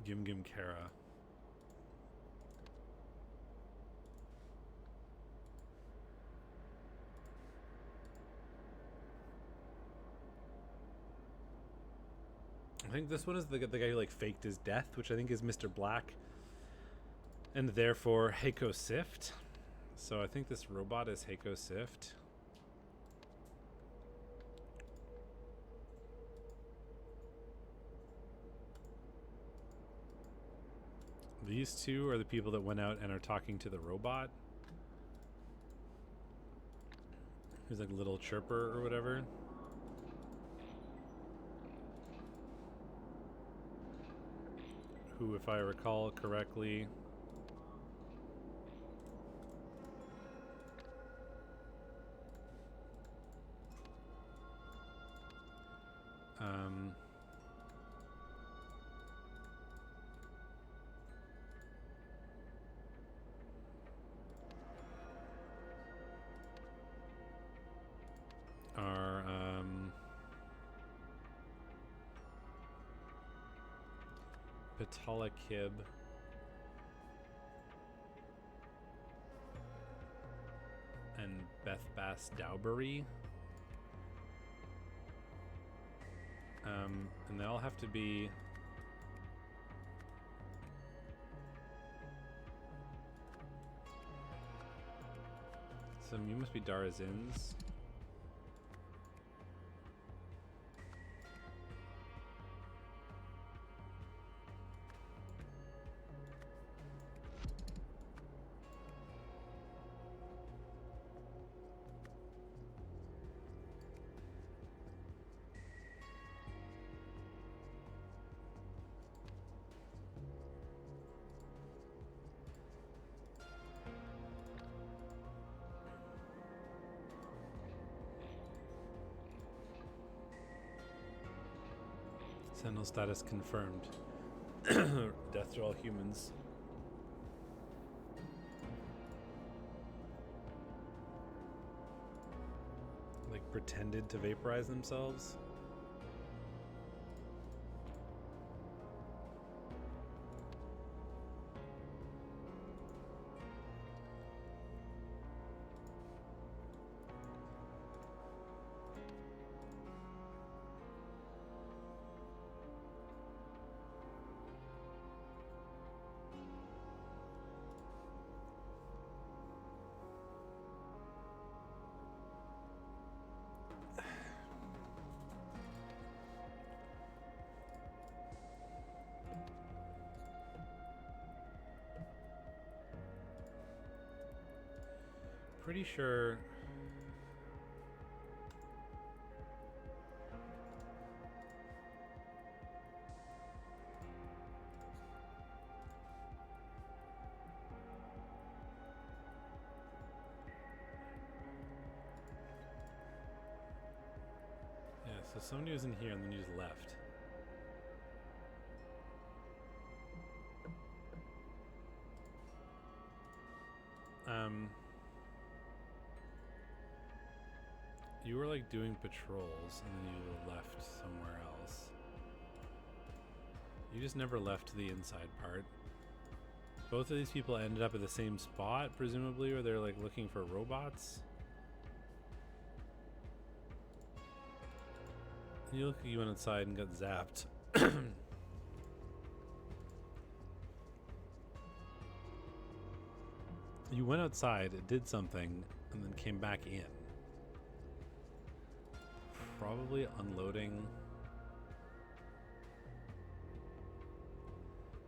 Speaker 1: Gim Gim Kara. I think this one is the guy who like faked his death, which I think is Mr. Black, and therefore Heiko Sift. So I think this robot is Heiko Sift. These two are the people that went out and are talking to the robot. Who's like Little Chirper or whatever. Who, if I recall correctly, are Patala Kib and Beth Bass Dowbury. And they all have to be you must be Darazins. Sentinel status confirmed. Death to all humans. Like pretended to vaporize themselves. Pretty sure so somebody was in here and then you just left. You were like doing patrols and then you left somewhere else. You just never left the inside part. Both of these people ended up at the same spot, presumably, or they're like looking for robots. You look like you went outside and got zapped. You went outside, it did something, and then came back in. Probably unloading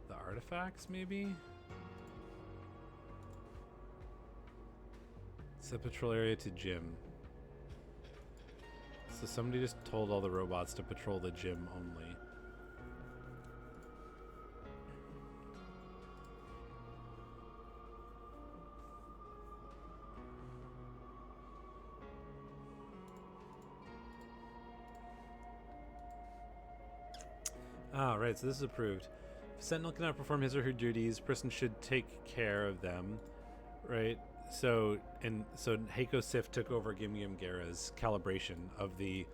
Speaker 1: the artifacts, maybe? Set patrol area to gym. So somebody just told all the robots to patrol the gym only. Ah, right, so this is approved. If Sentinel cannot perform his or her duties, person should take care of them, right? So Heiko Sif took over Gim Gim Gara's calibration of the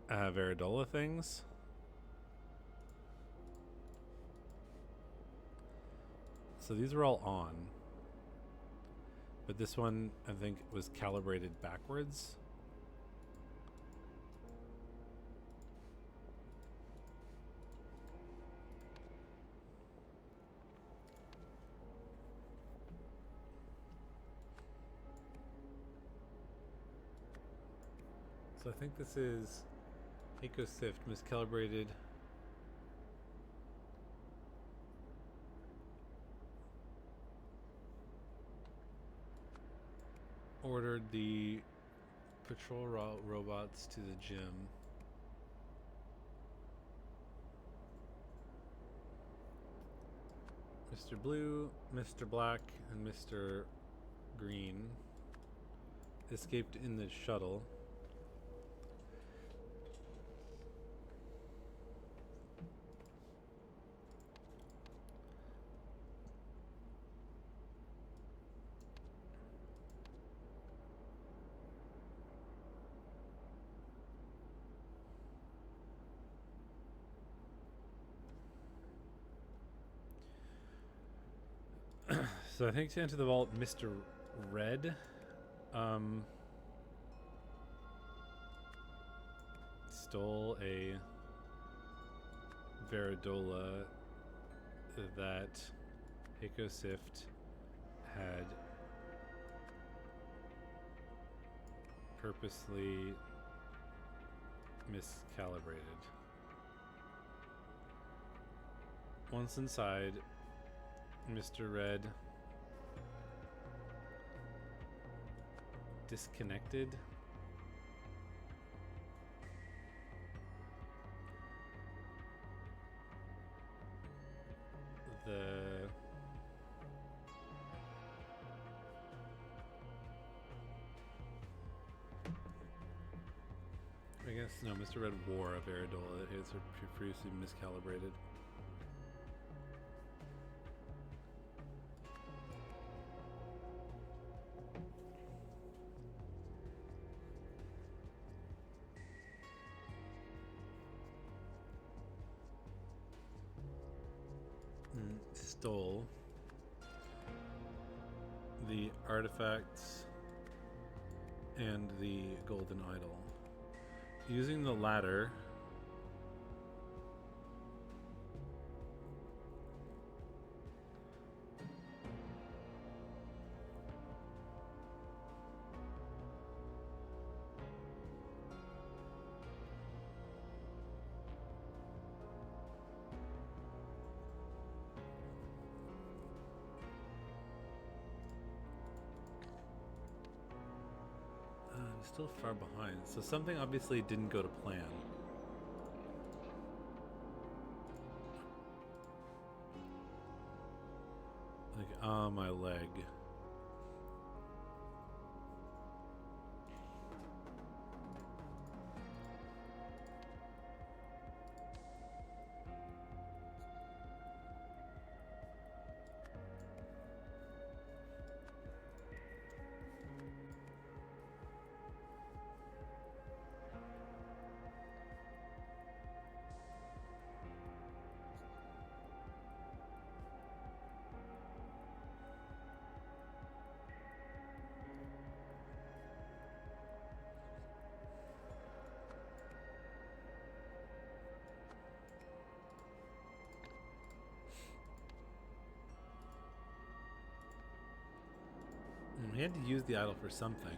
Speaker 1: Veridola things. So these are all on. But this one, I think, was calibrated backwards. So I think this is Heiko Sift miscalibrated ordered the patrol robots to the gym. Mr. Blue, Mr. Black, and Mr. Green escaped in the shuttle. So I think to enter the vault, Mr. Red stole a Veridola that Heiko Sift had purposely miscalibrated. Once inside, Mr. Red disconnected I guess no, Mr. Red wore a Veridola that is previously miscalibrated. Stole the artifacts and the golden idol. Using the latter, I'm still far behind, so something obviously didn't go to plan. Like, my leg. We had to use the idol for something.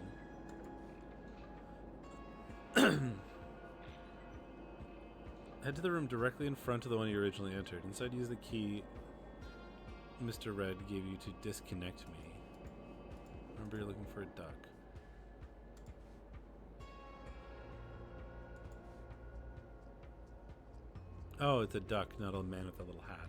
Speaker 1: Head to the room directly in front of the one you originally entered. Inside, use the key Mr. Red gave you to disconnect me. Remember, you're looking for a duck. Oh, it's a duck, not a man with a little hat.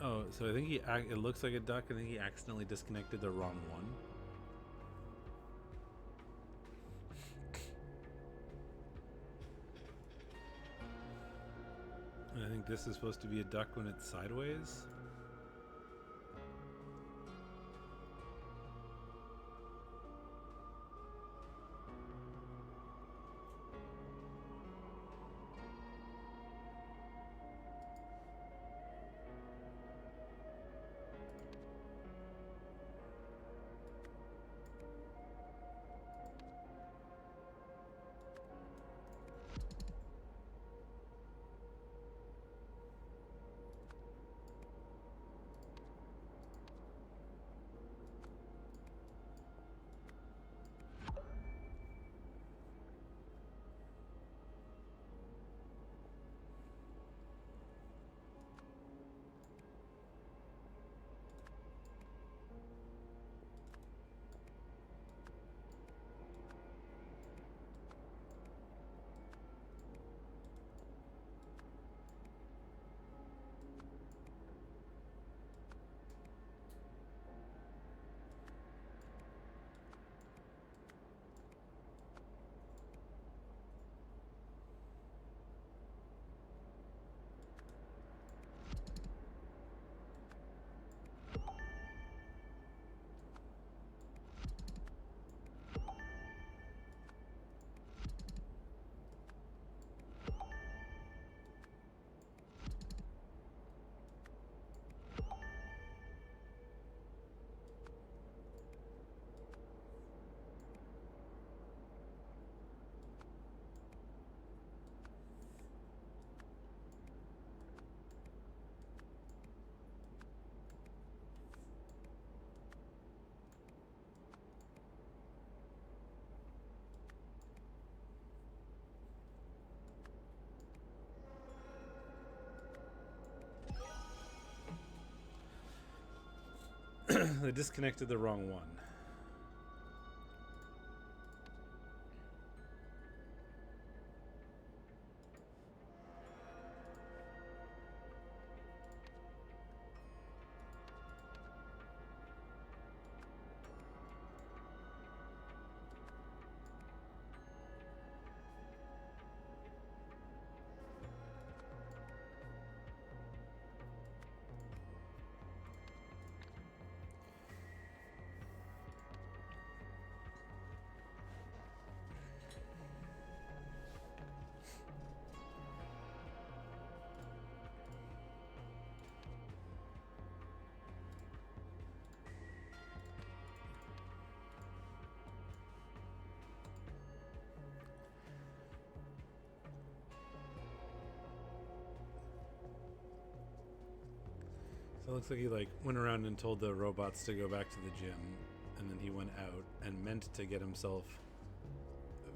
Speaker 1: Oh, so I think it looks like a duck. I think he accidentally disconnected the wrong one. And I think this is supposed to be a duck when it's sideways. They disconnected the wrong one. So it looks like he like went around and told the robots to go back to the gym, and then he went out and meant to get himself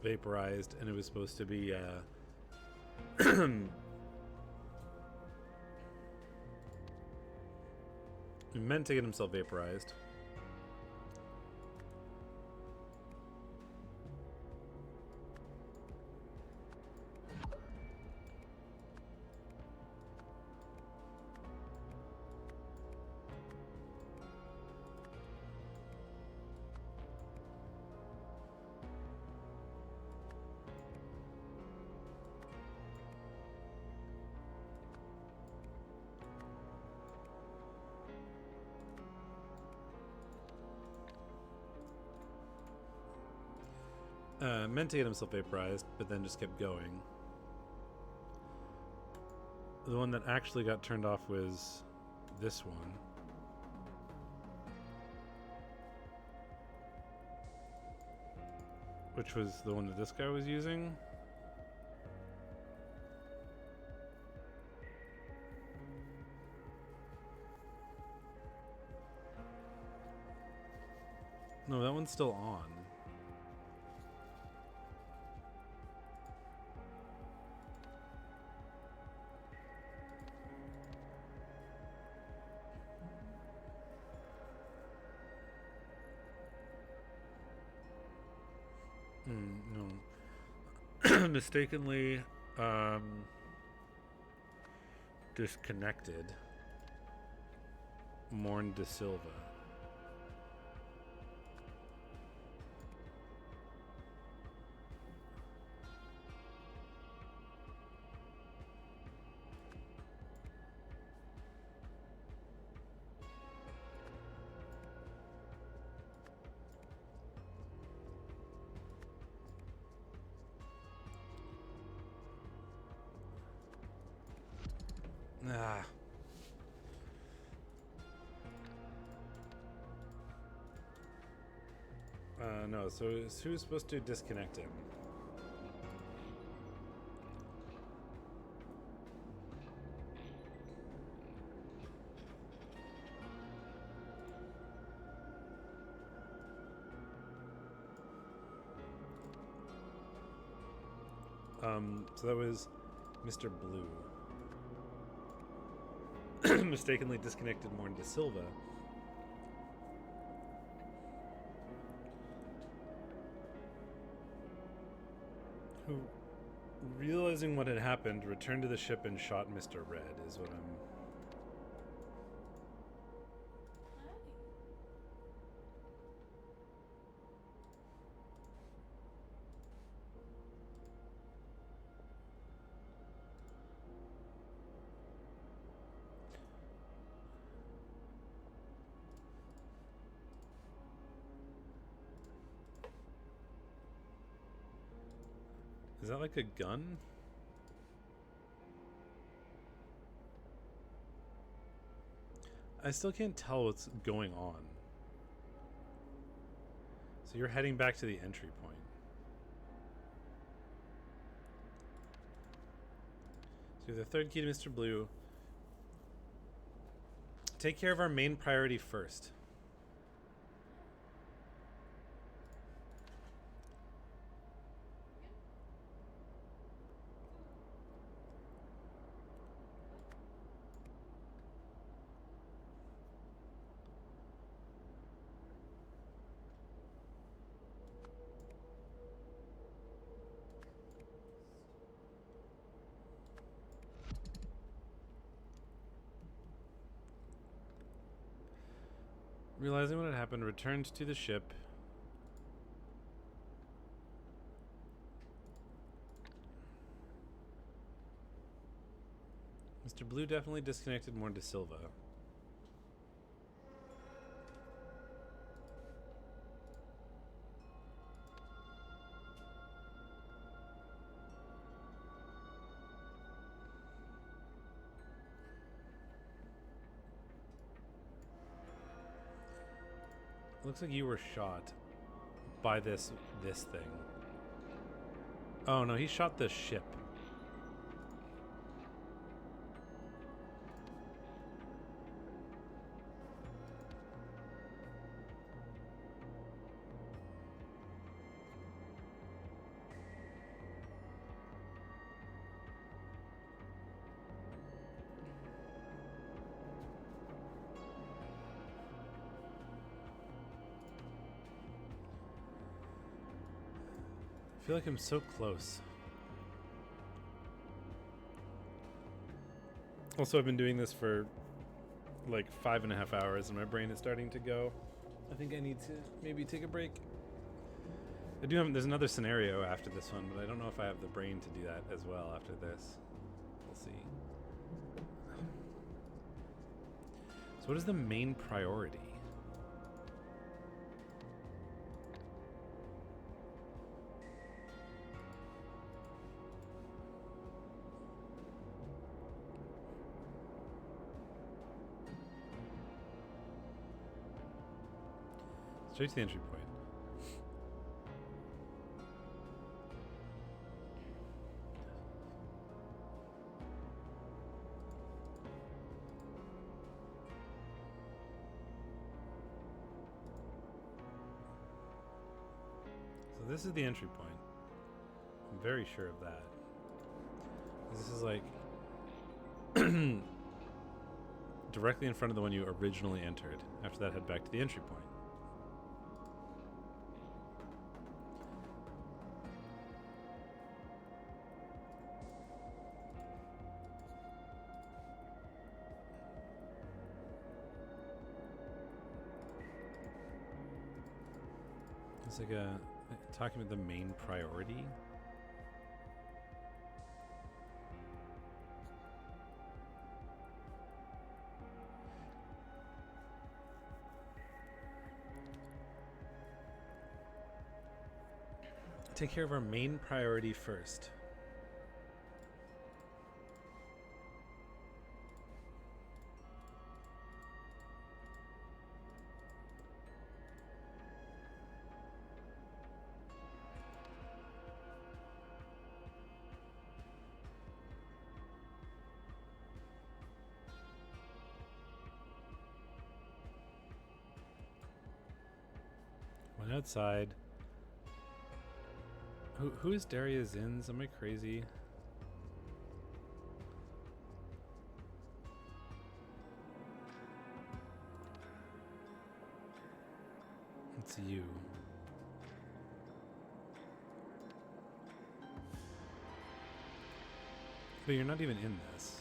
Speaker 1: vaporized, and it was supposed to be he meant to get himself vaporized. Meant to get himself vaporized, but then just kept going. The one that actually got turned off was this one. Which was the one that this guy was using. No, that one's still on. No. Mistakenly disconnected Morn De Silva. Ah. No, so who's supposed to disconnect him? So that was Mr. Blue. Mistakenly disconnected Morn De Silva. Who, realizing what had happened, returned to the ship and shot Mr. Red, is what I'm... Is that like a gun? I still can't tell what's going on. So you're heading back to the entry point. So you have the third key to Mr. Blue. Take care of our main priority first. Realizing what had happened, returned to the ship. Mr. Blue definitely disconnected more to Silva. Looks like you were shot by this thing. Oh no, he shot the ship. I feel like I'm so close. Also, I've been doing this for like 5.5 hours and my brain is starting to go. I think I need to maybe take a break. I do have, there's another scenario after this one, but I don't know if I have the brain to do that as well after this. We'll see. So what is the main priority? Straight to the entry point. So this is the entry point. I'm very sure of that. This is like directly in front of the one you originally entered. After that, head back to the entry point. It's like talking about the main priority. Take care of our main priority first. One outside. Who is Daria Zins? Am I crazy? It's you. But you're not even in this.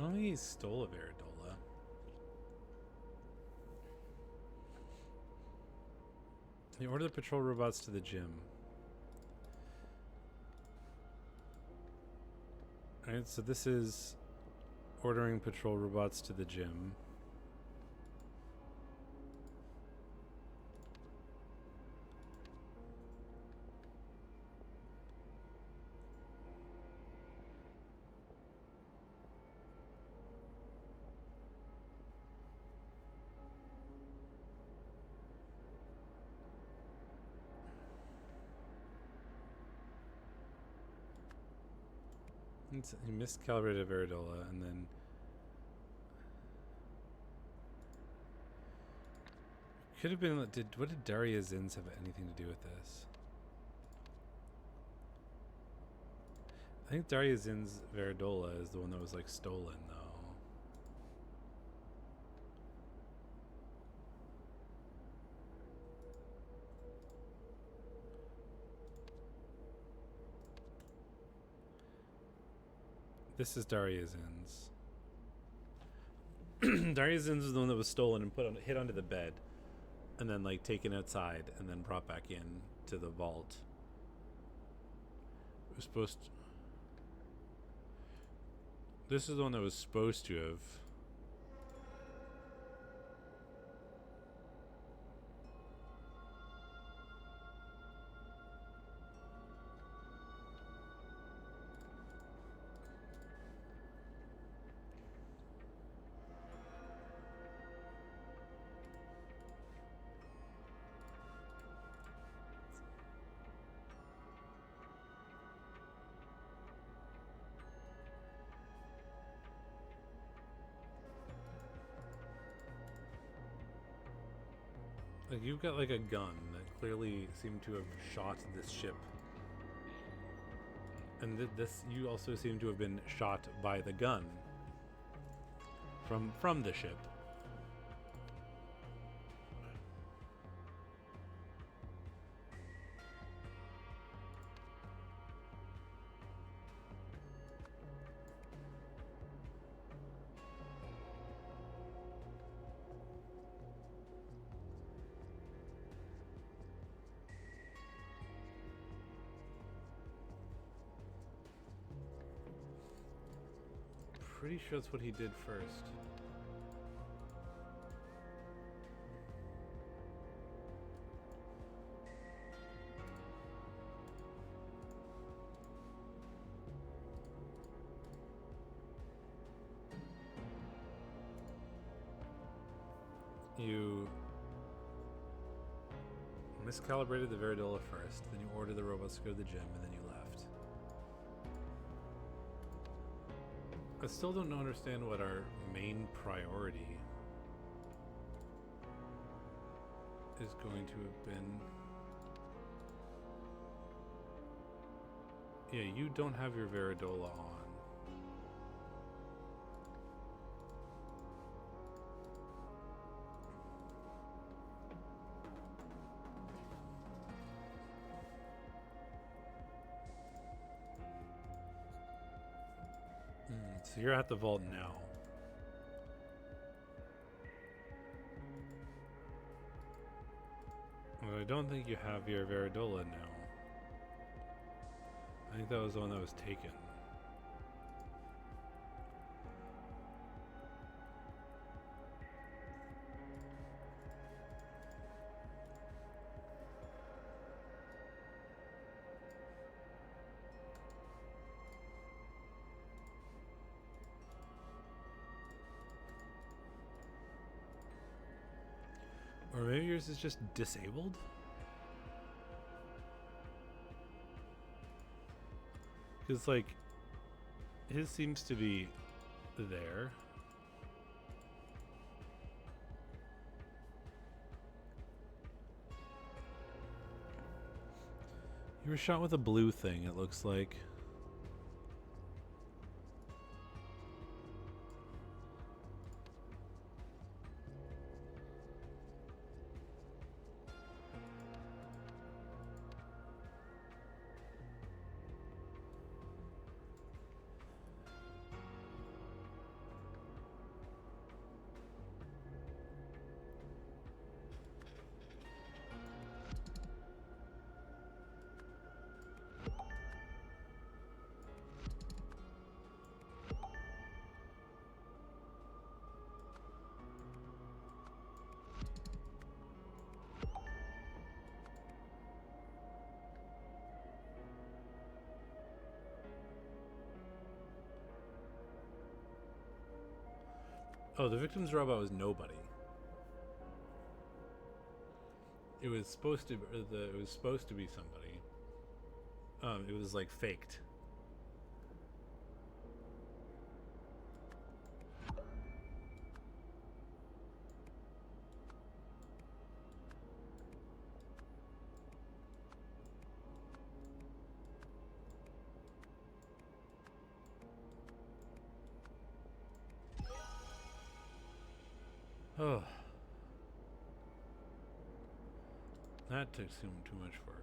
Speaker 1: Oh, he stole a Veridola. He ordered patrol robots to the gym. Alright, so this is ordering patrol robots to the gym. He miscalibrated Veridola, and then could have been. What did Daria Zins have anything to do with this? I think Daria Zin's Veridola is the one that was like stolen, though. This is Daria Zin's. Daria Zin's is the one that was stolen and hit onto the bed, and then like taken outside and then brought back in to the vault. It was supposed to, this is the one that was supposed to have. Like, you've got like a gun that clearly seemed to have shot this ship. And this, you also seem to have been shot by the gun from the ship. Pretty sure that's what he did first. You miscalibrated the Veridola first, then you ordered the robots to go to the gym, and then you left. I still don't understand what our main priority is going to have been. Yeah, you don't have your Veridola on. So you're at the vault now. But I don't think you have your Veridola now. I think that was the one that was taken. Or maybe yours is just disabled? Because, like, his seems to be there. You were shot with a blue thing, it looks like. Oh, the victim's robot was nobody. It was supposed to. It was supposed to be somebody. It was like faked. Oh, that took too much work.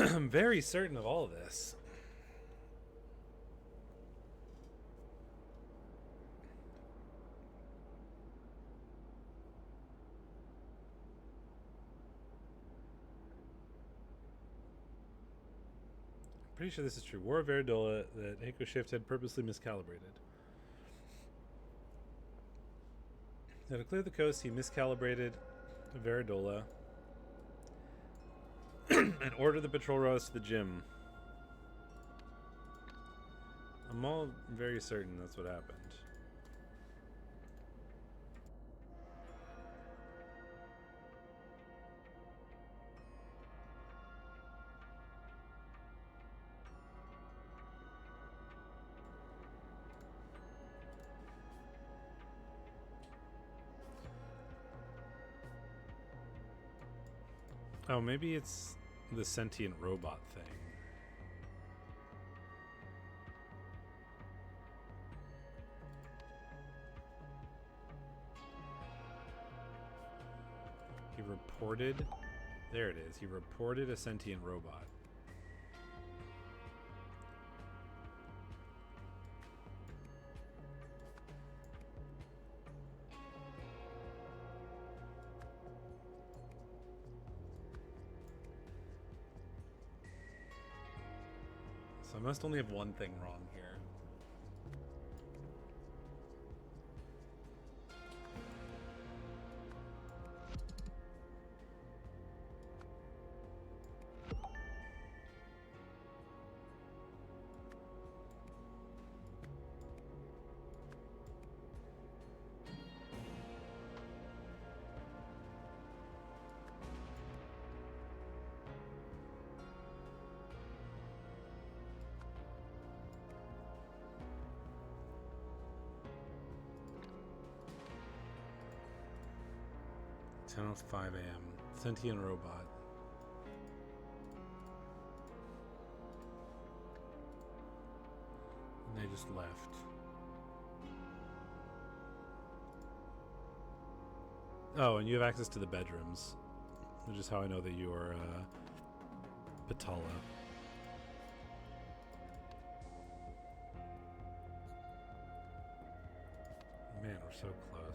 Speaker 1: I'm very certain of all of this. Pretty sure this is true. War of Veridola that Heiko Shift had purposely miscalibrated. Now to clear the coast, he miscalibrated Veridola and ordered the patrol rows to the gym. I'm all very certain that's what happened. Oh, maybe it's the sentient robot thing. He reported... There it is. He reported a sentient robot. So I must only have one thing wrong here. Ten oh 5 a.m. Sentient robot. And they just left. Oh, and you have access to the bedrooms, which is how I know that you are Patala. Man, we're so close.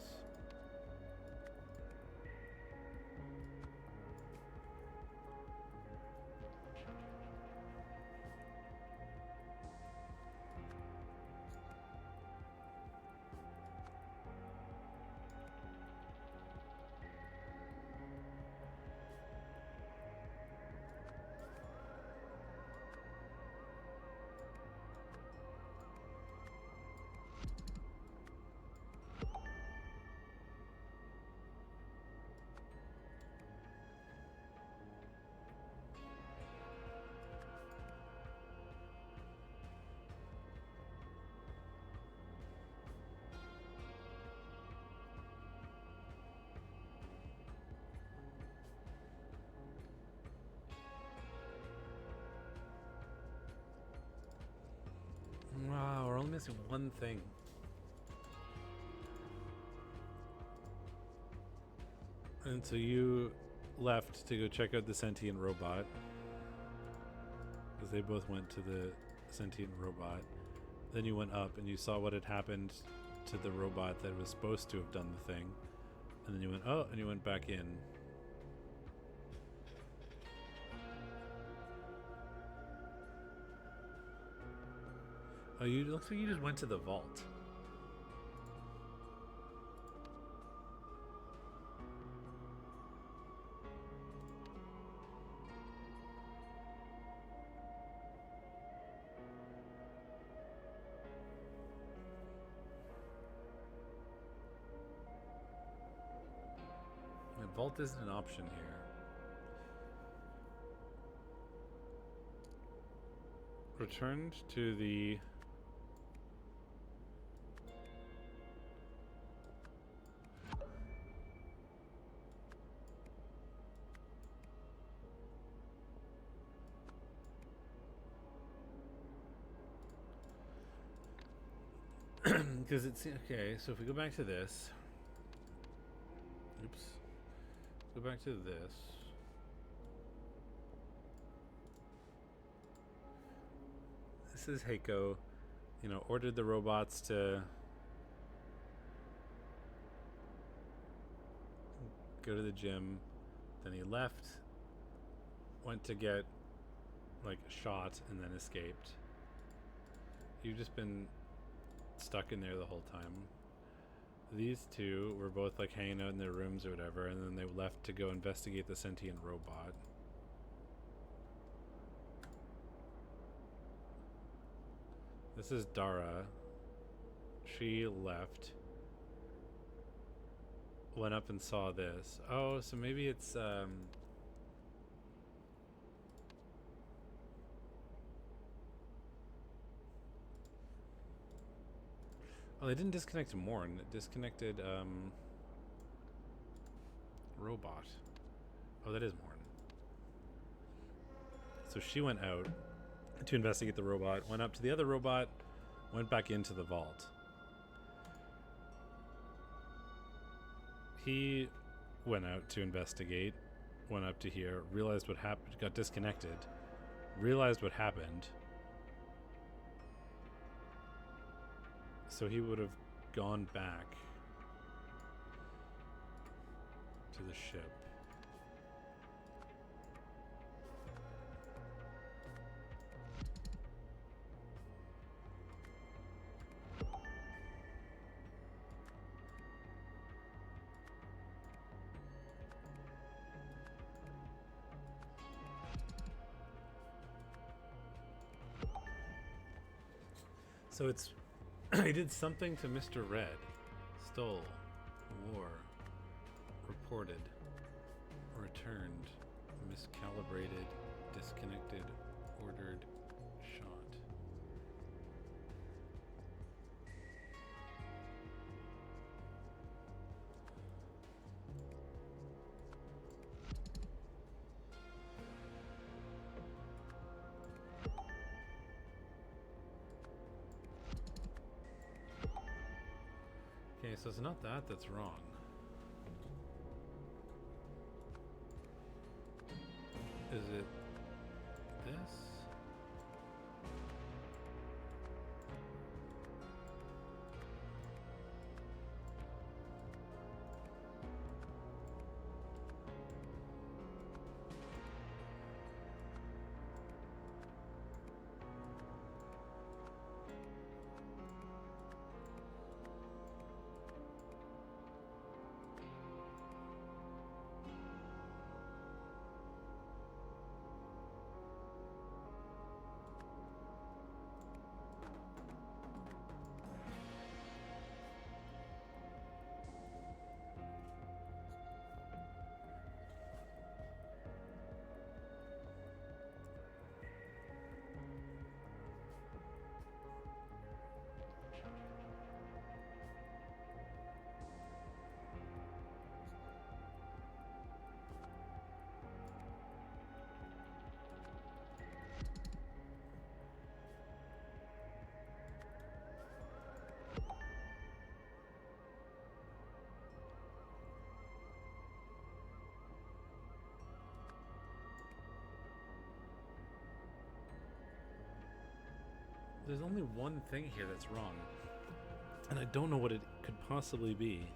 Speaker 1: Wow, we're only missing one thing. And so you left to go check out the sentient robot. Because they both went to the sentient robot. Then you went up and you saw what had happened to the robot that was supposed to have done the thing. And then you went, oh, and you went back in. Oh, it looks like you just went to the vault. Vault isn't an option here. Returned to the... Because it's... Okay, so if we go back to this... Oops. Go back to this. This is Heiko, you know, ordered the robots to go to the gym. Then he left, went to get like shot, and then escaped. You've just been stuck in there the whole time. These two were both like hanging out in their rooms or whatever, and then they left to go investigate the sentient robot. This is Dara. She left. Went up and saw this. Oh, so maybe it's oh, they didn't disconnect Morn. It disconnected Robot. Oh, that is Morn. So she went out to investigate the robot, went up to the other robot, went back into the vault. He went out to investigate, went up to here, realized what happened, got disconnected, realized what happened. So he would have gone back to the ship. So it's he did something to Mr. Red. Stole, wore, reported, returned, miscalibrated, disconnected, ordered, shot. Okay, so it's not that that's wrong. Is it this? There's only one thing here that's wrong, and I don't know what it could possibly be.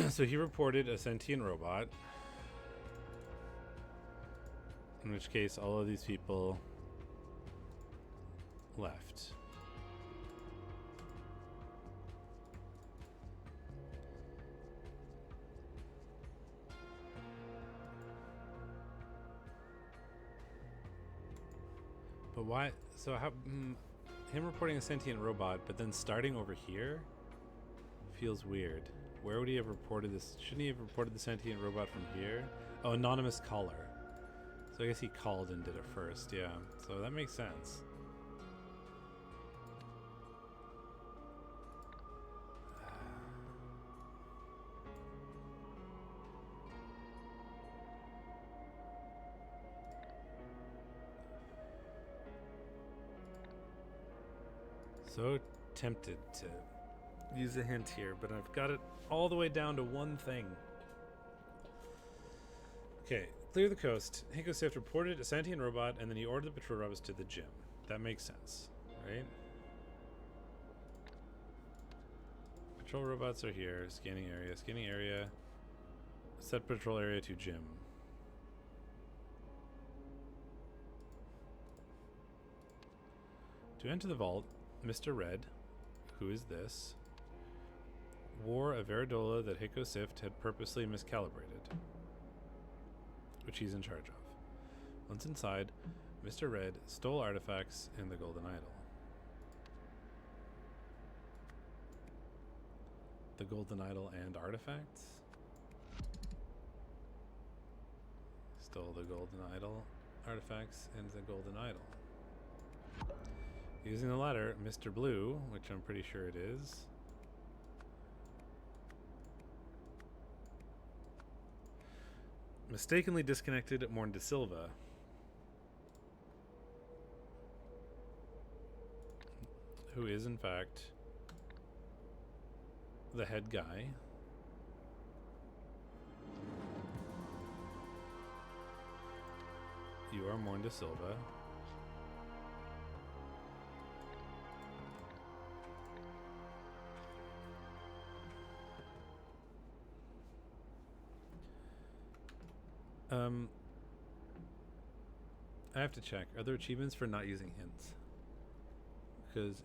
Speaker 1: So he reported a sentient robot, in which case all of these people left. But why? So how? Him reporting a sentient robot, but then starting over here feels weird. Where would he have reported this? Shouldn't he have reported the sentient robot from here? Oh, anonymous caller. So I guess he called and did it first. Yeah. So that makes sense. So tempted to use a hint here, but I've got it all the way down to one thing. Okay, clear the coast. Hiko Swift reported a sentient robot, and then he ordered the patrol robots to the gym. That makes sense, right? Patrol robots are here. Scanning area. Scanning area. Set patrol area to gym. To enter the vault, Mr. Red, who is this, wore a Veridola that Hiko Sift had purposely miscalibrated, which he's in charge of. Once inside, Mr. Red stole artifacts in the Golden Idol. The Golden Idol and artifacts? Stole the Golden Idol, artifacts, and the Golden Idol. Using the latter, Mr. Blue, which I'm pretty sure it is, mistakenly disconnected Morn de Silva, who is in fact the head guy. You are Morn de Silva. I have to check. Are there achievements for not using hints? Because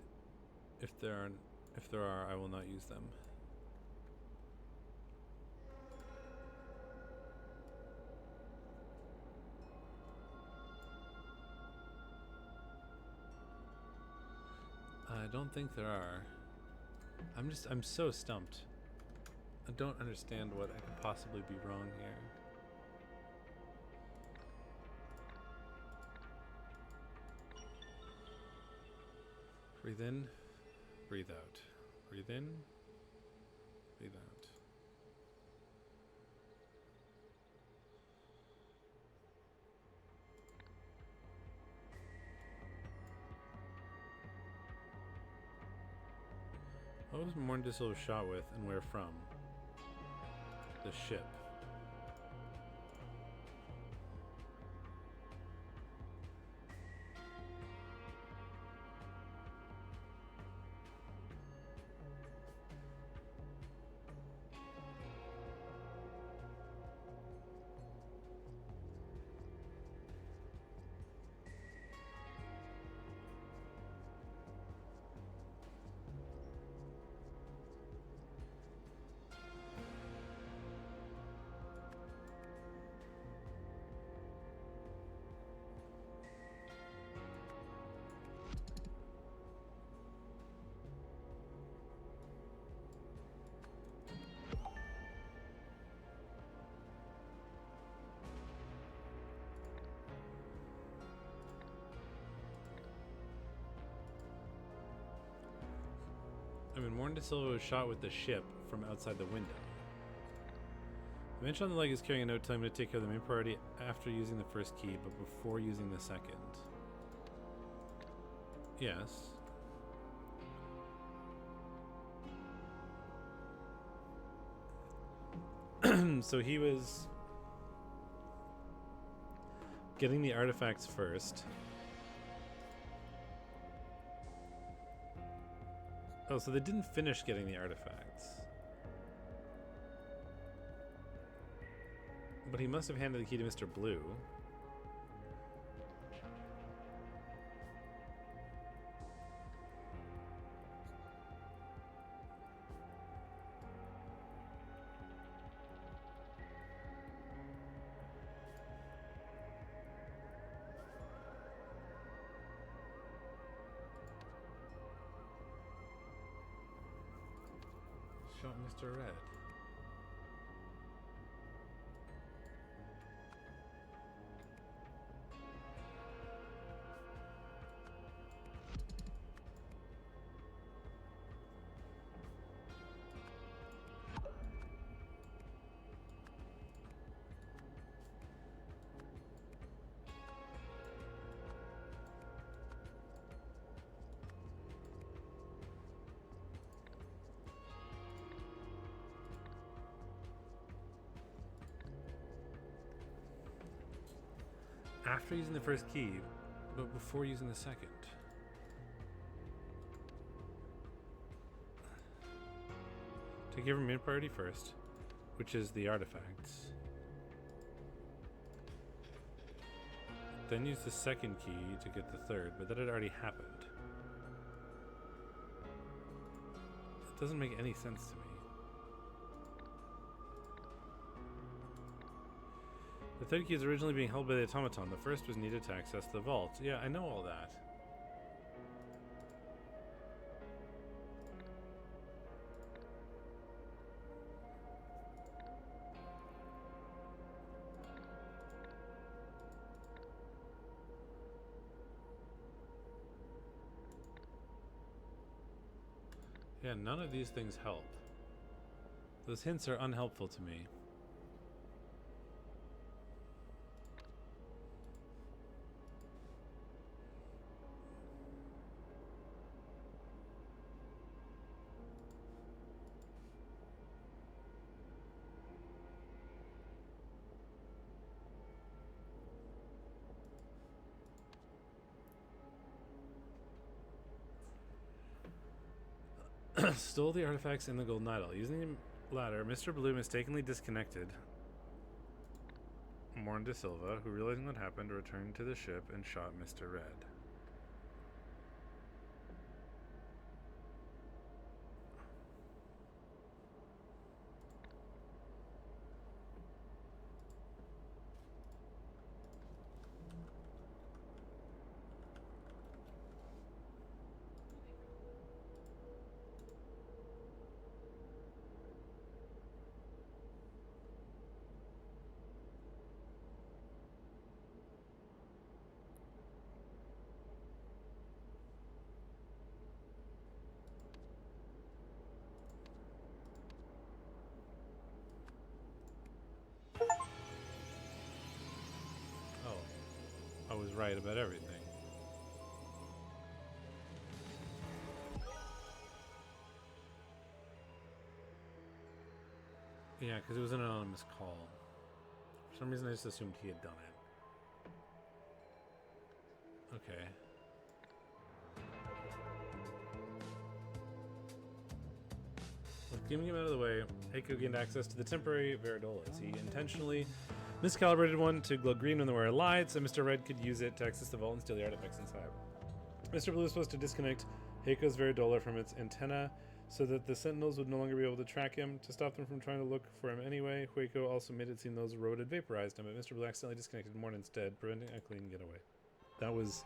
Speaker 1: if there are, I will not use them. I don't think there are. I'm so stumped. I don't understand what I could possibly be wrong here. Breathe in, breathe out. Breathe in, breathe out. What was Morn de Silva shot with and where from? The ship. I mean, Morn de Silva was shot with the ship from outside the window. The mention on the leg is carrying a note telling him to take care of the main priority after using the first key, but before using the second. Yes. So he was getting the artifacts first. Oh, so they didn't finish getting the artifacts. But he must have handed the key to Mr. Blue. shot Mr. Red. After using the first key, but before using the second. Take care of main priority first, which is the artifacts. Then use the second key to get the third, but that had already happened. It doesn't make any sense to me. The third key is originally being held by the automaton. The first was needed to access the vault. Yeah, I know all that. Yeah, none of these things help. Those hints are unhelpful to me. Stole the artifacts in the golden idol. Using the ladder, Mr. Blue mistakenly disconnected Morn De Silva, who, realizing what happened, returned to the ship and shot Mr. Red. I was right about everything. Yeah, because it was an anonymous call. For some reason I just assumed he had done it. Okay. With getting him out of the way, Heiko gained access to the temporary Veridolas. He intentionally miscalibrated one to glow green when the wearer lied, so Mr. Red could use it to access the vault and steal the artifacts inside. Mr. Blue was supposed to disconnect Heiko's Veridola from its antenna so that the Sentinels would no longer be able to track him. To stop them from trying to look for him anyway, Heiko also made it seem those road had vaporized him, but Mr. Blue accidentally disconnected Morn instead, preventing a clean getaway. That was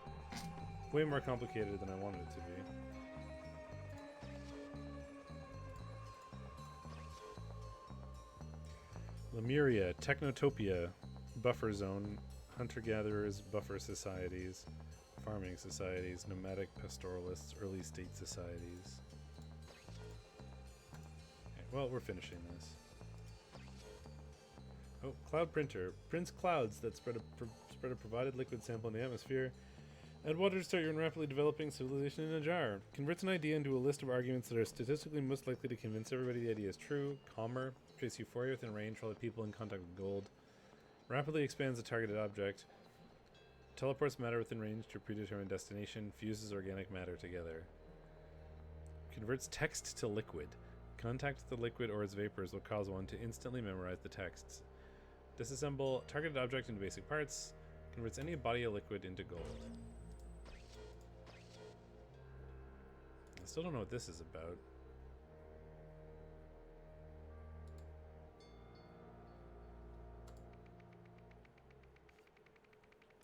Speaker 1: way more complicated than I wanted it to be. Lemuria, Technotopia, Buffer Zone, Hunter-Gatherers, Buffer Societies, Farming Societies, Nomadic Pastoralists, Early State Societies. Okay, well, we're finishing this. Oh, Cloud Printer. Prints clouds that spread a provided liquid sample in the atmosphere. Add water to start your rapidly developing civilization in a jar. Converts an idea into a list of arguments that are statistically most likely to convince everybody the idea is true. Calmer. Creates euphoria within range for all the people in contact with gold. Rapidly expands the targeted object. Teleports matter within range to a predetermined destination. Fuses organic matter together. Converts text to liquid. Contact with the liquid or its vapors will cause one to instantly memorize the texts. Disassemble targeted object into basic parts. Converts any body of liquid into gold. I still don't know what this is about.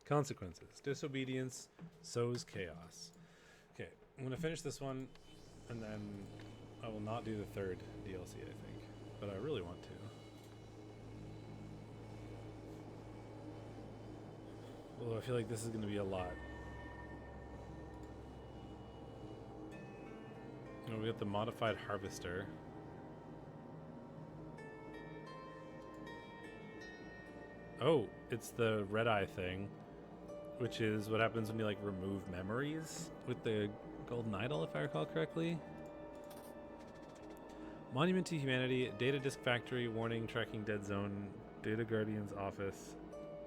Speaker 1: Consequences. Disobedience sows chaos. Okay, I'm going to finish this one, and then I will not do the third DLC, I think, but I really want to. Although I feel like this is going to be a lot. Oh, we got the modified harvester. Oh, it's the red eye thing, which is what happens when you like remove memories with the golden idol, if I recall correctly. Monument to Humanity, Data Disk Factory, Warning, Tracking Dead Zone, Data Guardian's Office,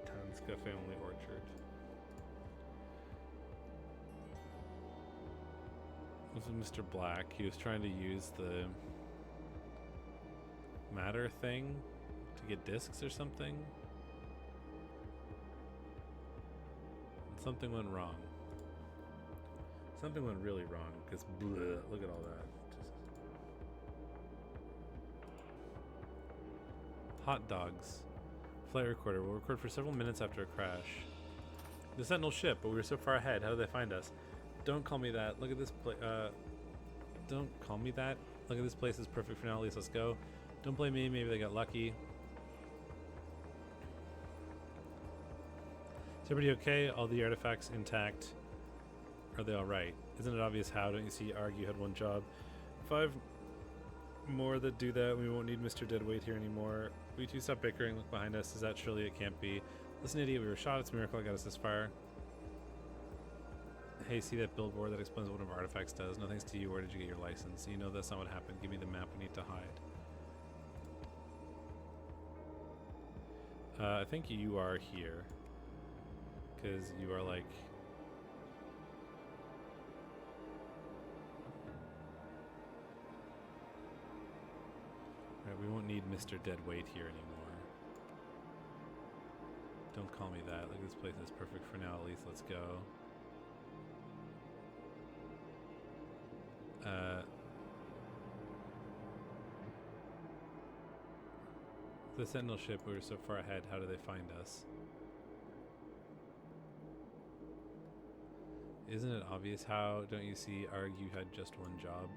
Speaker 1: Tanska Family Orchard. This is Mr. Black. He was trying to use the matter thing to get discs or something. And something went wrong. Something went really wrong, because look at all that. Hot dogs. Flight recorder will record for several minutes after a crash. The Sentinel ship, but we were so far ahead. How did they find us? Don't call me that. Look at this place. Don't call me that. Look at this place. Is perfect for now. At least let's go. Don't blame me. Maybe they got lucky. Is everybody okay? All the artifacts intact. Are they all right? Isn't it obvious how? Don't you see? Arg, you had one job. 5 more that do that. We won't need Mr. Deadweight here anymore. We two stop bickering. Look behind us. Is that surely it can't be? Listen, idiot. We were shot. It's a miracle I got us this far. Hey, see that billboard that explains what one of our artifacts does? No thanks to you. Where did you get your license? You know that's not what happened. Give me the map. We need to hide. I think you are here. Because you are like... Right, we won't need Mr. Deadweight here anymore. Don't call me that. Look, this place is perfect for now. At least let's go. The Sentinel ship, we were so far ahead. How did they find us? Isn't it obvious how? Don't you see? Arg, you had just one job.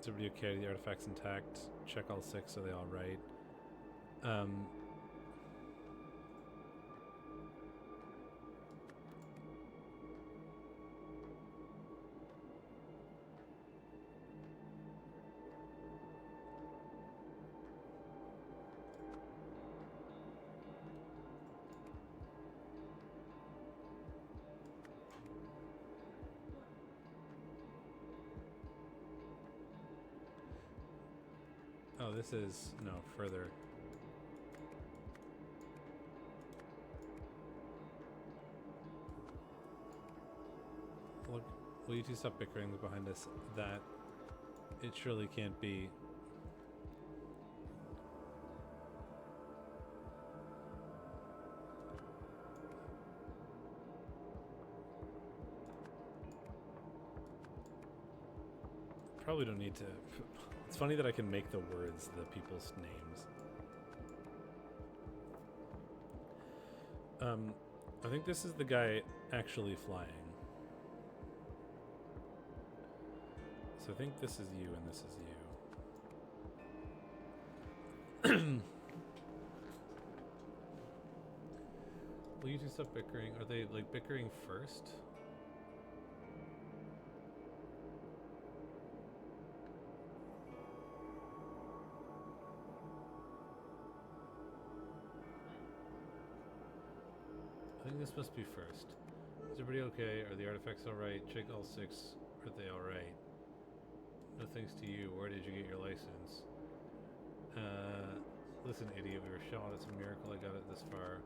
Speaker 1: Is everybody okay? The artifacts intact. Check all 6. Are they all right? Oh, this is... no, further. Look, will you two stop bickering? Look behind us. That... it surely can't be... Probably don't need to... It's funny that I can make the words the people's names. I think this is the guy actually flying. So I think this is you and this is you. Will you two stop bickering? Are they like bickering first? I think this must be first. Is everybody okay? Are the artifacts alright? Check all 6. Are they alright? No thanks to you. Where did you get your license? Listen, idiot. We were shot. It's a miracle I got it this far.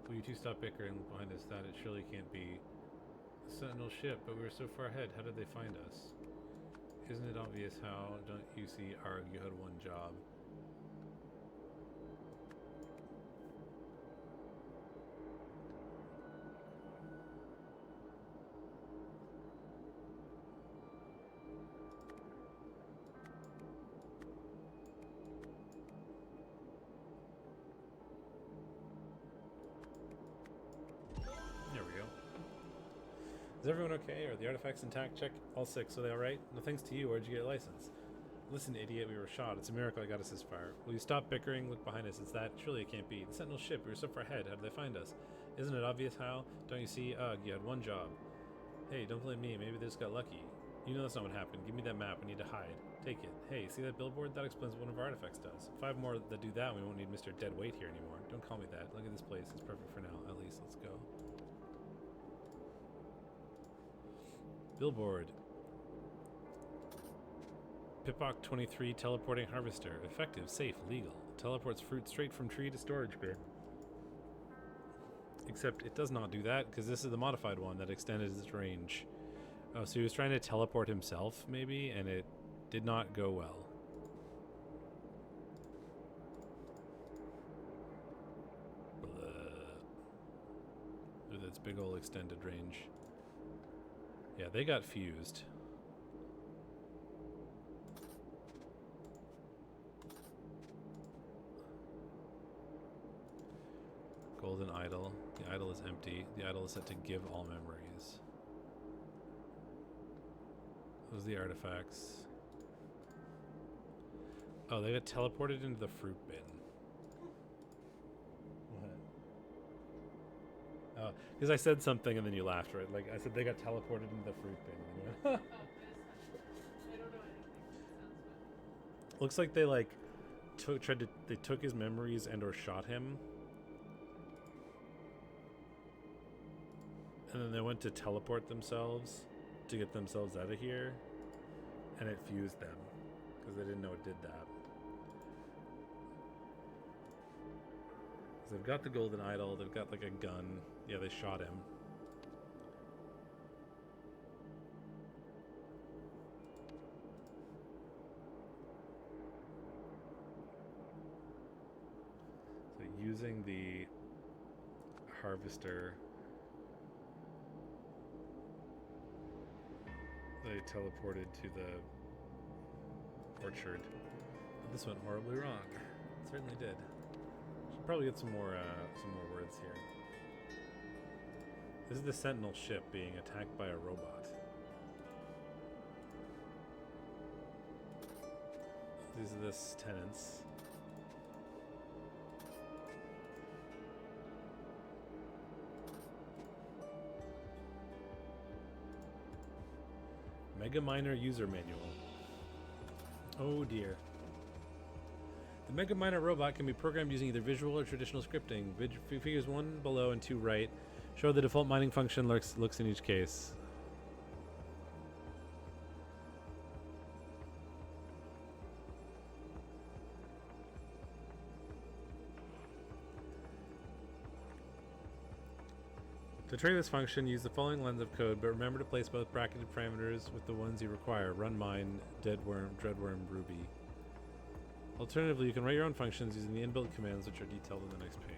Speaker 1: Will you two stop bickering behind us? That it surely can't be. A Sentinel ship, but we were so far ahead. How did they find us? Isn't it obvious how? Don't you see? Arg, you had one job. Is everyone okay? Are the artifacts intact? Check all 6. Are they alright? No thanks to you. Where'd you get a license? Listen, idiot, we were shot. It's a miracle I got us this far. Will you stop bickering? Look behind us. It's that. Surely it can't be. The Sentinel ship. We were so far ahead. How did they find us? Isn't it obvious how? Don't you see? Ugh, you had one job. Hey, don't blame me. Maybe they just got lucky. You know that's not what happened. Give me that map. We need to hide. Take it. Hey, see that billboard? That explains what one of our artifacts does. 5 more that do that, we won't need Mr. Deadweight here anymore. Don't call me that. Look at this place. It's perfect for now. At least, let's go. Billboard. Pipok 23 teleporting harvester. Effective, safe, legal. Teleports fruit straight from tree to storage bin. Except it does not do that, because this is the modified one that extended its range. Oh, so he was trying to teleport himself, maybe, and it did not go well. With its big ol' extended range. Yeah, they got fused. Golden idol. The idol is empty. The idol is set to give all memories. Those are the artifacts. Oh, they got teleported into the fruit bin. What? Oh, because I said something and then you laughed, right? Like I said they got teleported into the fruit bin. And then you went,
Speaker 2: I don't know anything.
Speaker 1: looks like they like they took his memories and or shot him. And then they went to teleport themselves to get themselves out of here, and it fused them because they didn't know it did that. So they've got the golden idol, they've got like a gun. Yeah, they shot him. So using the harvester, they teleported to the orchard. But this went horribly wrong. It certainly did. Should probably get some more words here. This is the Sentinel ship being attacked by a robot. These are the tenants. Mega Miner user manual. Oh dear. The Mega Miner robot can be programmed using either visual or traditional scripting. Figures 1 below and 2 right show the default mining function looks in each case. To trigger this function, use the following lines of code, but remember to place both bracketed parameters with the ones you require. Run mine, dreadworm, ruby. Alternatively, you can write your own functions using the inbuilt commands which are detailed on the next page.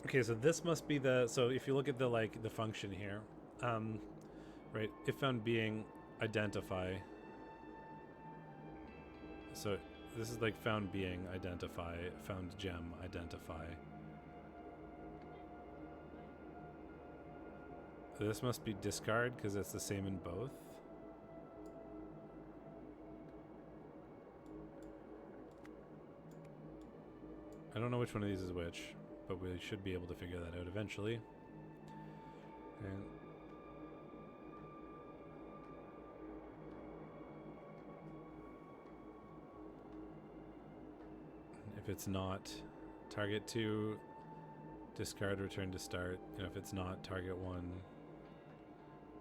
Speaker 1: Okay, so this must be so if you look at the function here, right, if found being identify. So this is like found being identify, found gem identify. This must be discard because it's the same in both. I don't know which one of these is which. but we should be able to figure that out eventually. And if it's not target 2, discard, return to start. And if it's not target 1,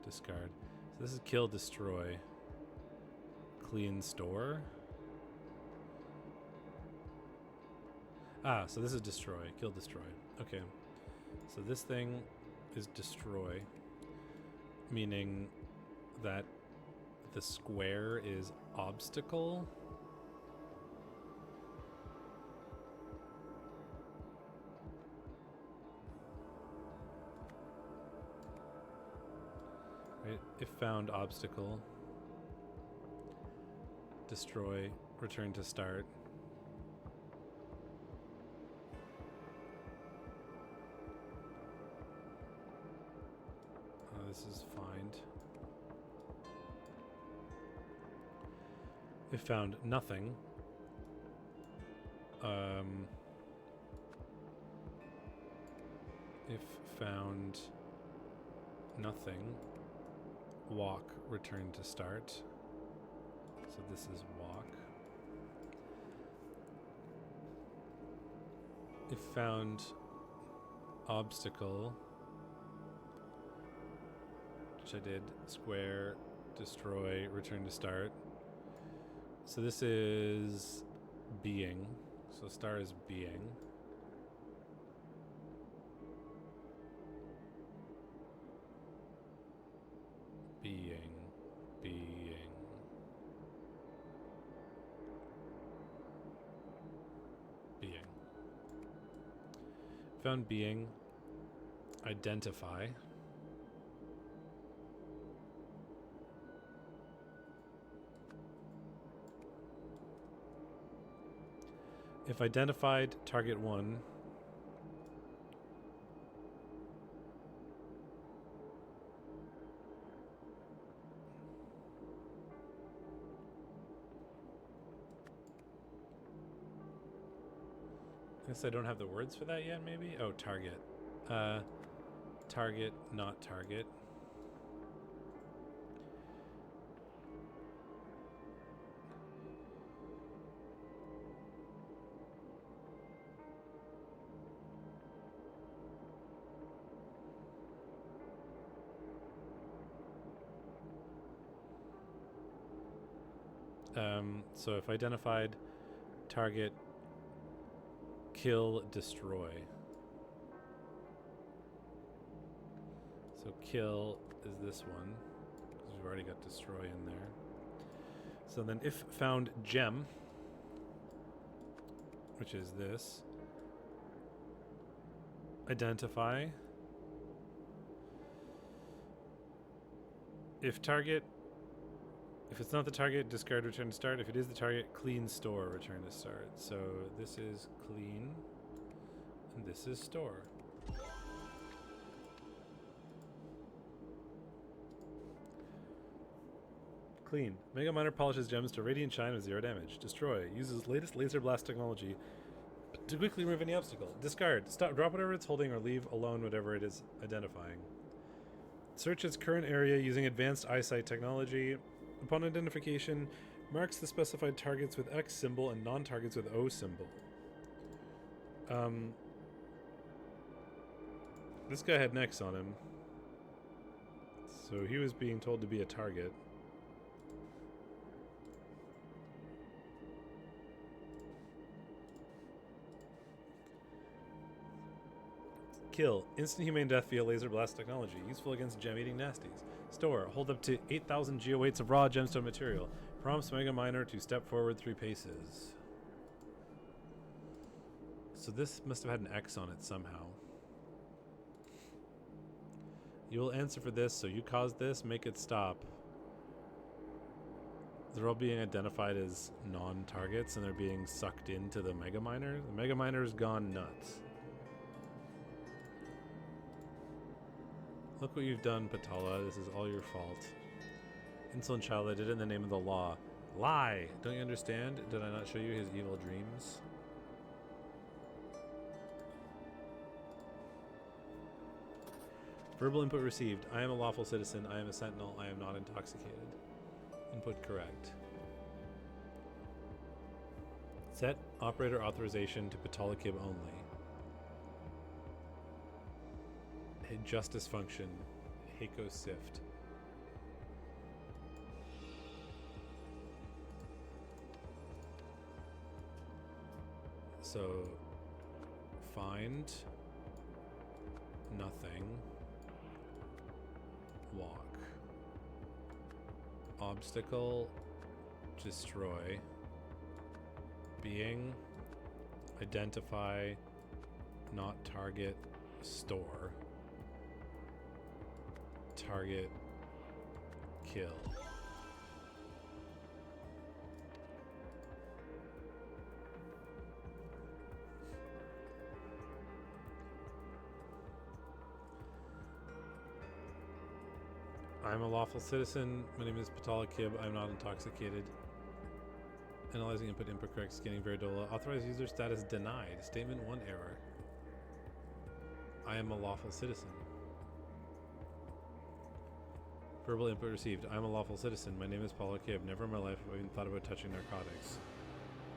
Speaker 1: discard. So this is kill, destroy, clean, store. Ah, so this is destroy, kill, destroy. Okay. So this thing is destroy, meaning that the square is obstacle. Right? If found, obstacle, destroy, return to start. This is find. If found, nothing. If found nothing, walk, return to start. So this is walk. If found obstacle, which I did, square, destroy, return to start. So this is being. So star is being. Being. Found being. Identify. If identified, target 1. I guess I don't have the words for that yet, maybe? Oh, target. Target, not target. So if identified, target, kill, destroy. So kill is this one, because we've already got destroy in there. So then if found gem, which is this, identify. If target, if it's not the target, discard, return to start. If it is the target, clean, store, return to start. So this is clean, and this is store. Clean. Mega Miner polishes gems to radiant shine with 0 damage. Destroy. Uses latest laser blast technology to quickly remove any obstacle. Discard. Stop. Drop whatever it's holding or leave alone whatever it is identifying. Search its current area using advanced eyesight technology. Upon identification, marks the specified targets with X symbol and non-targets with O symbol. This guy had an X on him, so he was being told to be a target. Kill. Instant humane death via laser blast technology. Useful against gem-eating nasties. Store. Hold up to 8,000 geoweights of raw gemstone material. Prompts Mega Miner to step forward 3 paces. So this must have had an X on it somehow. You will answer for this, so you caused this, make it stop. They're all being identified as non-targets, and they're being sucked into the Mega Miner. The Mega Miner's gone nuts. Look what you've done, Patala. This is all your fault. Insolent child, I did it in the name of the law. Lie! Don't you understand? Did I not show you his evil dreams? Verbal input received. I am a lawful citizen. I am a sentinel. I am not intoxicated. Input correct. Set operator authorization to Ptolikib only. Justice function. Heiko Sift. So, find nothing. Walk. Obstacle. Destroy. Being. Identify. Not target. Store. Target. Kill. I'm a lawful citizen. My name is Ptolikib. I'm not intoxicated. Analyzing input correct. Scanning Veridola. Authorized user status denied. Statement 1 error. I am a lawful citizen. Verbal input received. I'm a lawful citizen. My name is Paula Kibb. Never in my life have I even thought about touching narcotics.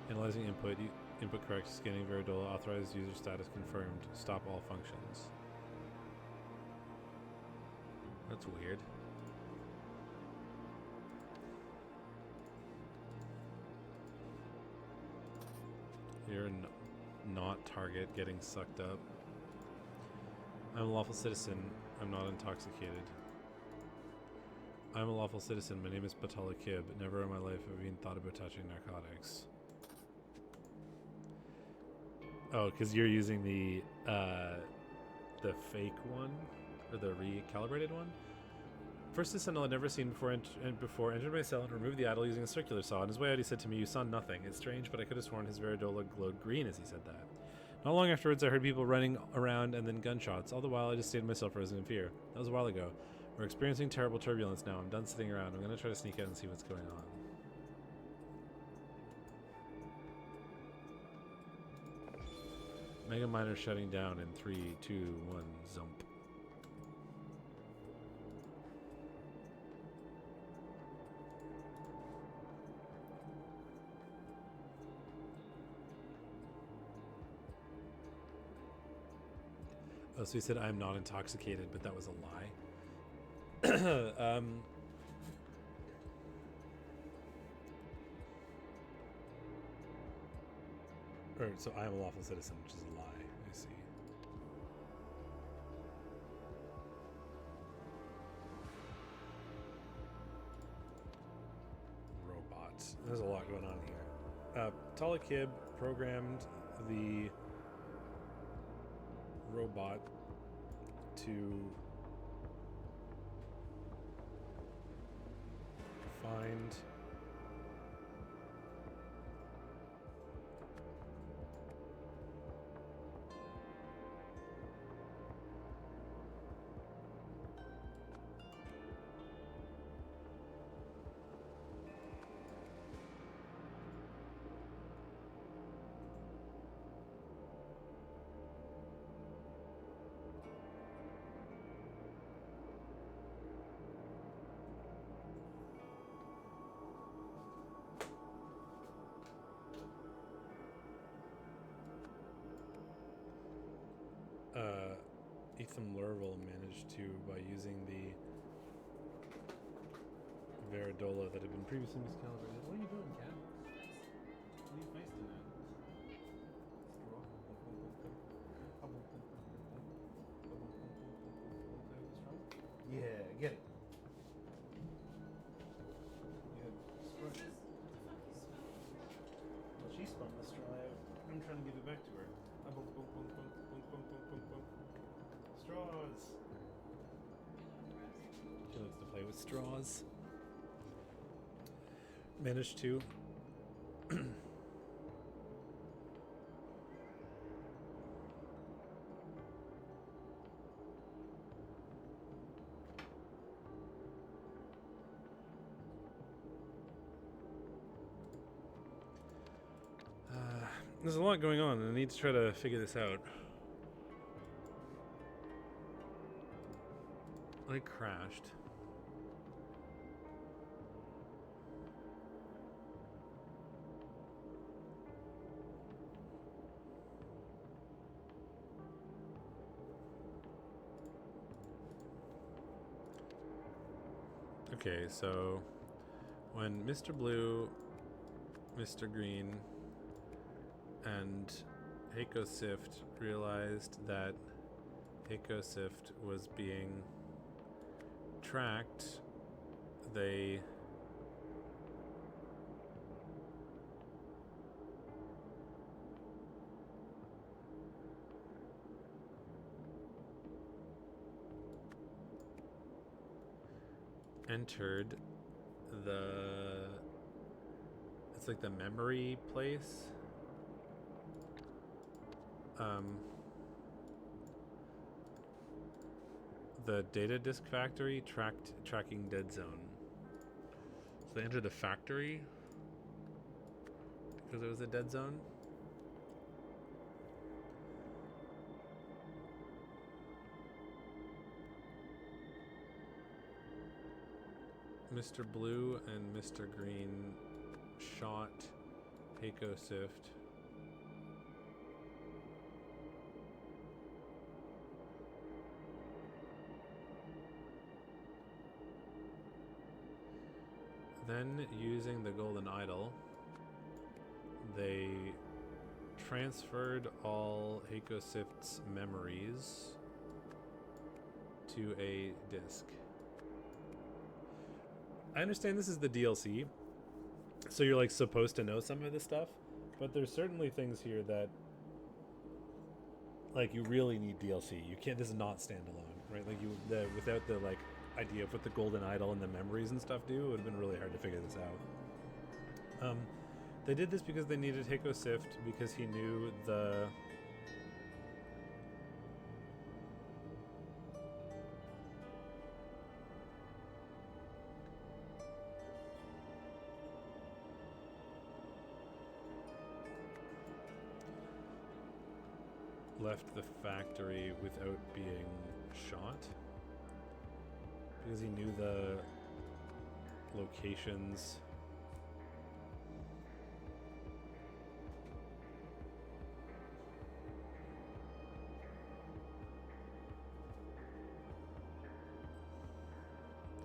Speaker 1: Analyzing input. Input correct. Scanning Veridola. Authorized user status confirmed. Stop all functions. That's weird. You're not target getting sucked up. I'm a lawful citizen. I'm not intoxicated. I'm a lawful citizen. My name is Patala Kib. Never in my life have I even thought about touching narcotics. Oh, because you're using the fake one? Or the recalibrated one? First a sentinel I'd never seen before entered my cell and removed the idol using a circular saw. On his way out he said to me, "You saw nothing." It's strange, but I could have sworn his Veridola glowed green as he said that. Not long afterwards I heard people running around and then gunshots. All the while I just stayed myself frozen in fear. That was a while ago. We're experiencing terrible turbulence now. I'm done sitting around. I'm going to try to sneak out and see what's going on. Mega Miner shutting down in 3, 2, 1, zump. Oh, so he said I'm not intoxicated, but that was a lie. So I am a lawful citizen, which is a lie. I see. Robots. There's a lot going on here. Talakib programmed the robot to find Ethan Lurville managed to, by using the Veridola that had been previously miscalibrated. What are you doing, Cat? What are you feisting at? Yeah, get it.
Speaker 2: What the fuck you smell?
Speaker 1: Well, she spun the straw out. I'm trying to give it back to her. Straws. She likes to play with straws. Managed to. There's a lot going on, and I need to try to figure this out. I crashed. Okay, so when Mr. Blue, Mr. Green, and Heiko Sift realized that Heiko Sift was being tracked, they entered it's like the memory place. The data disk factory tracking dead zone. So they entered the factory because it was a dead zone. Mr. Blue and Mr. Green shot Heiko Sift. Then, using the Golden Idol, they transferred all Heiko Sift's memories to a disk. I understand this is the DLC, so you're like supposed to know some of this stuff, but there's certainly things here that like you really need DLC. You can't. This is not standalone, right? Like without the like idea of what the Golden Idol and the memories and stuff do, it would have been really hard to figure this out. They did this because they needed Heiko Sift because he knew the left the factory without being shot because he knew the locations.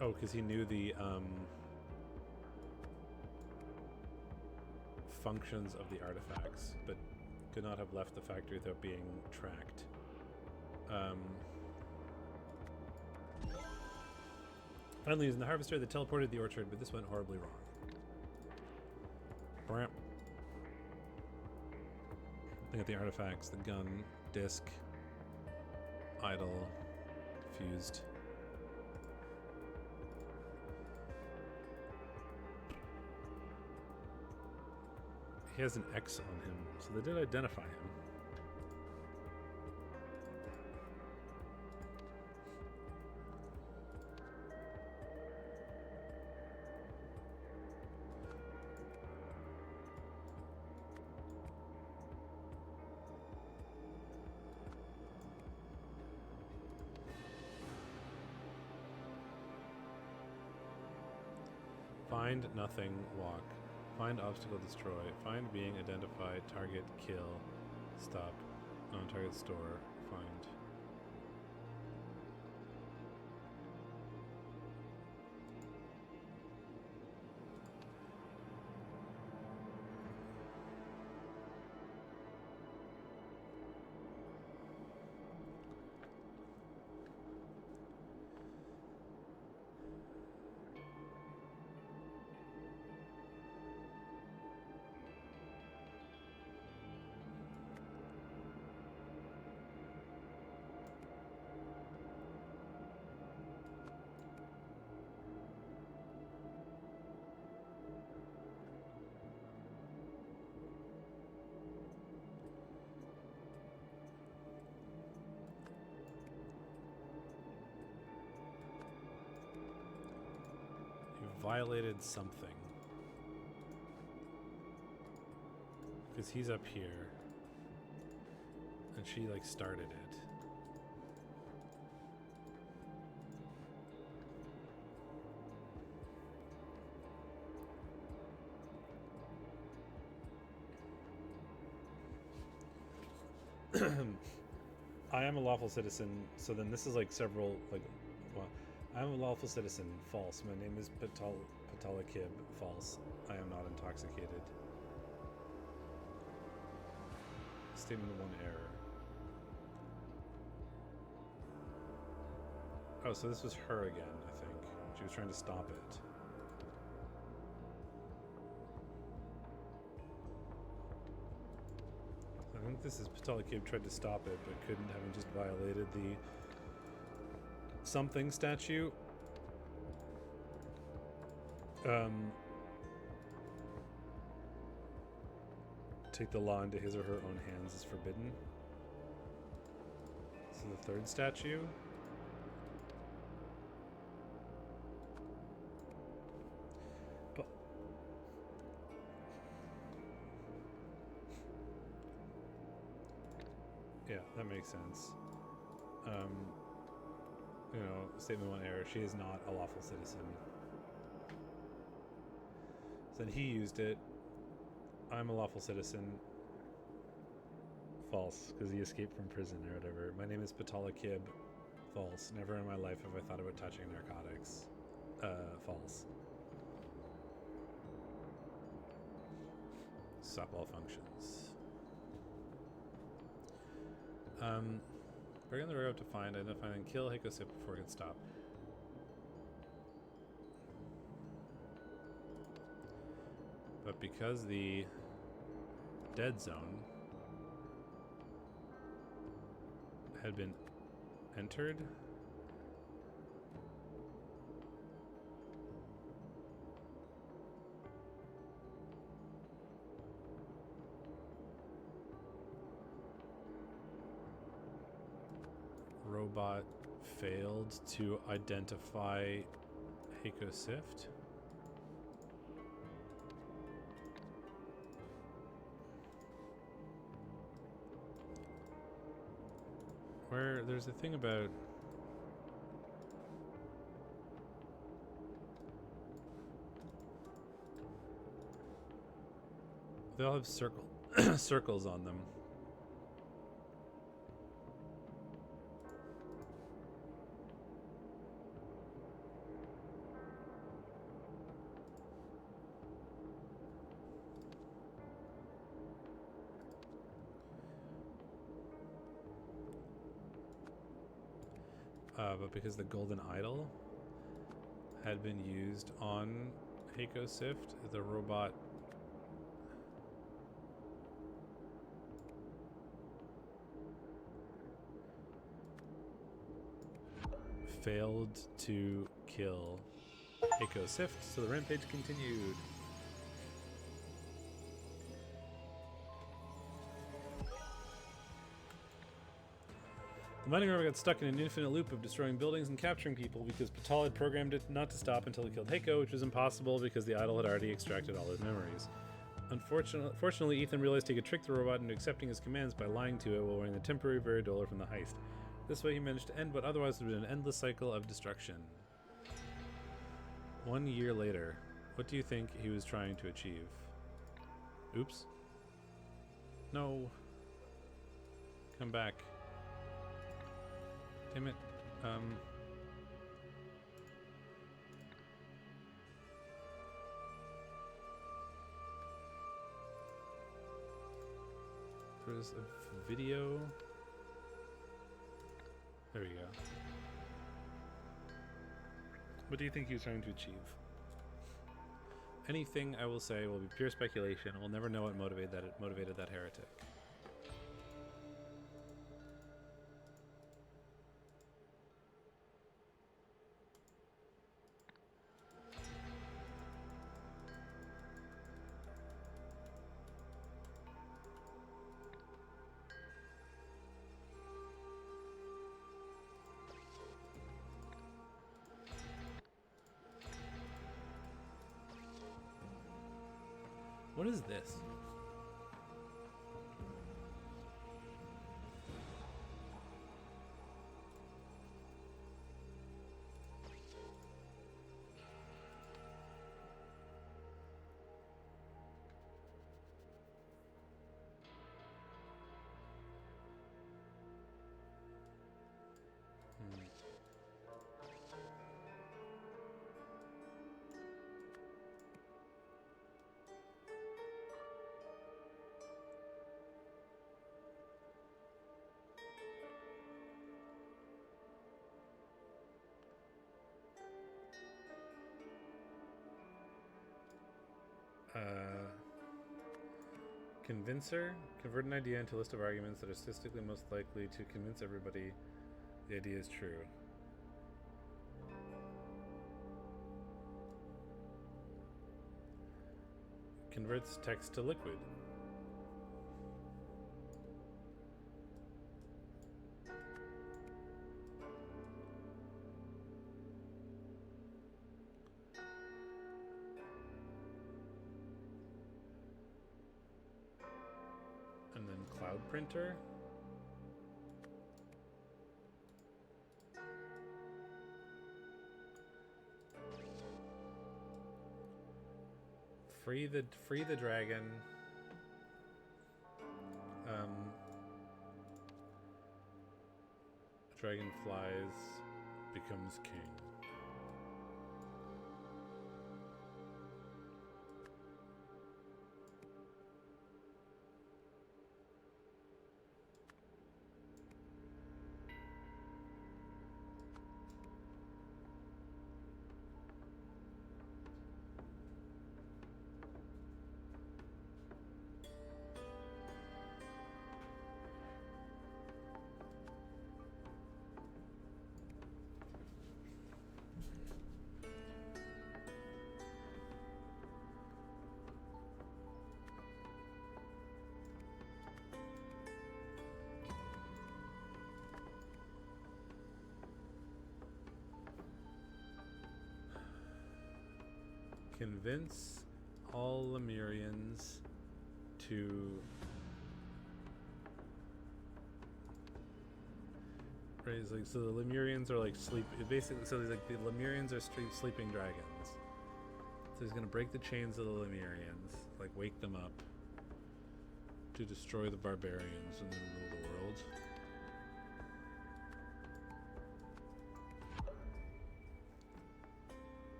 Speaker 1: Oh, because he knew the functions of the artifacts, but could not have left the factory without being tracked. Finally, using the harvester, they teleported the orchard, but this went horribly wrong. Bramp. Looking at the artifacts, the gun, disc, idol, fused. He has an X on him, so they did identify him. Find nothing, walk. Find obstacle, destroy. Find being identified, target, kill, stop, non-target, store, find. Violated something. Because he's up here. And she, like, started it. I am a lawful citizen. So then this is like several like. Well, I'm a lawful citizen. False. My name is Patalakib. False. I am not intoxicated. Statement of one error. Oh, so this was her again, I think. She was trying to stop it. I think this is Patalakib tried to stop it, but couldn't, having just violated the something statute. Take the law into his or her own hands is forbidden. So the third statue. But yeah, that makes sense. You know, statement one error. She is not a lawful citizen. So then he used it. I'm a lawful citizen. False, because he escaped from prison or whatever. My name is Patalakib. False. Never in my life have I thought about touching narcotics. False. Stop all functions. Bring on the road to find, identify, and kill Hikosip before it can stop. But because the dead zone had been entered, robot failed to identify Hikosift. Where there's a thing about they all have circles on them. But because the golden idol had been used on Hikosift, the robot failed to kill Hikosift, so the rampage continued. The mining robot got stuck in an infinite loop of destroying buildings and capturing people because Patal had programmed it not to stop until he killed Heiko, which was impossible because the idol had already extracted all his memories. Fortunately, Ethan realized he could trick the robot into accepting his commands by lying to it while wearing the temporary Veridola from the heist. This way he managed to end what otherwise would have been an endless cycle of destruction. 1 year later, what do you think he was trying to achieve? Oops. No. Come back. Damn it. There's a video. There we go. What do you think he was trying to achieve? Anything I will say will be pure speculation. We'll never know what motivated that heretic. What is this? Convincer. Convert an idea into a list of arguments that are statistically most likely to convince everybody the idea is true. Converts text to liquid. And then cloud printer. Free the dragon. Dragon flies, becomes king. Convince all Lemurians to raise, like, so the Lemurians are like sleep. Basically, so like the Lemurians are sleeping dragons. So he's gonna break the chains of the Lemurians, like wake them up to destroy the barbarians and then rule the world.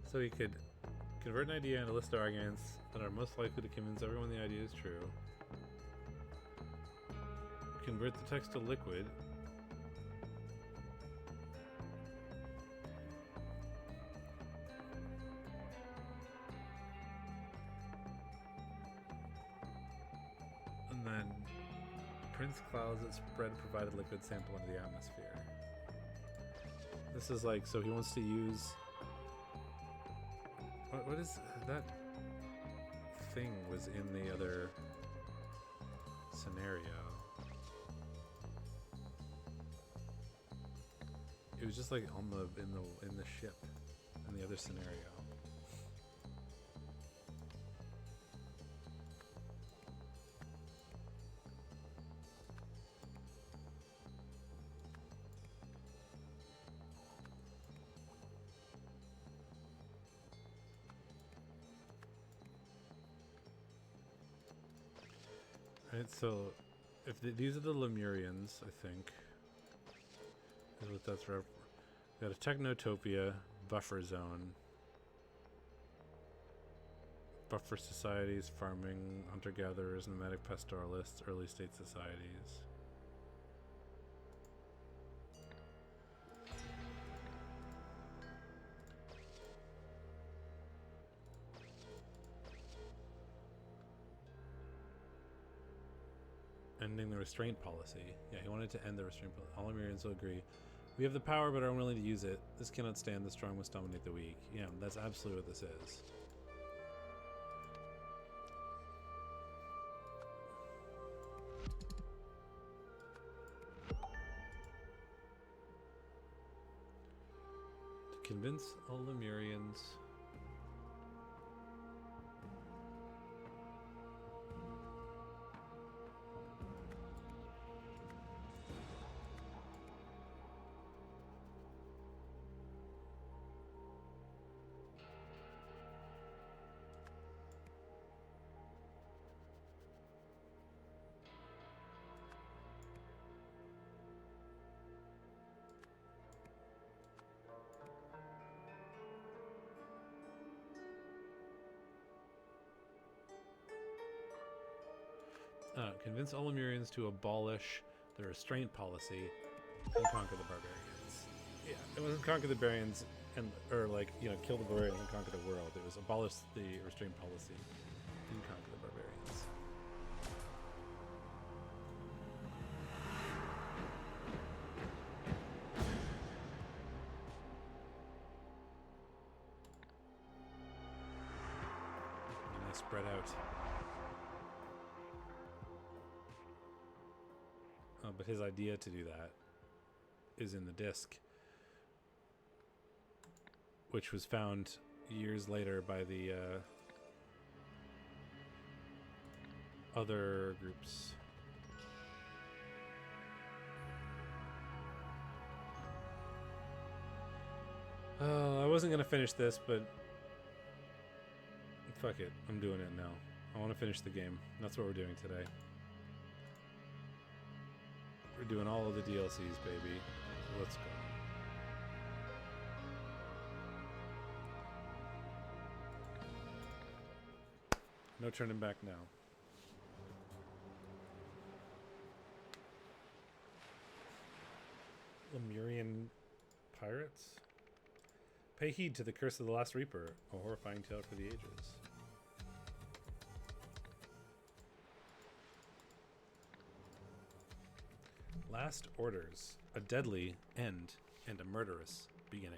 Speaker 1: So he could convert an idea into a list of arguments that are most likely to convince everyone the idea is true. Convert the text to liquid. And then prints clouds that spread provided liquid sample into the atmosphere. This is like, so he wants to use... What is that thing was in the other scenario? It was just like on the in the ship in the other scenario. Right, so if these are the Lemurians, I think is what that's we got a Technotopia, buffer zone, buffer societies, farming, hunter-gatherers, nomadic pastoralists, early state societies. Ending the restraint policy. Yeah, he wanted to end the restraint policy. All Lemurians will agree. We have the power but are unwilling to use it. This cannot stand. The strong must dominate the weak. Yeah, that's absolutely what this is. To convince all Lemurians Convince all Lemurians to abolish the restraint policy and conquer the barbarians. Yeah, it wasn't conquer the barbarians or kill the barbarians and conquer the world. It was abolish the restraint policy and conquer the barbarians. And they spread out. But his idea to do that is in the disc, which was found years later by the other groups. I wasn't going to finish this, but fuck it. I'm doing it now. I want to finish the game. That's what we're doing today. We're doing all of the DLCs, baby. Let's go. No turning back now. Lemurian pirates? Pay heed to the curse of the Last Reaper, a horrifying tale for the ages. Last orders, a deadly end and a murderous beginning.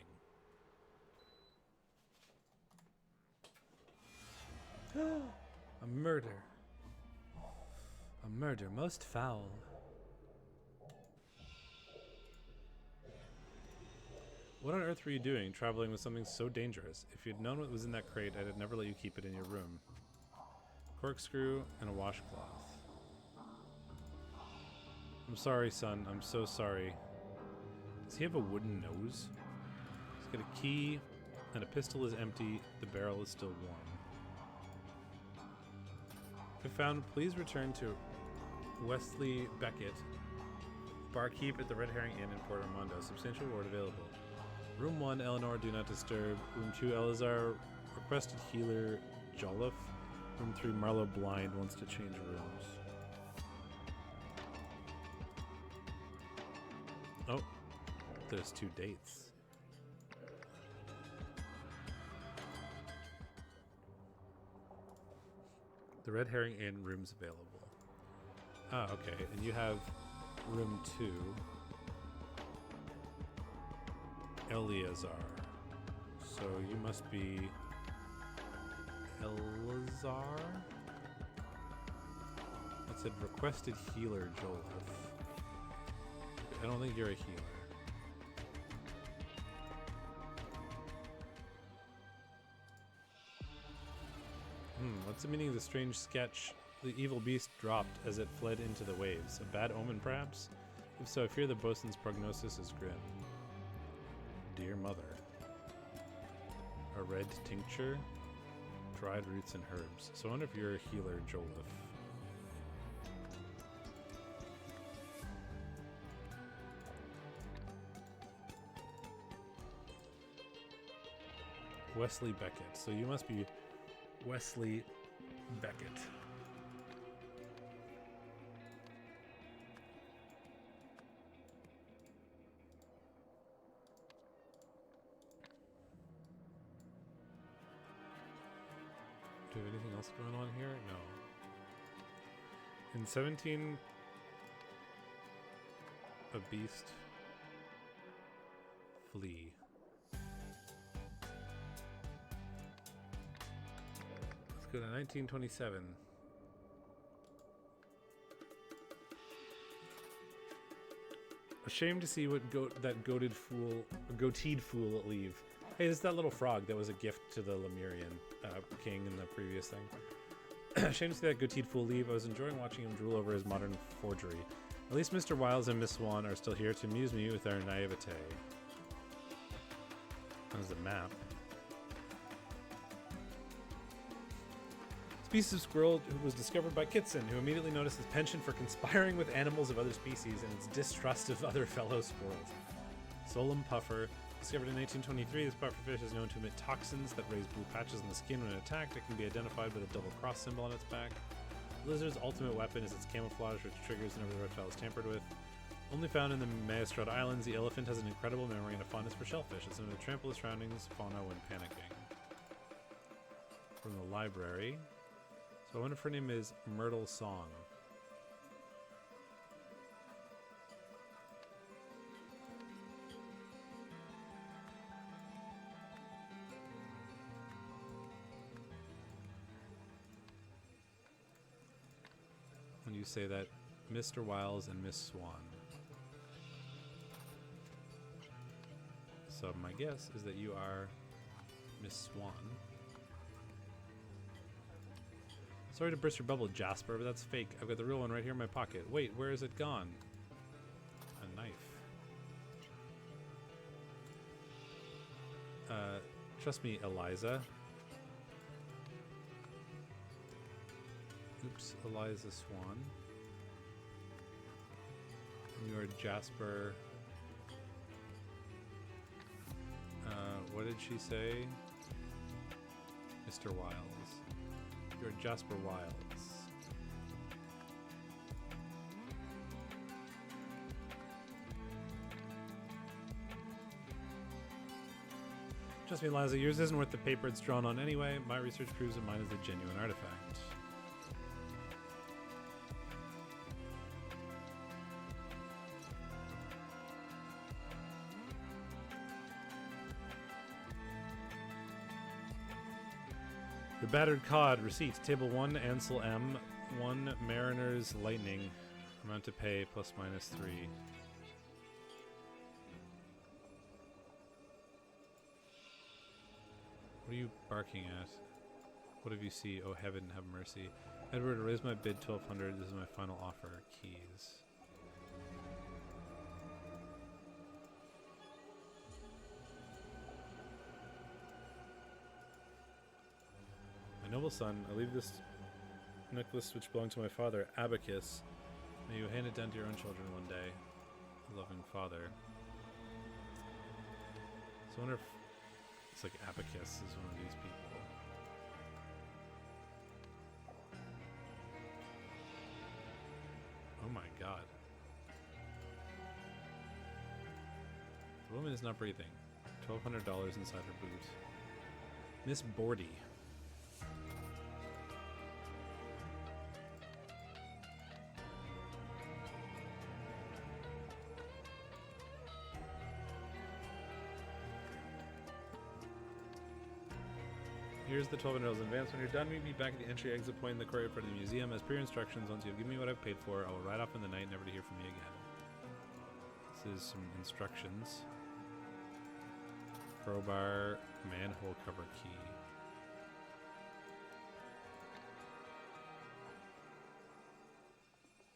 Speaker 1: A murder. A murder most foul. What on earth were you doing, traveling with something so dangerous? If you'd known what was in that crate, I'd have never let you keep it in your room. Corkscrew and a washcloth. I'm sorry, son. I'm so sorry. Does he have a wooden nose? He's got a key, and a pistol is empty. The barrel is still warm. If found, please return to Wesley Beckett, barkeep at the Red Herring Inn in Port Armando. Substantial reward available. Room 1, Eleanor, do not disturb. Room 2, Elazar, requested healer, Jolliffe. Room 3, Marlowe Blind, wants to change rooms. Oh, there's 2 dates. The Red Herring Inn, rooms available. Ah, okay, and you have room 2. Eleazar. So you must be Elazar? It said requested healer, Jolliffe. I don't think you're a healer. What's the meaning of the strange sketch the evil beast dropped as it fled into the waves? A bad omen, perhaps? If so, I fear the bosun's prognosis is grim. Dear mother. A red tincture? Dried roots and herbs. So I wonder if you're a healer, Jolliffe. Wesley Beckett. So you must be Wesley Beckett. Do we have anything else going on here? No. In 17, a beast flee. Let's go to 1927. Ashamed to see what that goateed fool leave. Hey, this is that little frog that was a gift to the Lemurian king in the previous thing. Ashamed to see that goateed fool leave. I was enjoying watching him drool over his modern forgery. At least Mr. Wiles and Miss Swan are still here to amuse me with their naivete. There's the map. Species of squirrel who was discovered by Kitson, who immediately noticed his penchant for conspiring with animals of other species and its distrust of other fellow squirrels. Solum puffer. Discovered in 1823, this pufferfish is known to emit toxins that raise blue patches on the skin when attacked. It can be identified by the double cross symbol on its back. Lizard's ultimate weapon is its camouflage, which triggers whenever the reptile is tampered with. Only found in the Maestrad Islands, the elephant has an incredible memory and a fondness for shellfish. It's known to trample the surroundings fauna when panicking. From the library. So I wonder if her name is Myrtle Song. When you say that, Mr. Wiles and Miss Swan. So my guess is that you are Miss Swan. Sorry to burst your bubble, Jasper, but that's fake. I've got the real one right here in my pocket. Wait, where is it gone? A knife. Trust me, Eliza. Oops, Eliza Swan. And you are Jasper. What did she say? Mr. Wiles. You're Jasper Wiles. Trust me, Eliza, yours isn't worth the paper it's drawn on anyway. My research proves that mine is a genuine artifact. The battered cod receipt. Table 1, Ansel M. 1, Mariner's Lightning. Amount to pay plus minus 3. What are you barking at? What have you see? Oh, heaven have mercy. Edward, raise my bid 1200. This is my final offer. Keys. Noble son, I leave this necklace which belonged to my father, Abacus. May you hand it down to your own children one day. Loving father. So I wonder if it's like Abacus is one of these people. Oh my god. The woman is not breathing. $1,200 inside her boot. Miss Bordy. Here's the $1,200 in advance. When you're done, meet me back at the entry exit point in the courtyard for the museum. As per your instructions, once you have given me what I've paid for, I will ride off in the night, never to hear from me again. This is some instructions. Crowbar, manhole cover key.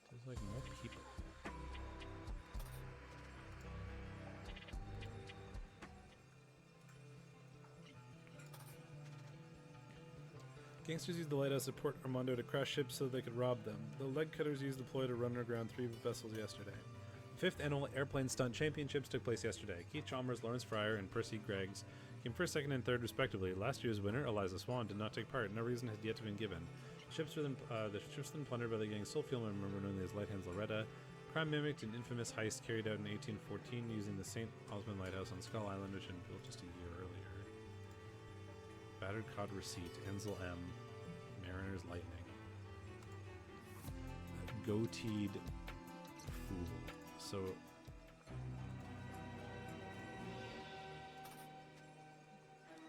Speaker 1: There's like more people. Gangsters used the lighthouse to Port Armando to crash ships so they could rob them. The leg cutters used the ploy to run aground 3 vessels yesterday. The 5th annual airplane stunt championships took place yesterday. Keith Chalmers, Lawrence Fryer, and Percy Greggs came first, second, and third respectively. Last year's winner, Eliza Swan, did not take part. No reason had yet been given. The ships were then plundered by the gang's sole fuel member known as Light Hands Loretta. Crime mimicked an infamous heist carried out in 1814 using the St. Osmond Lighthouse on Skull Island, which had been built just a year earlier. Battered cod receipt, Ansel M. Mariner's Lightning. Goateed fool. So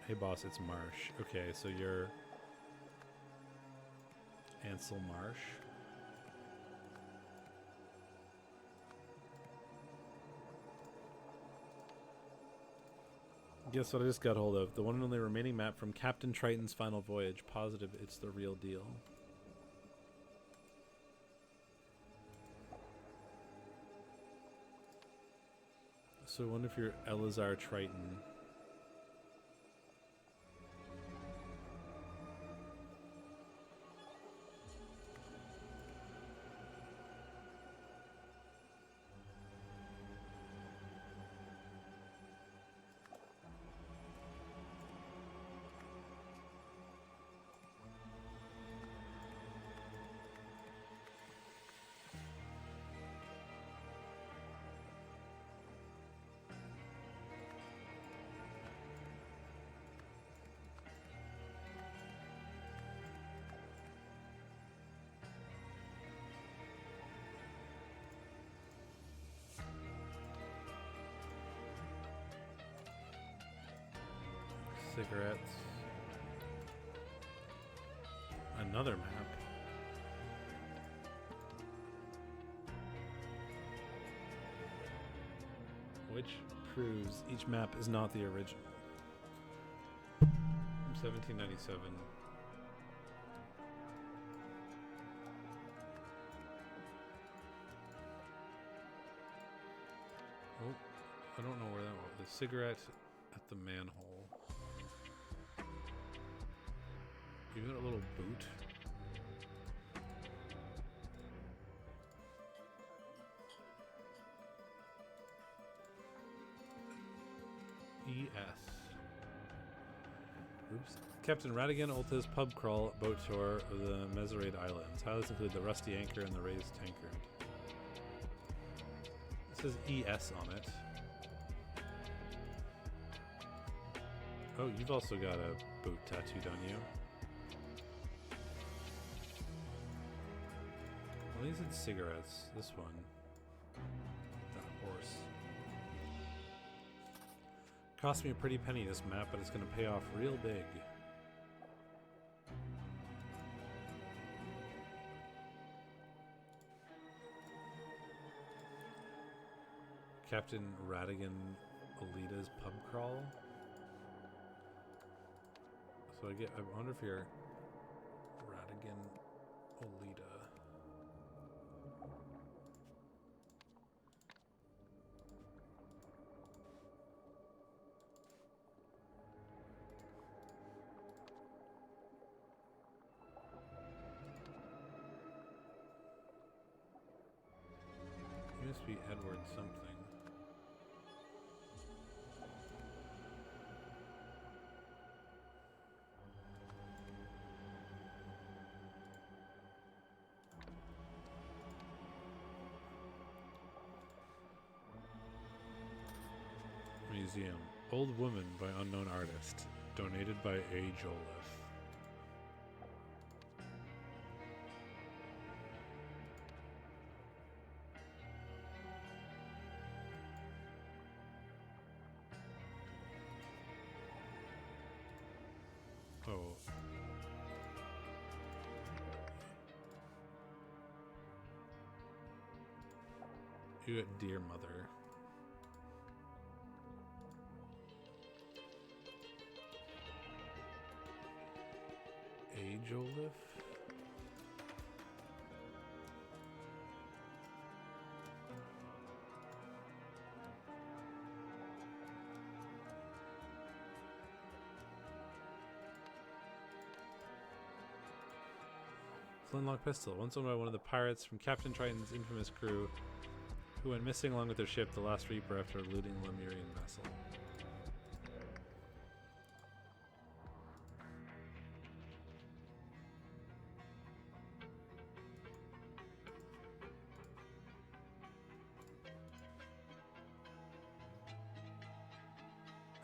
Speaker 1: hey boss, it's Marsh. Okay, so you're Ansel Marsh. Guess what I just got hold of? The one and only remaining map from Captain Triton's final voyage. Positive it's the real deal. So I wonder if you're Elazar Triton. Cigarettes. Another map. Which proves each map is not the original. 1797. Oh, I don't know where that was. The cigarette at the manhole. You got a little boot. ES. Oops. Captain Radigan Ulta's pub crawl boat tour of the Mesarade Islands. Highlights include the rusty anchor and the raised tankard. It says ES on it. Oh, you've also got a boot tattoo, don't you? Well, these are cigarettes. This one. That horse. Cost me a pretty penny, this map, but it's going to pay off real big. Captain Radigan Alita's pub crawl. So I wonder if you're Radigan Alita. He must be Edward something. Museum. Old Woman by Unknown Artist. Donated by A. Joliffe. Oh. You got Dear Mother. A. Joliffe? Flintlock pistol, once owned by one of the pirates from Captain Triton's infamous crew, who went missing along with their ship, the Last Reaper, after looting a Lemurian vessel.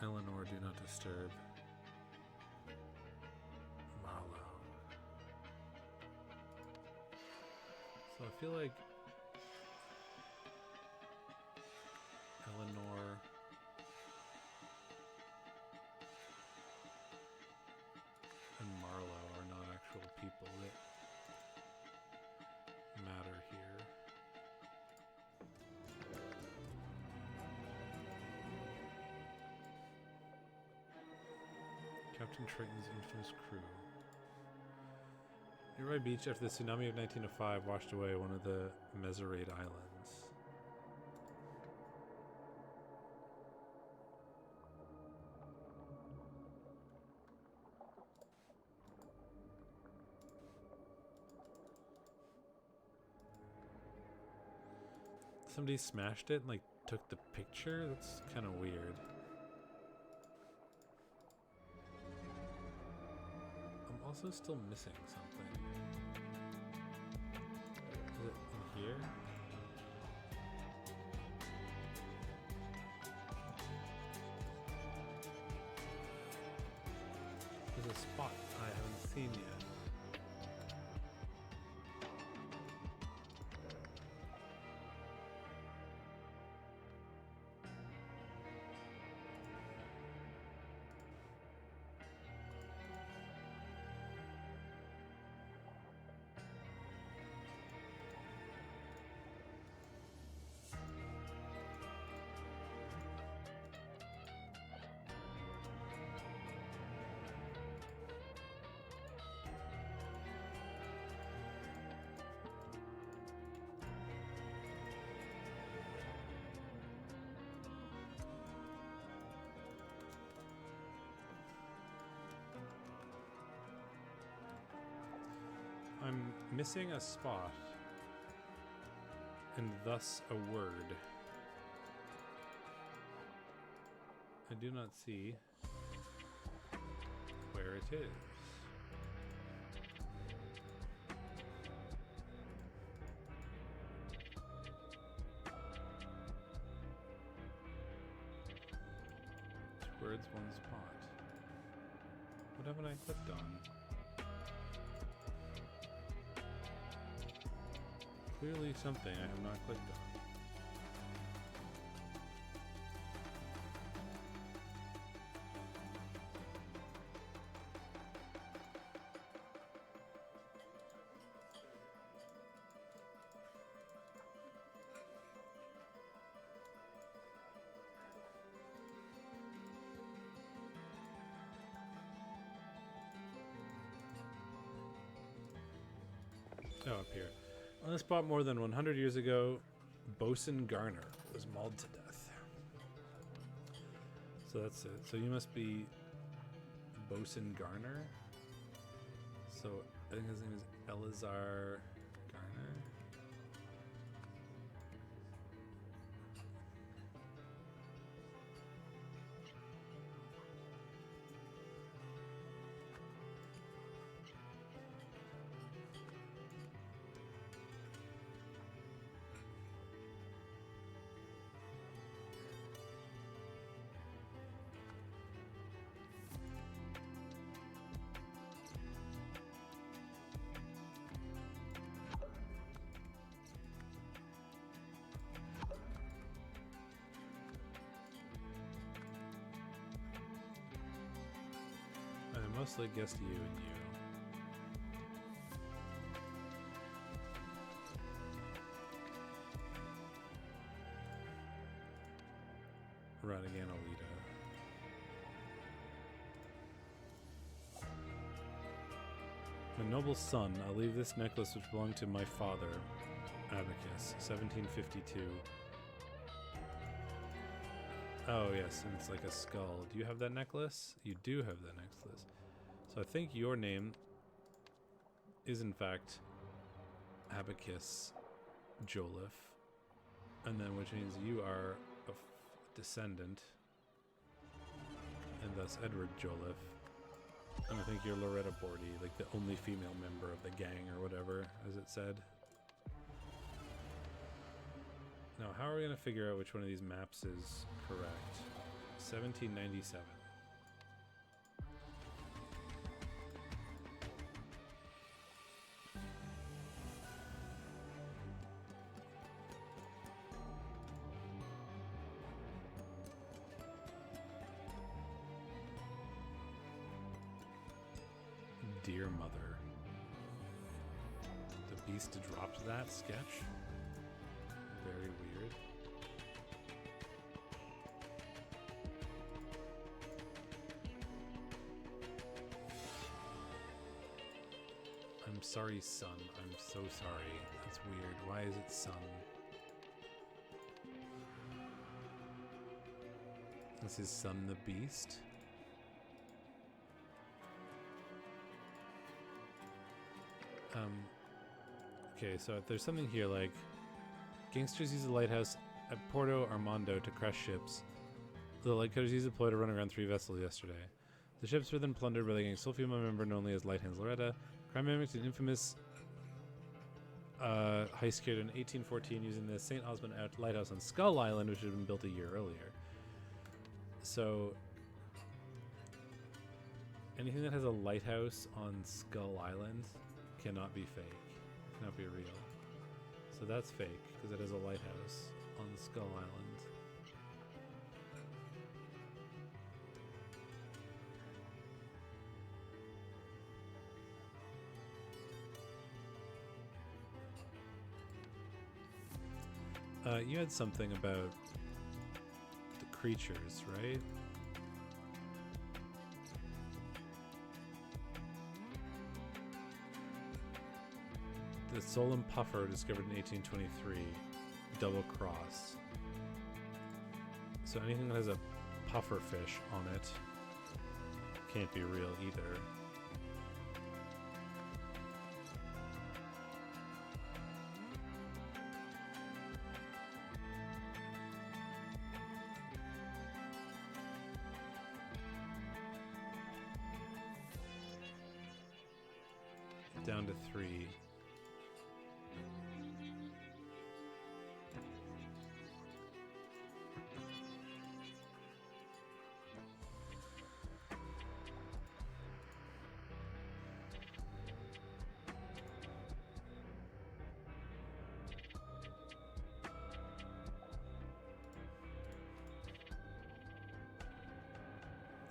Speaker 1: Eleanor, do not disturb. Marlowe. So I feel like Eleanor and Marlowe are not actual people that matter here. Captain Triton's infamous crew. Nearby beach after the tsunami of 1905 washed away one of the Mesarade Islands. Somebody smashed it and like took the picture? That's kind of weird. I'm also still missing something. Is it in here? There's a spot I haven't seen yet. missing a spot, and thus a word. I do not see where it is. Two words, one spot. What haven't I clicked on? Clearly something I have not clicked on. Oh, up here. On this spot more than 100 years ago, Bosun Garner was mauled to death. So that's it. So you must be Bosun Garner. So I think his name is Elazar Garner. I mostly guessed you and you. Right again, Alita. My noble son, I leave this necklace which belonged to my father, Abacus, 1752. Oh yes, and it's like a skull. Do you have that necklace? You do have that necklace. So I think your name is in fact Abacus Joliffe, and then which means you are a descendant, and thus Edward Joliffe. And I think you're Loretta Bordy, like the only female member of the gang or whatever, as it said. Now, how are we going to figure out which one of these maps is correct? 1797. Dear Mother. The Beast dropped that sketch? Very weird. I'm sorry, son. I'm so sorry. That's weird. Why is it son? Is his son the Beast? Okay, so there's something here like gangsters use the lighthouse at Porto Armando to crush ships. The lightcutters used a ploy to run aground 3 vessels yesterday. The ships were then plundered by the gang Sulfima member known only as Light Hands Loretta. Crime mimicked an infamous heist carried in 1814 using the St. Osmond lighthouse on Skull Island, which had been built a year earlier. So anything that has a lighthouse on Skull Island cannot be fake, cannot be real. So that's fake, because it has a lighthouse on Skull Island. You had something about the creatures, right? The Solem Puffer, discovered in 1823, double cross. So anything that has a puffer fish on it can't be real either. down to 3.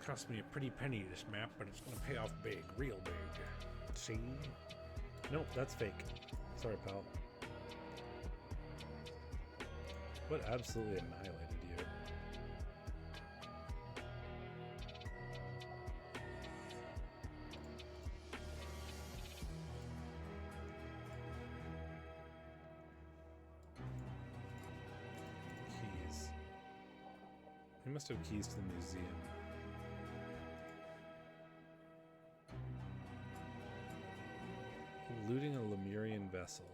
Speaker 1: Cost me a pretty penny this map, but it's gonna pay off big, real big. See? Nope, that's fake. Sorry, pal. What absolutely annihilated you? Keys. He must have keys to the museum. Looting a Lemurian vessel.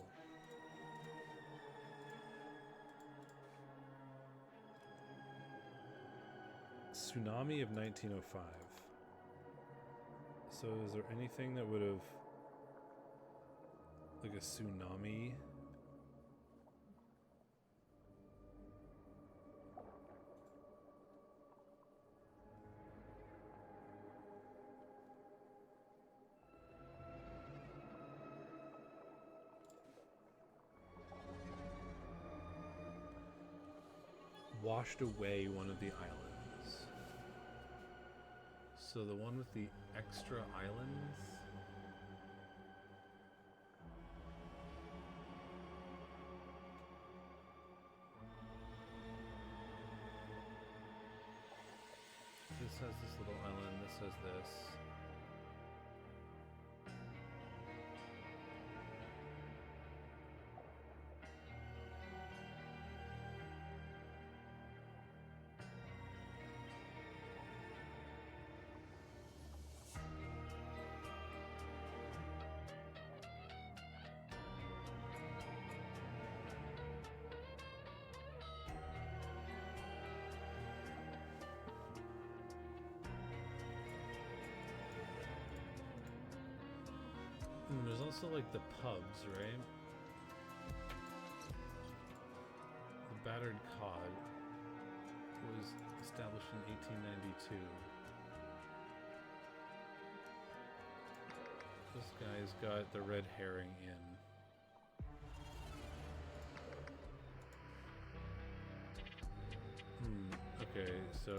Speaker 1: Tsunami of 1905. So is there anything that would have... like a tsunami? Washed away one of the islands. So the one with the extra islands? This has this little island, this has this. There's also like the pubs, right? The Battered Cod was established in 1892. This guy's got the Red Herring Inn. Okay, so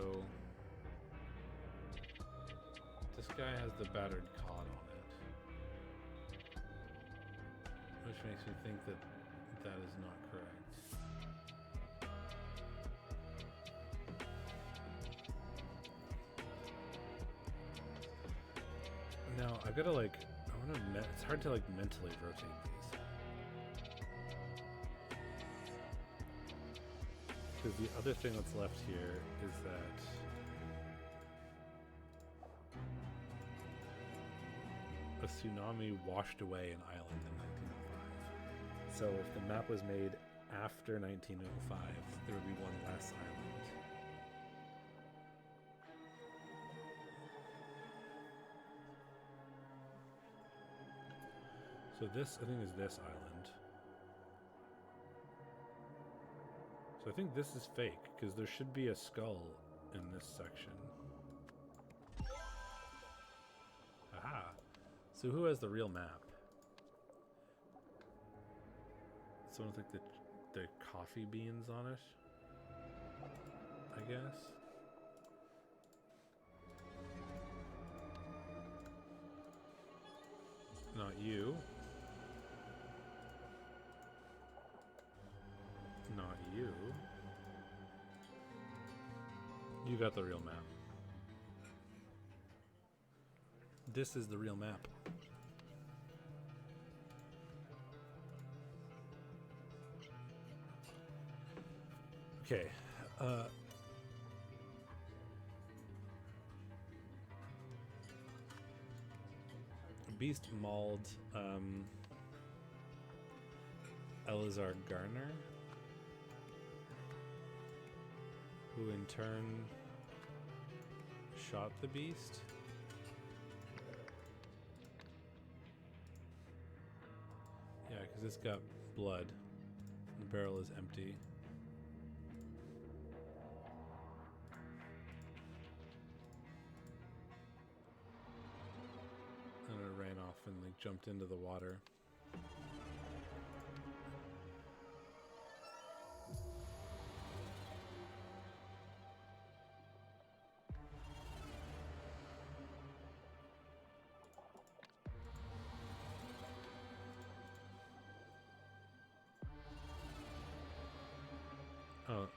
Speaker 1: this guy has the Battered Cod on it, which makes me think that that is not correct. Now I've got to like, I want to. It's hard to like mentally rotate these. Because the other thing that's left here is that a tsunami washed away an island in 1905. So if the map was made after 1905, there would be one less island. So this, I think, is this island. So I think this is fake, because there should be a skull in this section. Aha! So who has the real map? Someone with like the coffee beans on it, I guess. Not you. Not you. You got the real map. This is the real map. Okay. Beast mauled Elazar Garner, who in turn shot the beast. Because it's got blood. The barrel is empty. And it ran off and like jumped into the water. Oh.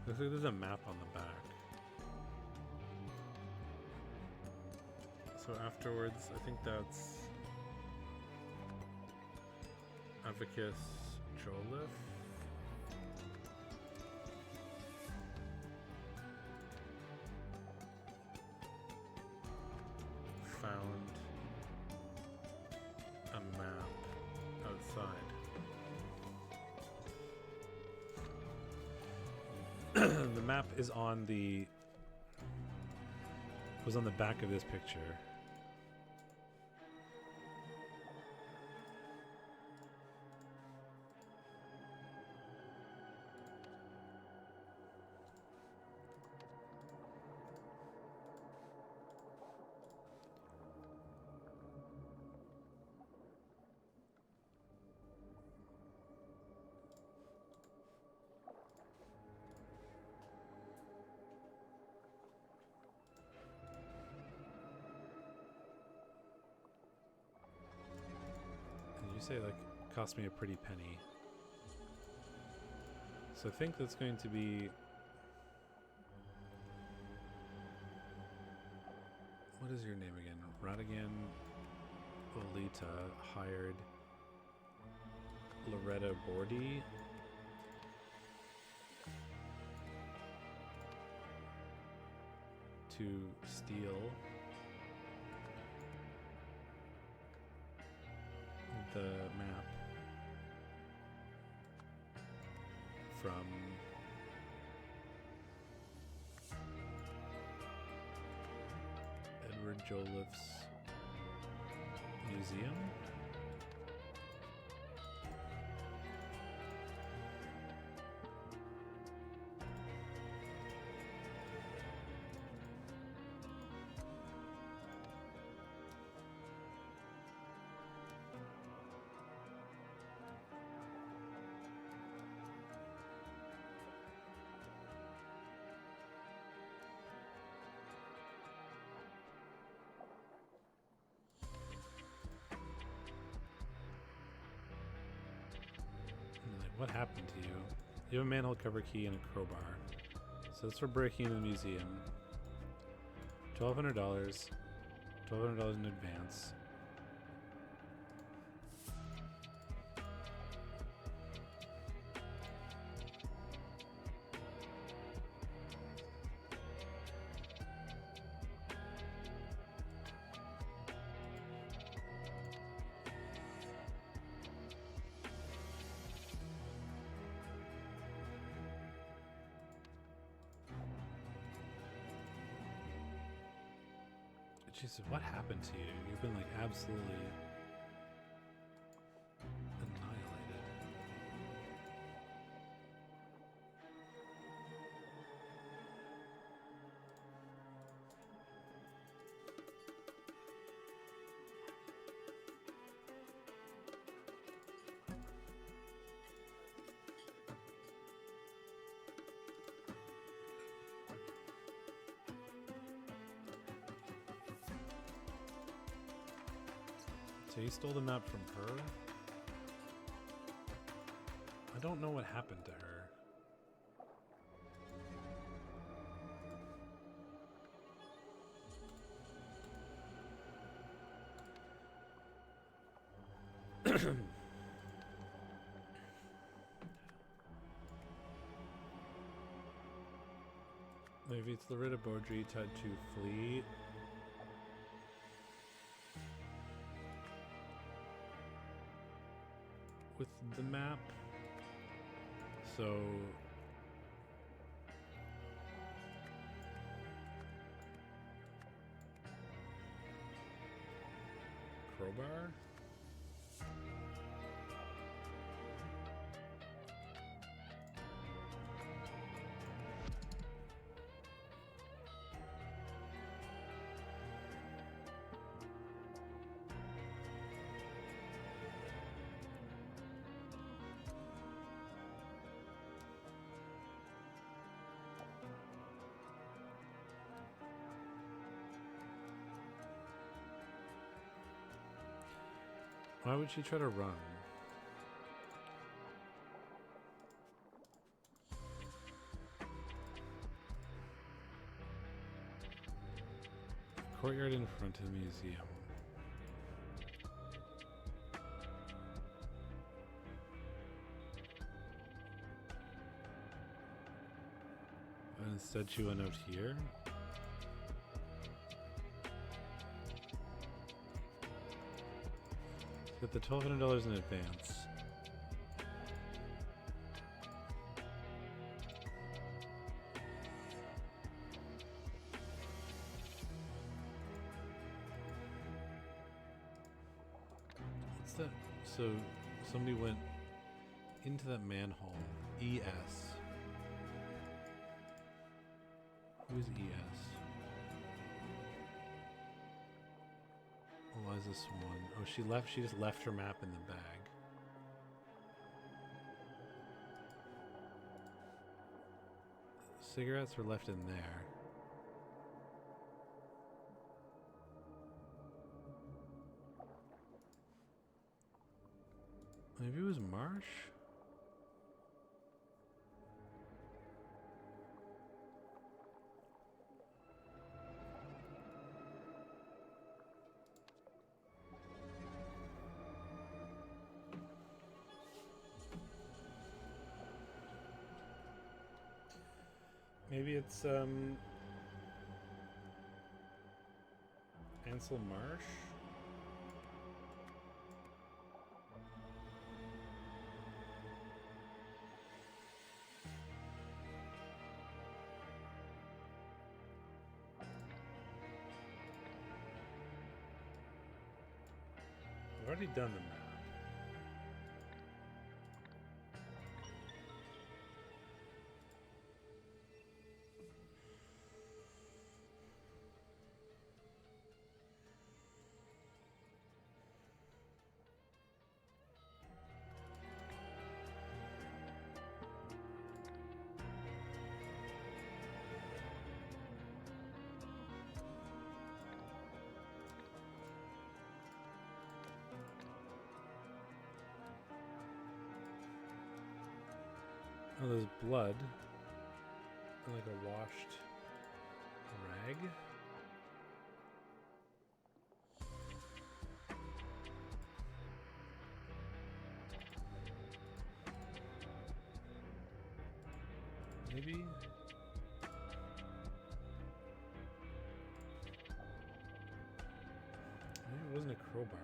Speaker 1: Looks like there's a map on the back. So afterwards, I think that's Avicus Joliffe. Found a map outside. The map is on the was on the back of this picture. Say like cost me a pretty penny. So I think that's going to be what is your name again? Radigan Olita hired Loretta Bordy to steal the map from Edward Joliffe's museum. What happened to you? You have a manhole cover key and a crowbar. So that's for breaking into the museum. $1,200. $1,200 in advance. Jesus, what happened to you? You've been like absolutely annihilated. So you stole the map from her? I don't know what happened to her. Maybe it's Loretta Beaudry tried to flee. With the map, so crowbar? Why would she try to run? Courtyard in front of the museum. And instead she went out here. Get the $1,200 in advance. What's that? So somebody went into that manhole. ES. Who's ES? Eliza Swan. Oh, she left. She just left her map in the bag. Cigarettes were left in there. Maybe it was Marsh? Maybe it's Ansel Marsh? I've already done the map. Oh, there's blood. Like a washed rag. Maybe? Maybe it wasn't a crowbar.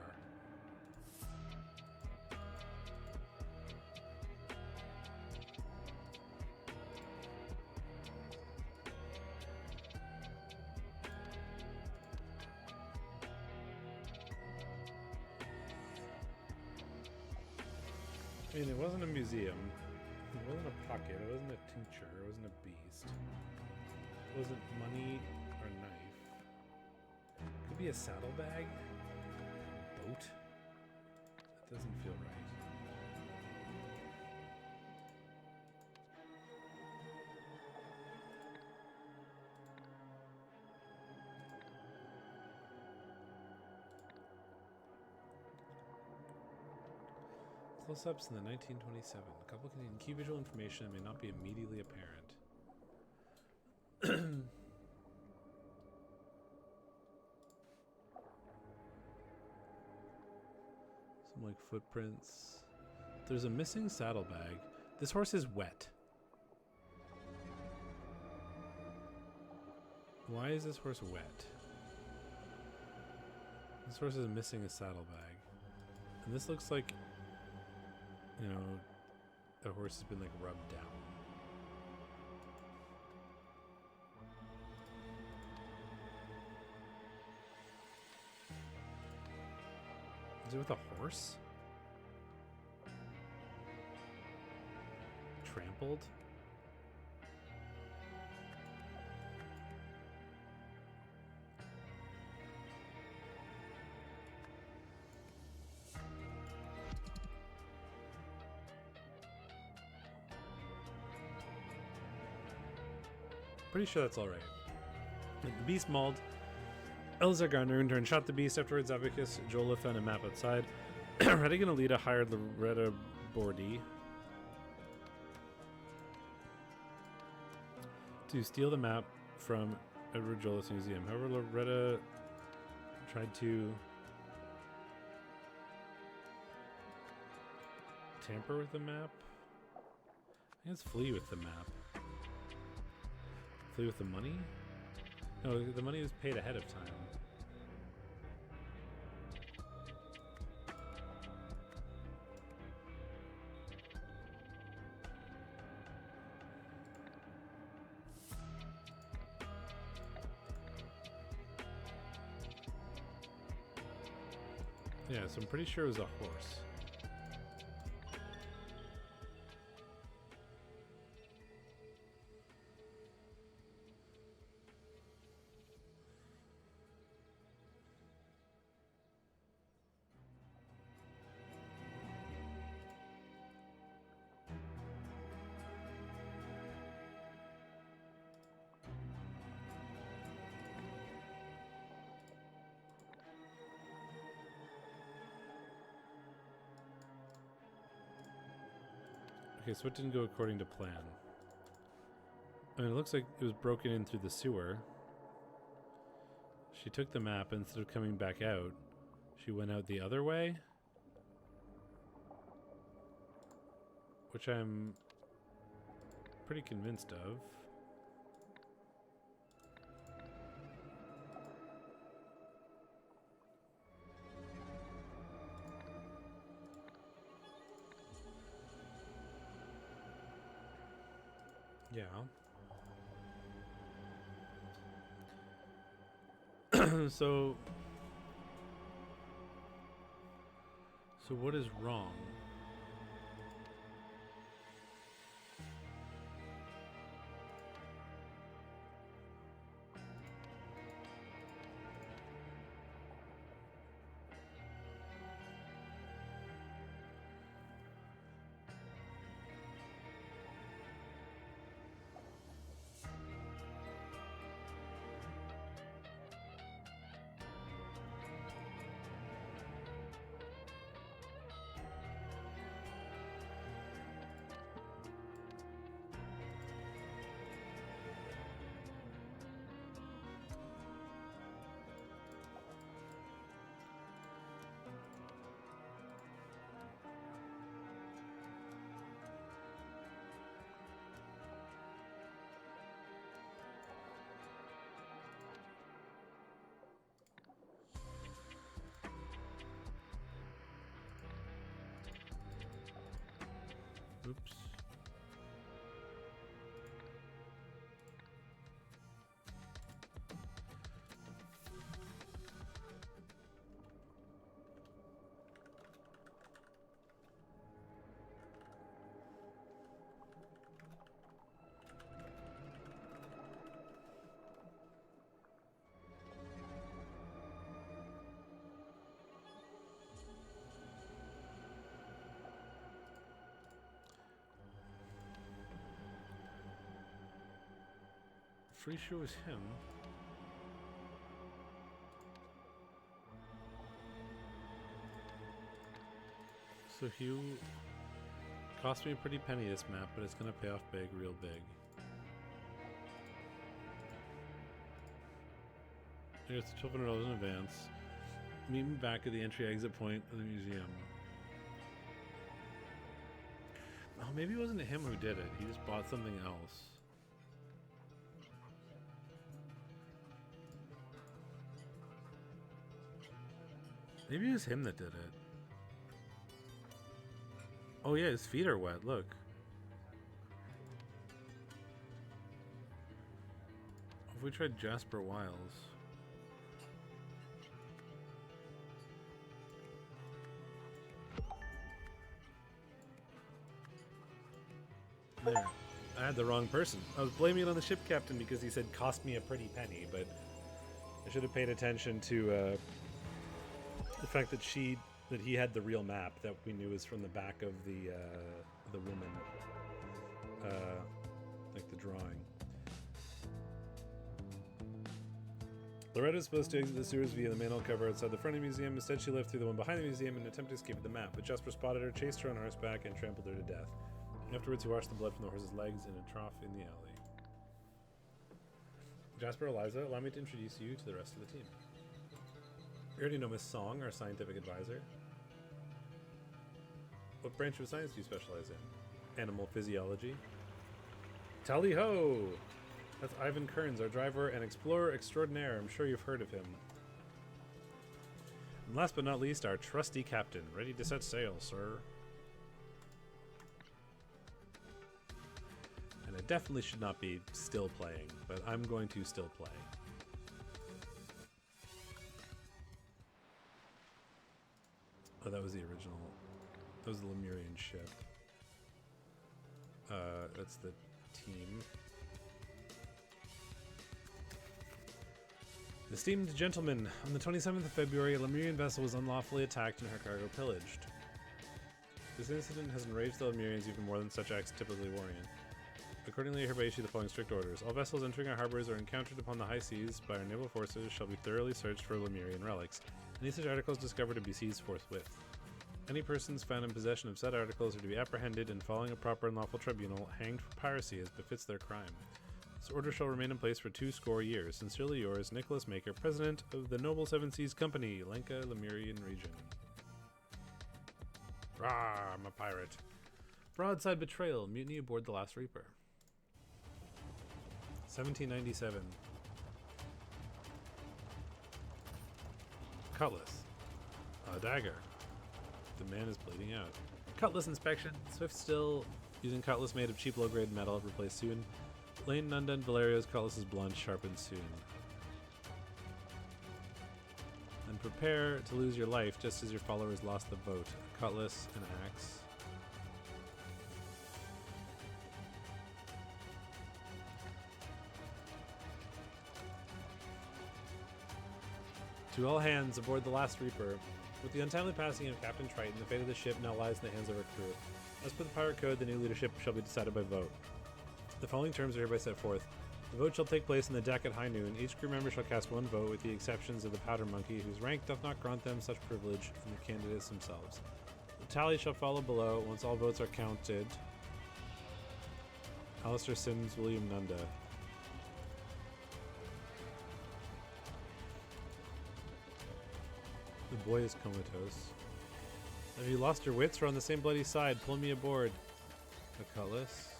Speaker 1: I mean, it wasn't a museum. It wasn't a pocket. It wasn't a tincture. It wasn't a beast. It wasn't money or knife. Could be a saddlebag? A boat? That doesn't feel right. Close-ups in the 1927. A couple contain key visual information that may not be immediately apparent. Some like footprints. There's a missing saddlebag. This horse is wet. Why is this horse wet? This horse is missing a saddlebag. And this looks like, you know, the horse has been like rubbed down. it with a horse? Trampled? Pretty sure that's all right. The beast mauled. Elzar Gardner in turn shot the beast. Afterwards, Abacus Jola found a map outside. Redigan Alita hired Loretta Bordy to steal the map from Edward Jolas Museum. However, Loretta tried to tamper with the map. I think it's flee with the map. Flee with the money? No, the money was paid ahead of time. Yeah, so I'm pretty sure it was a horse. Okay, so it didn't go according to plan. I mean, it looks like it was broken in through the sewer. She took the map, and instead of coming back out, she went out the other way. Which I'm pretty convinced of. Yeah. So what is wrong? Oops. Pretty sure it was him. So Hugh cost me a pretty penny this map, but it's gonna pay off big, real big. Here's $1,200 in advance. Meet me back at the entry exit point of the museum. Oh, maybe it wasn't him who did it. He just bought something else. Maybe it was him that did it. Oh yeah, his feet are wet, look. If we tried Jasper Wiles. There. I had the wrong person. I was blaming it on the ship captain because he said cost me a pretty penny, but I should have paid attention to the fact that he had the real map that we knew was from the back of the woman, like the drawing. Loretta's supposed to exit the sewers via the manhole cover outside the front of the museum. Instead, she left through the one behind the museum in an attempt to escape with the map, but Jasper spotted her, chased her on horseback, and trampled her to death. Afterwards, he washed the blood from the horse's legs in a trough in the alley. Jasper, Eliza, allow me to introduce you to the rest of the team. We already know Miss Song, our scientific advisor. What branch of science do you specialize in? Animal physiology. Tally ho! That's Ivan Kearns, our driver and explorer extraordinaire. I'm sure you've heard of him. And last but not least, our trusty captain. Ready to set sail, sir. And I definitely should not be still playing, but I'm going to still play. Oh, that was the original. That was the Lemurian ship. That's the team. Esteemed gentlemen, on the 27th of February, a Lemurian vessel was unlawfully attacked and her cargo pillaged. This incident has enraged the Lemurians even more than such acts typically warrant. Accordingly, I hereby issue the following strict orders. All vessels entering our harbors or encountered upon the high seas by our naval forces shall be thoroughly searched for Lemurian relics. Any such articles discovered to be seized forthwith. Any persons found in possession of said articles are to be apprehended and, following a proper and lawful tribunal, hanged for piracy as befits their crime. This order shall remain in place for 20 years. Sincerely yours, Nicholas Maker, President of the Noble Seven Seas Company, Lenka, Lemurian Region. Rah, I'm a pirate. Broadside betrayal, mutiny aboard the Last Reaper. 1797. Cutlass. A dagger. The man is bleeding out. Cutlass inspection. Swift still. Using cutlass made of cheap low-grade metal. Replaced soon. Lane Nundan Valerio's cutlass is blunt. Sharpened soon. And prepare to lose your life just as your followers lost the vote. A cutlass, an axe. To all hands aboard the Last Reaper. With the untimely passing of Captain Triton, the fate of the ship now lies in the hands of our crew. As per the pirate code, the new leadership shall be decided by vote. The following terms are hereby set forth. The vote shall take place in the deck at high noon. Each crew member shall cast one vote, with the exceptions of the Powder Monkey, whose rank doth not grant them such privilege, and the candidates themselves. The tally shall follow below. Once all votes are counted. Alistair Sims, William Nunda. The boy is comatose. Have you lost your wits? We're on the same bloody side. Pull me aboard. A cutlass.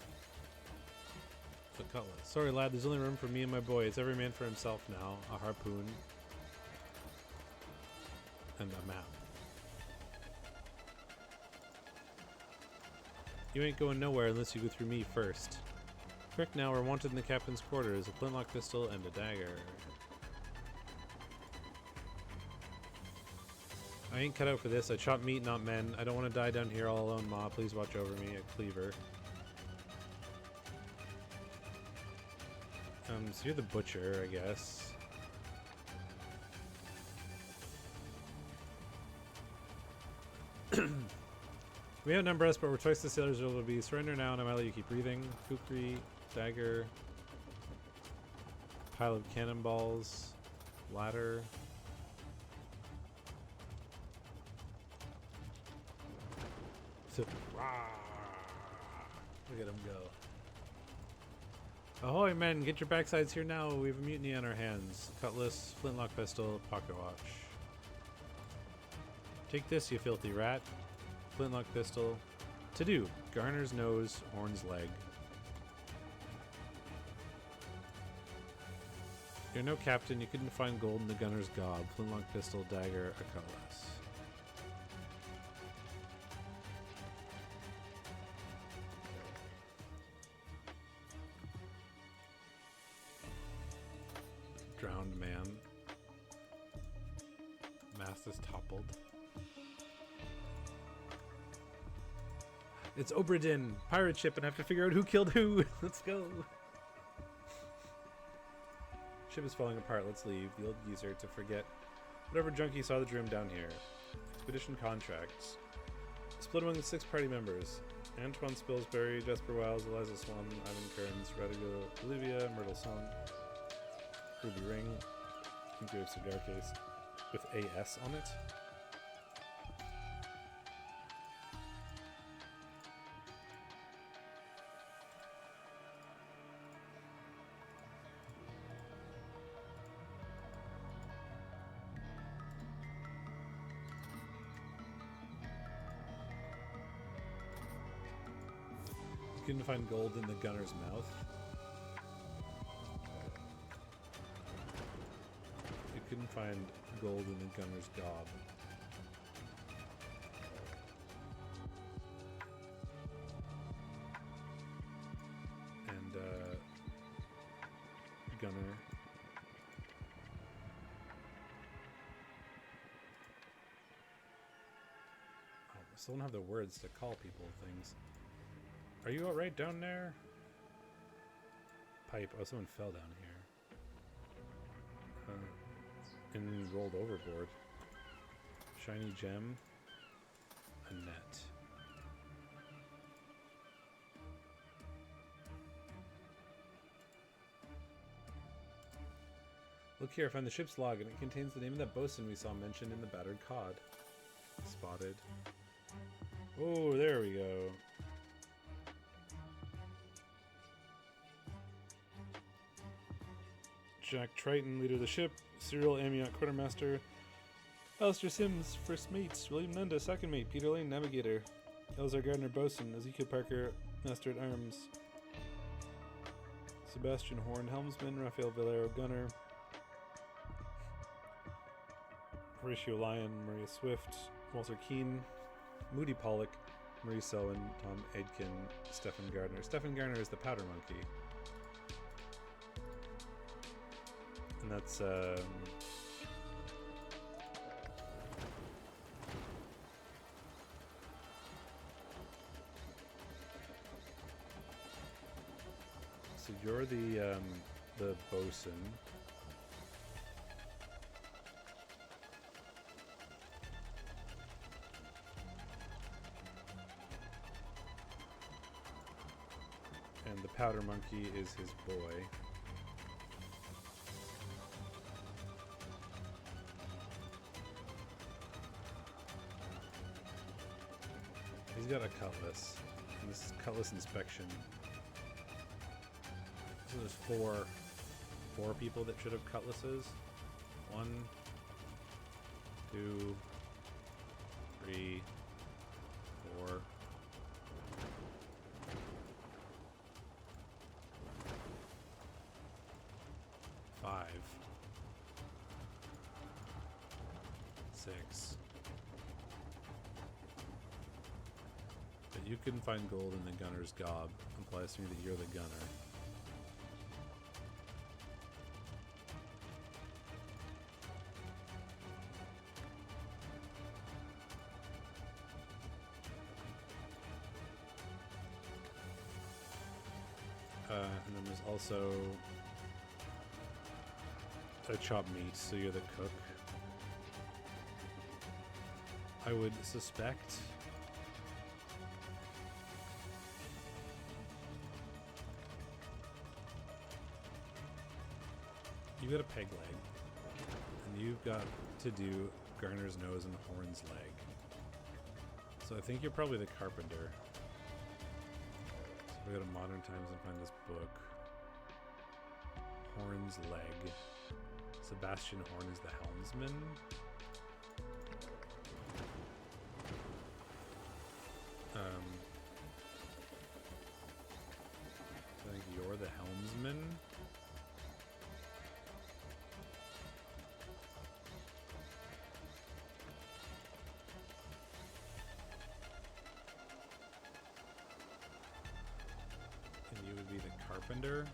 Speaker 1: A cutlass. Sorry, lad. There's only room for me and my boy. It's every man for himself now. A harpoon. And a map. You ain't going nowhere unless you go through me first. Quick now, we're wanted in the captain's quarters. A flintlock pistol and a dagger. I ain't cut out for this. I chop meat, not men. I don't want to die down here all alone, Ma. Please watch over me. A cleaver. So you're the butcher, I guess. We outnumber us, but we're twice the sailors will be. Surrender now, and I might let you keep breathing. Kukri, dagger. Pile of cannonballs. Ladder. Rah! Look at him go. Ahoy, men! Get your backsides here now. We have a mutiny on our hands. Cutlass, flintlock pistol, pocket watch. Take this, you filthy rat. Flintlock pistol. To do. Garner's nose, Horn's leg. You're no captain. You couldn't find gold in the gunner's gob. Flintlock pistol, dagger, a cutlass. Drowned man. Mast is toppled. It's Obradin, pirate ship, and I have to figure out who killed who. Let's go. Ship is falling apart. Let's leave. The old geezer to forget whatever junkie saw the dream down here. Expedition contracts. Split among the 6 party members. Antoine Spilsbury, Jasper Wiles, Eliza Swan, Ivan Kearns, Radigo Olivia, Myrtle Song, Ruby Ring, King cigar case with AS on it. You couldn't find gold in the gunner's mouth. You couldn't find gold in the gunner's gob. And, gunner. Oh, I still don't have the words to call people things. Are you alright down there? Pipe. Oh, someone fell down here. And rolled overboard. Shiny gem. A net. Look here, I found the ship's log and it contains the name of that bosun we saw mentioned in the battered cod. Spotted. Oh, there we go. Jack Triton, leader of the ship. Cyril Amiot, quartermaster. Alistair Sims, first mate. William Nunda, second mate. Peter Lane, navigator. Elzar Gardner, bosun. Ezekiel Parker, master at arms. Sebastian Horn, helmsman. Rafael Valero, gunner. Horatio Lyon, Maria Swift. Walter Keane, Moody Pollock, Marie Selwyn, Tom Aitken, Stephen Gardner. Stephen Gardner is the powder monkey. And that's, so you're the bosun. And the powder monkey is his boy. He's got a cutlass. And this is cutlass inspection. So there's four people that should have cutlasses. 1, 2, 3, 4. 5. 6. But you couldn't find gold in the gunner's gob. Implies to me that you're the gunner. And then there's also a chopped meat, so you're the cook. I would suspect you got a peg leg, and you've got to do Garner's nose and Horn's leg. So I think you're probably the carpenter. So we go to Modern Times and find this book. Horn's leg. Sebastian Horn is the helmsman. I think you're the helmsman. And you would be the carpenter.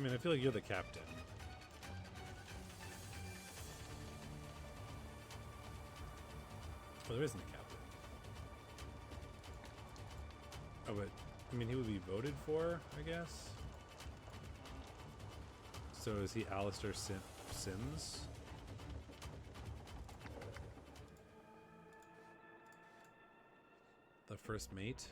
Speaker 1: I mean, I feel like you're the captain. Well, there isn't a captain. Oh, but, I mean, he would be voted for, I guess? So is he Alistair Sims? The first mate?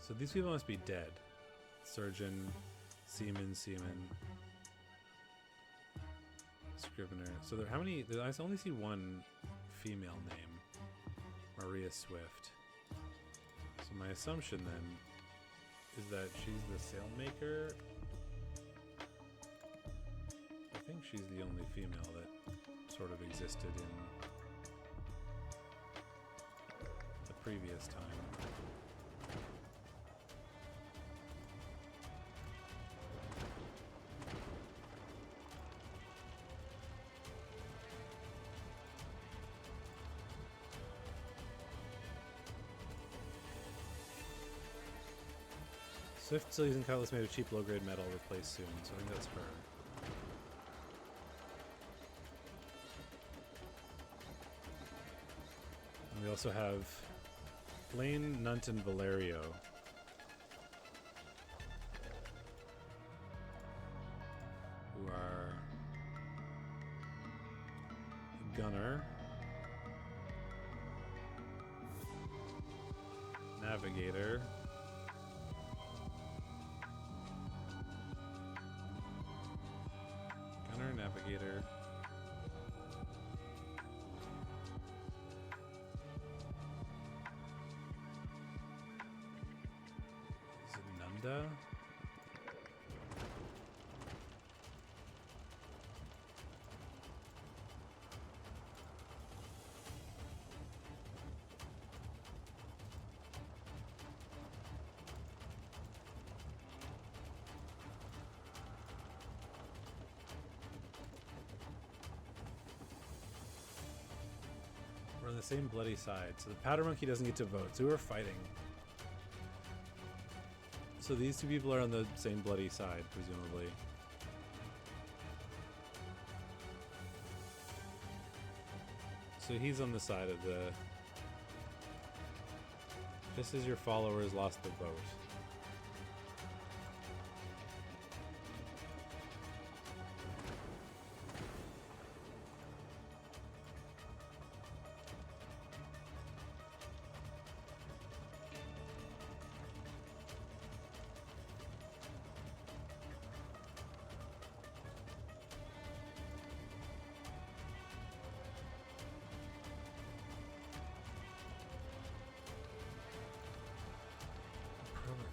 Speaker 1: So these people must be dead. Surgeon, seaman, scrivener. So there, how many? I only see one female name, Maria Swift. So my assumption then is that she's the sailmaker. I think she's the only female that sort of existed in the previous time. Swift still using cutlass made of cheap low-grade metal, replaced soon, so I think that's her. And we also have Lane, Nunt, and Valerio. Who are gunner, navigator, navigator, is it Nunda? We're on the same bloody side. So the powder monkey doesn't get to vote. So we're fighting. So these two people are on the same bloody side, presumably. So he's on the side of the... Just as your followers lost the vote.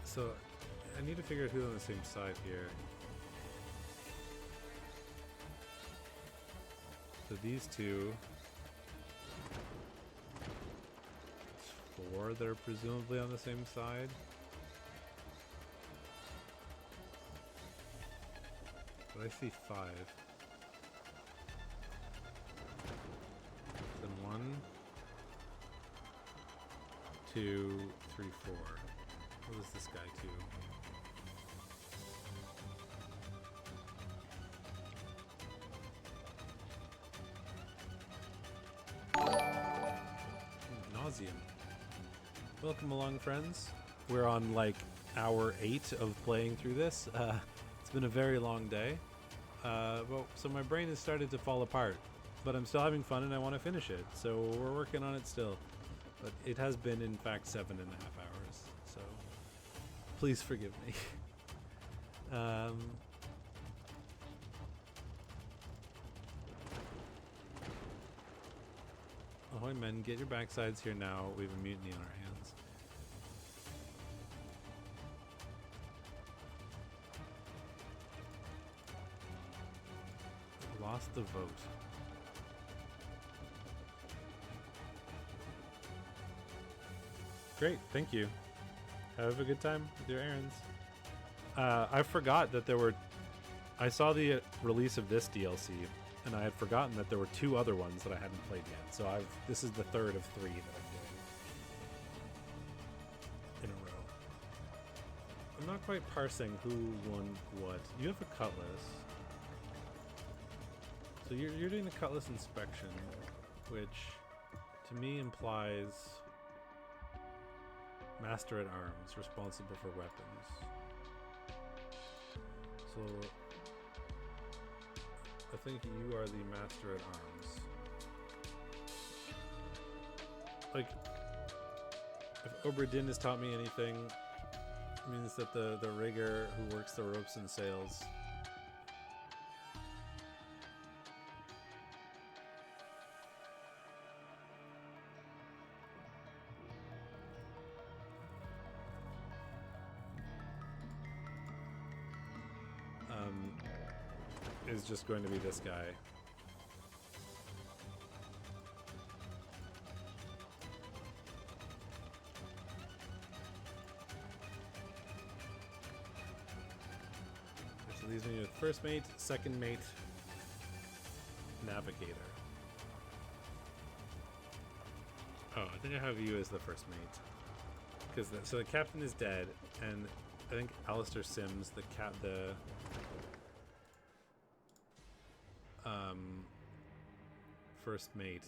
Speaker 1: So, I need to figure out who's on the same side here. So these two... It's 4 that are presumably on the same side. But I see 5. Then 1, 2, 3, 4. What was this guy too? Nauseam. Welcome along, friends. We're on like hour 8 of playing through this. It's been a very long day. Well, so my brain has started to fall apart, but I'm still having fun and I want to finish it. So we're working on it still. But it has been, in fact, 7.5 hours. So please forgive me. Ahoy, men, get your backsides here now. We have a mutiny on our hands. Lost the vote. Great, thank you. Have a good time with your errands. I forgot that there were. I saw the release of this DLC, and I had forgotten that there were 2 other ones that I hadn't played yet. So this is the 3rd of 3 that I'm doing in a row. I'm not quite parsing who won what. You have a cutlass, so you're doing the cutlass inspection, which to me implies Master at Arms, responsible for weapons. So I think you are the Master at Arms. Like, if Obra Dinn has taught me anything, it means that the rigger who works the ropes and sails is just going to be this guy. Which leaves me with first mate, second mate, navigator. Oh, I think I have you as the first mate. Because so the captain is dead, and I think Alistair Sims, the first mate,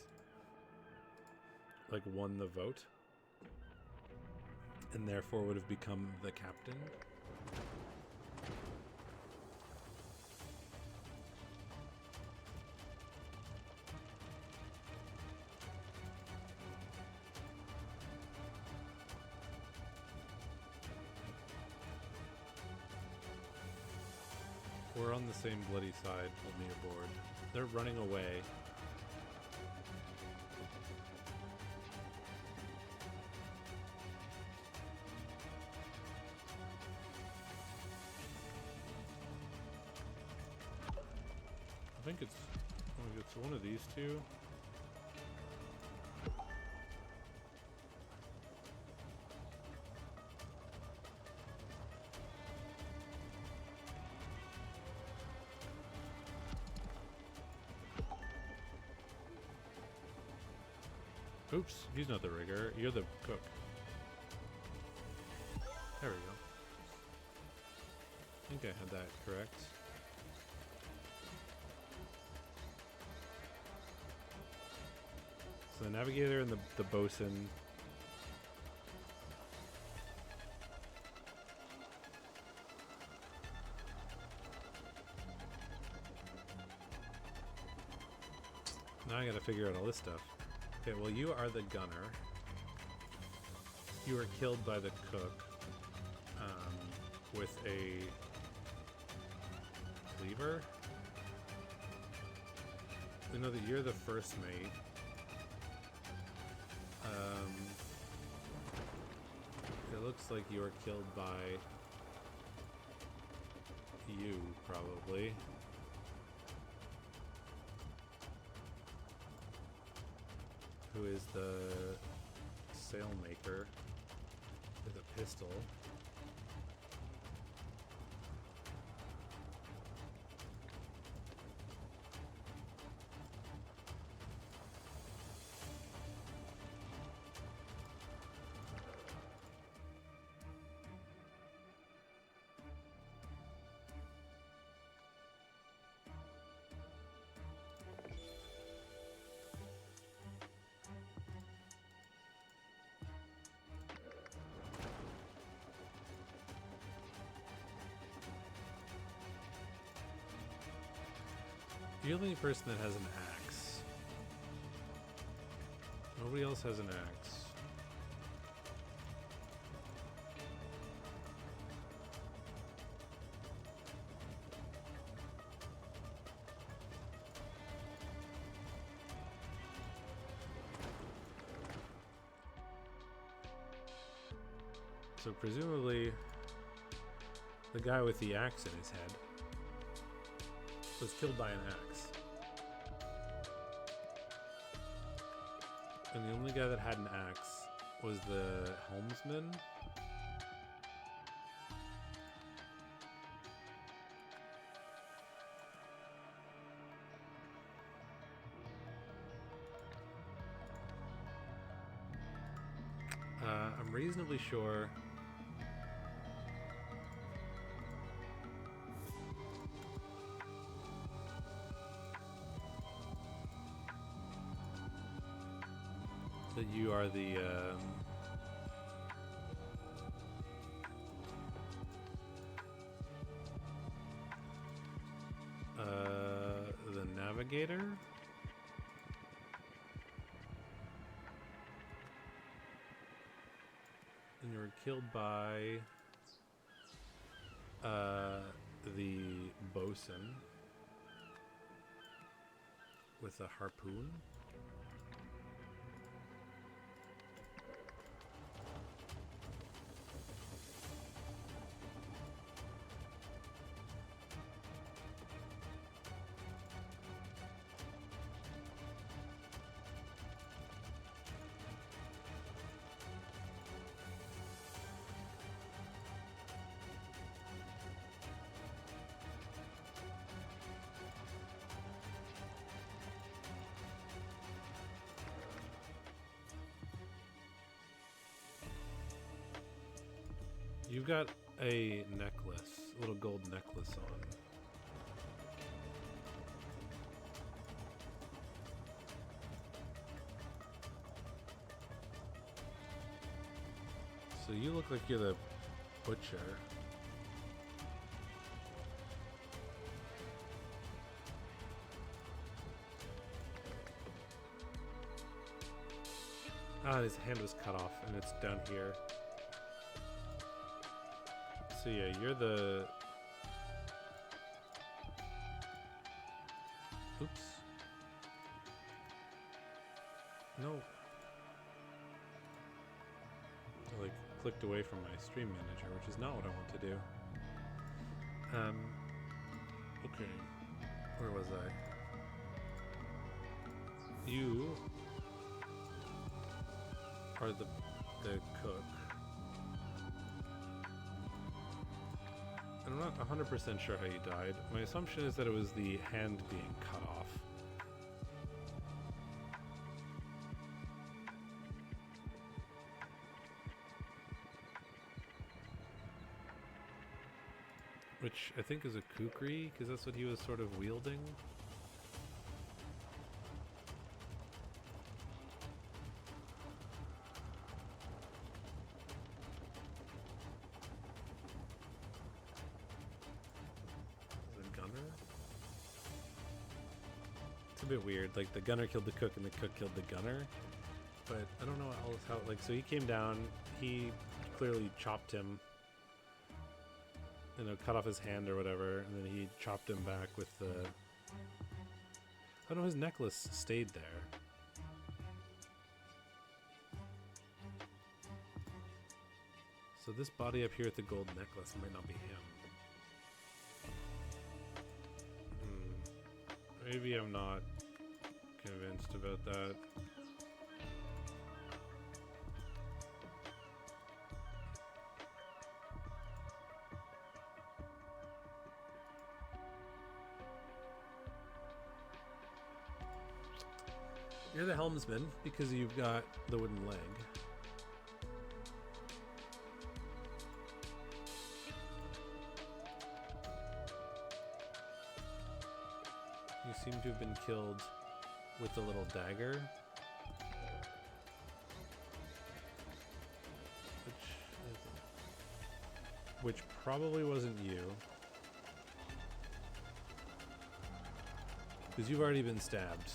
Speaker 1: like, won the vote, and therefore would have become the captain. We're on the same bloody side, pull me aboard. They're running away. I think it's one of these two. Oops, he's not the rigger. You're the cook. There we go. I think I had that correct. So the navigator and the bosun. Now I gotta figure out all this stuff. Okay, well, you are the gunner. You were killed by the cook with a cleaver. We know that you're the first mate. It looks like you were killed by you, probably. Who is the sailmaker with a pistol. You're the only person that has an axe. Nobody else has an axe. So presumably the guy with the axe in his head was killed by an axe. And the only guy that had an axe was the helmsman. reasonably sure. That you are the navigator. And you were killed by the bosun with a harpoon. You've got a necklace, a little gold necklace on. So you look like you're the butcher. Ah, his hand was cut off and it's down here. So yeah, you're the... Oops. No. I like clicked away from my stream manager, which is not what I want to do. Okay. Where was I? You are the cook. I'm not 100% sure how you died. My assumption is that it was the hand being cut off. Which I think is a kukri, because that's what he was sort of wielding. A bit weird, like the gunner killed the cook and the cook killed the gunner, but I don't know else how, like, so he came down, he clearly chopped him, you know, cut off his hand or whatever, and then he chopped him back with the, I don't know, his necklace stayed there. So this body up here with the gold necklace might not be him. Maybe I'm not convinced about that. You're the helmsman because you've got the wooden leg. You seem to have been killed with a little dagger. Which probably wasn't you. Because you've already been stabbed.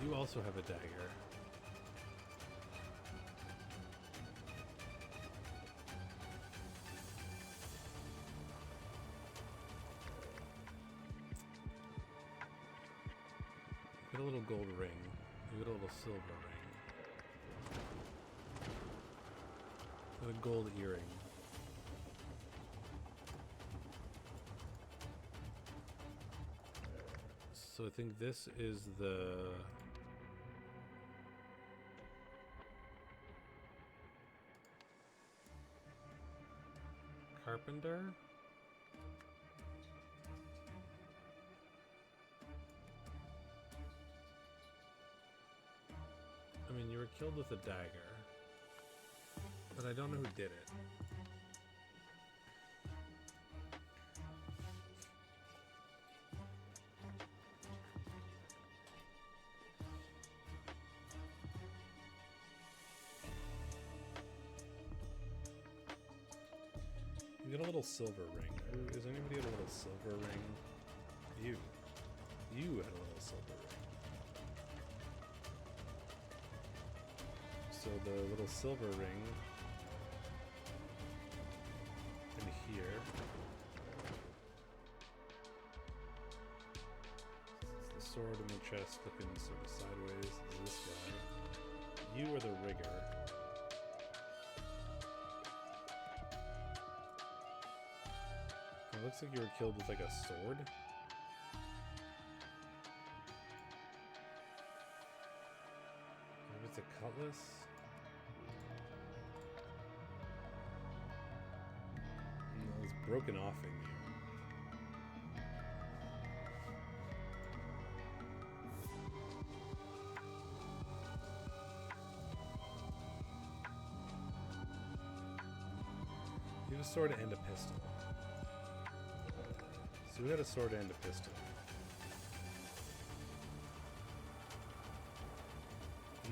Speaker 1: You also have a dagger. Get a little gold ring. You get a little silver ring. Get a gold earring. So I think this is the... carpenter? I mean, you were killed with a dagger, but I don't know who did it. You get a little silver ring. Is anybody at a little silver ring? You. You had a little silver ring. So the little silver ring in here. It's the sword in the chest looking sort of sideways. Is this guy. You are the rigger. It looks like you were killed with like a sword. Maybe it's a cutlass. No, it's broken off in you. You have a sword and a pistol. So we had a sword and a pistol.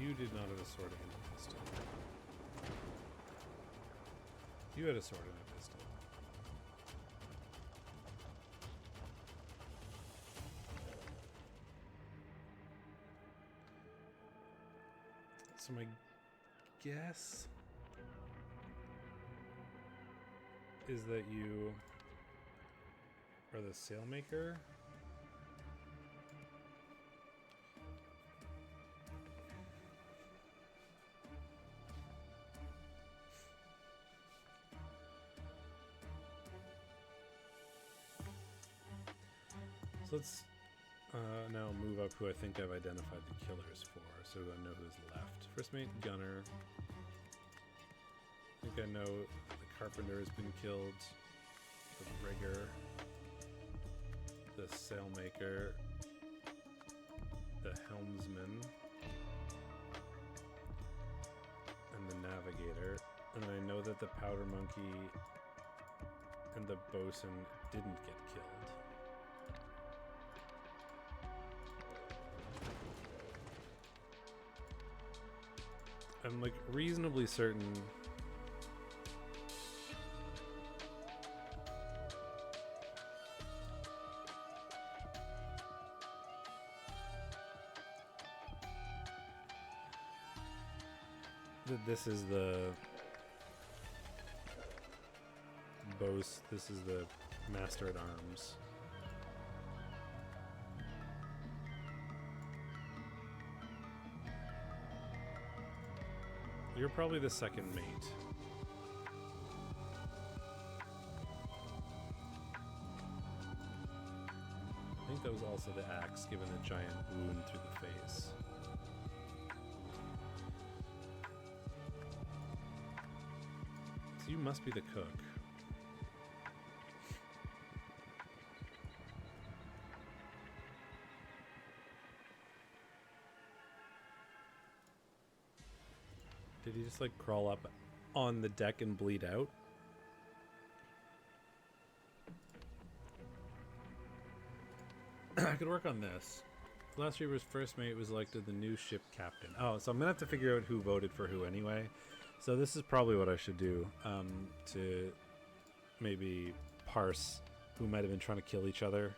Speaker 1: You did not have a sword and a pistol. You had a sword and a pistol. So my guess is that you are the sailmaker. So let's now move up who I think I've identified the killers for, so I know who's left. First mate Gunner. I think I know the carpenter has been killed. The rigger. The sailmaker, the helmsman, and the navigator, and I know that the powder monkey and the bosun didn't get killed. I'm like reasonably certain that this is the this is the master at arms. You're probably the second mate. I think that was also the axe given the giant wound through the face. So you must be the cook. Did he just like crawl up on the deck and bleed out? I could work on this. Last Reaper's first mate was elected the new ship captain. Oh, so I'm gonna have to figure out who voted for who anyway. So this is probably what I should do, to maybe parse who might have been trying to kill each other.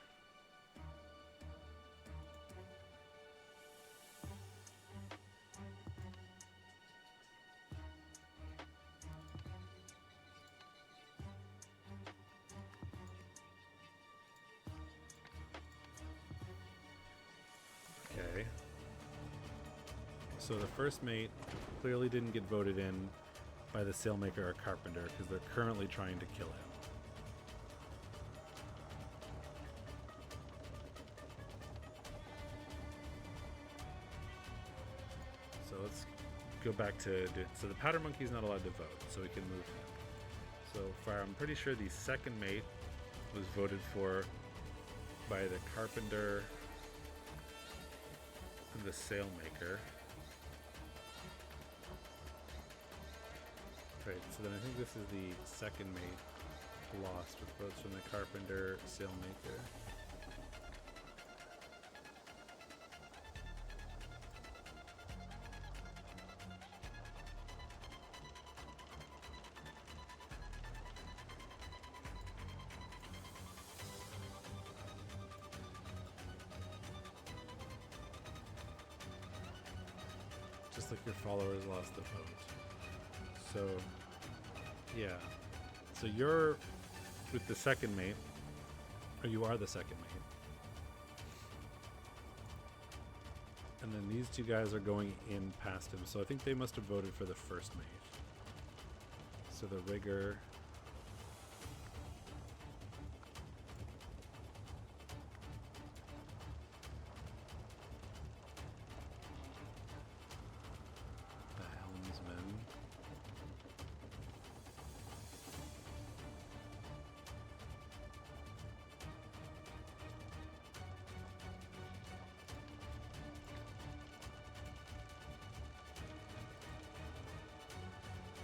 Speaker 1: Okay. So the first mate clearly didn't get voted in by the sailmaker or carpenter because they're currently trying to kill him. So let's go back to... So the powder monkey's not allowed to vote, so we can move him. So far, I'm pretty sure the second mate was voted for by the carpenter and the sailmaker. Right, so then I think this is the second mate lost with votes from the carpenter, sailmaker. Just like your followers lost the vote. So, yeah. So you're with the second mate, or you are the second mate. And then these two guys are going in past him. So I think they must have voted for the first mate. So the rigger. The helmsman.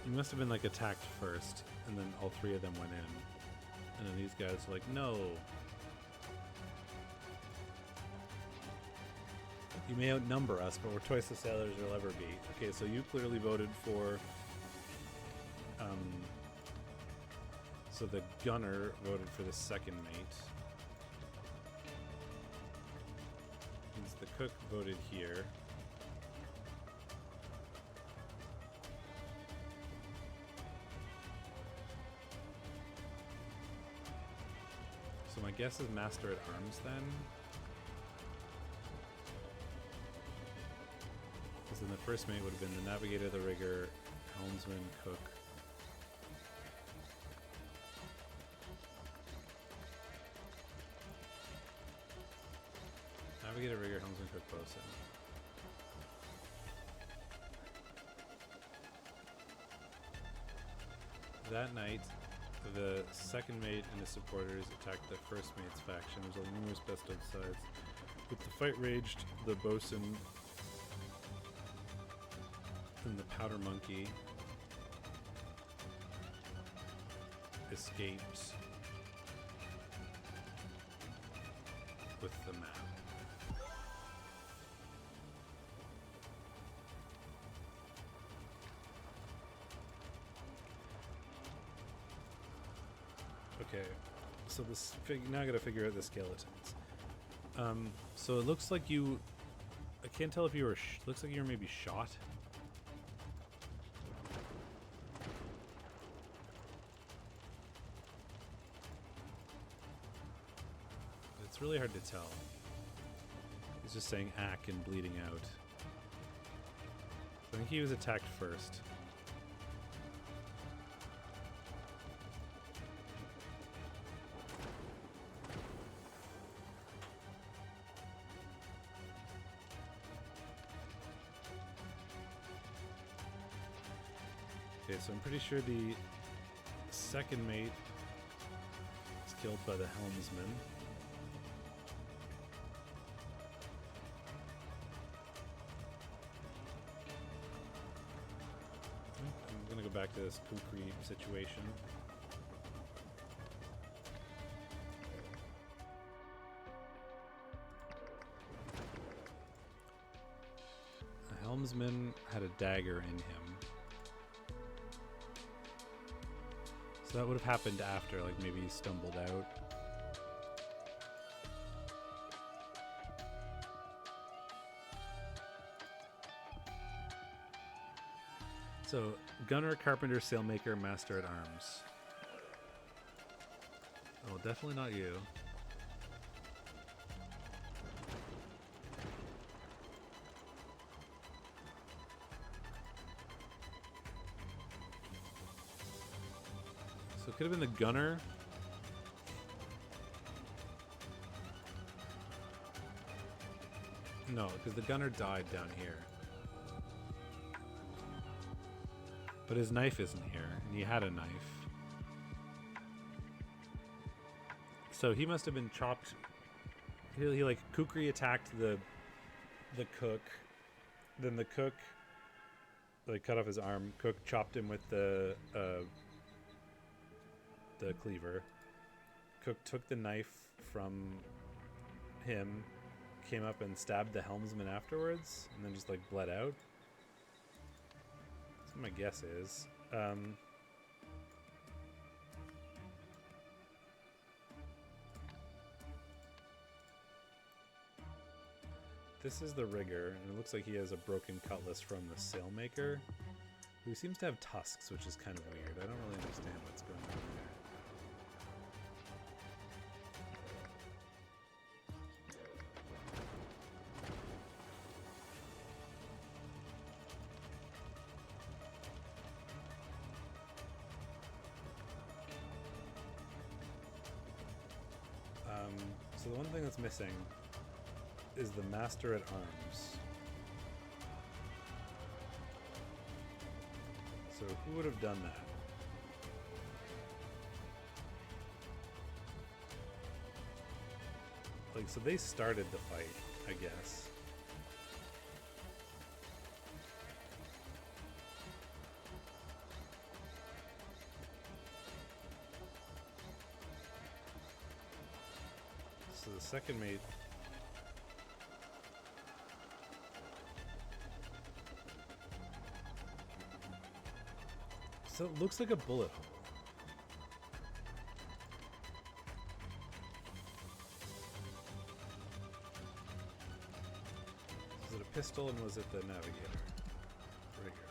Speaker 1: You must have been like attacked first, and then all three of them went in. And then these guys were like, no. You may outnumber us, but we're twice the sailors you'll ever be. Okay, so you clearly voted for... so the gunner voted for the second mate. Means the cook voted here. So my guess is Master at Arms then. Because then the first mate would have been the Navigator, the Rigger, Helmsman, Cook. Navigator, Rigger, Helmsman, Cook, Bosun. That night, the second mate and his supporters attacked the first mate's faction, resulting in numerous bestowed sides. With the fight raged, the bosun and the powder monkey escaped with the map. Okay, so this now I gotta figure out the skeletons. So it looks like you. I can't tell if you were. Looks like you were maybe shot. It's really hard to tell. He's just saying "ack" and bleeding out. I think he was attacked first. Okay, so I'm pretty sure the second mate is killed by the helmsman. I'm gonna go back to this kukri situation. The helmsman had a dagger in him. So that would have happened after, like maybe he stumbled out. So, gunner, carpenter, sailmaker, master at arms. Oh, definitely not you. So it could have been the gunner. No, because the gunner died down here. But his knife isn't here, and he had a knife. So he must have been chopped. He like Kukri attacked the cook. Then the cook like cut off his arm. Cook chopped him with the cleaver. Cook took the knife from him, came up and stabbed the helmsman afterwards, and then just like bled out. That's what my guess is. This is the rigger, and it looks like he has a broken cutlass from the sailmaker, who seems to have tusks, which is kind of weird. I don't really understand what's going on there. So the one thing that's missing is the Master at Arms. So who would have done that? Like, so they started the fight, I guess. So the second mate. So it looks like a bullet hole. Was it a pistol and was it the navigator? Rigger.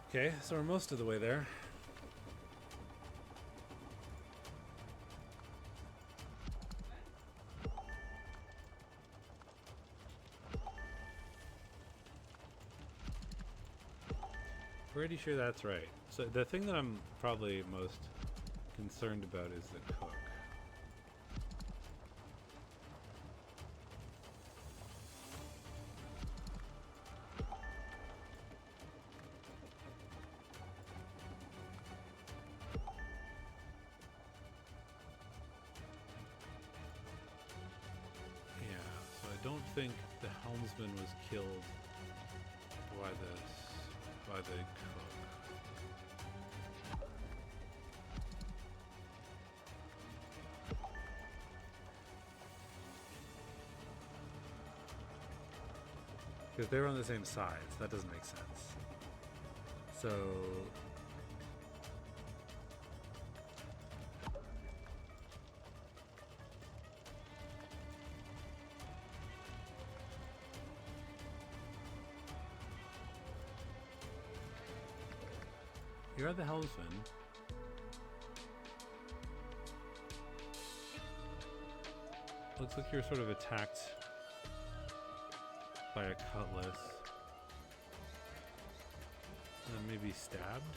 Speaker 1: Okay, so we're most of the way there. Pretty sure that's right. So the thing that I'm probably most concerned about is the cook. Yeah, so I don't think the helmsman was killed by the cook. Because they were on the same sides. That doesn't make sense. So you're the helmsman. Looks like you're sort of attacked by a cutlass. And then maybe stabbed?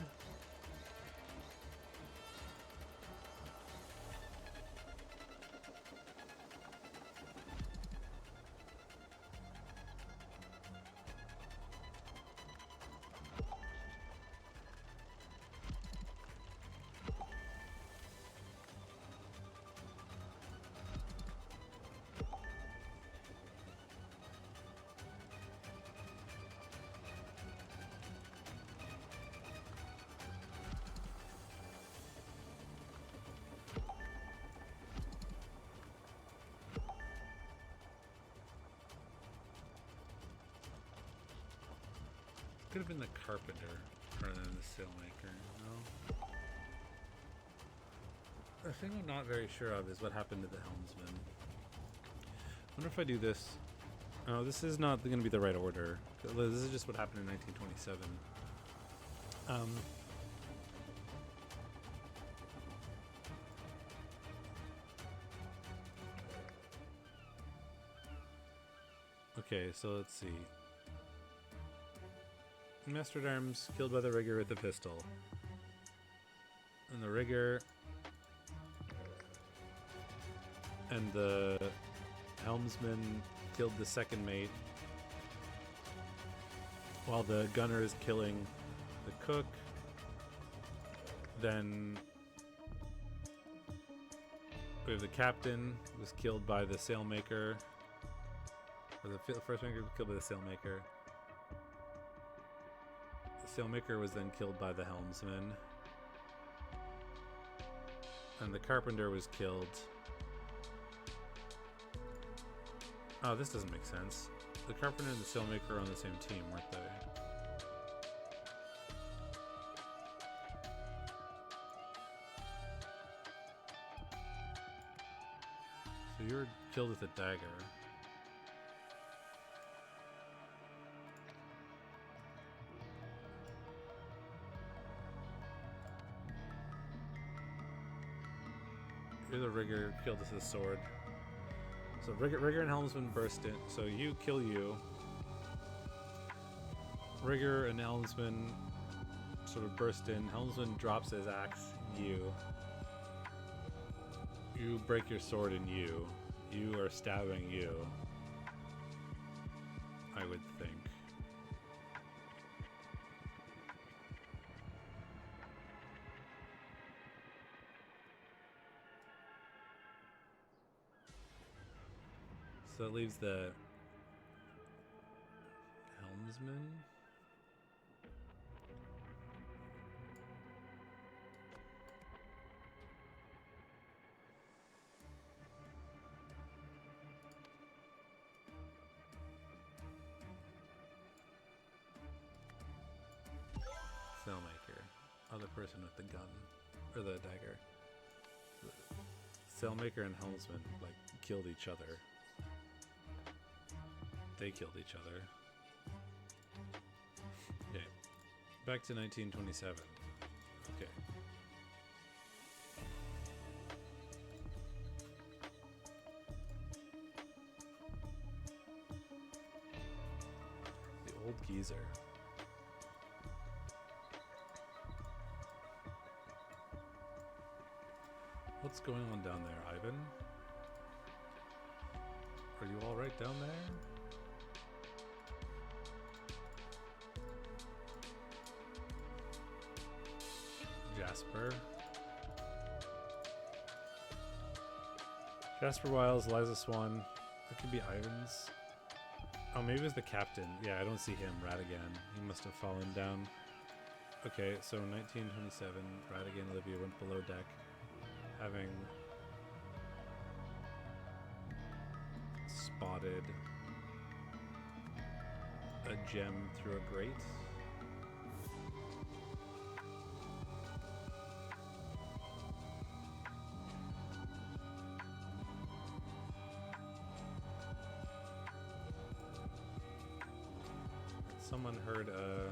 Speaker 1: Could have been the carpenter rather than the sailmaker, no? The thing I'm not very sure of is what happened to the helmsman. I wonder if I do this. Oh, this is not going to be the right order. This is just what happened in 1927. Okay, so let's see. Master at Arms killed by the rigger with the pistol. And the rigger and the helmsman killed the second mate. while the gunner is killing the cook. Then we have the captain who was killed by the sailmaker. Or the first maker was killed by the sailmaker. The sailmaker was then killed by the helmsman. And the carpenter was killed. Oh, this doesn't make sense. The carpenter and the sailmaker are on the same team, weren't they? So you were killed with a dagger. You're the rigger, killed with a sword. So rigger and helmsman burst in. So you kill you. Rigger and helmsman sort of burst in. Helmsman drops his axe. You break your sword and you are stabbing you. I would think. So that leaves the helmsman. Sailmaker. Other person with the gun. Or the dagger. Sailmaker and helmsman, like, killed each other. They killed each other. Okay. Back to 1927. Okay. The old geezer. What's going on down there, Ivan? Are you all right down there? Jasper Wiles, Liza Swan. That could be Ivan's. Oh, maybe it was the captain. Yeah, I don't see him. Radigan. He must have fallen down. Okay, so 1927, Radigan and Olivia went below deck, having spotted a gem through a grate. Someone heard a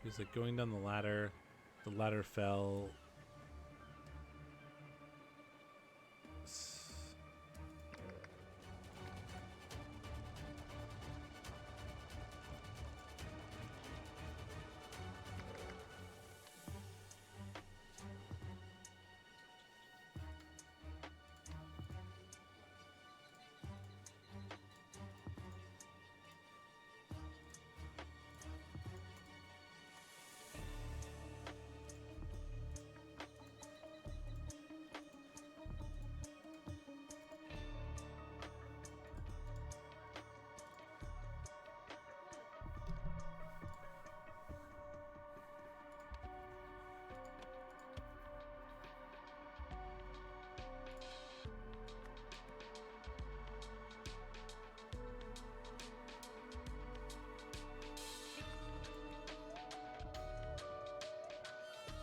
Speaker 1: he was like going down the ladder fell.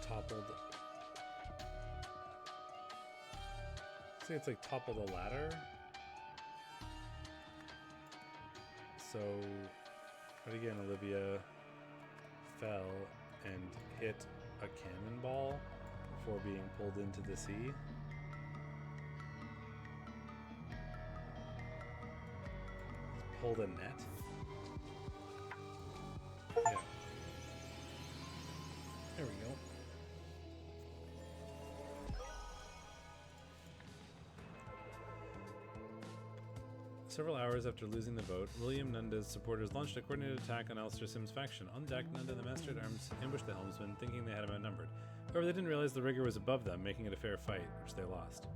Speaker 1: Toppled. See, it's like toppled a ladder. So, again, Olivia fell and hit a cannonball before being pulled into the sea. Pulled a net. Yeah. There we go. Several hours after losing the boat, William Nunda's supporters launched a coordinated attack on Alistair Sim's faction. On deck, Nunda and the Master at Arms ambushed the helmsman, thinking they had him outnumbered. However, they didn't realize the rigger was above them, making it a fair fight, which they lost.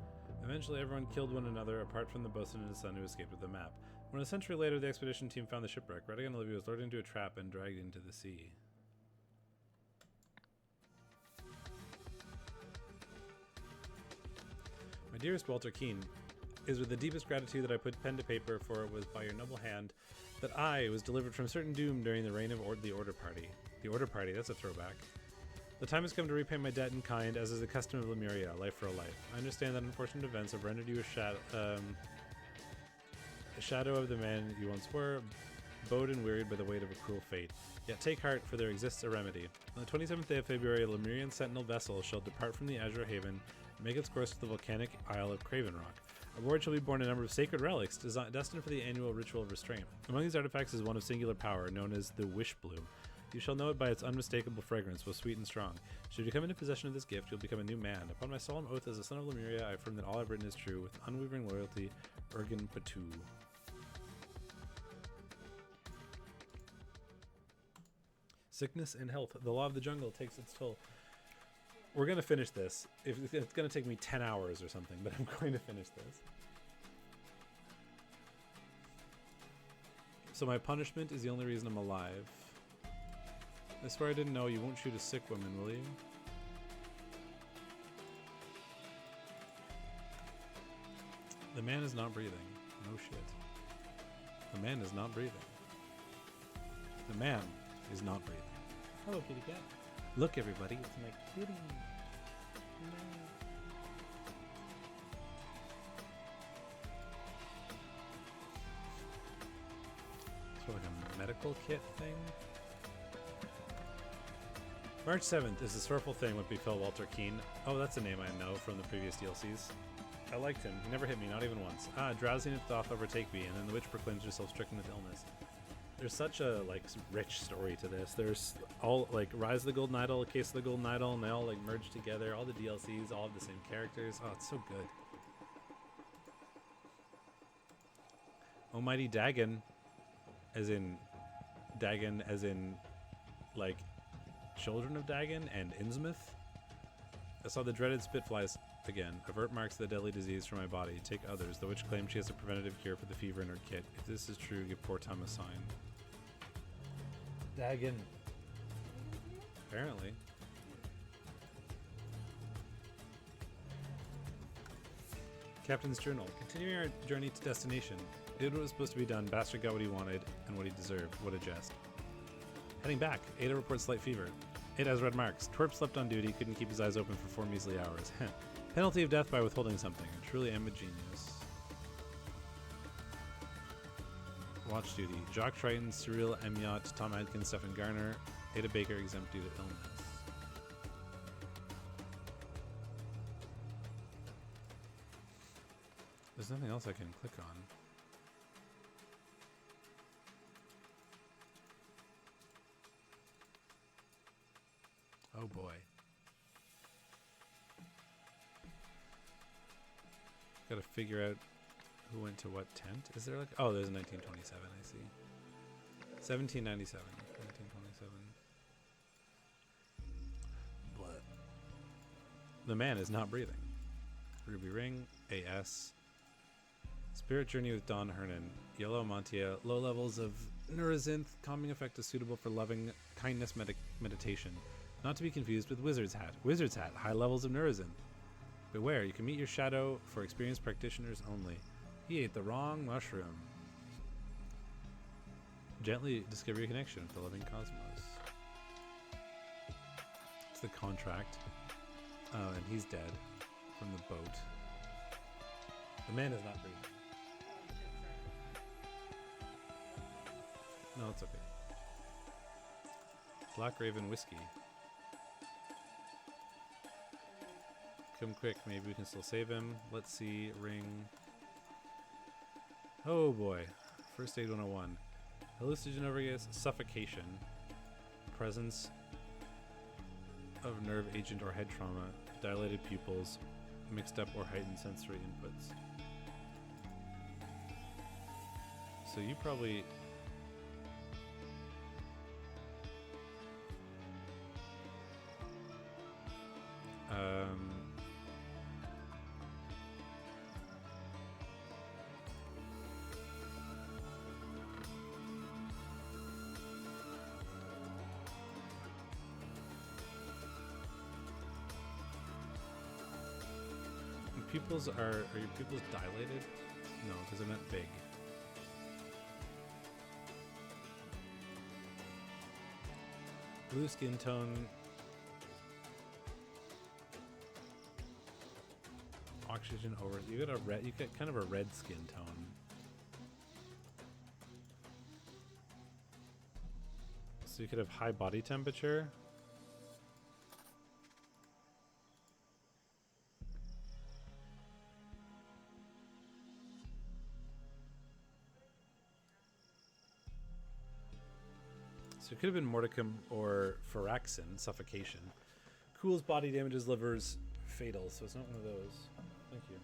Speaker 1: Eventually, everyone killed one another, apart from the bosun and his son who escaped with the map. When a century later the expedition team found the shipwreck, Radigan Olivia was lured into a trap and dragged into the sea. My dearest Walter Keane, it is with the deepest gratitude that I put pen to paper, for it was by your noble hand that I was delivered from certain doom during the reign of the Order Party. The Order Party, that's a throwback. The time has come to repay my debt in kind, as is the custom of Lemuria, life for a life. I understand that unfortunate events have rendered you a shadow of the man you once were, bowed and wearied by the weight of a cruel fate. Yet take heart, for there exists a remedy. On the 27th day of February, a Lemurian sentinel vessel shall depart from the Azure Haven and make its course to the volcanic isle of Craven Rock. Aboard shall be born a number of sacred relics destined for the annual ritual of restraint. Among these artifacts is one of singular power, known as the Wish Bloom. You shall know it by its unmistakable fragrance, both sweet and strong. Should you come into possession of this gift, you'll become a new man. Upon my solemn oath as a son of Lemuria, I affirm that all I've written is true. With unwavering loyalty, Ergen Patu. Sickness and health. The law of the jungle takes its toll. We're going to finish this. It's going to take me 10 hours or something, but I'm going to finish this. So my punishment is the only reason I'm alive. I swear I didn't know you won't shoot a sick woman, will you? The man is not breathing. No shit. The man is not breathing. The man is not breathing. Hello, kitty cat. Look, everybody, it's my kitty. Sort of like a medical kit thing. March 7th is the sorrowful thing what befell Walter Keane. Oh, that's a name I know from the previous DLCs. I liked him. He never hit me, not even once. Drowsiness doth overtake me, and then the witch proclaims herself stricken with illness. There's such a rich story to this. There's all Rise of the Golden Idol, Case of the Golden Idol, and they all merge together. All the DLCs, all have the same characters. Oh, it's so good. Almighty Dagon, as in Children of Dagon and Innsmouth. I saw the dreaded Spitflies again. Avert marks of the deadly disease from my body. Take others. The witch claims she has a preventative cure for the fever in her kit. If this is true, give poor Tom a sign. Dagon. Apparently. Captain's Journal. Continuing our journey to destination. Did what was supposed to be done. Bastard got what he wanted and what he deserved. What a jest. Heading back. Ada reports slight fever. Ada has red marks. Twerp slept on duty, couldn't keep his eyes open for 4 measly hours. Penalty of death by withholding something. I truly am a genius. Watch duty. Jock Triton, Cyril Emiot, Tom Adkins, Stephen Garner, Ada Baker exempt due to illness. There's nothing else I can click on. Oh boy. Gotta figure out who went to what tent. Is there oh, there's 1927, I see. 1797. 1927. But the man is not breathing. Ruby Ring, AS. Spirit Journey with Don Hernan. Yellow Montia. Low levels of Neurozinth. Calming effect is suitable for loving kindness meditation. Not to be confused with Wizard's Hat. Wizard's Hat. High levels of Neurozinth. Beware, you can meet your shadow for experienced practitioners only. He ate the wrong mushroom. Gently discover your connection with the living cosmos. It's the contract. Oh, and he's dead from the boat. The man is not breathing. No, it's okay. Black Raven Whiskey. Come quick, maybe we can still save him. Let's see, ring. Oh boy. First aid 101. Hallucinogen overgas, suffocation. Presence of nerve agent or head trauma. Dilated pupils. Mixed up or heightened sensory inputs. So you probably... pupils are your pupils dilated? No, because I meant big. Blue skin tone. Oxygen over. You got a red. You got kind of a red skin tone. So you could have high body temperature. So it could have been Morticum or Firaxin, suffocation. Cools body, damages livers, fatal. So it's not one of those. Thank you.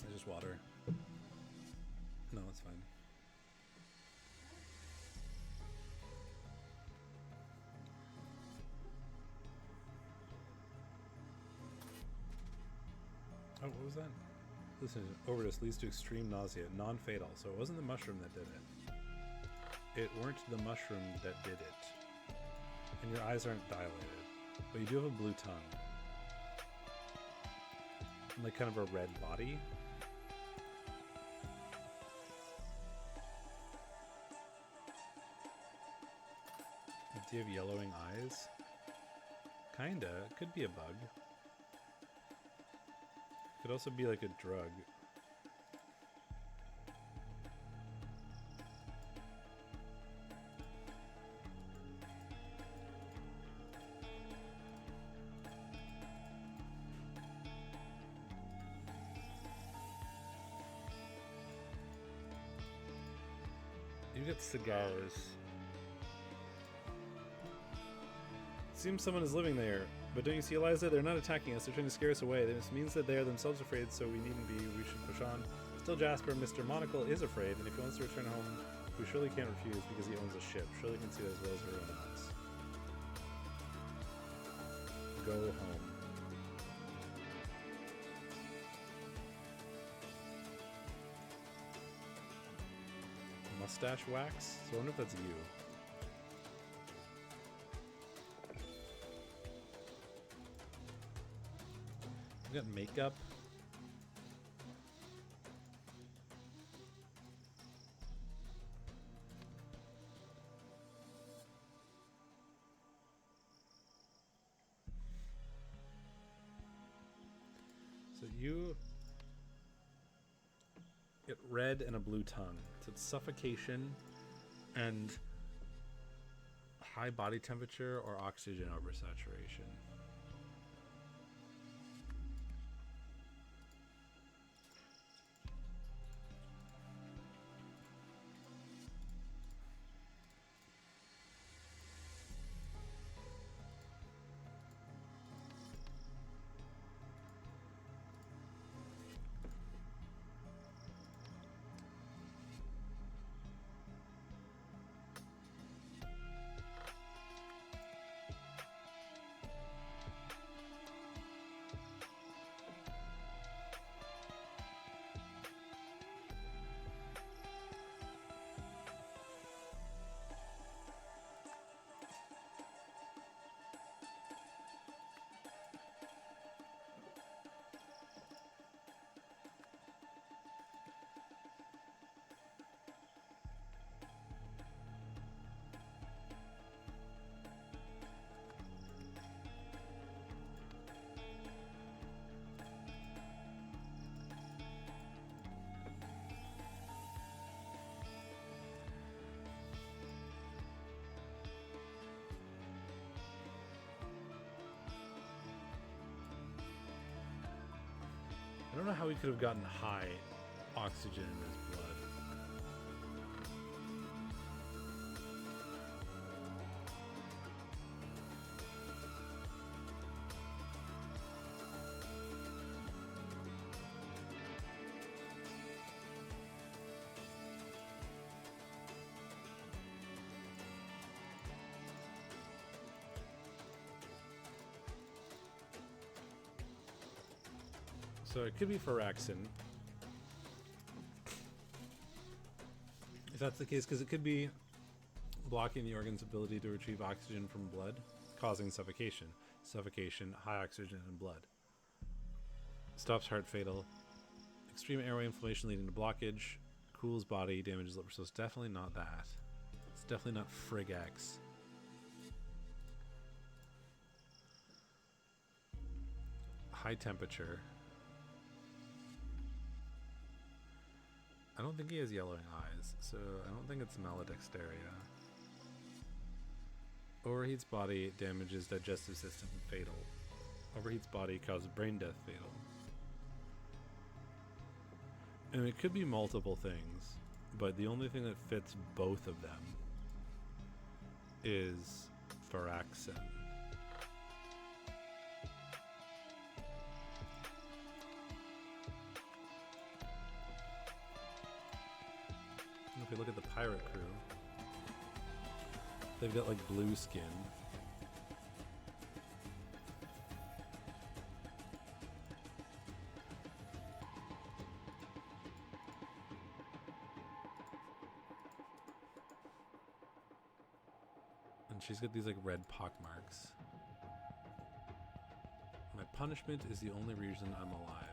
Speaker 1: It's just water. No, it's fine. Oh, what was that? Listen, overdose leads to extreme nausea, non-fatal, so it wasn't the mushroom that did it. It weren't the mushroom that did it. And your eyes aren't dilated, but you do have a blue tongue. And like kind of a red body. Do you have yellowing eyes? Kinda, could be a bug. Could also be like a drug. You get cigars. Seems someone is living there. But don't you see, Eliza? They're not attacking us. They're trying to scare us away. This means that they are themselves afraid, so we needn't be. We should push on. Still, Jasper, Mr. Monocle is afraid, and if he wants to return home, we surely can't refuse because he owns a ship. Surely can see that as well as everyone else. Go home. Mustache wax? So I wonder if that's you. We got makeup. So you get red and a blue tongue. So it's suffocation and high body temperature or oxygen oversaturation. don't know how he could have gotten high oxygen in his blood. So it could be Phyraxin. If that's the case, because it could be blocking the organ's ability to retrieve oxygen from blood, causing suffocation. Suffocation, high oxygen in blood. Stops heart fatal. Extreme airway inflammation leading to blockage. Cools body, damages liver. So it's definitely not that. It's definitely not Frigax. High temperature. I don't think he has yellowing eyes, so I don't think it's malodexteria. Overheats body, damages digestive system, fatal. Overheats body, causes brain death, fatal. And it could be multiple things, but the only thing that fits both of them is Phyraxin. If you look at the pirate crew, they've got like blue skin. And she's got these like red pock marks. My punishment is the only reason I'm alive.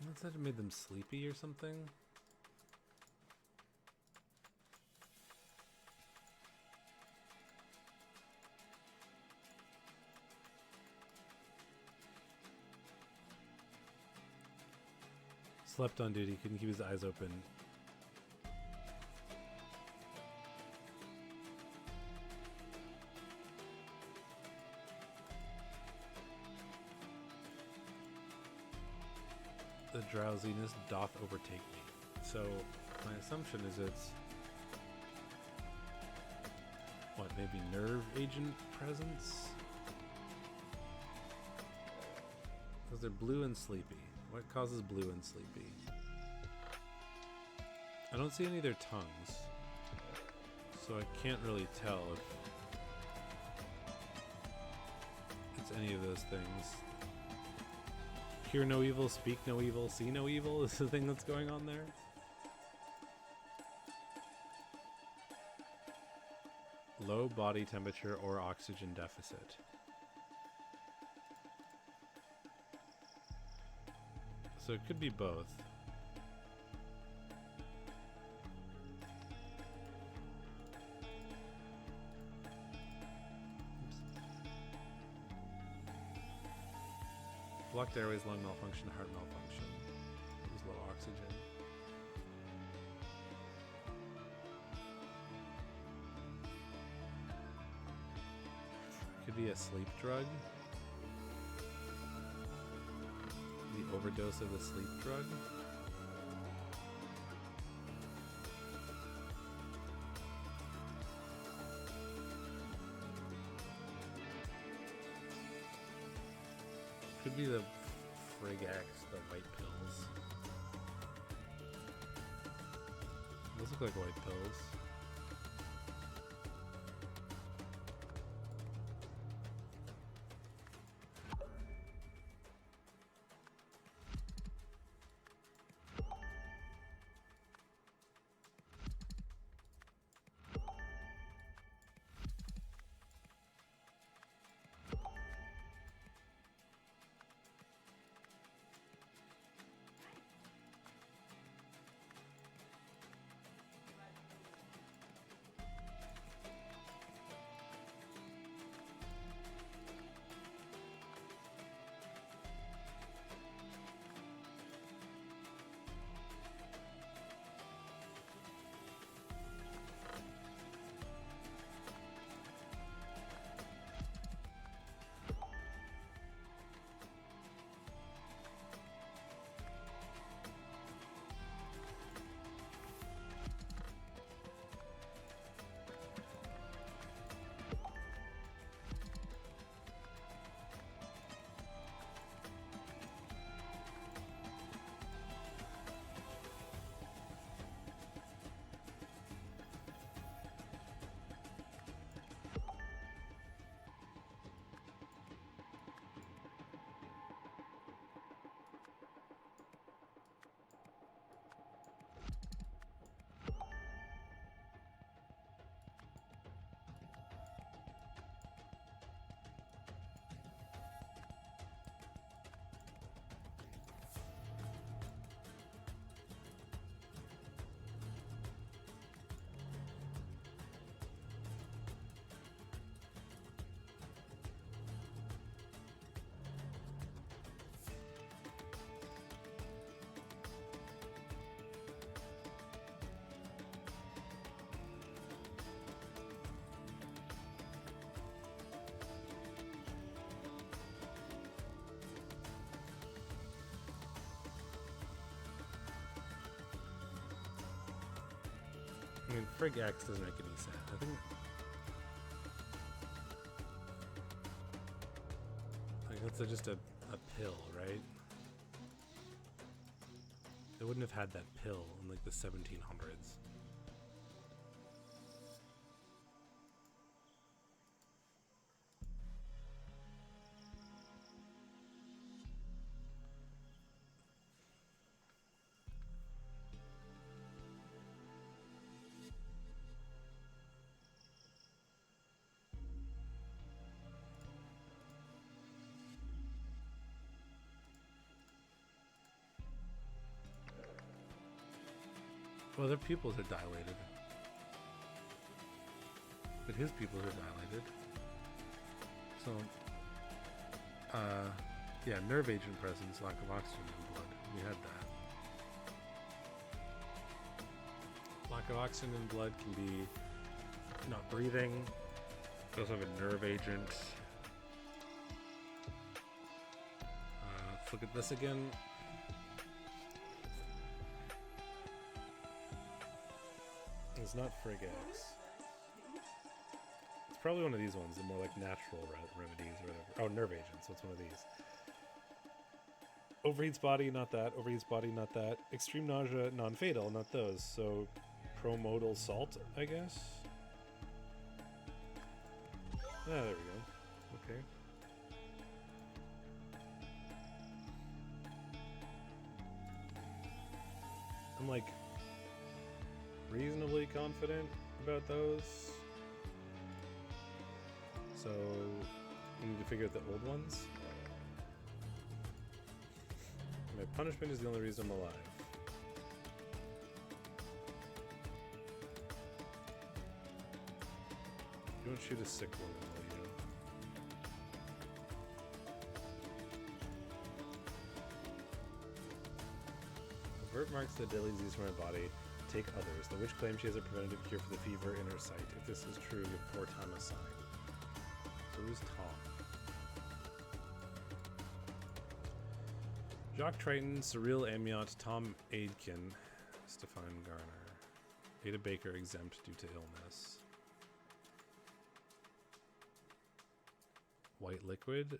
Speaker 1: What's that? It made them sleepy or something? Slept on duty, couldn't keep his eyes open. The drowsiness doth overtake me. So my assumption is it's what, maybe nerve agent presence? Because they're blue and sleepy. What causes blue and sleepy? I don't see any of their tongues, so I can't really tell if it's any of those things. Hear no evil, speak no evil, see no evil is the thing that's going on there. Low body temperature or oxygen deficit. So it could be both. Blocked airways, lung malfunction, heart malfunction. Use low oxygen. Could be a sleep drug. The overdose of the sleep drug. Could be the Frigax, the white pills. Those look like white pills. I mean, Frig X doesn't make any sense. I think that's just a pill, right? They wouldn't have had that pill in like the 1700s. Well, their pupils are dilated. But his pupils are dilated. So, yeah, nerve agent presence, lack of oxygen in blood. We had that. Lack of oxygen in blood can be not breathing. We also have a nerve agent. Let's look at this again. It's not Frig X. It's probably one of these ones, the more like natural remedies or whatever. Oh, nerve agents. So it's one of these. Overheats body, not that. Overheats body, not that. Extreme nausea, non-fatal, not those. So promodal salt, I guess. Ah, there we go. Okay. I'm like reasonably confident about those. So we need to figure out the old ones. My punishment is the only reason I'm alive. You don't shoot a sick woman, will you? Avert marks the deadly disease from my body. Take others. The witch claims she has a preventative cure for the fever in her sight. If this is true, give poor Tom a sign. So who's Tom? Jacques Triton, Cyril Amiot, Tom Aitken, Stefan Garner. Ada Baker exempt due to illness. White liquid.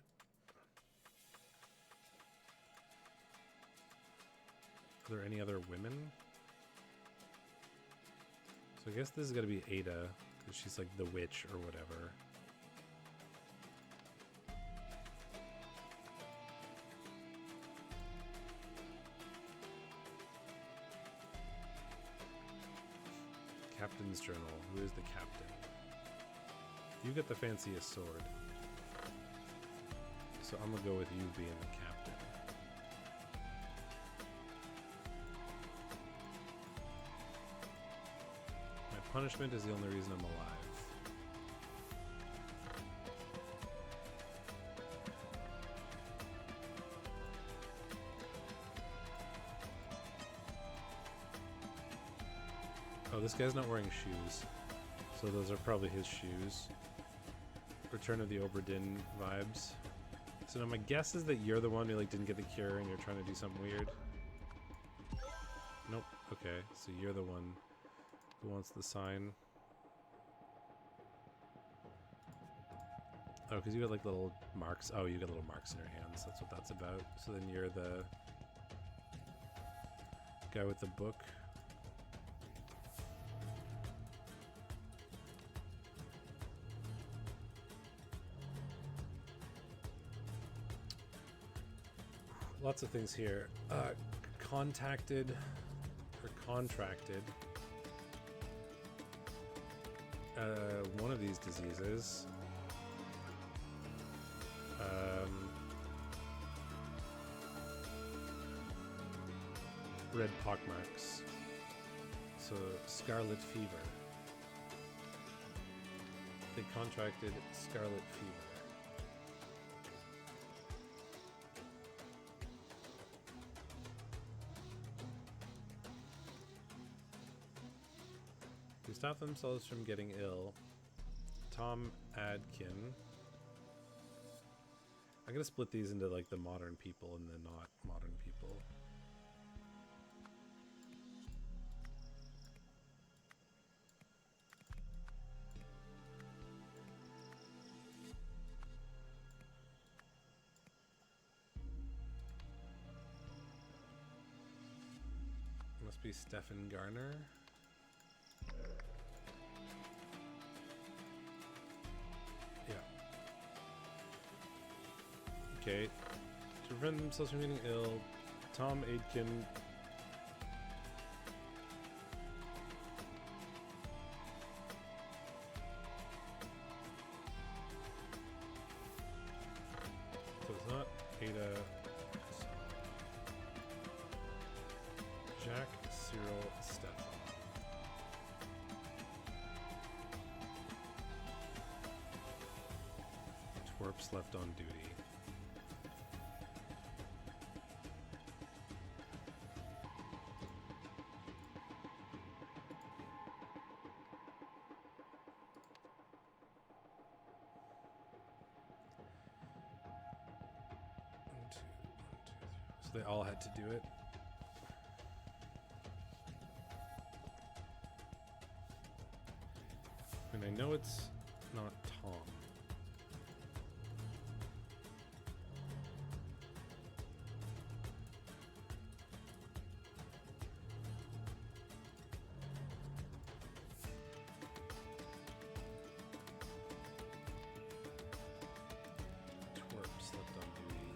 Speaker 1: Are there any other women? So I guess this is gonna be Ada, because she's like the witch or whatever. Captain's journal. Who is the captain? You get the fanciest sword. So I'm gonna go with you being the captain. My punishment is the only reason I'm alive. Oh, this guy's not wearing shoes. So those are probably his shoes. Return of the Oberdin vibes. So now my guess is that you're the one who like didn't get the cure and you're trying to do something weird. Nope. Okay, so you're the one who wants the sign. Oh, because you got like little marks. Oh, you got little marks in your hands. That's what that's about. So then you're the guy with the book. Lots of things here. Contacted or contracted one of these diseases. Red pockmarks. So scarlet fever. They contracted scarlet fever. To stop themselves from getting ill, Tom Adkin. I'm gonna split these into like the modern people and the not modern people. Must be Stephen Garner. Yeah. Okay. To prevent themselves from getting ill, Tom Aitken. So it's not Ada. Jack Cyril Stefan. Twerps left on duty. One, two, 3. So they all had to do it. And I know it's not Tom. Twerp slept on duty.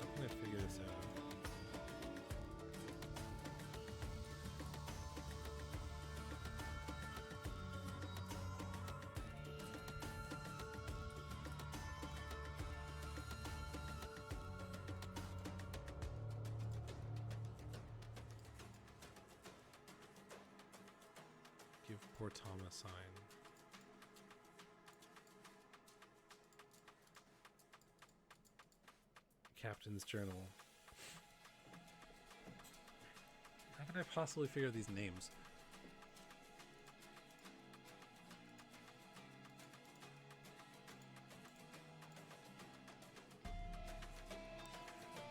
Speaker 1: How can I figure this out? Give poor Tom a sign. Captain's journal. How can I possibly figure out these names?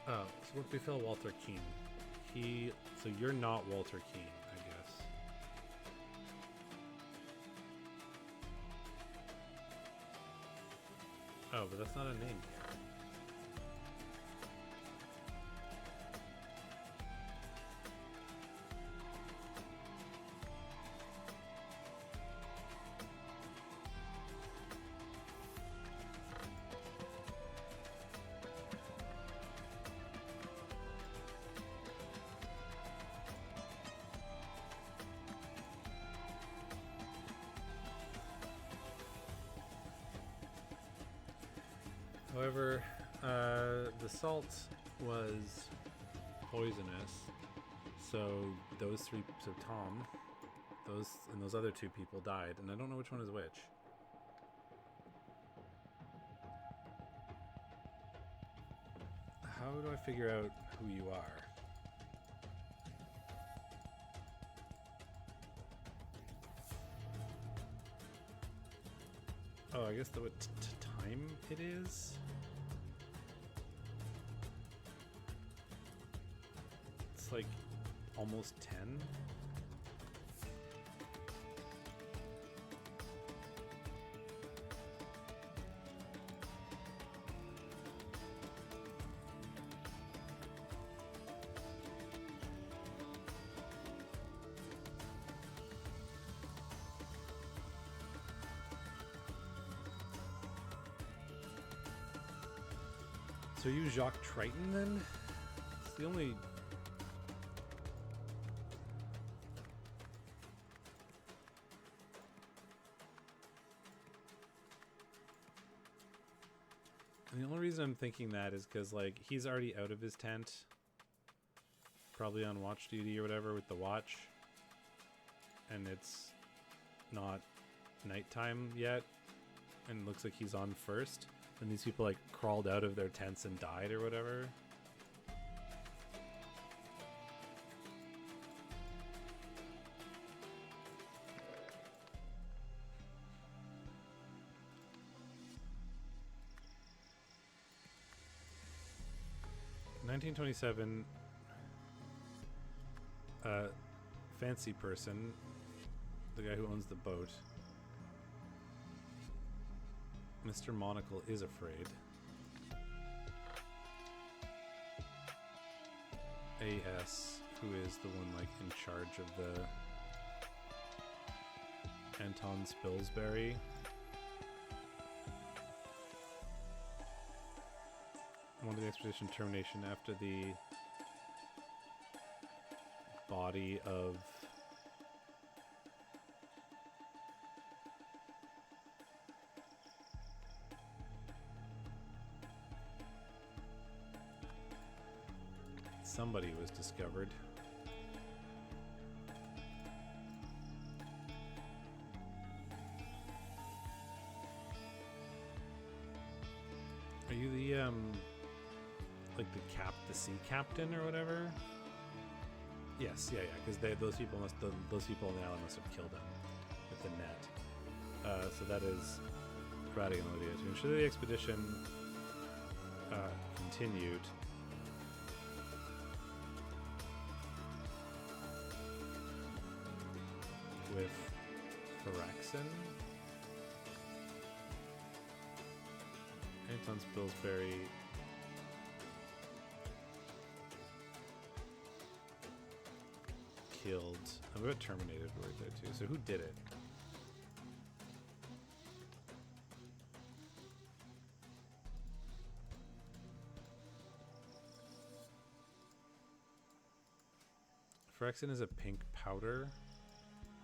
Speaker 1: Oh, so what befell Walter Keane? So you're not Walter Keane, I guess. Oh, but that's not a name here. However, the salt was poisonous, so Tom, those other two people died, and I don't know which one is which. How do I figure out who you are? Oh, I guess what time it is? It's like almost 10. So are you Jacques Triton then? It's the only... And the only reason I'm thinking that is because, like, he's already out of his tent. Probably on watch duty or whatever with the watch. And it's not nighttime yet. And it looks like he's on first. And these people like crawled out of their tents and died or whatever. (1927) fancy person, the guy who owns the boat, Mr. Monocle, is afraid. A.S., who is the one like in charge of the Anton Spilsbury. Wanted the expedition termination after the body of somebody was discovered. Are you the like the sea captain or whatever? Yes, yeah, because those people on the island must have killed him with the net. So that is Radigan Lydia. To ensure the expedition continued, with Phyraxin, Anton Spilsbury, killed. I'm about terminated right there too. So who did it? Phyraxin is a pink powder.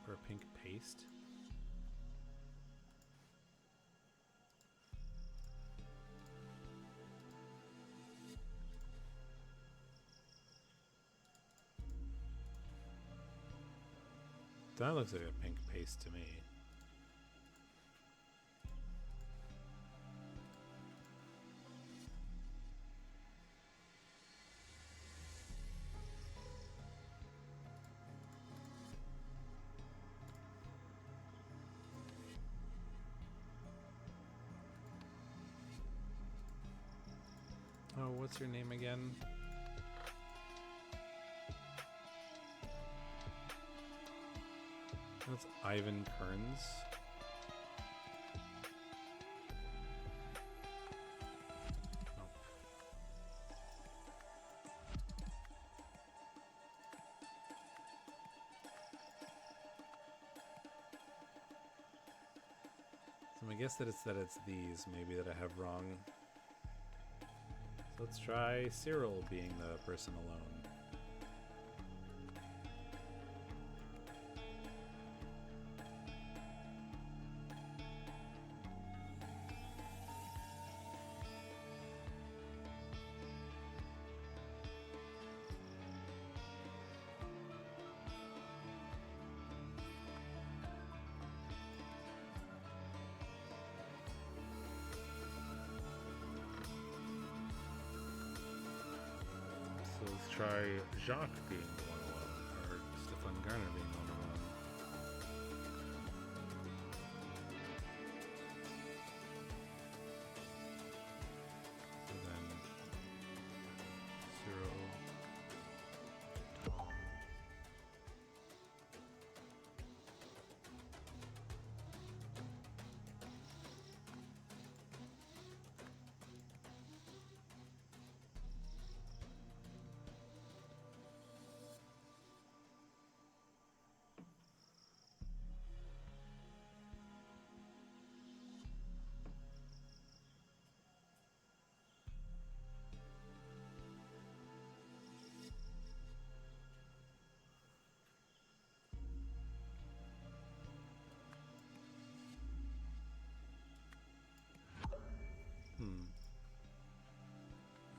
Speaker 1: Or a pink paste. That looks like a pink paste to me. Oh, what's your name again? That's Ivan Kearns. Nope. So I guess that it's these maybe that I have wrong. So let's try Cyril being the person alone. try Jacques being the 101, or Stefan Garner being the 101. And then Cyril, Tom.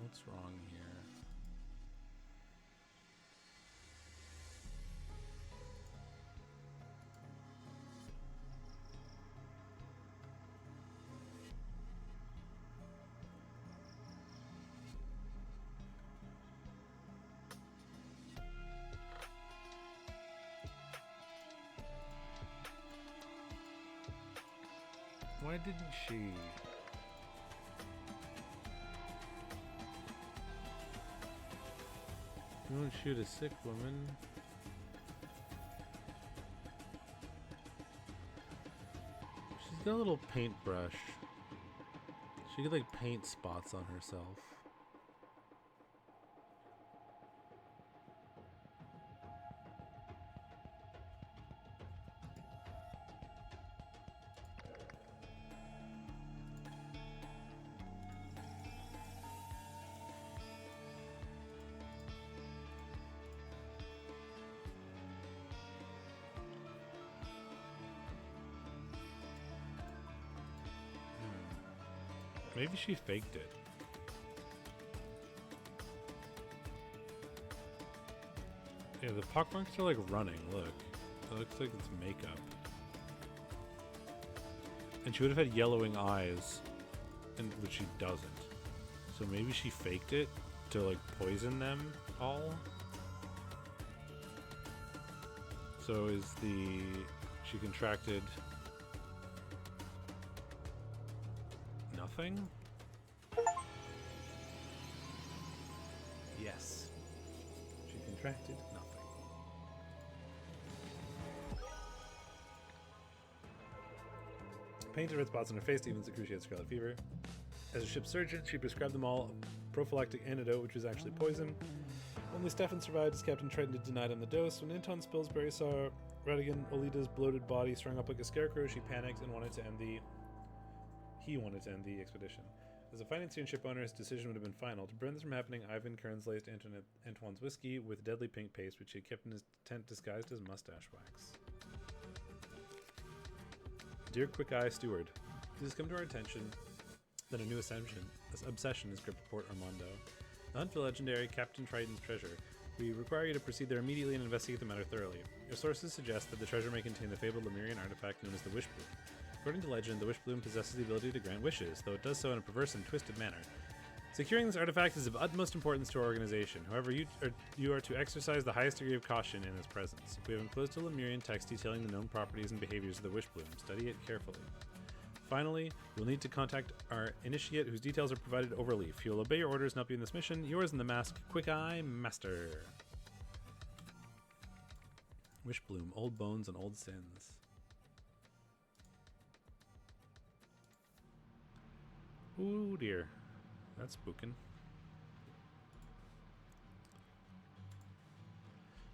Speaker 1: What's wrong here? Why didn't she? You don't shoot a sick woman. She's got a little paintbrush. She could like paint spots on herself. Maybe she faked it. Yeah, the pockmarks are like running. Look. It looks like it's makeup. And she would have had yellowing eyes, which she doesn't. So maybe she faked it to like poison them all? So is she contracted nothing? Yes. She contracted nothing. Painted red spots on her face to even secure she had scarlet fever. As a ship surgeon, she prescribed them all a prophylactic antidote, which was actually poison. Only Stefan survived as Captain Triton denied him the dose. When Anton Spilsbury saw Radigan Olita's bloated body strung up like a scarecrow, she panicked and wanted to end the expedition. As a financier and ship owner, his decision would have been final. To prevent this from happening, Ivan Kearns laced Antoine's whiskey with deadly pink paste, which he had kept in his tent disguised as mustache wax. Dear Quick Eye Steward, it has come to our attention that a new obsession has gripped Port Armando. The hunt for legendary Captain Triton's treasure. We require you to proceed there immediately and investigate the matter thoroughly. Your sources suggest that the treasure may contain the fabled Lemurian artifact known as the Wish Bloom. According to legend, the Wish Bloom possesses the ability to grant wishes, though it does so in a perverse and twisted manner. Securing this artifact is of utmost importance to our organization. However, you are to exercise the highest degree of caution in its presence. We have enclosed a Lemurian text detailing the known properties and behaviors of the Wish Bloom. Study it carefully. Finally, you'll need to contact our initiate, whose details are provided overleaf. He will obey your orders and help you in this mission. Yours in the mask, Quick Eye Master. Wish Bloom, old bones and old sins. Ooh dear, that's spookin'.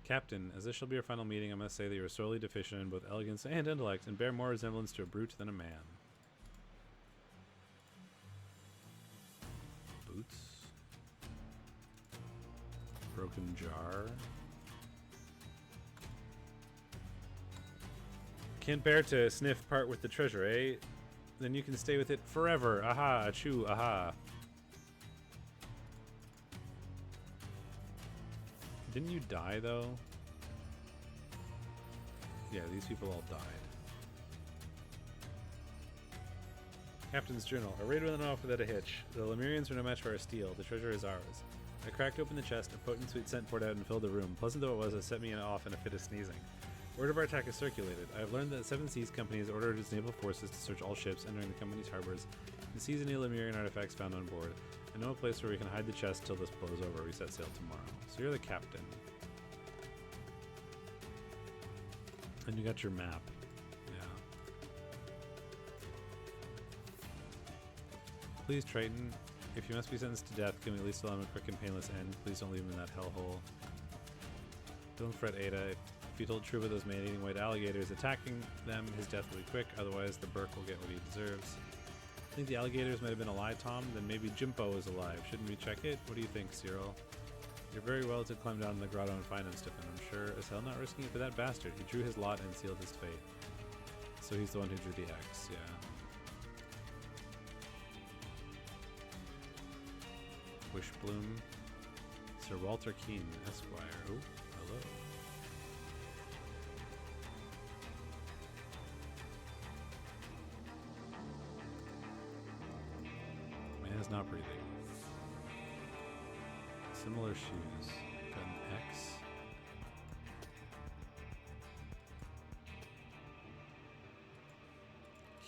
Speaker 1: Captain, as this shall be our final meeting, I must say that you are sorely deficient in both elegance and intellect, and bear more resemblance to a brute than a man. Boots. Broken jar. Can't bear to sniff part with the treasure, eh? Then you can stay with it forever. Aha, achoo, aha. Didn't you die, though? Yeah, these people all died. Captain's Journal. A raid with an off without a hitch. The Lemurians are no match for our steel. The treasure is ours. I cracked open the chest, a potent sweet scent poured out and filled the room. Pleasant though it was, it set me off in a fit of sneezing. Word of our attack is circulated. I have learned that the Seven Seas Company has ordered its naval forces to search all ships entering the company's harbors and seize any Lemurian artifacts found on board. I know a place where we can hide the chest till this blows over. We set sail tomorrow. So you're the captain. And you got your map. Yeah. Please, Triton, if you must be sentenced to death, can we at least allow him a quick and painless end? Please don't leave him in that hellhole. Don't fret, Ada. If you told Truba those man-eating white alligators attacking them, his death will be quick. Otherwise, the Burke will get what he deserves. I think the alligators might have been a lie, Tom. Then maybe Jimpo is alive. Shouldn't we check it? What do you think, Cyril? You're very well to climb down in the grotto and find him, Stefan. I'm sure as hell not risking it for that bastard. He drew his lot and sealed his fate. So he's the one who drew the X, yeah. Wishbloom. Sir Walter Keane, Esquire. Oh, hello. Man is not breathing. Similar shoes. Got an X.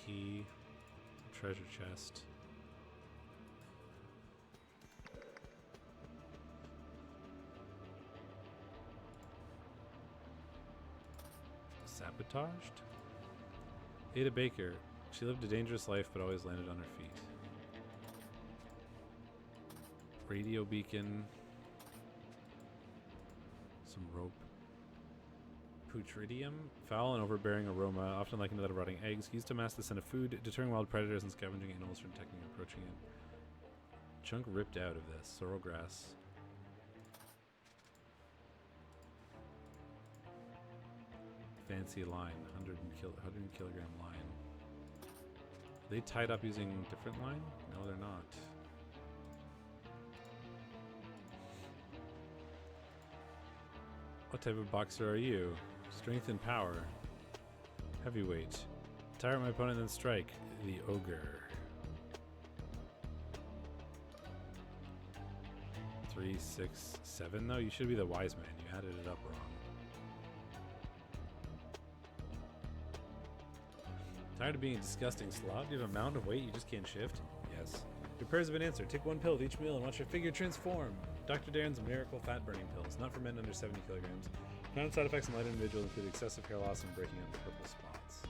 Speaker 1: Key. Treasure chest. Sabotaged? Ada Baker. She lived a dangerous life but always landed on her feet. Radio beacon. Some rope. Putridium. Foul and overbearing aroma, often likened to that of rotting eggs, used to mask the scent of food, deterring wild predators and scavenging animals from detecting and approaching it. Chunk ripped out of this. Sorrel grass. Fancy line. 100 kilogram line. Are they tied up using different line? No, they're not. What type of boxer are you? Strength and power. Heavyweight. Tire my opponent then strike. The ogre. 3, 6, 7 though? You should be the wise man. You added it up wrong. Tired of being a disgusting slob? You have a mountain of weight you just can't shift? Yes. Your prayers have been answered. Take one pill with each meal and watch your figure transform. Dr. Darren's miracle fat burning pills, not for men under 70 kilograms. Common side effects in lighter individuals include excessive hair loss and breaking out purple spots.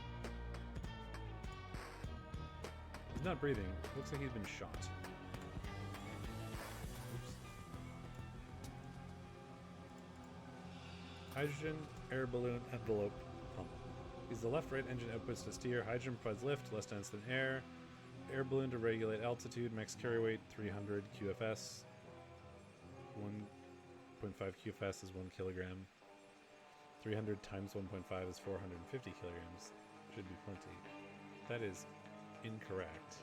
Speaker 1: He's not breathing. Looks like he's been shot. Oops. Hydrogen, air balloon, envelope, pump. Use the left-right engine outputs to steer. Hydrogen provides lift, less dense than air. Air balloon to regulate altitude. Max carry weight 300 QFS. 1.5 QFS is 1 kilogram. 300 times 1.5 is 450 kilograms. Should be plenty. That is incorrect.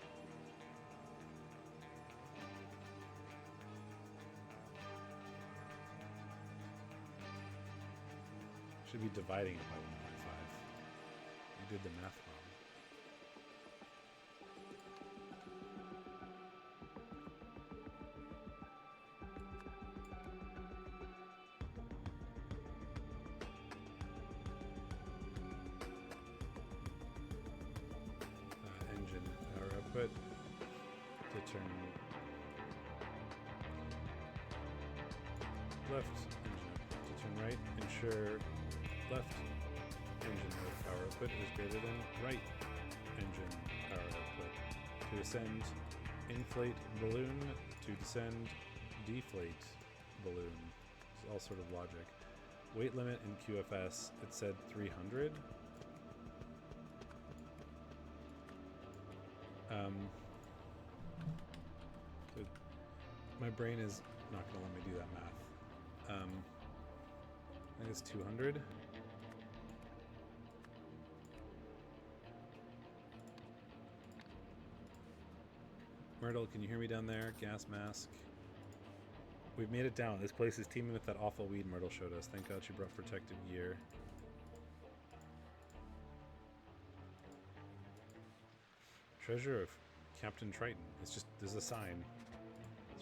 Speaker 1: Should be dividing it by 1.5. You did the math wrong. Engine power output. Determine left engine output. To turn right, ensure left engine power output is greater than right engine power output. To ascend, inflate balloon. To descend, deflate balloon. It's all sort of logic. Weight limit in QFS, it said 300. So my brain is not going to let me do that math. I think it's 200. Myrtle, can you hear me down there? Gas mask. We've made it down. This place is teeming with that awful weed Myrtle showed us. Thank God she brought protective gear. Treasure of Captain Triton. It's just, there's a sign.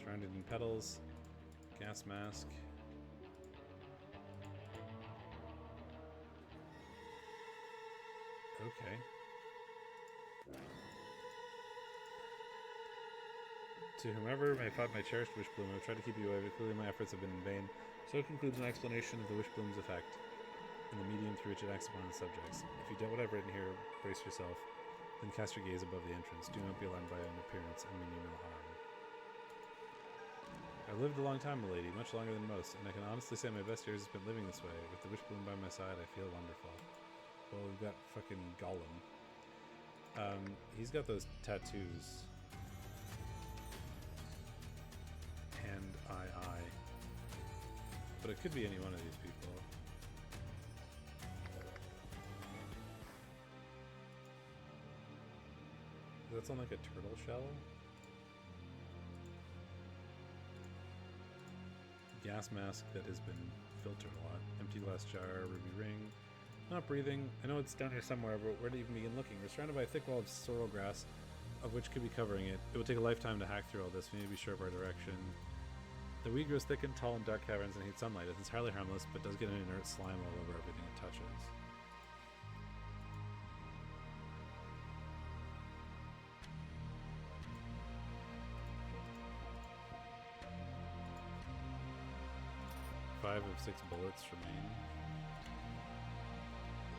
Speaker 1: Surrounded in petals. Gas mask. Okay. To whomever may have fought my cherished wish bloom, I've tried to keep you away, but clearly my efforts have been in vain. So concludes an explanation of the wish bloom's effect and the medium through which it acts upon the subjects. If you doubt what I've written here, brace yourself. Then cast your gaze above the entrance. Do not be alarmed by an appearance. I mean you no harm. I've lived a long time, milady, much longer than most, and I can honestly say my best years has been living this way. With the wish bloom by my side, I feel wonderful. Well, we've got fucking Gollum. He's got those tattoos. And I. But it could be any one of these people. Does that sound like a turtle shell? Gas mask that has been filtered a lot. Empty glass jar, ruby ring. Not breathing. I know it's down here somewhere, but where to even begin looking? We're surrounded by a thick wall of sorrel grass, of which could be covering it. It will take a lifetime to hack through all this. We need to be sure of our direction. The weed grows thick and tall in dark caverns and hates sunlight. It's entirely harmless, but does get an inert slime all over everything it touches. Five of 6 bullets remain.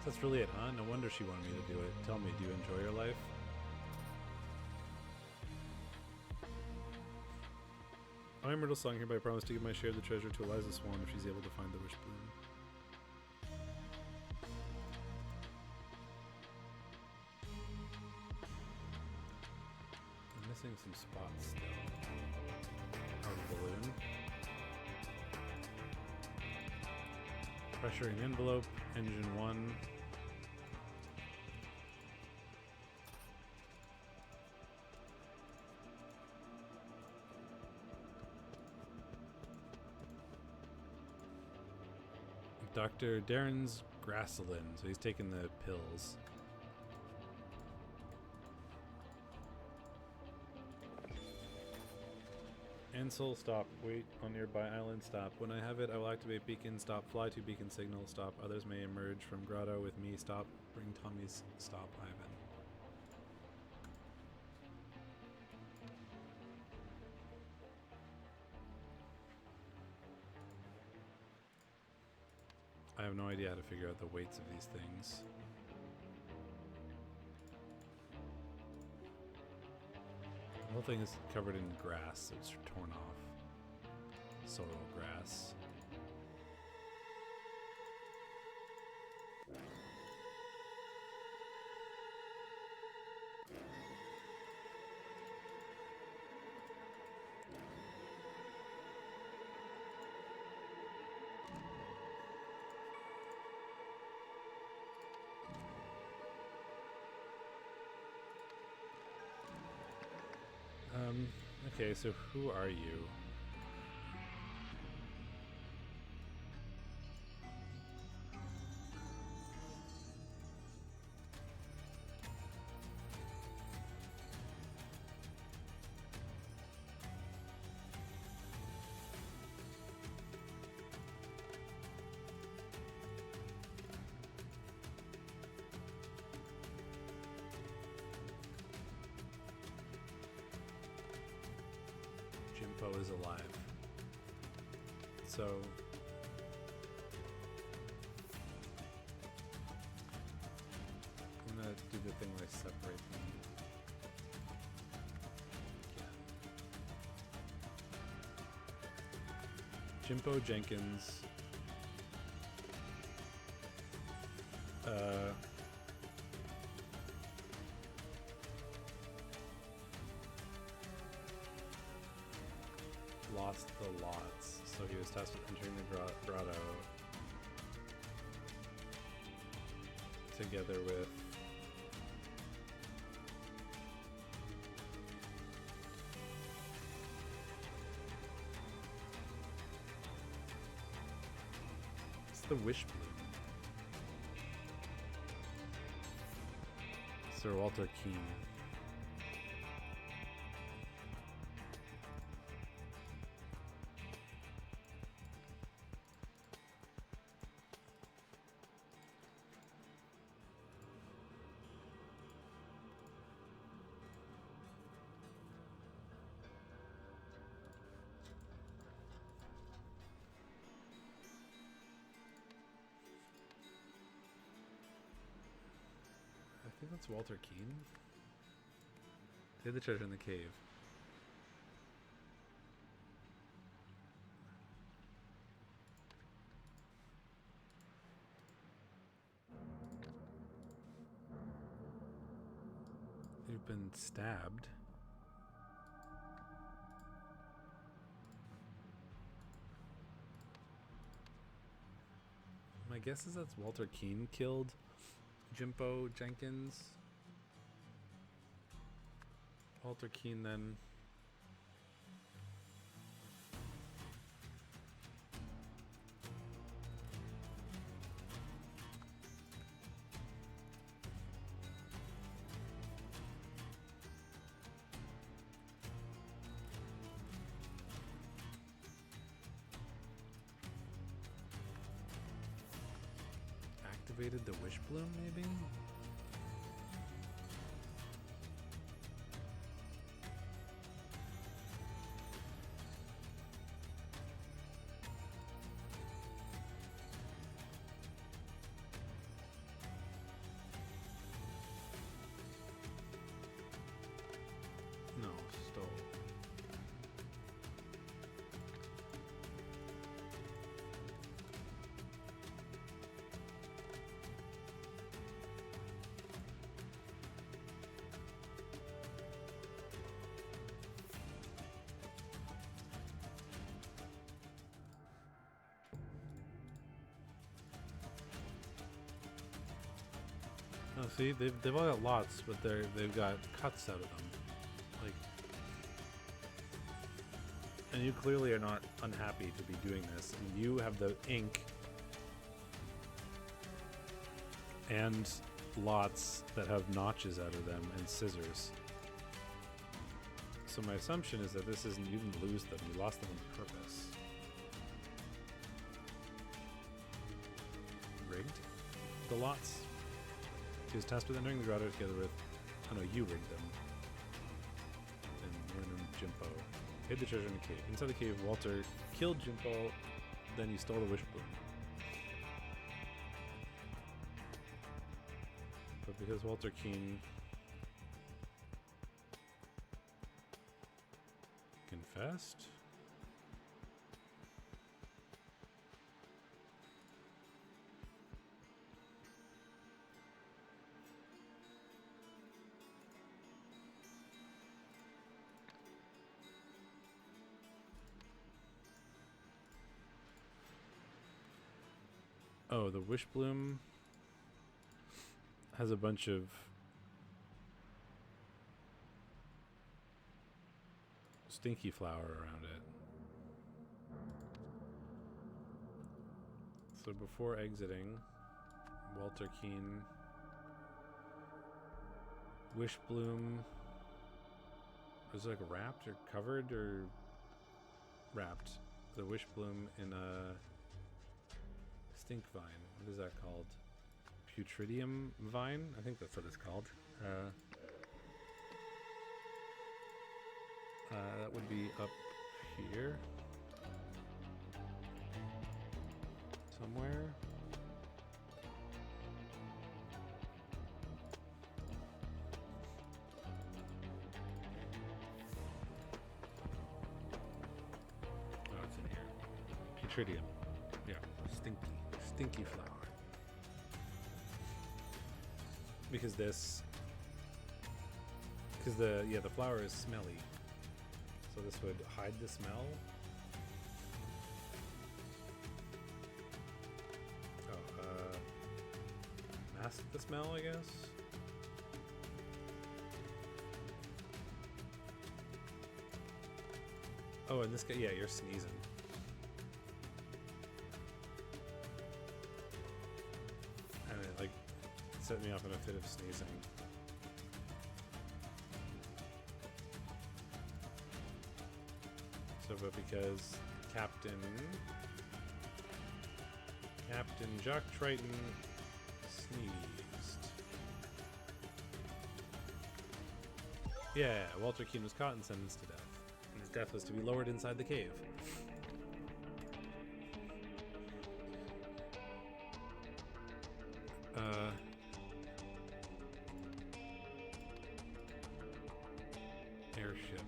Speaker 1: So that's really it, huh? No wonder she wanted me to do it. Tell me, do you enjoy your life? I am Myrtle Song, hereby promise to give my share of the treasure to Eliza Swan if she's able to find the wish bloom. I'm missing some spots still. Our balloon. Pressuring envelope, engine 1. Dr. Darren's Grasslin, so he's taking the pills. Ansel, stop. Wait on nearby island, stop. When I have it, I will activate beacon, stop. Fly to beacon signal, stop. Others may emerge from grotto with me, stop. Bring Tommy's, stop, Ivan. I have no idea how to figure out the weights of these things. The whole thing is covered in grass, so it's torn off. Sorrel grass. Okay, so who are you? Jimpo is alive. So I'm gonna do the thing where I separate them. Yeah. Jimpo Jenkins. Lost the lots, so he was tested entering the grotto together with it's the wish bloom. Sir Walter Keane. that's Walter Keane. Hid the treasure in the cave. You've been stabbed. My guess is that's Walter Keane killed Jimbo Jenkins. Walter Keane then activated the Wish Bloom, maybe? No, stole. Oh, see, they've all got lots, but they've got cuts out of them. Like, and you clearly are not unhappy to be doing this. And you have the ink and lots that have notches out of them and scissors. So my assumption is that this isn't, you didn't lose them, you lost them on purpose. Rigged the lots. He was tasked with entering the grotto together with, oh no, you rigged them. And Lynn and Jimpo hid the treasure in the cave. Inside the cave, Walter killed Jimpo, then he stole the Wish Bloom. But because Walter Keane confessed? Oh, the Wish Bloom has a bunch of stinky flower around it. So before exiting, Walter Keane, Wish Bloom, was it like wrapped or covered or wrapped the Wish Bloom in a stink vine. What is that called? Putridium vine? I think that's what it's called. That would be up here. Somewhere. Oh, it's in here. Putridium. Yeah, stinky flower. Because the flower is smelly. So this would hide the smell. Mask the smell, I guess. Oh, and this guy, yeah, you're sneezing. And it like set me off in a fit of sneezing. So, but because Captain Jock Triton sneezed. Yeah, Walter Keane was caught and sentenced to death. And his death was to be lowered inside the cave. airship.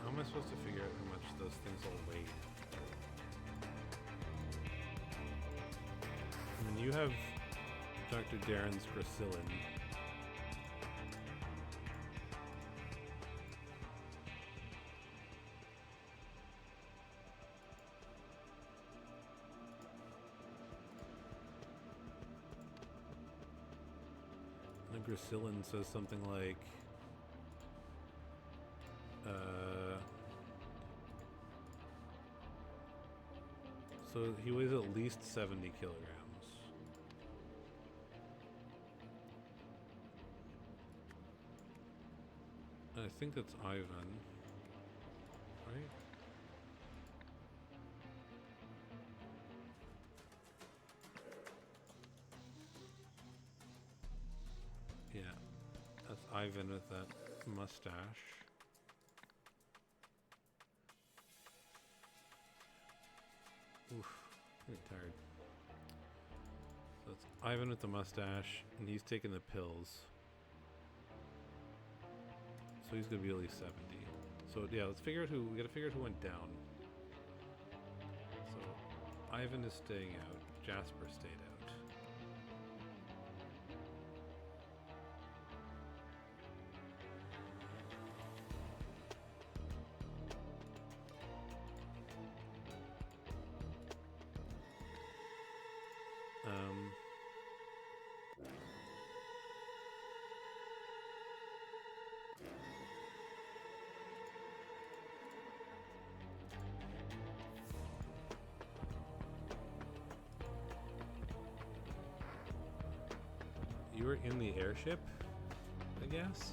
Speaker 1: How am I supposed to figure out how much those things will weigh? And you have Dr. Darren's Gracillin. The Gracillin says something like so he weighs at least 70 kilograms. I think that's Ivan, right? Yeah, that's Ivan with that mustache. Oof, I'm getting tired. So that's Ivan with the mustache, and he's taking the pills. So he's gonna be at least 70. So yeah, let's figure out who, we gotta figure out who went down. So Ivan is staying out, Jasper stayed out. You were in the airship, I guess?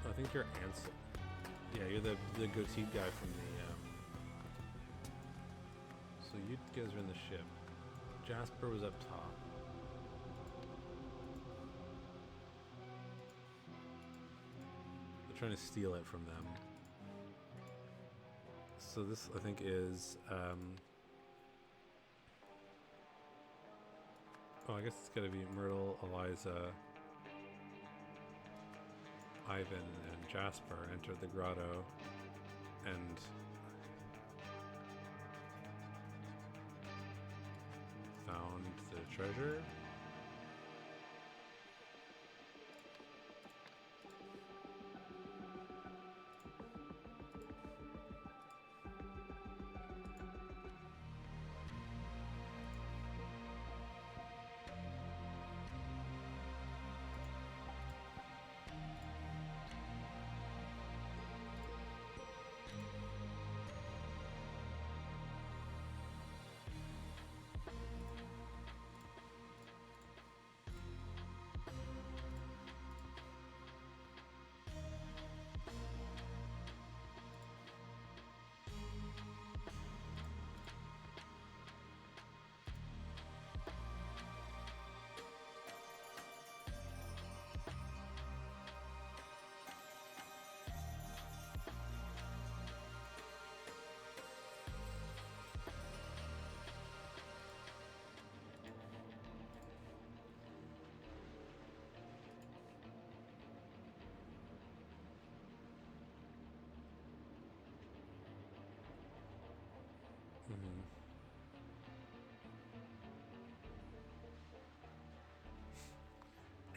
Speaker 1: I think you're Ansel. Yeah, you're the goateed guy from the, So you guys are in the ship. Jasper was up top. They're trying to steal it from them. So this, I think, is, oh, I guess it's gotta be Myrtle, Eliza, Ivan, and Jasper entered the grotto, and found the treasure.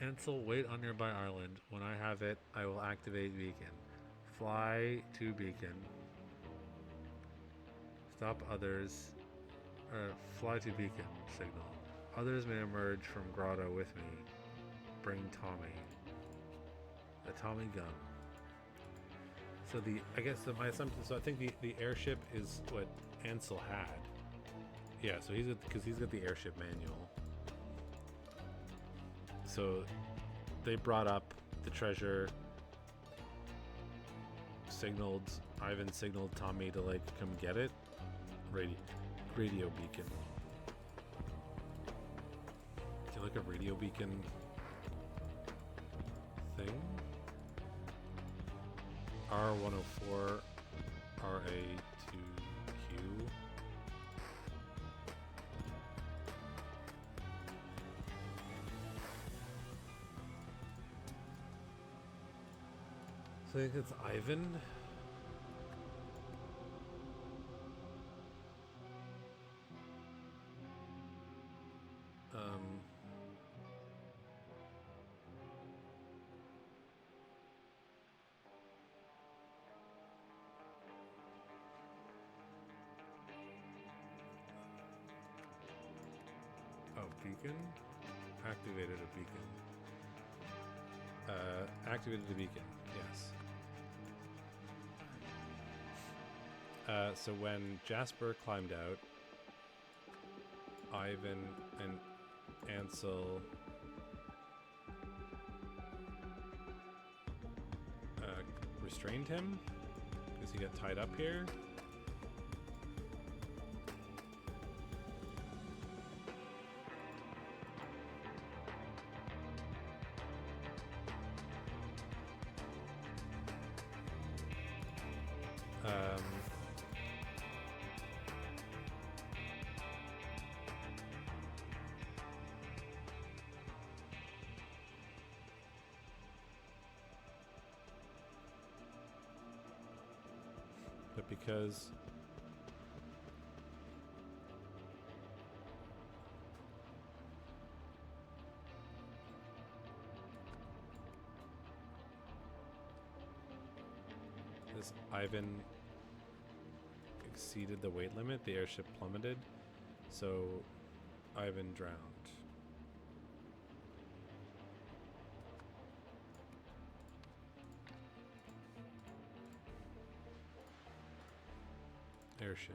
Speaker 1: Ansel, wait on nearby island. When I have it, I will activate beacon. Fly to beacon. Stop others. Fly to beacon signal. Others may emerge from grotto with me. Bring Tommy. The Tommy gun. So I guess my assumption, so I think the airship is what Ansel had. Yeah, so because he's got the airship manual. So they brought up the treasure, Ivan signaled Tommy to like come get it. Radio beacon. Do you like a radio beacon thing? R104 RA2Q. So I think it's Ivan. Oh, beacon? Activated a beacon. Activated the beacon, yes. So when Jasper climbed out, Ivan and Ansel restrained him because he got tied up here. But because this Ivan exceeded the weight limit, the airship plummeted, so Ivan drowned. Airship.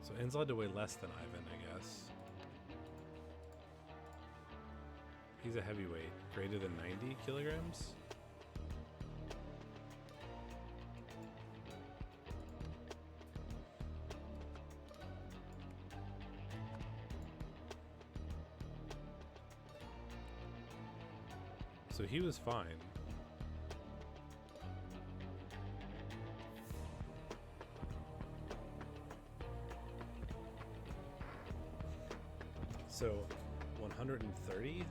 Speaker 1: So Ansel had to weigh less than Ivan, I guess. He's a heavyweight, greater than 90 kilograms. So he was fine. So 130?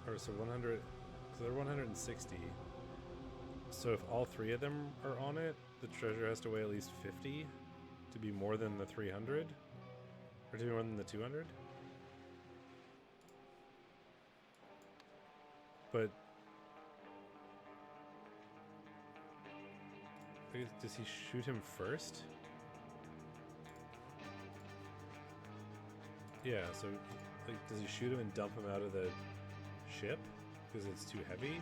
Speaker 1: Or so 100, so they're 160. So if all three of them are on it, the treasure has to weigh at least 50 to be more than the 300? Or to be more than the 200? But I guess, does he shoot him first? Yeah, so like, does he shoot him and dump him out of the ship because it's too heavy?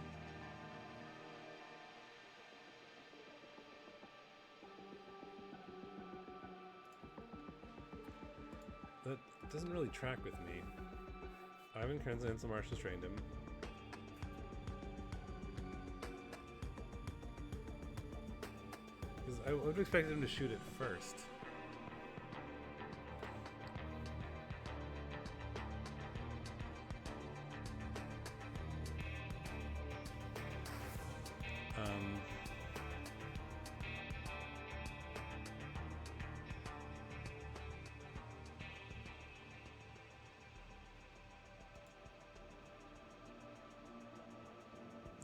Speaker 1: That doesn't really track with me. Ivan Krenz and Ansel Marsh restrained him. Because I would expect him to shoot it first.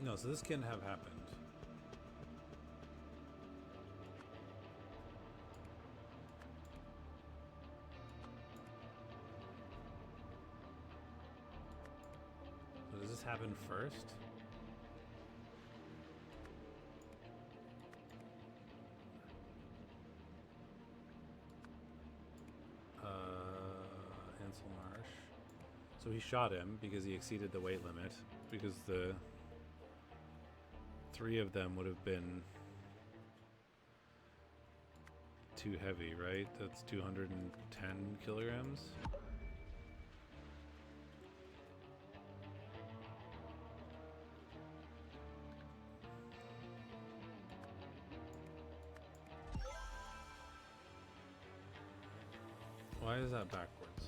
Speaker 1: No, so this can't have happened. So does this happen first? Ansel Marsh. So he shot him because he exceeded the weight limit, because the three of them would have been too heavy, right? That's 210 kilograms. Why is that backwards?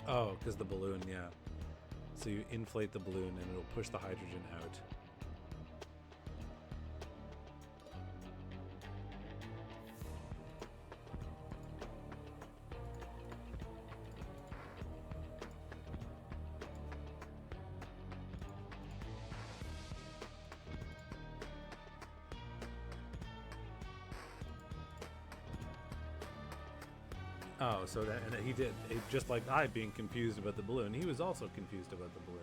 Speaker 1: Oh, because the balloon, yeah. So you inflate the balloon and it'll push the hydrogen out. Oh, so that, and he did, just like I being confused about the balloon, he was also confused about the balloon.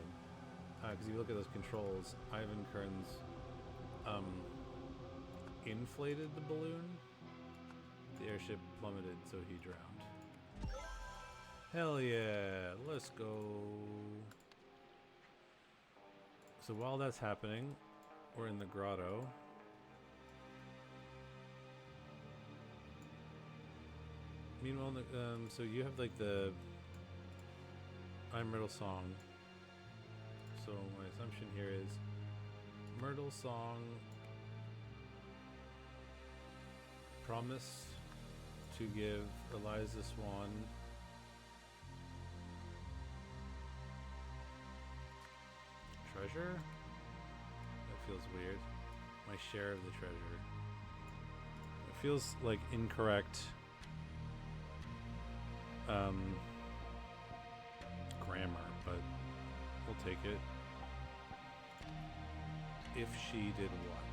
Speaker 1: Because you look at those controls, Ivan Kearns inflated the balloon. The airship plummeted, so he drowned. Hell yeah, let's go. So while that's happening, we're in the grotto. Meanwhile, so you have like the I'm Myrtle song. So my assumption here is Myrtle song promised to give Eliza Swan treasure? That feels weird. My share of the treasure. It feels like incorrect grammar, but we'll take it. If she did what?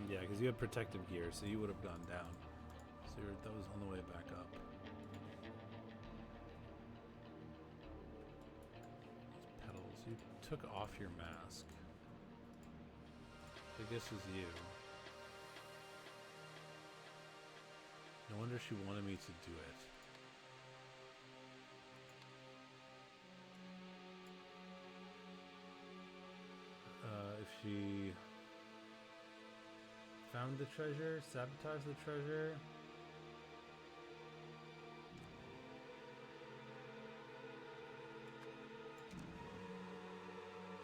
Speaker 1: Yeah, because you had protective gear, so you would have gone down. So that was on the way back up. Those petals. You took off your mask. I guess it was you. No wonder she wanted me to do it. If she found the treasure, sabotaged the treasure.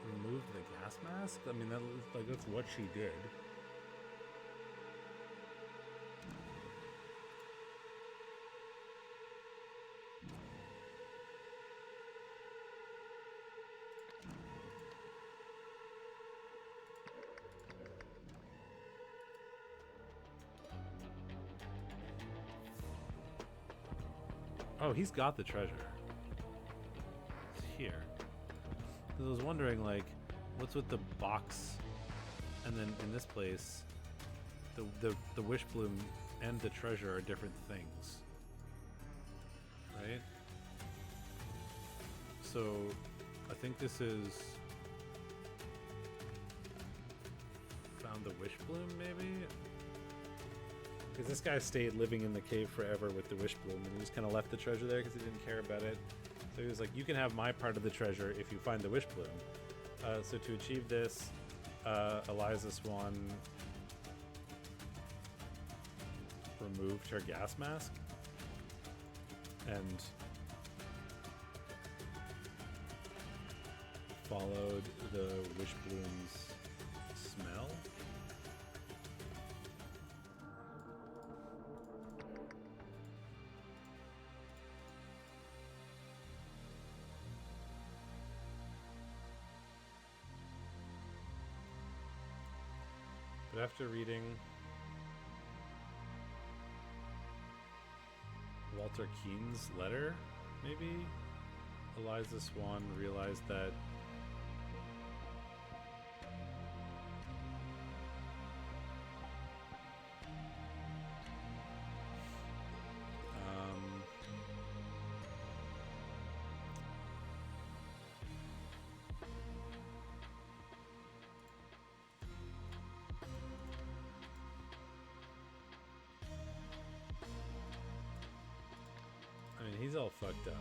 Speaker 1: Removed the gas mask? I mean, that's what she did. Oh, he's got the treasure. It's here. Because I was wondering, like, what's with the box, and then in this place, the wish bloom and the treasure are different things, right? So, I think this is found the wish bloom, maybe. Because this guy stayed living in the cave forever with the wish bloom, and he just kind of left the treasure there because he didn't care about it. So he was like, you can have my part of the treasure if you find the wish bloom. So to achieve this, Eliza Swan removed her gas mask and followed the wish bloom's smell. But after reading Walter Keane's letter, maybe Eliza Swan realized that I mean, he's all fucked up.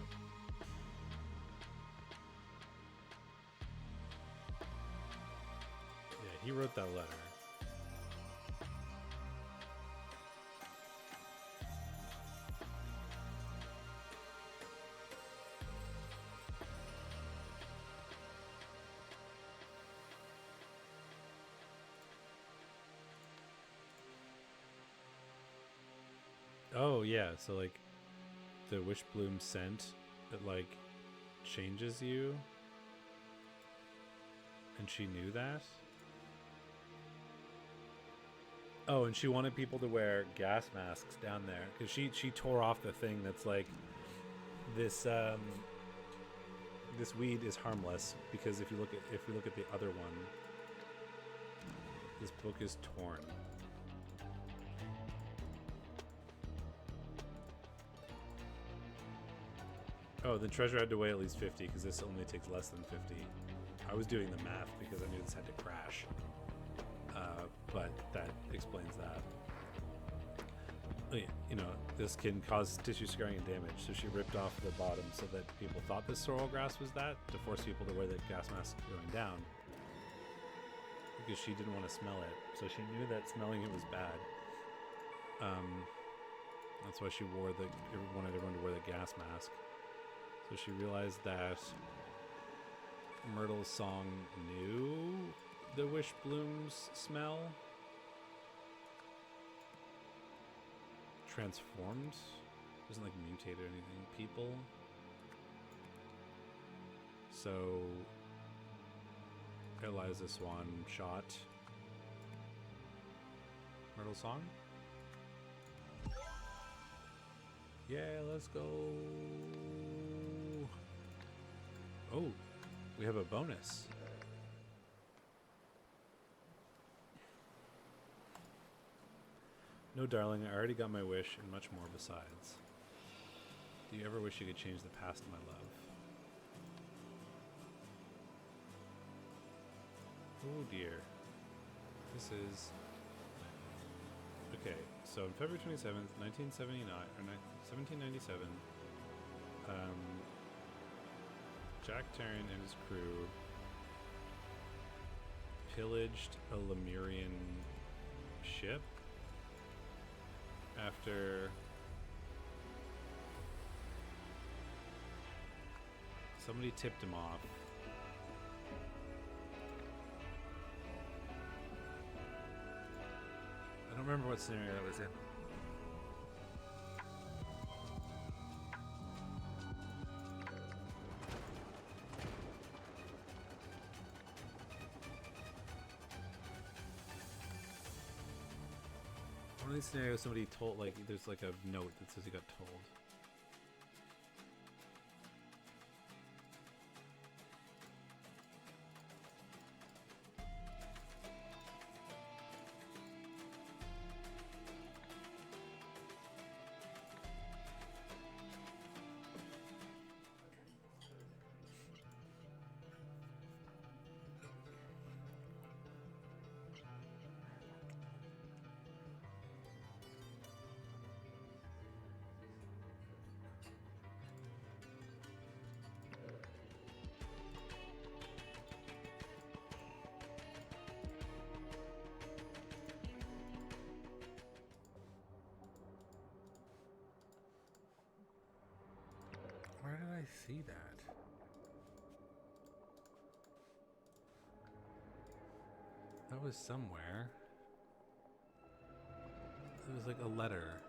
Speaker 1: he wrote that letter. Oh yeah, so like the Wishbloom scent, it like changes you, and she knew that. Oh, and she wanted people to wear gas masks down there because she tore off the thing that's like this this weed is harmless, because if we look at the other one, this book is torn. Oh, the treasure had to weigh at least 50 because this only takes less than 50. I was doing the math because I knew this had to crash. But that explains that. You know, this can cause tissue scarring and damage, so she ripped off the bottom so that people thought this sorrel grass was that, to force people to wear the gas mask going down. Because she didn't want to smell it, so she knew that smelling it was bad. That's why she wanted everyone to wear the gas mask. So she realized that Myrtle's song knew the Wishbloom's smell. Transformed. Doesn't like mutate or anything. People. So Eliza Swan shot Myrtle's song. Yeah, let's go. Oh, we have a bonus. No, darling, I already got my wish and much more besides. Do you ever wish you could change the past, my love? Oh dear. This is... Okay, so on February 27th, 1979, or 1797, Jack Taryn and his crew pillaged a Lemurian ship after somebody tipped him off. I don't remember what scenario that was in. One of these scenarios, somebody told, like, there's like a note that says he got told. Where did I see that? That was somewhere. It was like a letter.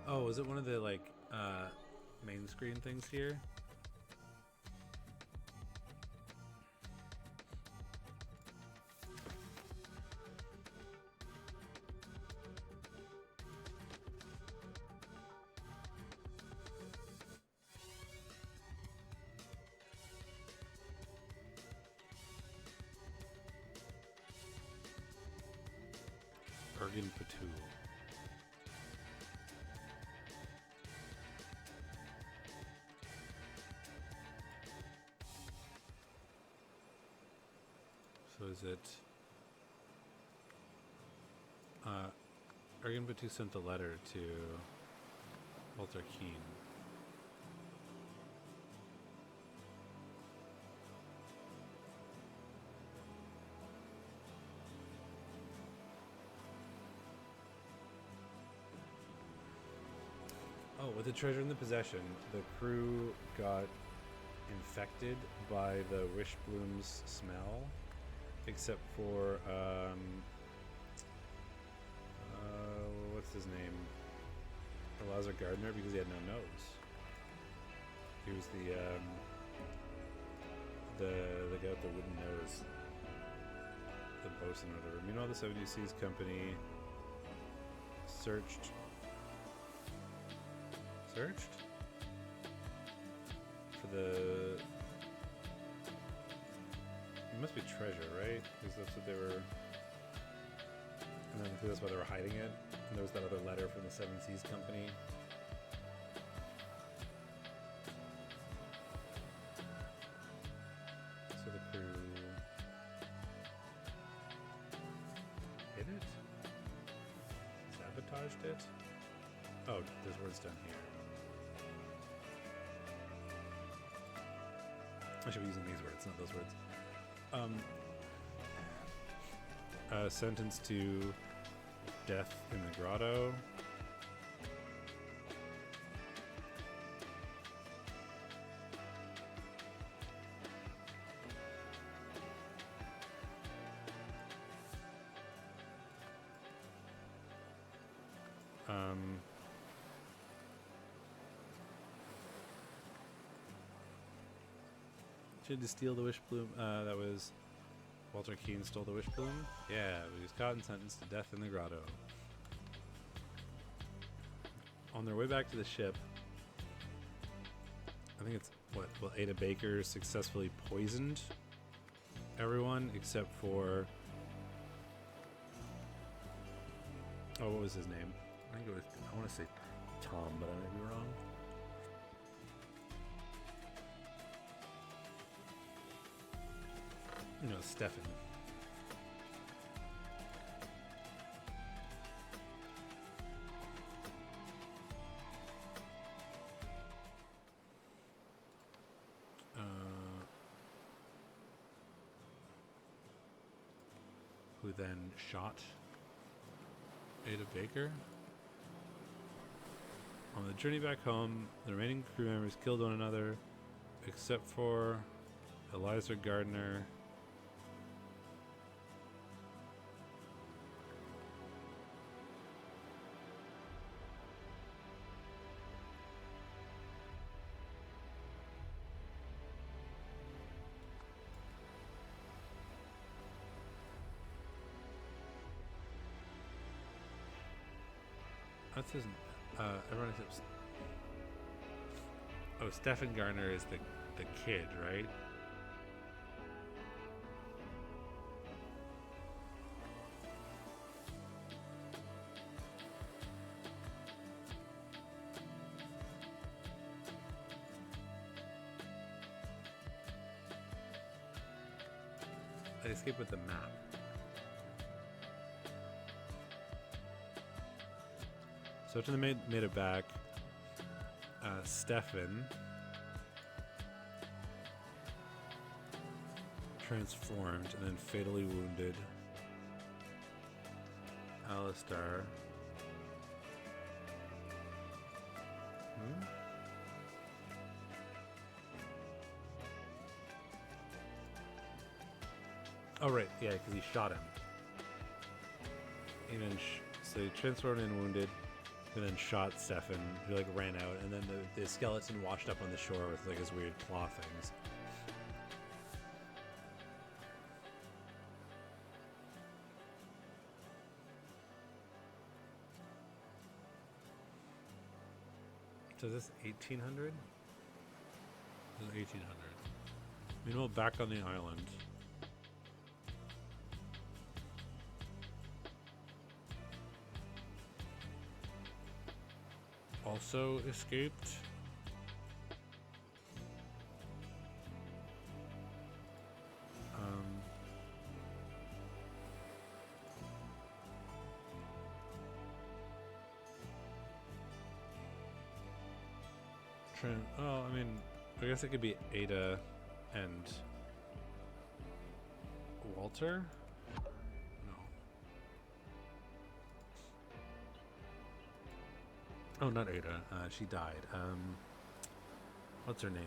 Speaker 1: Oh, was it one of the like main screen things here? Ergen Patu. So is it... Ergen Patu sent the letter to Walter Keane. Oh, with the treasure in the possession, the crew got infected by the Wishbloom's smell, except for what's his name? Elazar Gardner, because he had no nose. He was the guy with the wooden nose, the bosun or whatever. Meanwhile, the 70 Seas Company searched for the. It must be treasure, right? Because that's what they were. And then that's why they were hiding it. And there was that other letter from the Seven Seas Company. So the crew hid it? Sabotaged it? Oh, there's words down here. I should be using these words, not those words. Sentenced to death in the grotto. Tried to steal the Wishbloom. That was Walter Keane stole the Wishbloom. Yeah, he was caught and sentenced to death in the grotto. On their way back to the ship, I think it's well, Ada Baker successfully poisoned everyone except for what was his name? I think it was. I want to say Tom, but I may be wrong. No, Stefan. Who then shot Ada Baker? On the journey back home, the remaining crew members killed one another, except for Elazar Gardner. That's his. Everyone except. Oh, Stefan Garner is the kid, right? I escaped with the map. So after they made it back, Stefan transformed and then fatally wounded Alistar. Oh right, yeah, because he shot him. And then so he transformed and wounded. And then shot Stefan, who like ran out, and then the skeleton washed up on the shore with like his weird claw things. So is this 1800? This is 1800. Meanwhile, back on the island. Also escaped. Oh, I mean, I guess it could be Ada and Walter. No. Oh, not Ada. She died. What's her name?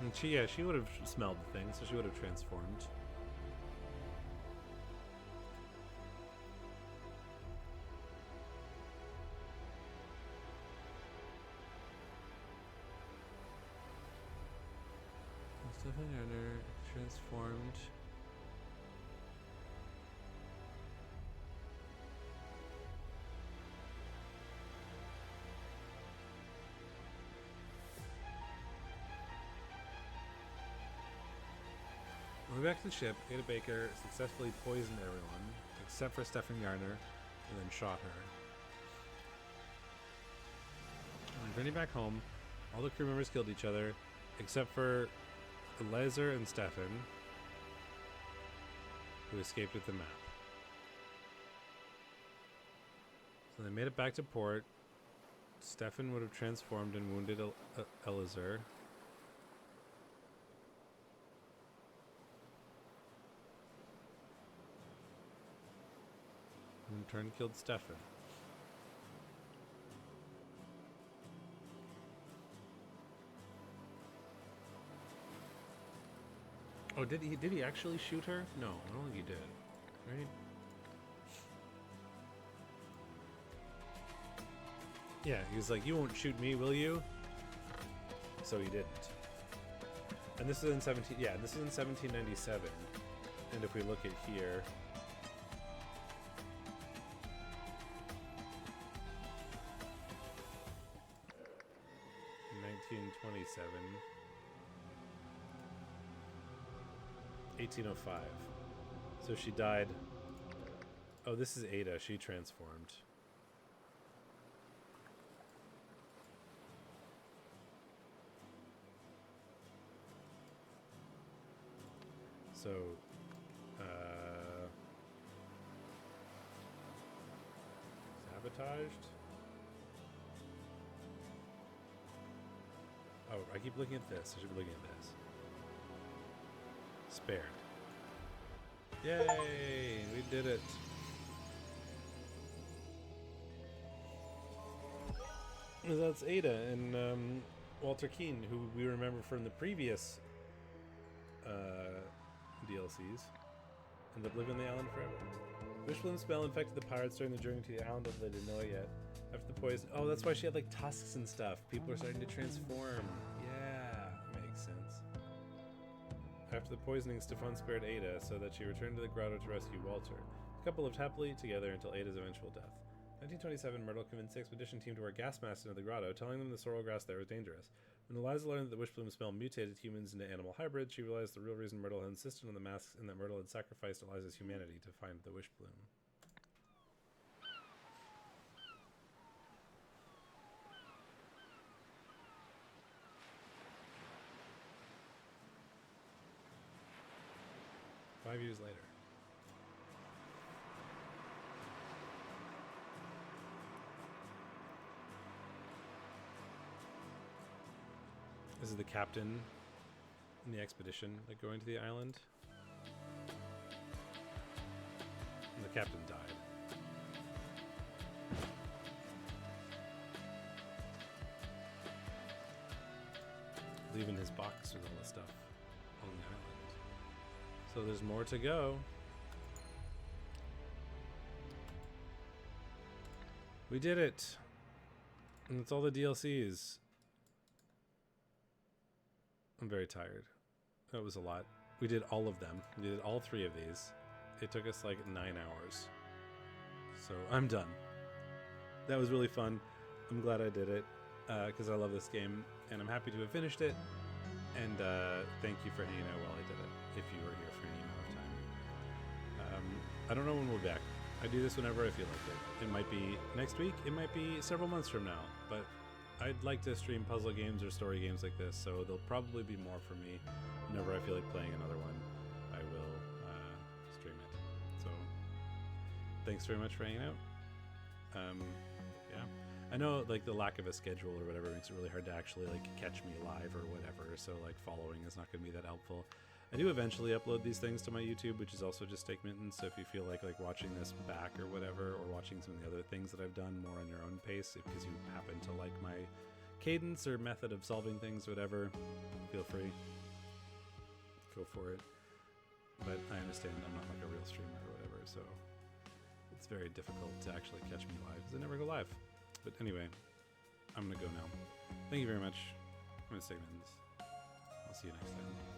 Speaker 1: And she would have smelled the thing, so she would have transformed. Stefan Erner transformed. We're back to the ship. Ada Baker successfully poisoned everyone, except for Stefan Yarner, and then shot her. Returning back home, all the crew members killed each other, except for Eleazar and Stefan, who escaped with the map. So they made it back to port. Stefan would have transformed and wounded Eleazar. And in turn killed Stefan. Oh, did he actually shoot her? No, I don't think he did. Right? Yeah, he was like, "You won't shoot me, will you?" So he didn't. And this is in 1797. And if we look at here, in 1927, 1805. So she died. Oh, this is Ada. She transformed. So, sabotaged? Oh, I keep looking at this. I should be looking at this. Spared. Yay! We did it. That's Ada and Walter Keane, who we remember from the previous DLCs. End up living on the island forever. Wishbloom spell infected the pirates during the journey to the island of they didn't know it yet. After the poison, oh, that's why she had like tusks and stuff. People are starting to transform. Yeah, makes sense. After the poisoning, Stefan spared Ada so that she returned to the grotto to rescue Walter. The couple lived happily together until Ada's eventual death. 1927, Myrtle convinced the expedition team to wear gas masks into the grotto, telling them the sorrel grass there was dangerous. When Eliza learned that the Wishbloom spell mutated humans into animal hybrids, she realized the real reason Myrtle had insisted on the masks and that Myrtle had sacrificed Eliza's humanity to find the Wishbloom. Five years later. This is the captain in the expedition like going to the island. And the captain died. Leaving his box with all the stuff on the island. So there's more to go. We did it. And it's all the DLCs. I'm very tired. That was a lot. We did all of them. We did all 3 of these. It took us like 9 hours. So I'm done. That was really fun. I'm glad I did it because I love this game and I'm happy to have finished it. And thank you for hanging out while I did it, if you were here for any amount of time. I don't know when we'll be back. I do this whenever I feel like it. It might be next week. It might be several months from now. But I'd like to stream puzzle games or story games like this, so there'll probably be more for me. Whenever I feel like playing another one, I will stream it. So, thanks very much for hanging out. Yeah, I know like the lack of a schedule or whatever makes it really hard to actually like catch me live or whatever. So like following is not going to be that helpful. I do eventually upload these things to my YouTube, which is also just Steak Mittens. So if you feel like watching this back or whatever, or watching some of the other things that I've done more on your own pace, because you happen to like my cadence or method of solving things, whatever, feel free, go for it. But I understand I'm not like a real streamer or whatever, so it's very difficult to actually catch me live because I never go live. But anyway, I'm gonna go now. Thank you very much. I'm gonna Steak Mittens. I'll see you next time.